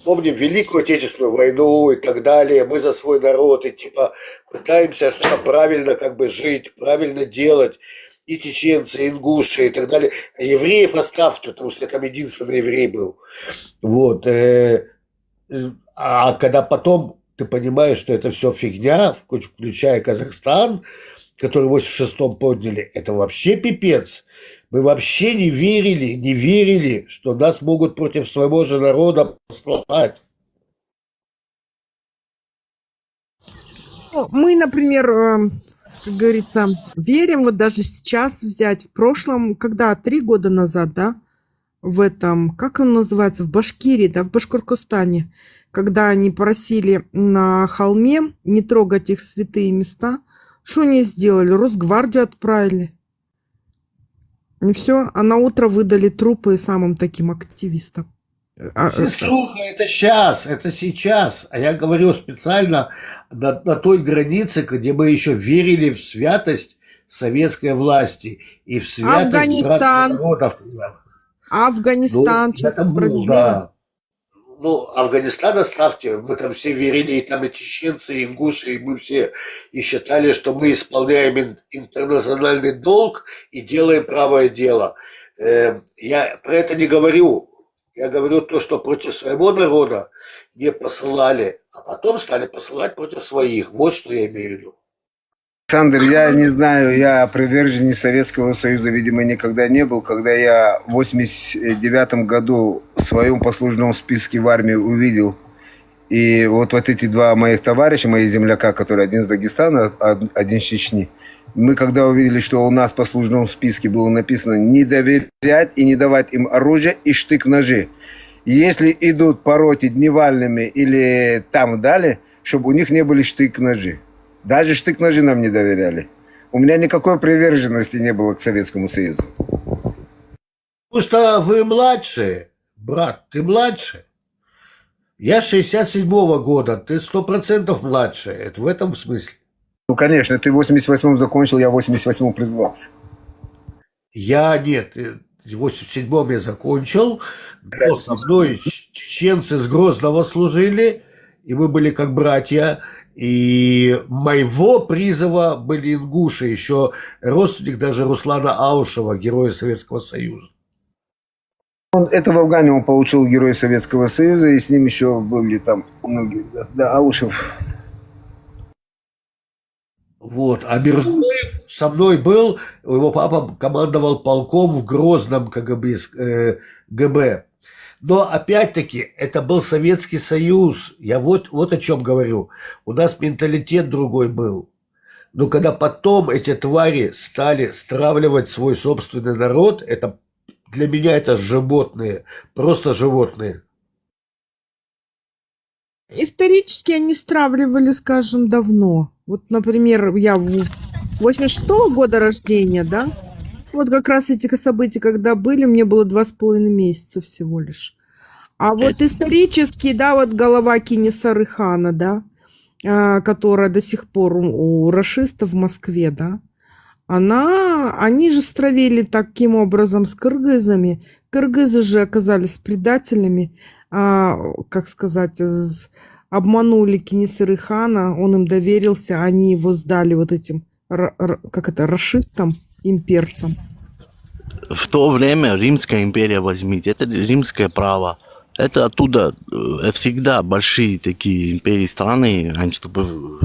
помним Великую Отечественную войну и так далее, мы за свой народ и типа пытаемся что-то правильно как бы жить, правильно делать. И чеченцы, и ингуши и так далее. Евреев оставьте, потому что я там единственный еврей был. Вот. А когда потом ты понимаешь, что это все фигня, включая Казахстан, который в 86-м подняли, это вообще пипец. Мы вообще не верили, что нас могут против своего же народа послать. Мы, например, как говорится, верим, вот даже сейчас взять, в прошлом, когда, 3 года назад, да, в этом, как он называется, в Башкирии, да, в Башкортостане, когда они просили на холме не трогать их святые места, что они сделали? Росгвардию отправили. И все, а на утро выдали трупы самым таким активистам. Сеструха, это сейчас. А я говорю специально на той границе, где мы еще верили в святость советской власти и в святость братства народов. Афганистан, да. Ну, Афганистан оставьте, мы там все верили, и там и чеченцы, и ингуши, и мы все и считали, что мы исполняем интернациональный долг и делаем правое дело. Я про это не говорю. Я говорю то, что против своего народа не посылали, а потом стали посылать против своих. Вот что я имею в виду. Александр, я не знаю, я приверженец Советского Союза, видимо, никогда не был. Когда я в 89 году в своем послужном списке в армии увидел, и вот эти два моих товарища, мои земляка, которые один из Дагестана, один из Чечни, мы когда увидели, что у нас в послужном списке было написано не доверять и не давать им оружие и штык-ножи. Если идут по роте дневальными или там далее, чтобы у них не были штык-ножи. Даже штык-ножи нам не доверяли. У меня никакой приверженности не было к Советскому Союзу. Потому что вы младшие, брат, ты младше. Я 67-го года, ты 100% младше. Это в этом смысле. Ну, конечно, ты в 88-м закончил, я в 88-м призвался. Я нет, в 87-м я закончил. Но со мной чеченцы с Грозного служили, и мы были как братья. И моего призыва были ингуши, еще родственник даже Руслана Аушева, героя Советского Союза. Это в Афгане он получил Героя Советского Союза, и с ним еще были там многие. Да, Аушев. Вот, а Мирзоев со мной был, его папа командовал полком в Грозном ГБ. Но опять-таки это был Советский Союз. Я вот о чем говорю. У нас менталитет другой был. Но когда потом эти твари стали стравливать свой собственный народ, это для меня это животные, просто животные. Исторически они стравливали, скажем, давно. Вот, например, я 86-го года рождения, да? Вот как раз эти события, когда были, мне было 2,5 месяца всего лишь. А вот исторически, да, вот голова Кенесары хана, да, которая до сих пор у рашистов в Москве, да, они же стравили таким образом с кыргызами. Кыргызы же оказались предателями, как сказать, обманули Кенесары хана, он им доверился, они его сдали вот этим, рашистам, имперцам. В то время Римская империя возьмите, это римское право. Это оттуда всегда большие такие империи, страны, чтобы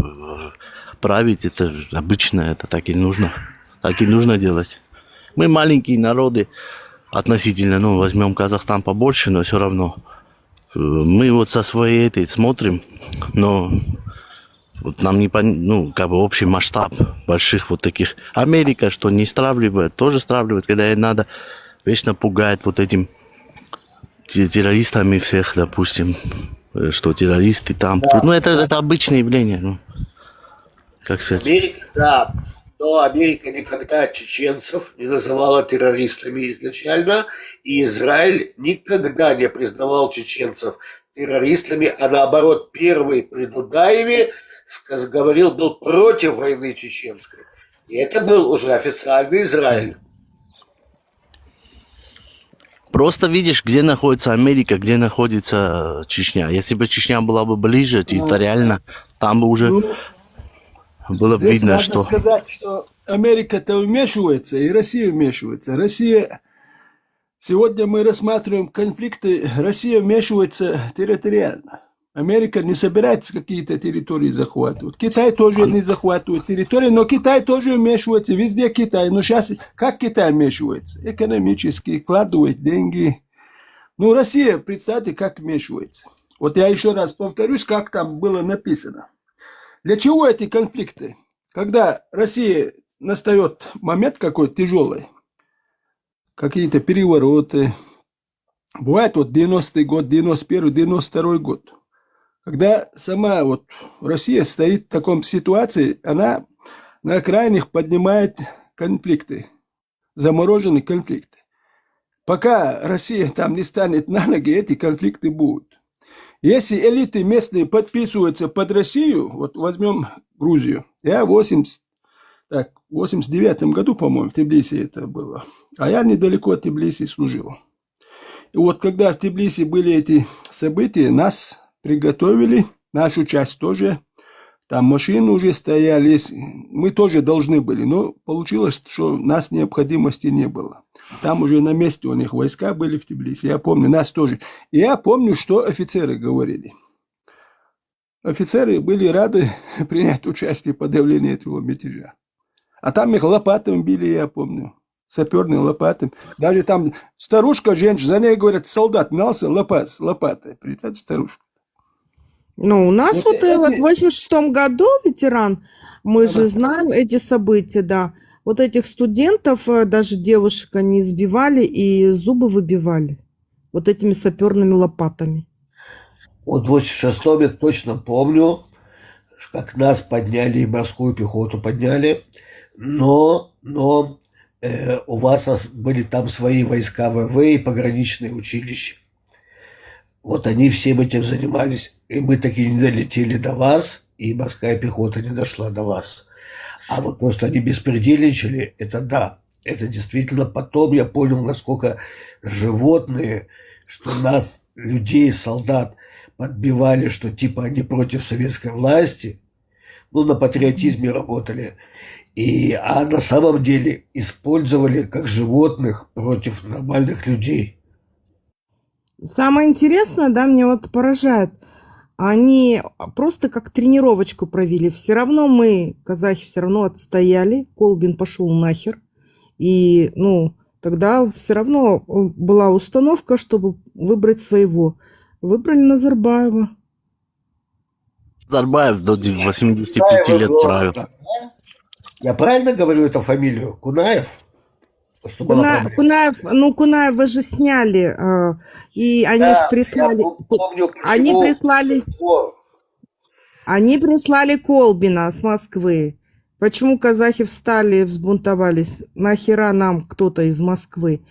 править, это обычно, это так и нужно. Так и нужно делать. Мы маленькие народы относительно, ну, возьмем Казахстан побольше, но все равно. Мы вот со своей этой смотрим, но вот нам не ну, как бы общий масштаб больших вот таких. Америка, что не стравливает, тоже стравливает, когда ей надо, вечно пугает вот этим террористами всех, допустим, что террористы там, Да. тут. Ну, это обычное явление, ну, как сказать. Америка, да, но Америка никогда чеченцев не называла террористами изначально, и Израиль никогда не признавал чеченцев террористами, а наоборот, первый при Дудаеве был против войны чеченской. И это был уже официальный Израиль. Просто видишь, где находится Америка, где находится Чечня. Если бы Чечня была бы ближе, территориально, там бы уже было бы Здесь видно, надо что... сказать, что Америка-то вмешивается, и Россия вмешивается. Сегодня мы рассматриваем конфликты, Россия вмешивается территориально. Америка не собирается какие-то территории захватывать. Китай тоже не захватывает территории, но Китай тоже вмешивается. Везде Китай. Но сейчас как Китай вмешивается? Экономически, вкладывает деньги. Ну, Россия, представьте, как вмешивается. Вот я еще раз повторюсь, как там было написано. Для чего эти конфликты? Когда Россия настает момент какой-то тяжелый, какие-то перевороты, бывает вот 90-й год, 91-й, 92-й год, когда сама вот Россия стоит в таком ситуации, она на окраинах поднимает конфликты, замороженные конфликты. Пока Россия там не станет на ноги, эти конфликты будут. Если элиты местные подписываются под Россию, вот возьмем Грузию, я в 89 году, по-моему, в Тбилиси это было, а я недалеко от Тбилиси служил. И вот когда в Тбилиси были эти события, нас приготовили, нашу часть тоже, там машины уже стояли, мы тоже должны были, но получилось, что у нас необходимости не было. Там уже на месте у них войска были в Тбилиси, я помню, нас тоже. И я помню, что офицеры говорили. Офицеры были рады принять участие в подавлении этого мятежа. А там их лопатами били, я помню, саперные лопаты. Даже там старушка, женщина, за ней, говорят, солдат мялся лопатой. Представьте, старушка. Ну, у нас вот в 86-м году, ветеран, мы же знаем эти события, да. Вот этих студентов, даже девушек, они избивали и зубы выбивали вот этими саперными лопатами. Вот в 86-м я точно помню, как нас подняли, и морскую пехоту подняли, но у вас были там свои войска ВВ и пограничные училища. Вот они всем этим занимались, и мы таки не долетели до вас, и морская пехота не дошла до вас. А вот то, что они беспредельничали, это да, это действительно потом я понял, насколько животные, что нас, людей, солдат, подбивали, что типа они против советской власти, ну, на патриотизме работали, а на самом деле использовали как животных против нормальных людей. Самое интересное, да, мне вот поражает, они просто как тренировочку провели. Все равно мы, казахи, все равно отстояли, Колбин пошел нахер. И, ну, тогда все равно была установка, чтобы выбрать своего. Выбрали Назарбаева. Назарбаев до 85 лет правил. Я правильно говорю эту фамилию? Кунаев? Что была проблема? Кунаева же сняли, и они же прислали. Я помню, они прислали. Они прислали Колбина с Москвы. Почему казахи встали, взбунтовались? Нахера нам кто-то из Москвы?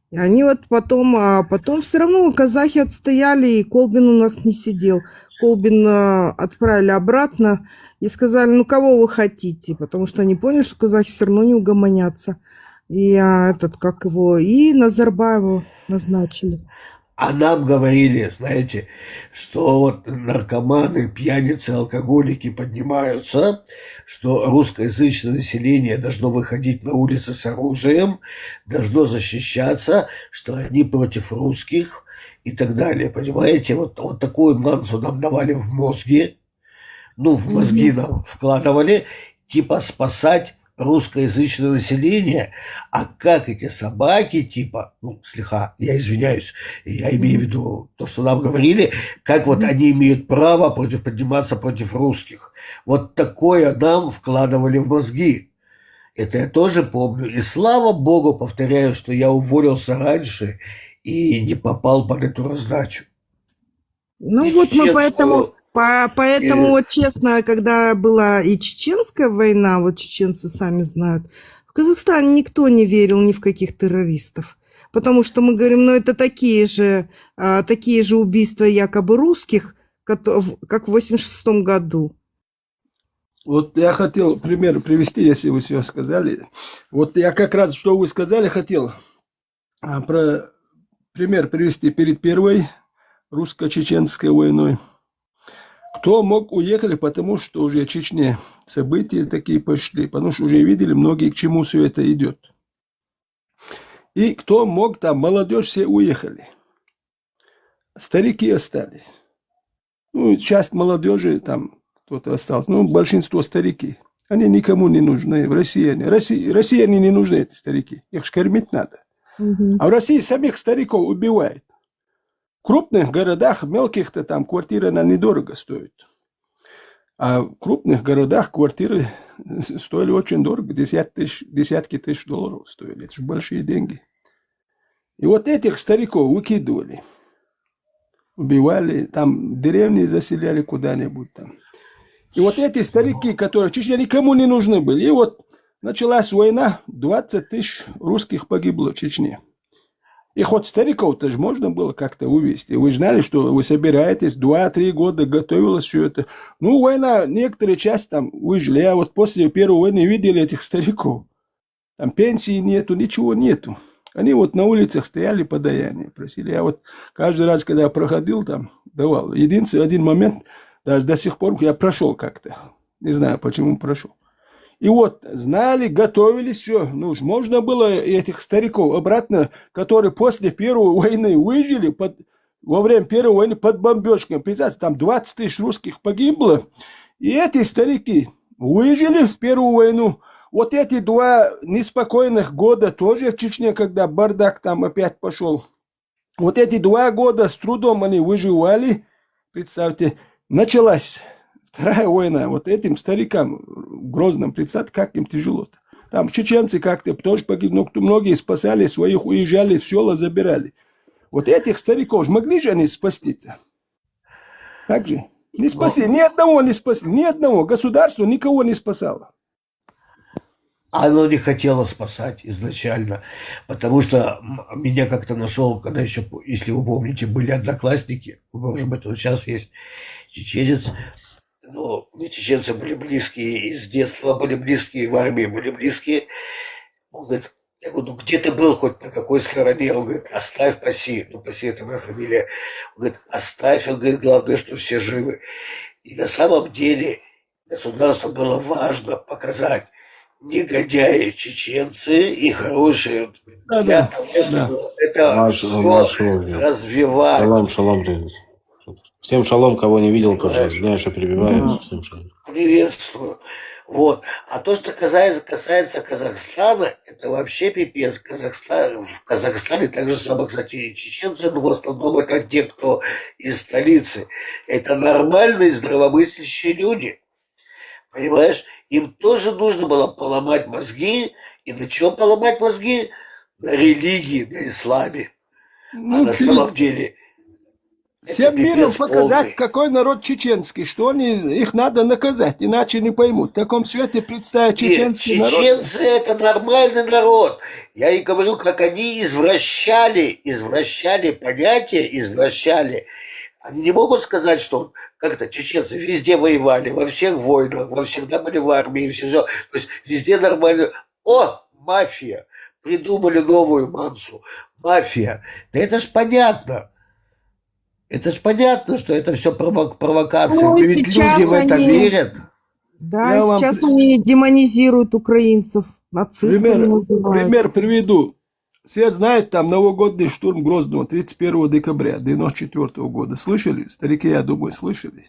И они вот потом все равно казахи отстояли, и Колбин у нас не сидел. Колбин отправили обратно и сказали, ну кого вы хотите? Потому что они поняли, что казахи все равно не угомонятся. И и Назарбаева назначили. А нам говорили, знаете, что вот наркоманы, пьяницы, алкоголики поднимаются, что русскоязычное население должно выходить на улицы с оружием, должно защищаться, что они против русских и так далее. Понимаете, вот такую мансу нам давали в мозги, в мозги нам вкладывали, типа спасать русскоязычное население, а как эти собаки, типа, я извиняюсь, я имею в виду то, что нам говорили, как вот они имеют право подниматься против русских. Вот такое нам вкладывали в мозги. Это я тоже помню. И слава богу, повторяю, что я уволился раньше и не попал под эту раздачу. Ну вот мы поэтому вот честно, когда была и чеченская война, вот чеченцы сами знают, в Казахстане никто не верил ни в каких террористов. Потому что мы говорим, это такие же убийства якобы русских, как в 86 году. Вот я хотел пример привести, если вы все сказали. Вот я как раз, что вы сказали, хотел пример привести перед первой русско-чеченской войной. Кто мог уехать, потому что уже в Чечне события такие пошли, потому что уже видели многие, к чему все это идет. И кто мог, там молодежь все уехали. Старики остались. Часть молодежи там кто-то остался, большинство старики. Они никому не нужны в России. Россияне не нужны, эти старики. Их ж кормить надо. А в России самих стариков убивают. В крупных городах, мелких-то там квартиры недорого стоят. А в крупных городах квартиры стоили очень дорого. Десятки тысяч долларов стоили. Это же большие деньги. И вот этих стариков выкидывали. Убивали, там деревни заселяли куда-нибудь там. И вот эти старики, которые в Чечне никому не нужны были. И вот началась война, 20 тысяч русских погибло в Чечне. И хоть стариков-то же можно было как-то увезти. Вы знали, что вы собираетесь, 2-3 года готовилось все это. Война, некоторые часть там выжили. А вот после первой войны видели этих стариков. Там пенсии нету, ничего нету. Они вот на улицах стояли, подаяние просили. Я вот каждый раз, когда я проходил там, давал. Единственный один момент, даже до сих пор я прошел как-то. Не знаю, почему прошел. И вот знали, готовились, все. Можно было этих стариков обратно, которые после Первой войны выжили, во время Первой войны под бомбежками. Представьте, там 20 тысяч русских погибло. И эти старики выжили в Первую войну. Вот эти 2 неспокойных года тоже в Чечне, когда бардак там опять пошел. Вот эти 2 года с трудом они выживали. Представьте, началась Вторая война. Вот этим старикам в Грозном, представьте, как им тяжело-то. Там чеченцы как-то тоже погибли, многие спасали своих, уезжали в села, забирали. Вот этих стариков же могли же они спасти-то? Так же? Не спасли, ни одного не спасли, ни одного. Государство никого не спасало. Оно не хотело спасать изначально, потому что меня как-то нашел, когда еще, если вы помните, были одноклассники, может быть, вот сейчас есть чеченец, но мы чеченцы были близкие, из детства были близкие, в армии были близкие. Он говорит, я говорю, где ты был хоть на какой стороне? Он говорит, оставь Паси. Паси это моя фамилия. Он говорит, оставь, он говорит, главное, что все живы. И на самом деле государству было важно показать, негодяи чеченцы и хорошие. Для того, чтобы это все развивать. Шалом, привет. Всем шалом, кого не видел, тоже знаю, что перебиваю. Приветствую. Вот. А то, что касается Казахстана, это вообще пипец. В Казахстане так же самое, кстати, и чеченцы, но в основном это те, кто из столицы. Это нормальные, здравомыслящие люди. Понимаешь? Им тоже нужно было поломать мозги. И на чем поломать мозги? На религии, на исламе. А на самом деле всем миром пипец показать, полный. какой народ чеченский, что их надо наказать, иначе не поймут. В таком свете представить Нет, чеченский народ. чеченцы это нормальный народ. Я и говорю, как они извращали понятия, извращали. Они не могут сказать, что как это чеченцы везде воевали, во всех войнах, всегда были в армии, все. То есть везде нормально. О, мафия. Придумали новую мансу. Мафия. Да это ж понятно. Это ж понятно, что это все провокация. Ну, Но ведь сейчас люди в это они- верят. Да, Я вам сейчас они демонизируют украинцев, нацистами называют. пример приведу. Все знают там новогодний штурм Грозного 31 декабря 1994 года. Слышали? Старики, я думаю, слышали.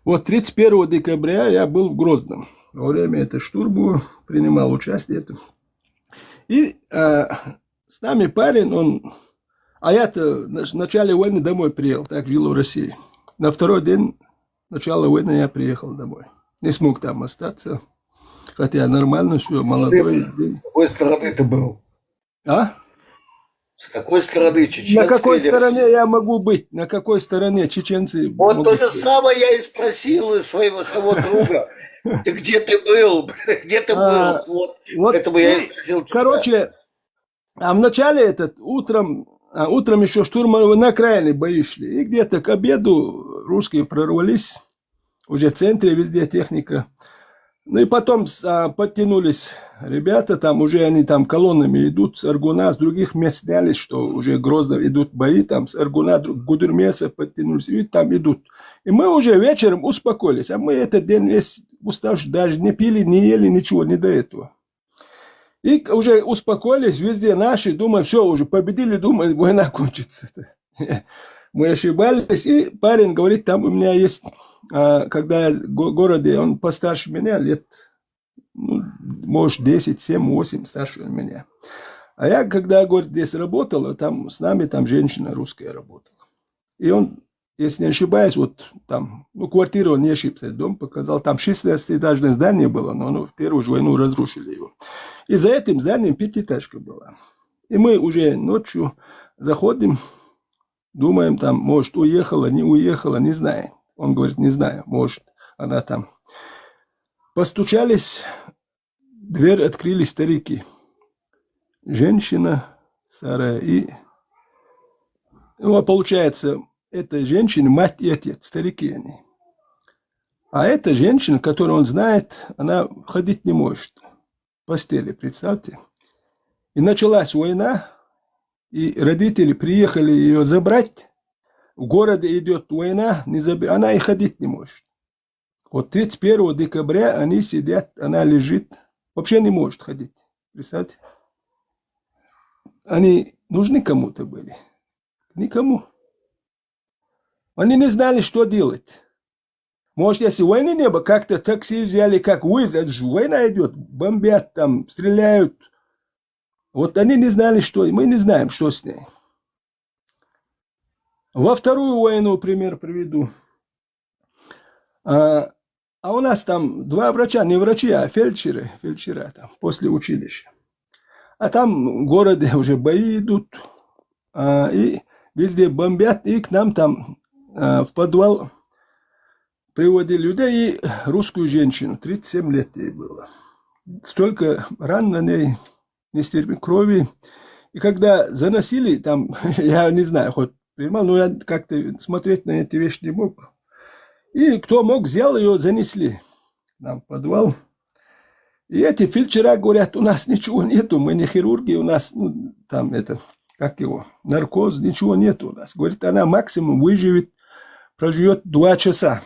Вот 31 декабря я был в Грозном. Во время этого штурма принимал участие. И с нами парень, а я-то в начале войны домой приехал, так жил в России. На второй день начала войны я приехал домой. Не смог там остаться. Хотя нормально все, молодой. С какой стороны ты был? А? С какой стороны чеченской? На какой или стороне российской? я могу быть? На какой стороне чеченцы Вот могут то же быть? самое я и спросил у своего друга. Ты где ты был? Где ты был? Вот. Поэтому я и спросил тебя. Короче, в начале утром еще штурмовые на окраине бои шли. И где-то к обеду русские прорвались. Уже в центре везде техника. Ну и потом подтянулись ребята, там уже они там колоннами идут с Аргуна, с других мест снялись, что уже грозно идут бои, там с Аргуна, Гудермеса подтянулись, и там идут. И мы уже вечером успокоились, а мы этот день весь уставший, даже не пили, не ели, ничего, не до этого. И уже успокоились, везде наши, думаю, все, уже победили, думаю, война кончится. Мы ошибались, и парень говорит, там у меня есть, когда я в городе, он постарше меня, лет, может, 10, 7, 8 старше меня. А я, когда, говорит, здесь работал, там с нами там женщина русская работала. И он, если не ошибаюсь, вот там, квартиру он не ошибся, дом показал, там 16-этажное здание было, но в первую же войну разрушили его. И за этим зданием пятиэтажка была. И мы уже ночью заходим, думаем, там, может, уехала, не знаю. Он говорит, не знаю, может, она там. Постучались, дверь открыли старики. Женщина старая и... Ну, получается, эта женщина, мать и отец, старики они. А эта женщина, которую он знает, она ходить не может. В постели, представьте. И началась война, и родители приехали ее забрать. В городе идет война, она и ходить не может. Вот 31 декабря они сидят, она лежит, вообще не может ходить. Представьте? Они нужны кому-то были? Никому. Они не знали, что делать. Может, если войны не было, как-то такси взяли, как вызов, война идет, бомбят там, стреляют. Вот они не знали, что, мы не знаем, что с ней. Во вторую войну, пример приведу. А у нас там два врача, не врачи, а фельдшера там, после училища. А там в городе уже бои идут, и везде бомбят, и к нам там в подвал приводили людей, и русскую женщину, 37 лет ей было. Столько ран на ней, нестерпимой крови. И когда заносили, там, я не знаю, хоть принимал, но я как-то смотреть на эти вещи не мог. И кто мог, взял ее, занесли нам в подвал. И эти фельдшера говорят, у нас ничего нету, мы не хирурги, у нас, там это, как его, наркоз, ничего нету у нас. Говорит, она максимум выживет, проживет 2 часа.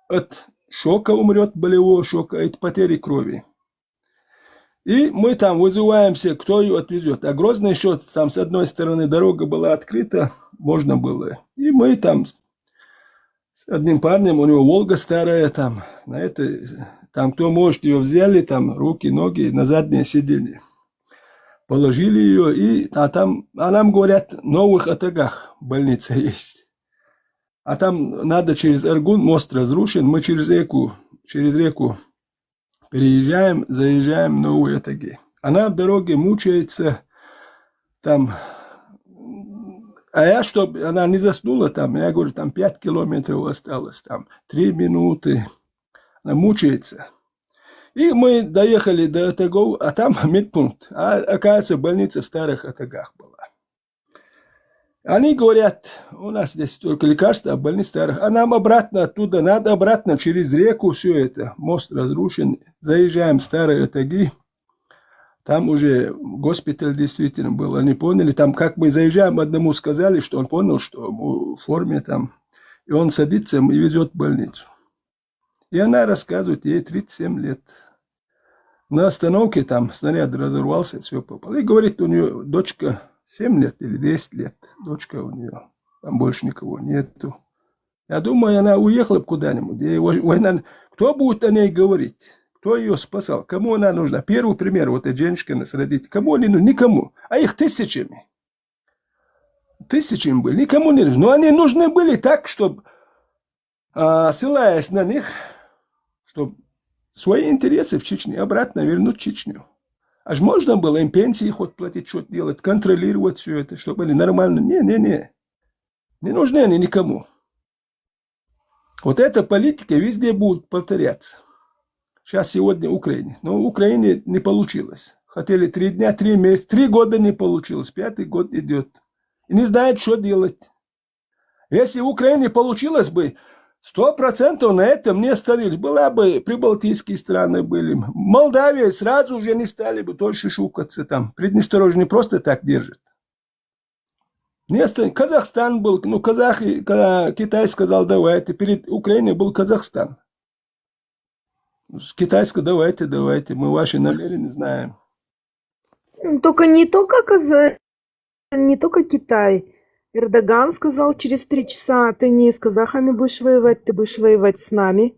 От шока умрет, болевого шока, от потери крови. И мы там вызываемся, кто ее отвезет. А Грозно еще там с одной стороны дорога была открыта, можно было. И мы там с одним парнем, у него Волга старая, там, на это, там кто может, ее взяли, там руки, ноги на заднее сиденье. Положили ее, а нам говорят, в Новых Атагах больница есть. А там надо через Аргун, мост разрушен, мы через реку переезжаем, заезжаем в Новые Атаги. Она в дороге мучается, там А я, чтобы она не заснула там, я говорю, там 5 километров осталось, там 3 минуты. Она мучается. И мы доехали до Атагов, а там медпункт. А оказывается, больница в Старых Атагах была. Они говорят, у нас здесь только лекарства, а больница Старых. А нам обратно оттуда, надо обратно через реку все это. Мост разрушен. Заезжаем в Старые Атаги. Там уже госпиталь действительно был. Они поняли, там как мы заезжаем, одному сказали, что он понял, что мы в форме там. И он садится и везет в больницу. И она рассказывает, ей 37 лет. На остановке там снаряд разорвался, все попало. И говорит, у нее дочка 7 лет или 10 лет. Дочка у нее. Там больше никого нету. Я думаю, она уехала куда-нибудь. Война. Кто будет о ней говорить? Кто ее спасал? Кому она нужна? Первый пример, вот эта женщина с родителями. Кому они нужны? Никому. А их тысячами. Тысячами были. Никому не нужны. Но они нужны были так, чтобы, ссылаясь на них, чтобы свои интересы в Чечне обратно вернуть Чечню. Аж можно было им пенсии хоть платить, что-то делать, контролировать все это, чтобы они нормально. Не. Не нужны они никому. Вот эта политика везде будет повторяться. Сейчас сегодня в Украине. Но в Украине не получилось. Хотели 3 дня, 3 месяца, 3 года не получилось. 5-й год идет. И не знают, что делать. Если в Украине получилось бы, 100% на этом не остановились. Была бы, прибалтийские страны были. Молдавия сразу же не стали бы тоже шушукаться там. Приднестровье не просто так держит. Казахстан был, казахи, когда Китай сказал, давайте, перед Украиной был Казахстан. С китайской давайте, мы ваши намерения знаем. Только не только Китай. Эрдоган сказал, через 3 часа ты не с казахами будешь воевать, ты будешь воевать с нами.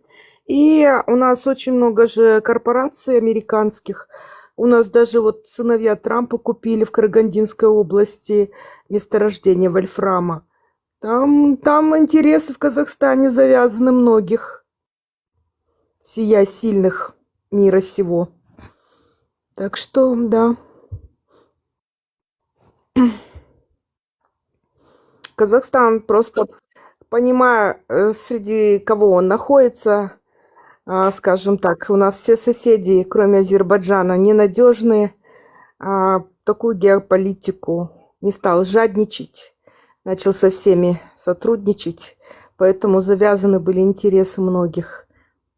И у нас очень много же корпораций американских. У нас даже вот сыновья Трампа купили в Карагандинской области месторождение вольфрама. Там интересы в Казахстане завязаны многих. Сия сильных мира всего. Так что, да. Казахстан, просто понимая, среди кого он находится, скажем так, у нас все соседи, кроме Азербайджана, ненадежные, такую геополитику не стал жадничать, начал со всеми сотрудничать, поэтому завязаны были интересы многих.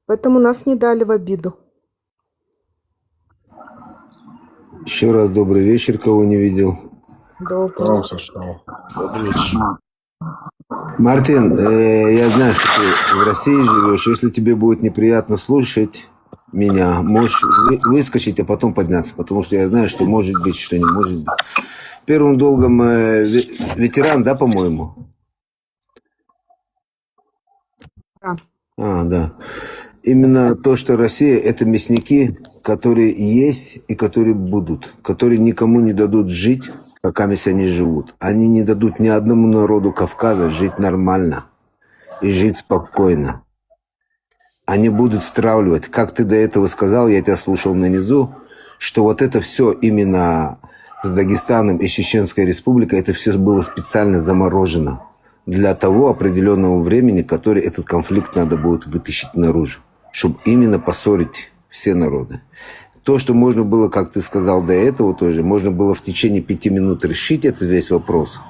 Поэтому нас не дали в обиду. Еще раз добрый вечер, кого не видел. Добрый. Мартин, я знаю, что ты в России живешь. Если тебе будет неприятно слушать меня, можешь выскочить, а потом подняться, потому что я знаю, что может быть, что не может быть. Первым долгом ветеран, да, по-моему? Да. Да. Именно то, что Россия – это мясники, которые есть и которые будут, которые никому не дадут жить, пока они живут. Они не дадут ни одному народу Кавказа жить нормально и жить спокойно. Они будут стравливать. Как ты до этого сказал, я тебя слушал на низу, что вот это все именно с Дагестаном и Чеченской Республикой, это все было специально заморожено для того определенного времени, который этот конфликт надо будет вытащить наружу, чтобы именно поссорить все народы. То, что можно было, как ты сказал до этого тоже, можно было в течение 5 минут решить этот весь вопрос.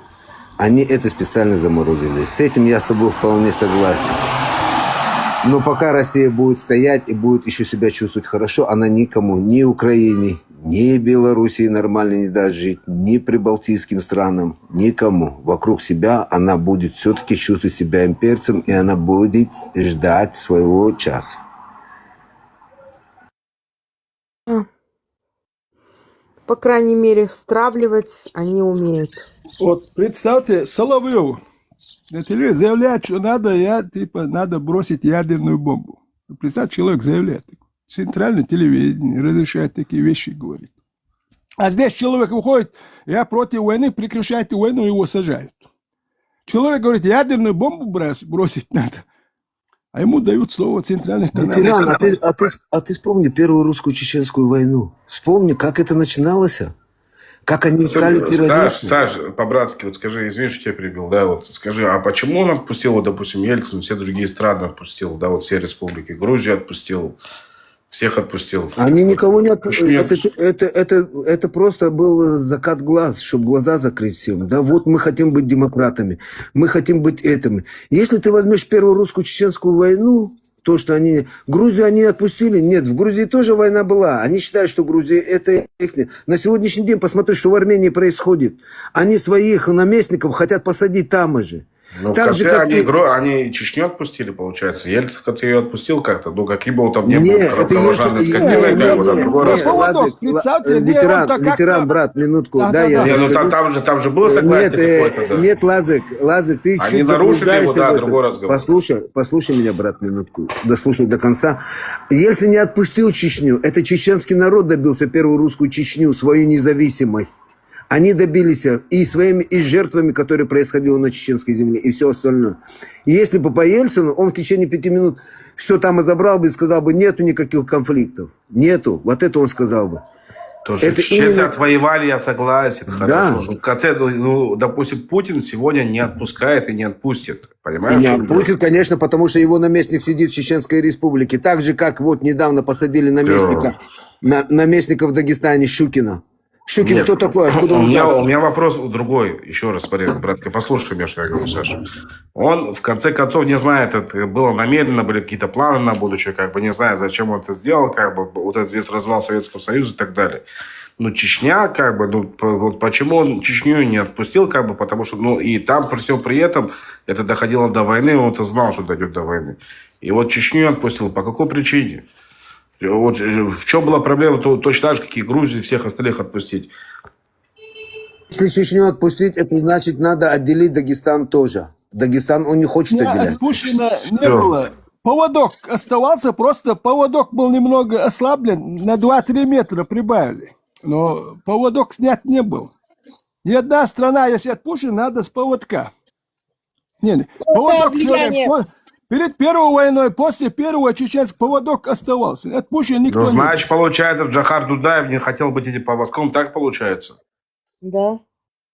Они это специально заморозили. С этим я с тобой вполне согласен. Но пока Россия будет стоять и будет еще себя чувствовать хорошо, она никому, ни Украине, ни Белоруссии нормально не даст жить, ни прибалтийским странам, никому. Вокруг себя она будет все-таки чувствовать себя имперцем, и она будет ждать своего часа. По крайней мере, стравливать они умеют. Вот представьте, Соловьев на телевизоре заявляет, что надо бросить ядерную бомбу. Представьте, человек заявляет. Центральное телевидение разрешает такие вещи говорить. А здесь человек выходит, я против войны, прекращайте войну, его сажают. Человек говорит, ядерную бомбу бросить надо. А ему дают слово центральных каналов. Ветеран, а ты вспомни Первую русско-чеченскую войну. Вспомни, как это начиналось. Как они искали террористов. Саш, по-братски, вот скажи, извини, что тебя перебил, да, вот скажи, а почему он отпустил, вот, допустим, Ельцин, все другие страны отпустил, да, вот все республики, Грузию отпустил, всех отпустил. Они никого не отпустили. Нет. Это просто был закат глаз, чтобы глаза закрыть всем. Да, вот мы хотим быть демократами, мы хотим быть этими. Если ты возьмешь первую русско-чеченскую войну, то, что они... Грузию они отпустили? Нет, в Грузии тоже война была. Они считают, что Грузия это их... На сегодняшний день посмотри, что в Армении происходит. Они своих наместников хотят посадить там же. Ну, Так в же, конце как они Чечню отпустили, получается. Ельцин в конце ее отпустил как-то. Ну, какие бы он там не был, Нет, это кровожадный скотина, как бы, там другой разговор. ветеран, брат, минутку. Да, я Не, ну расскажу. там же было согласие какое-то, да. Нет, Лазик, ты Они чуть нарушили его, заблуждаешься да, в этом. другой разговор. Послушай меня, брат, минутку. Дослушай до конца. Ельцин не отпустил Чечню. Это чеченский народ добился первую русскую Чечню, свою независимость. Они добились и своими, и жертвами, которые происходило на чеченской земле, и все остальное. И если бы по Ельцину, он в течение 5 минут все там разобрал бы и сказал бы, нету никаких конфликтов. Нету. Вот это он сказал бы. Это чеченцы отвоевали, я согласен. Да. Хорошо. В конце, допустим, Путин сегодня не отпускает и не отпустит. Понимаешь? И не отпустит, конечно, потому что его наместник сидит в Чеченской Республике. Так же, как вот недавно посадили наместника в Дагестане Щукина. Щукин, Нет, кто такой? Откуда у он взялся? меня вопрос другой. Еще раз, братка, послушай меня, что я говорю, Саша. Он, в конце концов, не знает, это было намеренно, были какие-то планы на будущее, как бы не знаю, зачем он это сделал, как бы вот этот весь развал Советского Союза и так далее. Но Чечня, как бы, вот почему он Чечню не отпустил, как бы, потому что, и там при всем при этом это доходило до войны, он-то знал, что дойдет до войны. И вот Чечню отпустил. По какой причине? Вот в чем была проблема, точно так же, как и Грузию, всех остальных отпустить. Если Чечню отпустить, это значит, надо отделить Дагестан тоже. Дагестан он не хочет отделять. Отпущено не было. Поводок оставался, просто поводок был немного ослаблен, на 2-3 метра прибавили. Но поводок снят не был. Ни одна страна, если отпущена, надо с поводка. Поводок перед Первой войной, после Первого чеченского поводок оставался. Отпущен никто не был. Значит, получается, Джохар Дудаев не хотел быть этим поводком, так получается? Да.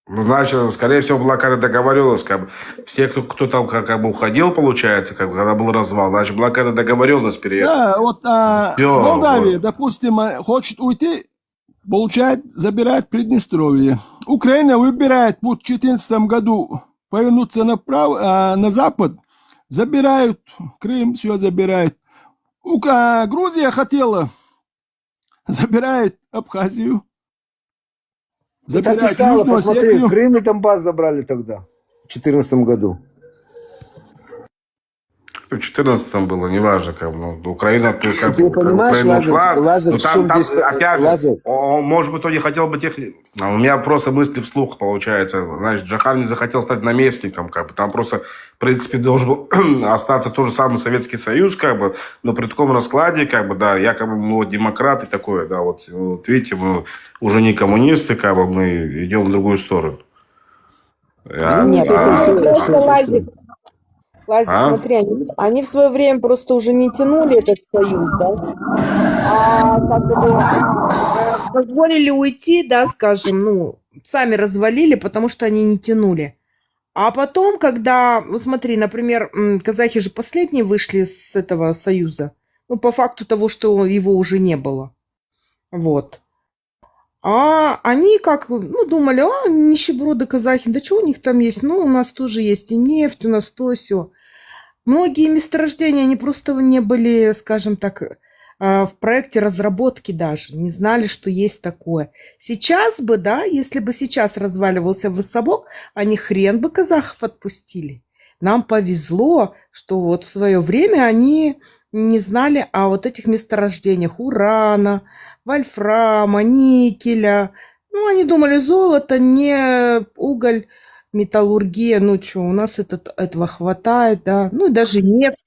Значит, скорее всего, была какая-то договоренность, как бы, все, кто там как бы уходил, получается, как бы, когда был развал, значит, была какая-то договоренность перед этим. Да, вот Молдавия, допустим, хочет уйти, получает, забирает Приднестровье. Украина выбирает путь в 2014 году повернуться на запад, забирают Крым, все забирают. Грузия хотела, забирает Абхазию. Так и стало, посмотри, Крым и Донбасс забрали тогда, в 2014 году. В 2014 было, неважно, как бы, Украина... Ты понимаешь, Лазарь, в чем здесь... Опять же, может быть, он не хотел быть их... У меня просто мысли вслух, получается. Значит, Джохар не захотел стать наместником, как бы. Там просто, в принципе, должен был остаться тот же самый Советский Союз, как бы, но при таком раскладе, как бы, да, якобы мы демократы такое, да, вот видите, мы уже не коммунисты, как бы, мы идем в другую сторону. Нет, Лазик, смотри, они в свое время просто уже не тянули этот союз, да, позволили уйти, да, скажем, сами развалили, потому что они не тянули. А потом, когда, вот смотри, например, казахи же последние вышли с этого союза, по факту того, что его уже не было, вот. А они как, думали, нищеброды казахи, да что у них там есть? У нас тоже есть и нефть, у нас то и сё. Многие месторождения, они просто не были, скажем так, в проекте разработки даже, не знали, что есть такое. Сейчас бы, да, если бы сейчас разваливался Высобок, они хрен бы казахов отпустили. Нам повезло, что вот в свое время они не знали о вот этих месторождениях урана, вольфрама, никеля. Они думали, золото, не уголь, металлургия, у нас этого хватает, да. И даже нефть,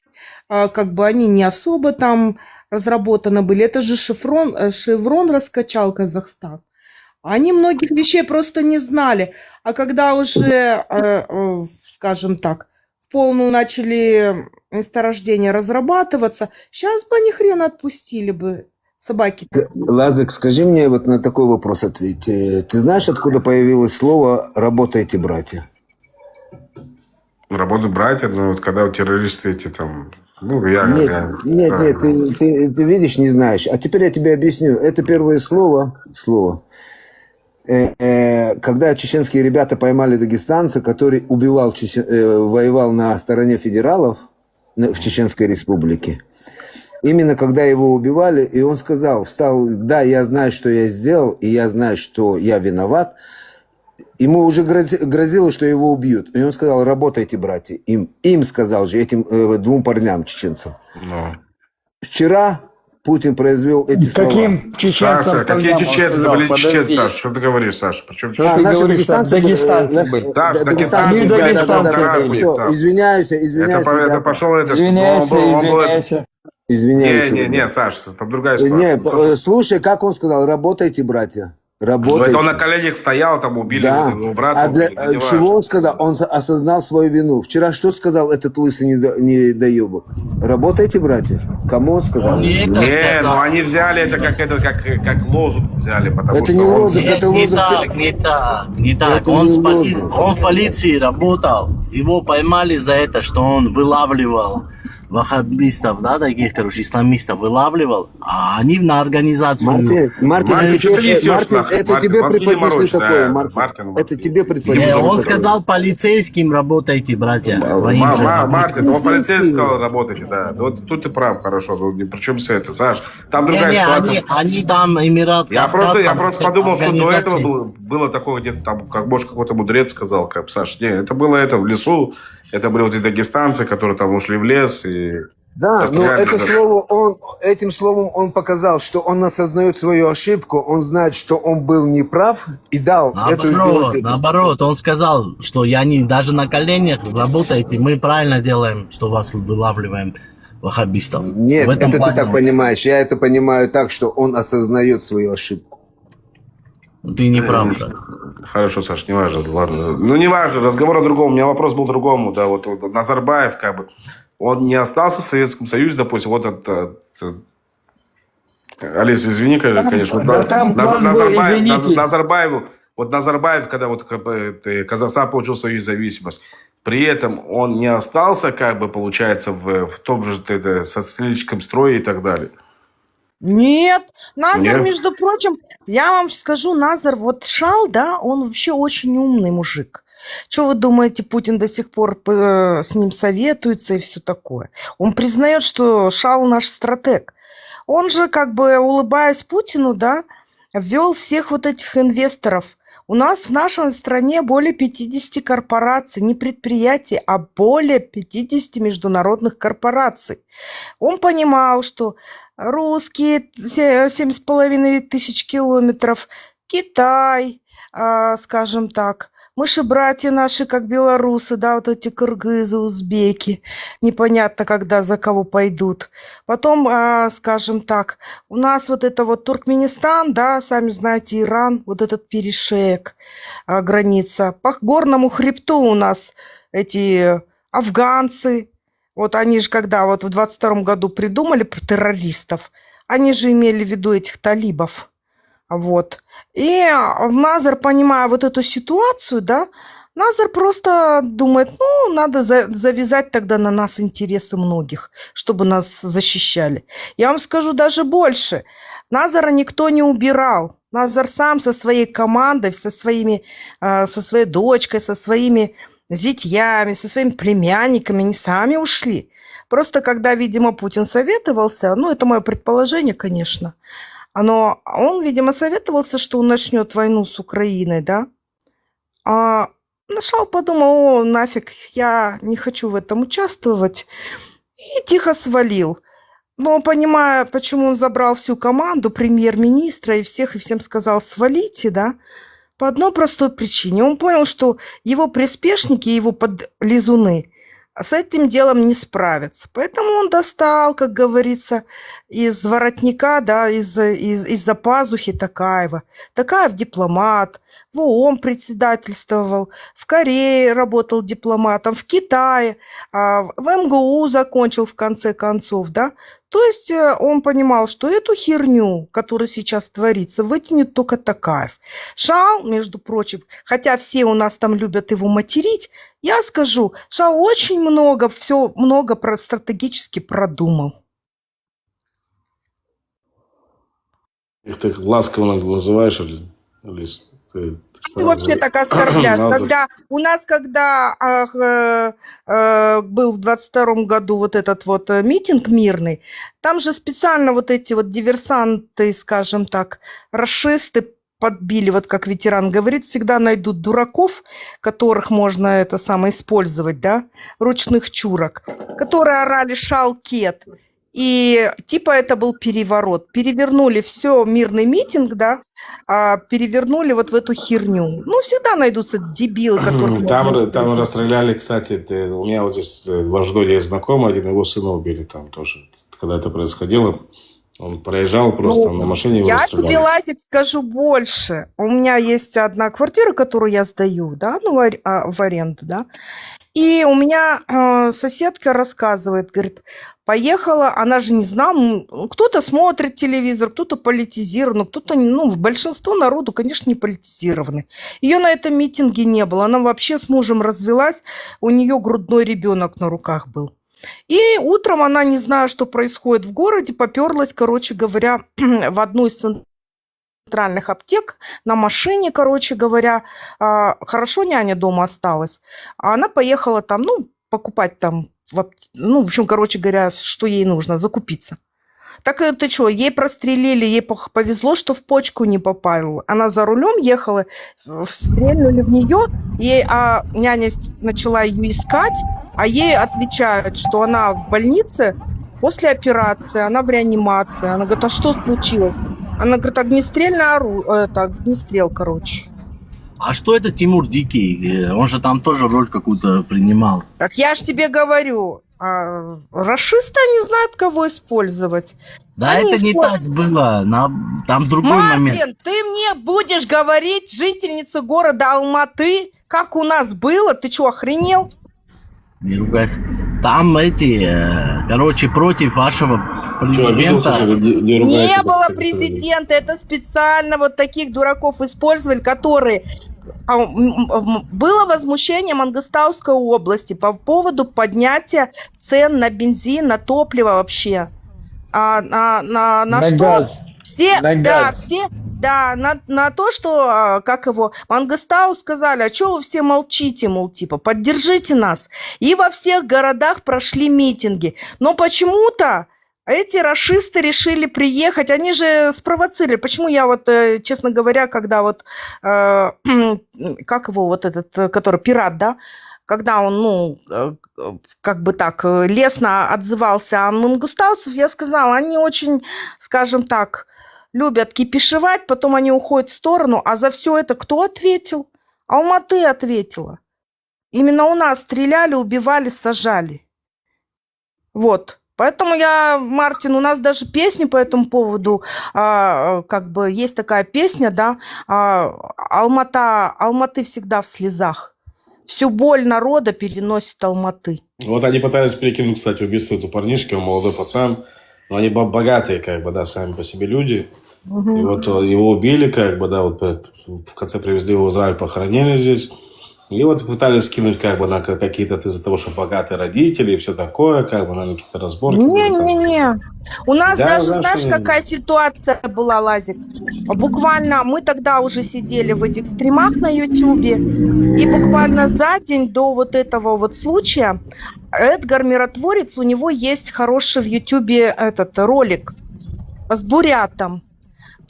как бы они не особо там разработаны были. Это же Шеврон раскачал Казахстан. Они многих вещей просто не знали. А когда уже, скажем так, в полную начали месторождения разрабатываться, сейчас бы они хрен отпустили бы собаки. Лазик, скажи мне вот на такой вопрос ответь. Ты знаешь, откуда появилось слово «работайте, братья»? Работают братья, ну, вот когда террористы эти там... Ну, Нет, ты видишь, не знаешь. А теперь я тебе объясню. Это первое слово. Когда чеченские ребята поймали дагестанца, который воевал на стороне федералов в Чеченской республике, именно когда его убивали, и он встал, да, я знаю, что я сделал, и я знаю, что я виноват. Ему уже грозило, что его убьют. И он сказал: работайте, братья. Им сказал же, этим двум парням, чеченцам. Вчера Путин произвел эти слова. Каким чеченцам? Саша, какие чеченцы? Это были чеченцы, Саша. Что ты говоришь, Саша? Причем наши дагестанцы были. Саша, Дагестанцы были. Все, извиняюсь. Это пошел этот... Извиняюсь. Не, Саша, там другая ситуация. Слушай, как он сказал: работайте, братья. Работайте. Это он на коленях стоял, там убили его брата. А чего он сказал? Он осознал свою вину. Вчера что сказал этот лысый недоебок? Работайте, братья. Кому он сказал? Ну они взяли это как лозунг взяли, потому это что... не лозунг, это лозунг. Не так. Он в полиции работал. Его поймали за это, что он вылавливал ваххабистов, да, таких, исламистов вылавливал, а они на организацию... Мартин, это тебе преподнесли такое, Мартин. Это тебе преподнесли. Он сказал: полицейским работайте, братья. Мартин, он полицейский сказал: работайте, да. Тут ты прав, хорошо. Причем все это, Саш, там другая ситуация. Они там Эмират... Я просто подумал, что до этого было такое, где-то там, может, какой-то мудрец сказал, как Саш, не, это было в лесу. Это были вот и дагестанцы, которые там ушли в лес. Да, но этим словом он показал, что он осознает свою ошибку, он знает, что он был неправ и дал Наоборот, он сказал, что даже на коленях работайте, мы правильно делаем, что вас вылавливаем, ваххабистов. Нет, это ты так понимаешь. Я это понимаю так, что он осознает свою ошибку. Ты не прав. Хорошо, Саш, не важно, ладно. Ну, не важно, разговор о другом. У меня вопрос был другому. Да, вот Назарбаев, он не остался в Советском Союзе, допустим, Олесь, извини, конечно. Назарбаев, когда Казахстан получил свою независимость, при этом он не остался, получается, в том же социалистическом строе и так далее. Нет, Назар, между прочим, я вам скажу, Назар, Шал, да, он вообще очень умный мужик. Что вы думаете, Путин до сих пор с ним советуется и все такое? Он признает, что Шал наш стратег. Он же, улыбаясь Путину, да, ввел всех этих инвесторов. У нас в нашей стране более 50 корпораций, не предприятий, а более 50 международных корпораций. Он понимал, что русские 7,5 тысяч километров, Китай, скажем так, мы же братья наши, как белорусы, да, эти кыргызы, узбеки, непонятно, когда за кого пойдут. Потом, скажем так, у нас Туркменистан, да, сами знаете, Иран, этот перешеек, граница. По горному хребту у нас эти афганцы. Они же, когда в 22-м году придумали про террористов, они же имели в виду этих талибов. И Назар, понимая эту ситуацию, да, Назар просто думает, надо завязать тогда на нас интересы многих, чтобы нас защищали. Я вам скажу даже больше. Назара никто не убирал. Назар сам со своей командой, со своей дочкой, со своими зятьями, со своими племянниками, они сами ушли. Просто когда, видимо, Путин советовался, это мое предположение, конечно, но он, видимо, советовался, что он начнет войну с Украиной, да? А Шал подумал: нафиг, я не хочу в этом участвовать, и тихо свалил. Но, понимая, почему он забрал всю команду, премьер-министра и всем сказал: свалите, да? По одной простой причине. Он понял, что его приспешники, его подлизуны с этим делом не справятся. Поэтому он достал, как говорится, из воротника, да, из-за пазухи Токаева. Токаев дипломат, в ООН председательствовал, в Корее работал дипломатом, в Китае, в МГУ закончил в конце концов, да. То есть он понимал, что эту херню, которая сейчас творится, вытянет только Токаев. Шал, между прочим, хотя все у нас там любят его материть, я скажу, Шал очень много, все много стратегически продумал. Их ты ласково называешь, Алис? Ты вообще так оскорбляешь. Когда у нас, был в 22-м году вот этот вот митинг мирный, там же специально вот эти вот диверсанты, скажем так, рашисты подбили, вот как ветеран говорит, всегда найдут дураков, которых можно это самое использовать, да, ручных чурок, которые орали «Шалкет». И типа это был переворот. Перевернули все, мирный митинг, да, перевернули вот в эту херню. Ну, всегда найдутся дебилы, которые... Там расстреляли, кстати, у меня вот здесь в Аждоде есть знакомый, один его сына убили там тоже. Когда это происходило, он проезжал просто на машине, его Я расстреляли. тебе, Лазик, скажу больше. У меня есть одна квартира, которую я сдаю, да, ну, в аренду, да. И у меня соседка рассказывает, говорит, поехала, она же не знала, кто-то смотрит телевизор, кто-то политизирован, кто-то, ну, большинство народу, конечно, не политизированы. Ее на этом митинге не было, она вообще с мужем развелась, у нее грудной ребенок на руках был. И утром она, не зная, что происходит в городе, поперлась, короче говоря, в одну из центральных аптек на машине, короче говоря. Хорошо няня дома осталась. А она поехала там, ну, покупать там, ну, в общем, короче говоря, что ей нужно, закупиться. Так это что, ей прострелили, ей повезло, что в почку не попала. Она за рулем ехала, стрельнули в нее, няня начала ее искать, а ей отвечают, что она в больнице после операции, она в реанимации. Она говорит, а что случилось? Она говорит, огнестрел, короче. А что это Тимур Дикий? Он же там тоже роль какую-то принимал. Так я ж тебе говорю, рашисты не знают, кого использовать. Да, Они это не так было. Там другой Мартин, момент. ты мне будешь говорить, жительница города Алматы, как у нас было? Ты что, охренел? Не ругайся. Там короче, против вашего президента. Не было президента, это специально вот таких дураков использовали, которые... Было возмущение Мангостауской области по поводу поднятия цен на бензин, на топливо вообще. На что? газ. На то, что, Мангостау сказали, а что вы все молчите, мол, типа, поддержите нас. И во всех городах прошли митинги. Но почему-то эти рашисты решили приехать, они же спровоцировали. Почему я вот, честно говоря, когда вот, который пират, да, когда он, лестно отзывался о мангустауцев, я сказала, они очень, скажем так, любят кипишевать, потом они уходят в сторону, а за все это кто ответил? Алматы ответила. Именно у нас стреляли, убивали, сажали. Вот. Поэтому Мартин, у нас даже песни по этому поводу, есть такая песня, да, Алматы всегда в слезах. Всю боль народа переносит Алматы. Вот они пытались перекинуть, кстати, убийство эту парнишки, он молодой пацан, но они богатые, сами по себе люди. И вот его убили, в конце привезли его в Израиль, похоронили здесь. И вот пытались скинуть, на какие-то из-за того, что богатые родители и все такое, на какие-то разборки. Не-не-не. У нас Да, даже, знаешь, знаешь, что какая ситуация была, Лазик? Буквально мы тогда уже сидели в этих стримах на Ютубе, и буквально за день до вот этого вот случая Эдгар Миротворец, у него есть хороший в Ютубе ролик с бурятом.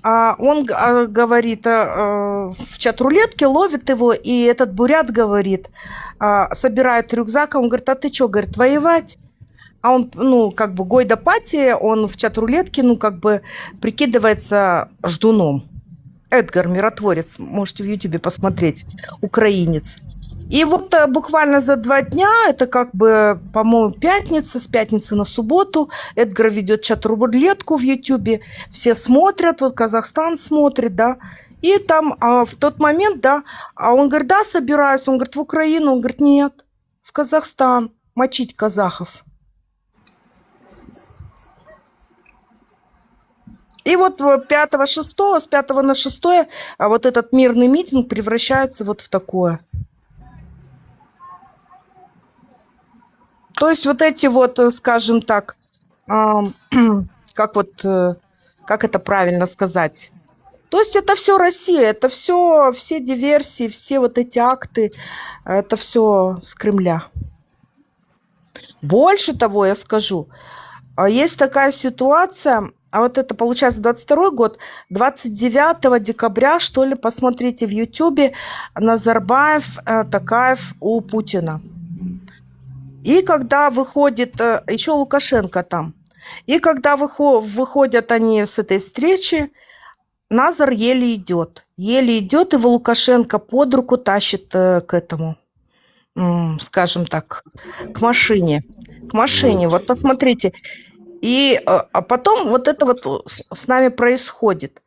Он говорит, в чат-рулетке ловит его, и этот бурят говорит, собирает рюкзак, он говорит, а ты что, говорит, воевать? А он, Гойда Пати, он в чат-рулетке, прикидывается ждуном. Эдгар Миротворец, можете в Ютубе посмотреть, украинец. И вот буквально за 2 дня, это по-моему, пятница, с пятницы на субботу, Эдгар ведет чат-рулетку в Ютубе, все смотрят, вот Казахстан смотрит, да, и там в тот момент, да, он говорит, да, собираюсь, он говорит, в Украину, он говорит, нет, в Казахстан, мочить казахов. И вот 5-6, с 5 на 6 вот этот мирный митинг превращается вот в такое. То есть вот эти вот, скажем так, как это правильно сказать? То есть это все Россия, это все диверсии, все вот эти акты, это все с Кремля. Больше того, я скажу, есть такая ситуация, а вот это получается 22 год, 29 декабря, что ли, посмотрите в Ютубе, Назарбаев, Токаев у Путина. И когда выходит, еще Лукашенко там, и когда выходят они с этой встречи, Назар еле идет, и Лукашенко под руку тащит к этому, скажем так, к машине. Вот посмотрите. И потом вот это вот с нами происходит.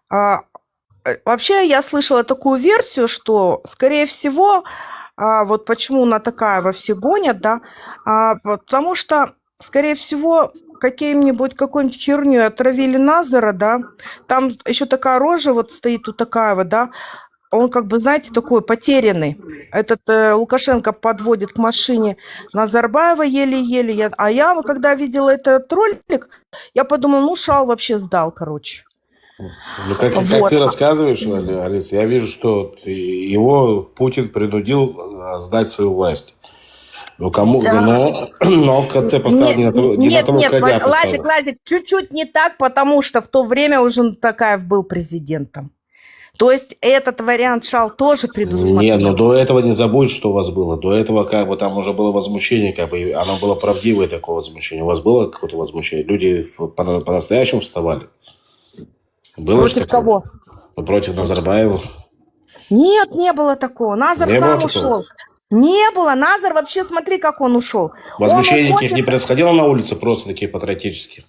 Вообще я слышала такую версию, что, скорее всего, вот почему на Токаева все гонят, да, потому что, скорее всего, какой-нибудь херней отравили Назара, да, там еще такая рожа вот стоит у Токаева, да, он как бы, знаете, такой потерянный. Этот Лукашенко подводит к машине Назарбаева еле-еле. А я, когда видела этот ролик, я подумала, ну, шал вообще сдал, короче. Ну, как ты рассказываешь, Алиса, я вижу, что его Путин принудил сдать свою власть. Ну, кому? Да. Но в конце поставил не на того коня поставил. Ладик, чуть-чуть не так, потому что в то время уже Токаев был президентом. То есть этот вариант шал тоже предусмотрел. Нет, но до этого не забудь, что у вас было. До этого как бы там уже было возмущение, как бы оно было правдивое такое возмущение. У вас было какое-то возмущение? Люди по-настоящему вставали? Было против кого? Против Назарбаева? Нет, не было такого. Назар сам ушел. Не было. Назар вообще, смотри, как он ушел. Возмущение никаких не происходило на улице, просто такие патриотические?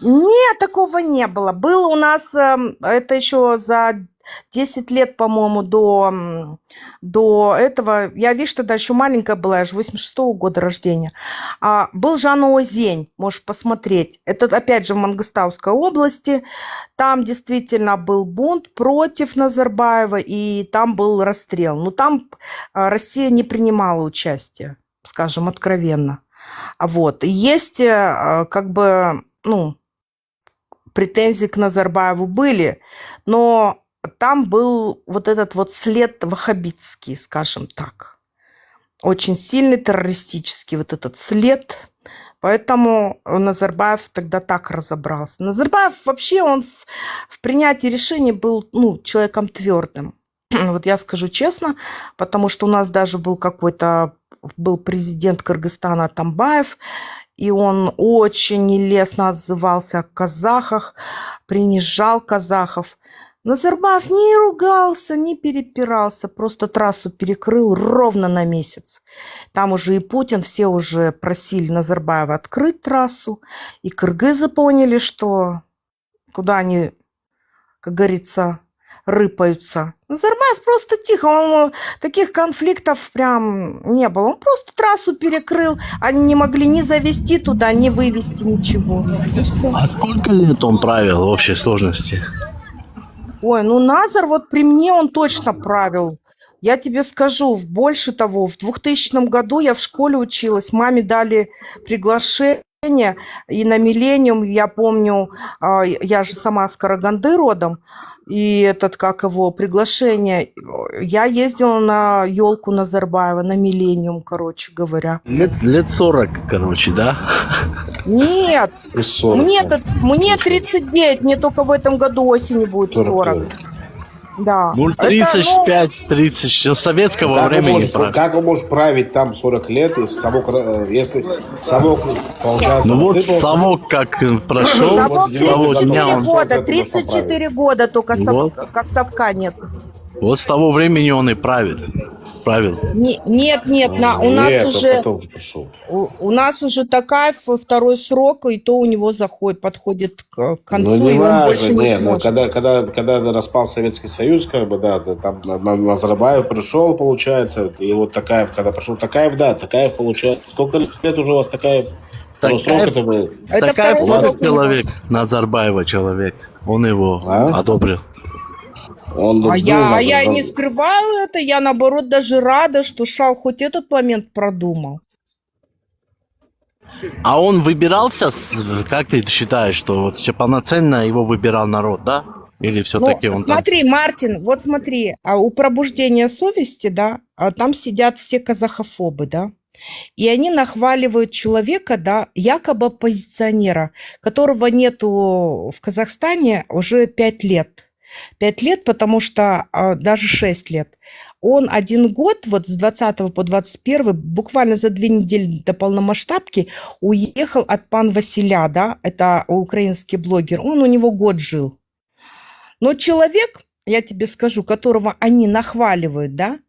Нет, такого не было. Было у нас, это еще за 10 лет, по-моему, до этого. Я, видишь, тогда еще маленькая была, я же 86-го года рождения. Был Жан Озень, можешь посмотреть. Это, опять же, в Мангостауской области. Там действительно был бунт против Назарбаева, и там был расстрел. Но там Россия не принимала участие, скажем, откровенно. Вот. И есть, как бы, ну, претензии к Назарбаеву были, но там был вот этот вот след ваххабитский, скажем так. Очень сильный террористический вот этот след. Поэтому Назарбаев тогда так разобрался. Назарбаев вообще, он в принятии решений был, ну, человеком твердым. Вот я скажу честно, потому что у нас даже был президент Кыргызстана Атамбаев, и он очень нелестно отзывался о казахах, принижал казахов. Назарбаев не ругался, не перепирался, просто трассу перекрыл ровно на месяц. Там уже и Путин, все уже просили Назарбаева открыть трассу, и кыргызы поняли, что куда они, как говорится, рыпаются. Назарбаев просто тихо, таких конфликтов прям не было. Он просто трассу перекрыл, они не могли ни завести туда, ни вывести ничего. И все. А сколько лет он правил в общей сложности? Ой, ну Назар вот при мне он точно правил. Я тебе скажу, больше того, в 2000 году я в школе училась, маме дали приглашение, и на Миллениум, я помню, я же сама с Караганды родом, и приглашение, я ездила на елку Назарбаева, на Миллениум, короче говоря. Лет 40, короче, да? Нет, мне 39, мне только в этом году осенью будет 40. Да. Ну, 35-30 советского времени. Как он может править там 40 лет, если совок, получается, ну вот совок как прошел, совок 34 года, 34 года только как совка нет. Вот с того времени он и правит. Правил. Нет, у нас уже Токаев второй срок, и то у него подходит к концу. Ну, не важно, когда распал Советский Союз, как бы, да, там Назарбаев пришел, получается, и вот Токаев, когда пришел Токаев, получается, сколько лет уже у вас Токаев? Второй срок это был. Это Такая второй власть срок у него. человек, Назарбаева человек. Он его А? одобрил. Он А я и не был скрываю это, я наоборот даже рада, что Шал хоть этот момент продумал. А он выбирался, как ты считаешь, что вот все полноценно его выбирал народ, да? Или Ну, все-таки он там... смотри, Мартин, вот смотри, у пробуждения совести, да, там сидят все казахофобы, да, и они нахваливают человека, да, якобы оппозиционера, которого нету в Казахстане уже 5 лет. 5 лет, потому что даже 6 лет. Он 1 год, вот с 20 по 21, буквально за 2 недели до полномасштабки, уехал от пан Василя, да, это украинский блогер, он у него год жил. Но человек, я тебе скажу, которого они нахваливают, да,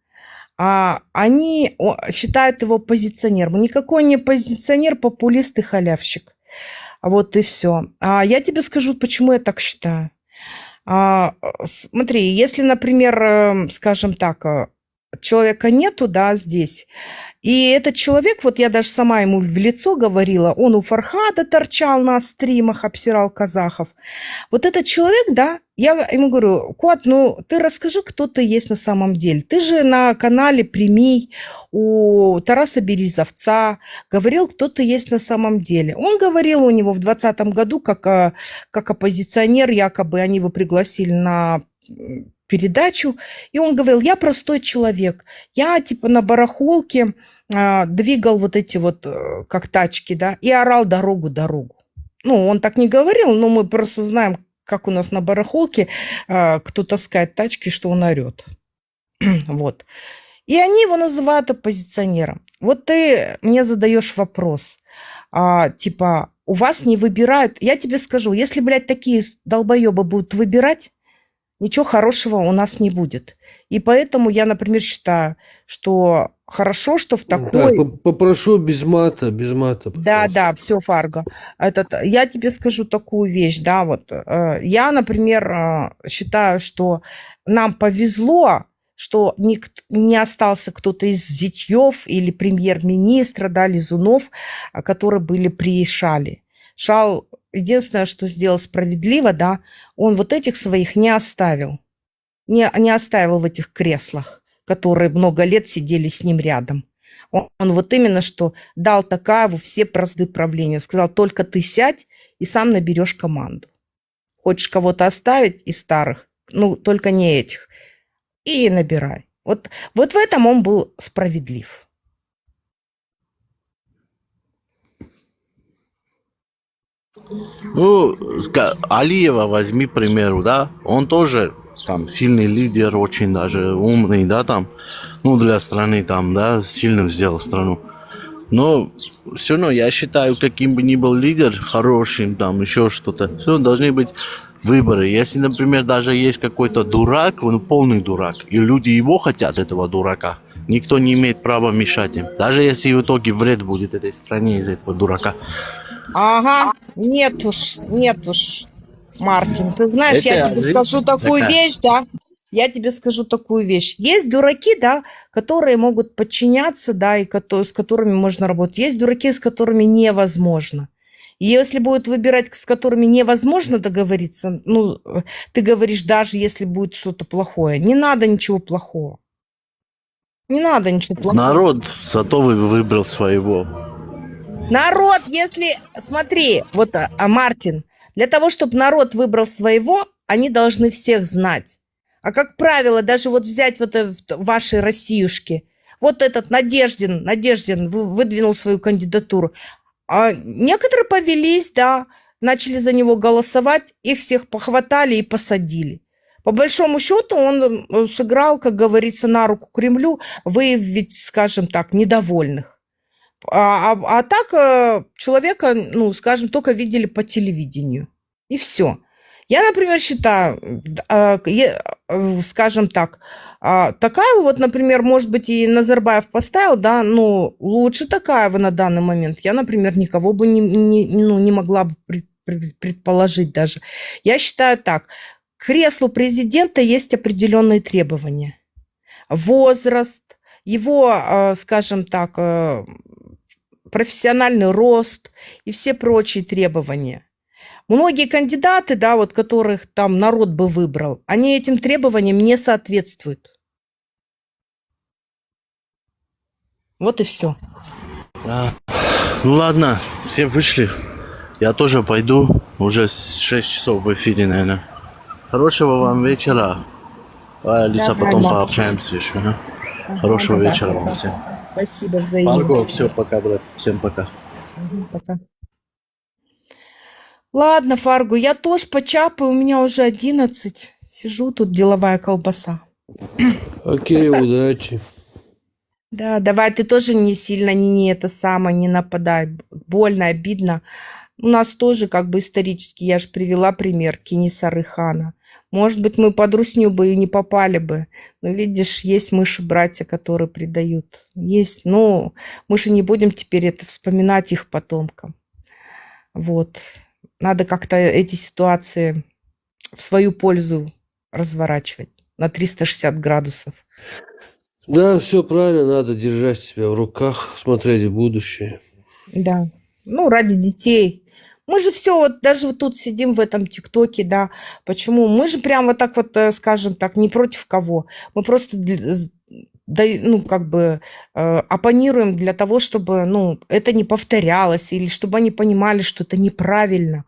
они считают его оппозиционером. Никакой не оппозиционер, популист и халявщик. Вот и все. Я тебе скажу, почему я так считаю. Смотри, если, например, скажем так, человека нету, да, здесь, и этот человек, вот я даже сама ему в лицо говорила, он у Фархада торчал на стримах, обсирал казахов. Вот этот человек, да, я ему говорю: Куат, ну ты расскажи, кто ты есть на самом деле. Ты же на канале «Прими» у Тараса Березовца говорил, кто ты есть на самом деле. Он говорил у него в 2020 году, как оппозиционер, якобы они его пригласили на передачу, и он говорил: я простой человек, я типа на барахолке двигал вот эти вот, как тачки, да, и орал дорогу. Ну, он так не говорил, но мы просто знаем, как у нас на барахолке кто таскает тачки, что он орет. Вот. И они его называют оппозиционером. Вот ты мне задаешь вопрос, типа, у вас не выбирают. Я тебе скажу, если, блядь, такие долбоебы будут выбирать, ничего хорошего у нас не будет. И поэтому я, например, считаю, что хорошо, что в такой... Так, попрошу без мата, пожалуйста. Да, все, Фарго. Я тебе скажу такую вещь, да, вот. Я, например, считаю, что нам повезло, что не остался кто-то из зятьев или премьер-министра, да, лизунов, которые были при Шале. Шал, единственное, что сделал справедливо, да, он вот этих своих не оставил. Не оставил в этих креслах, которые много лет сидели с ним рядом. Он вот именно что дал Токаеву все бразды правления. Сказал: только ты сядь и сам наберешь команду. Хочешь кого-то оставить из старых, ну, только не этих. И набирай. Вот в этом он был справедлив. Ну, Алиева возьми, к примеру, да, он тоже там сильный лидер, очень даже умный, да, там, ну, для страны там, да, сильным сделал страну. Но все равно я считаю, каким бы ни был лидер, хорошим, там, еще что-то, все равно должны быть выборы. Если, например, даже есть какой-то дурак, он полный дурак, и люди его хотят, этого дурака, никто не имеет права мешать им. Даже если в итоге вред будет этой стране из-за этого дурака. Ага, нет уж, Мартин. Ты знаешь, Это я тебе скажу такую вещь, да. Я тебе скажу такую вещь. Есть дураки, да, которые могут подчиняться, да, и с которыми можно работать. Есть дураки, с которыми невозможно. И если будет выбирать, с которыми невозможно договориться, ну, ты говоришь, даже если будет что-то плохое. Не надо ничего плохого. Не надо ничего плохого. Народ зато выбрал своего. Народ, если... Смотри, вот, Мартин, для того, чтобы народ выбрал своего, они должны всех знать. А как правило, даже вот взять вот ваши россиюшки, вот этот Надеждин выдвинул свою кандидатуру. А некоторые повелись, да, начали за него голосовать, их всех похватали и посадили. По большому счету он сыграл, как говорится, на руку Кремлю, выявить, скажем так, недовольных. А так человека, ну, скажем, только видели по телевидению. И все. Я, например, считаю, скажем так, Токаева, вот, например, может быть, и Назарбаев поставил, да, но лучше Токаева на данный момент. Я, например, никого бы не могла бы предположить даже. Я считаю так. К креслу президента есть определенные требования. Возраст, его, скажем так, профессиональный рост и все прочие требования. Многие кандидаты, да, вот которых там народ бы выбрал, они этим требованиям не соответствуют. Вот и все. Ну ладно, все вышли. Я тоже пойду. Уже 6 часов в эфире, наверное. Хорошего вам вечера. Алиса, Давай, потом Марк. пообщаемся еще. А? Ага, Хорошего давай. вечера вам всем. Спасибо, взаимно. Марго, все, пока, брат. Всем пока. Пока. Ладно, Фарго, я тоже почапаю, у меня уже 11. Сижу тут, деловая колбаса. Окей, удачи. Да, давай, ты тоже не сильно, не это самое, не нападай. Больно, обидно. У нас тоже как бы исторически, я же привела пример Кенисары хана. Может быть, мы под Русню бы и не попали бы. Но видишь, есть мыши-братья, которые предают. Есть, но мы же не будем теперь это вспоминать их потомкам. Вот. Надо как-то эти ситуации в свою пользу разворачивать на 360 градусов. Да, все правильно, надо держать себя в руках, смотреть в будущее. Да. Ну, ради детей. Мы же все, вот даже вот тут сидим в этом ТикТоке, да. Почему? Мы же прям вот так вот, скажем так, не против кого. Мы просто, ну, как бы оппонируем для того, чтобы, ну, это не повторялось, или чтобы они понимали, что это неправильно.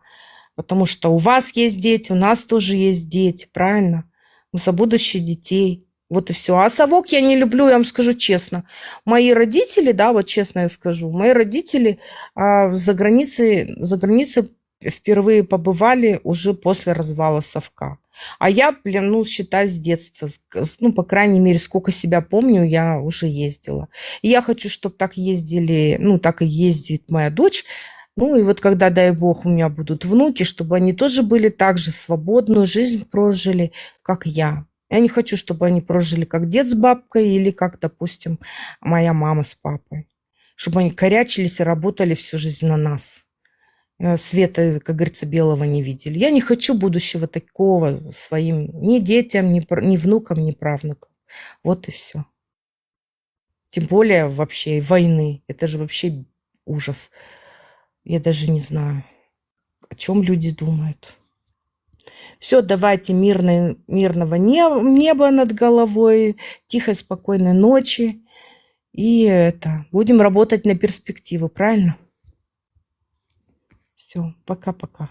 Потому что у вас есть дети, у нас тоже есть дети, правильно? Мы за будущее детей. Вот и все. А совок я не люблю, я вам скажу честно. Мои родители, да, вот честно я скажу, мои родители за границей впервые побывали уже после развала совка. А я, блин, ну, считай, с детства, ну, по крайней мере, сколько себя помню, я уже ездила. И я хочу, чтобы так ездили, ну, так и ездит моя дочь. Ну, и вот когда, дай бог, у меня будут внуки, чтобы они тоже были так же свободную жизнь прожили, как я. Я не хочу, чтобы они прожили как дед с бабкой или как, допустим, моя мама с папой. Чтобы они корячились и работали всю жизнь на нас. Света, как говорится, белого не видели. Я не хочу будущего такого своим ни детям, ни внукам, ни правнукам. Вот и все. Тем более вообще войны. Это же вообще ужас. Я даже не знаю, о чем люди думают. Все, давайте мирного неба над головой, тихой, спокойной ночи. И будем работать на перспективу, правильно? Все, пока-пока.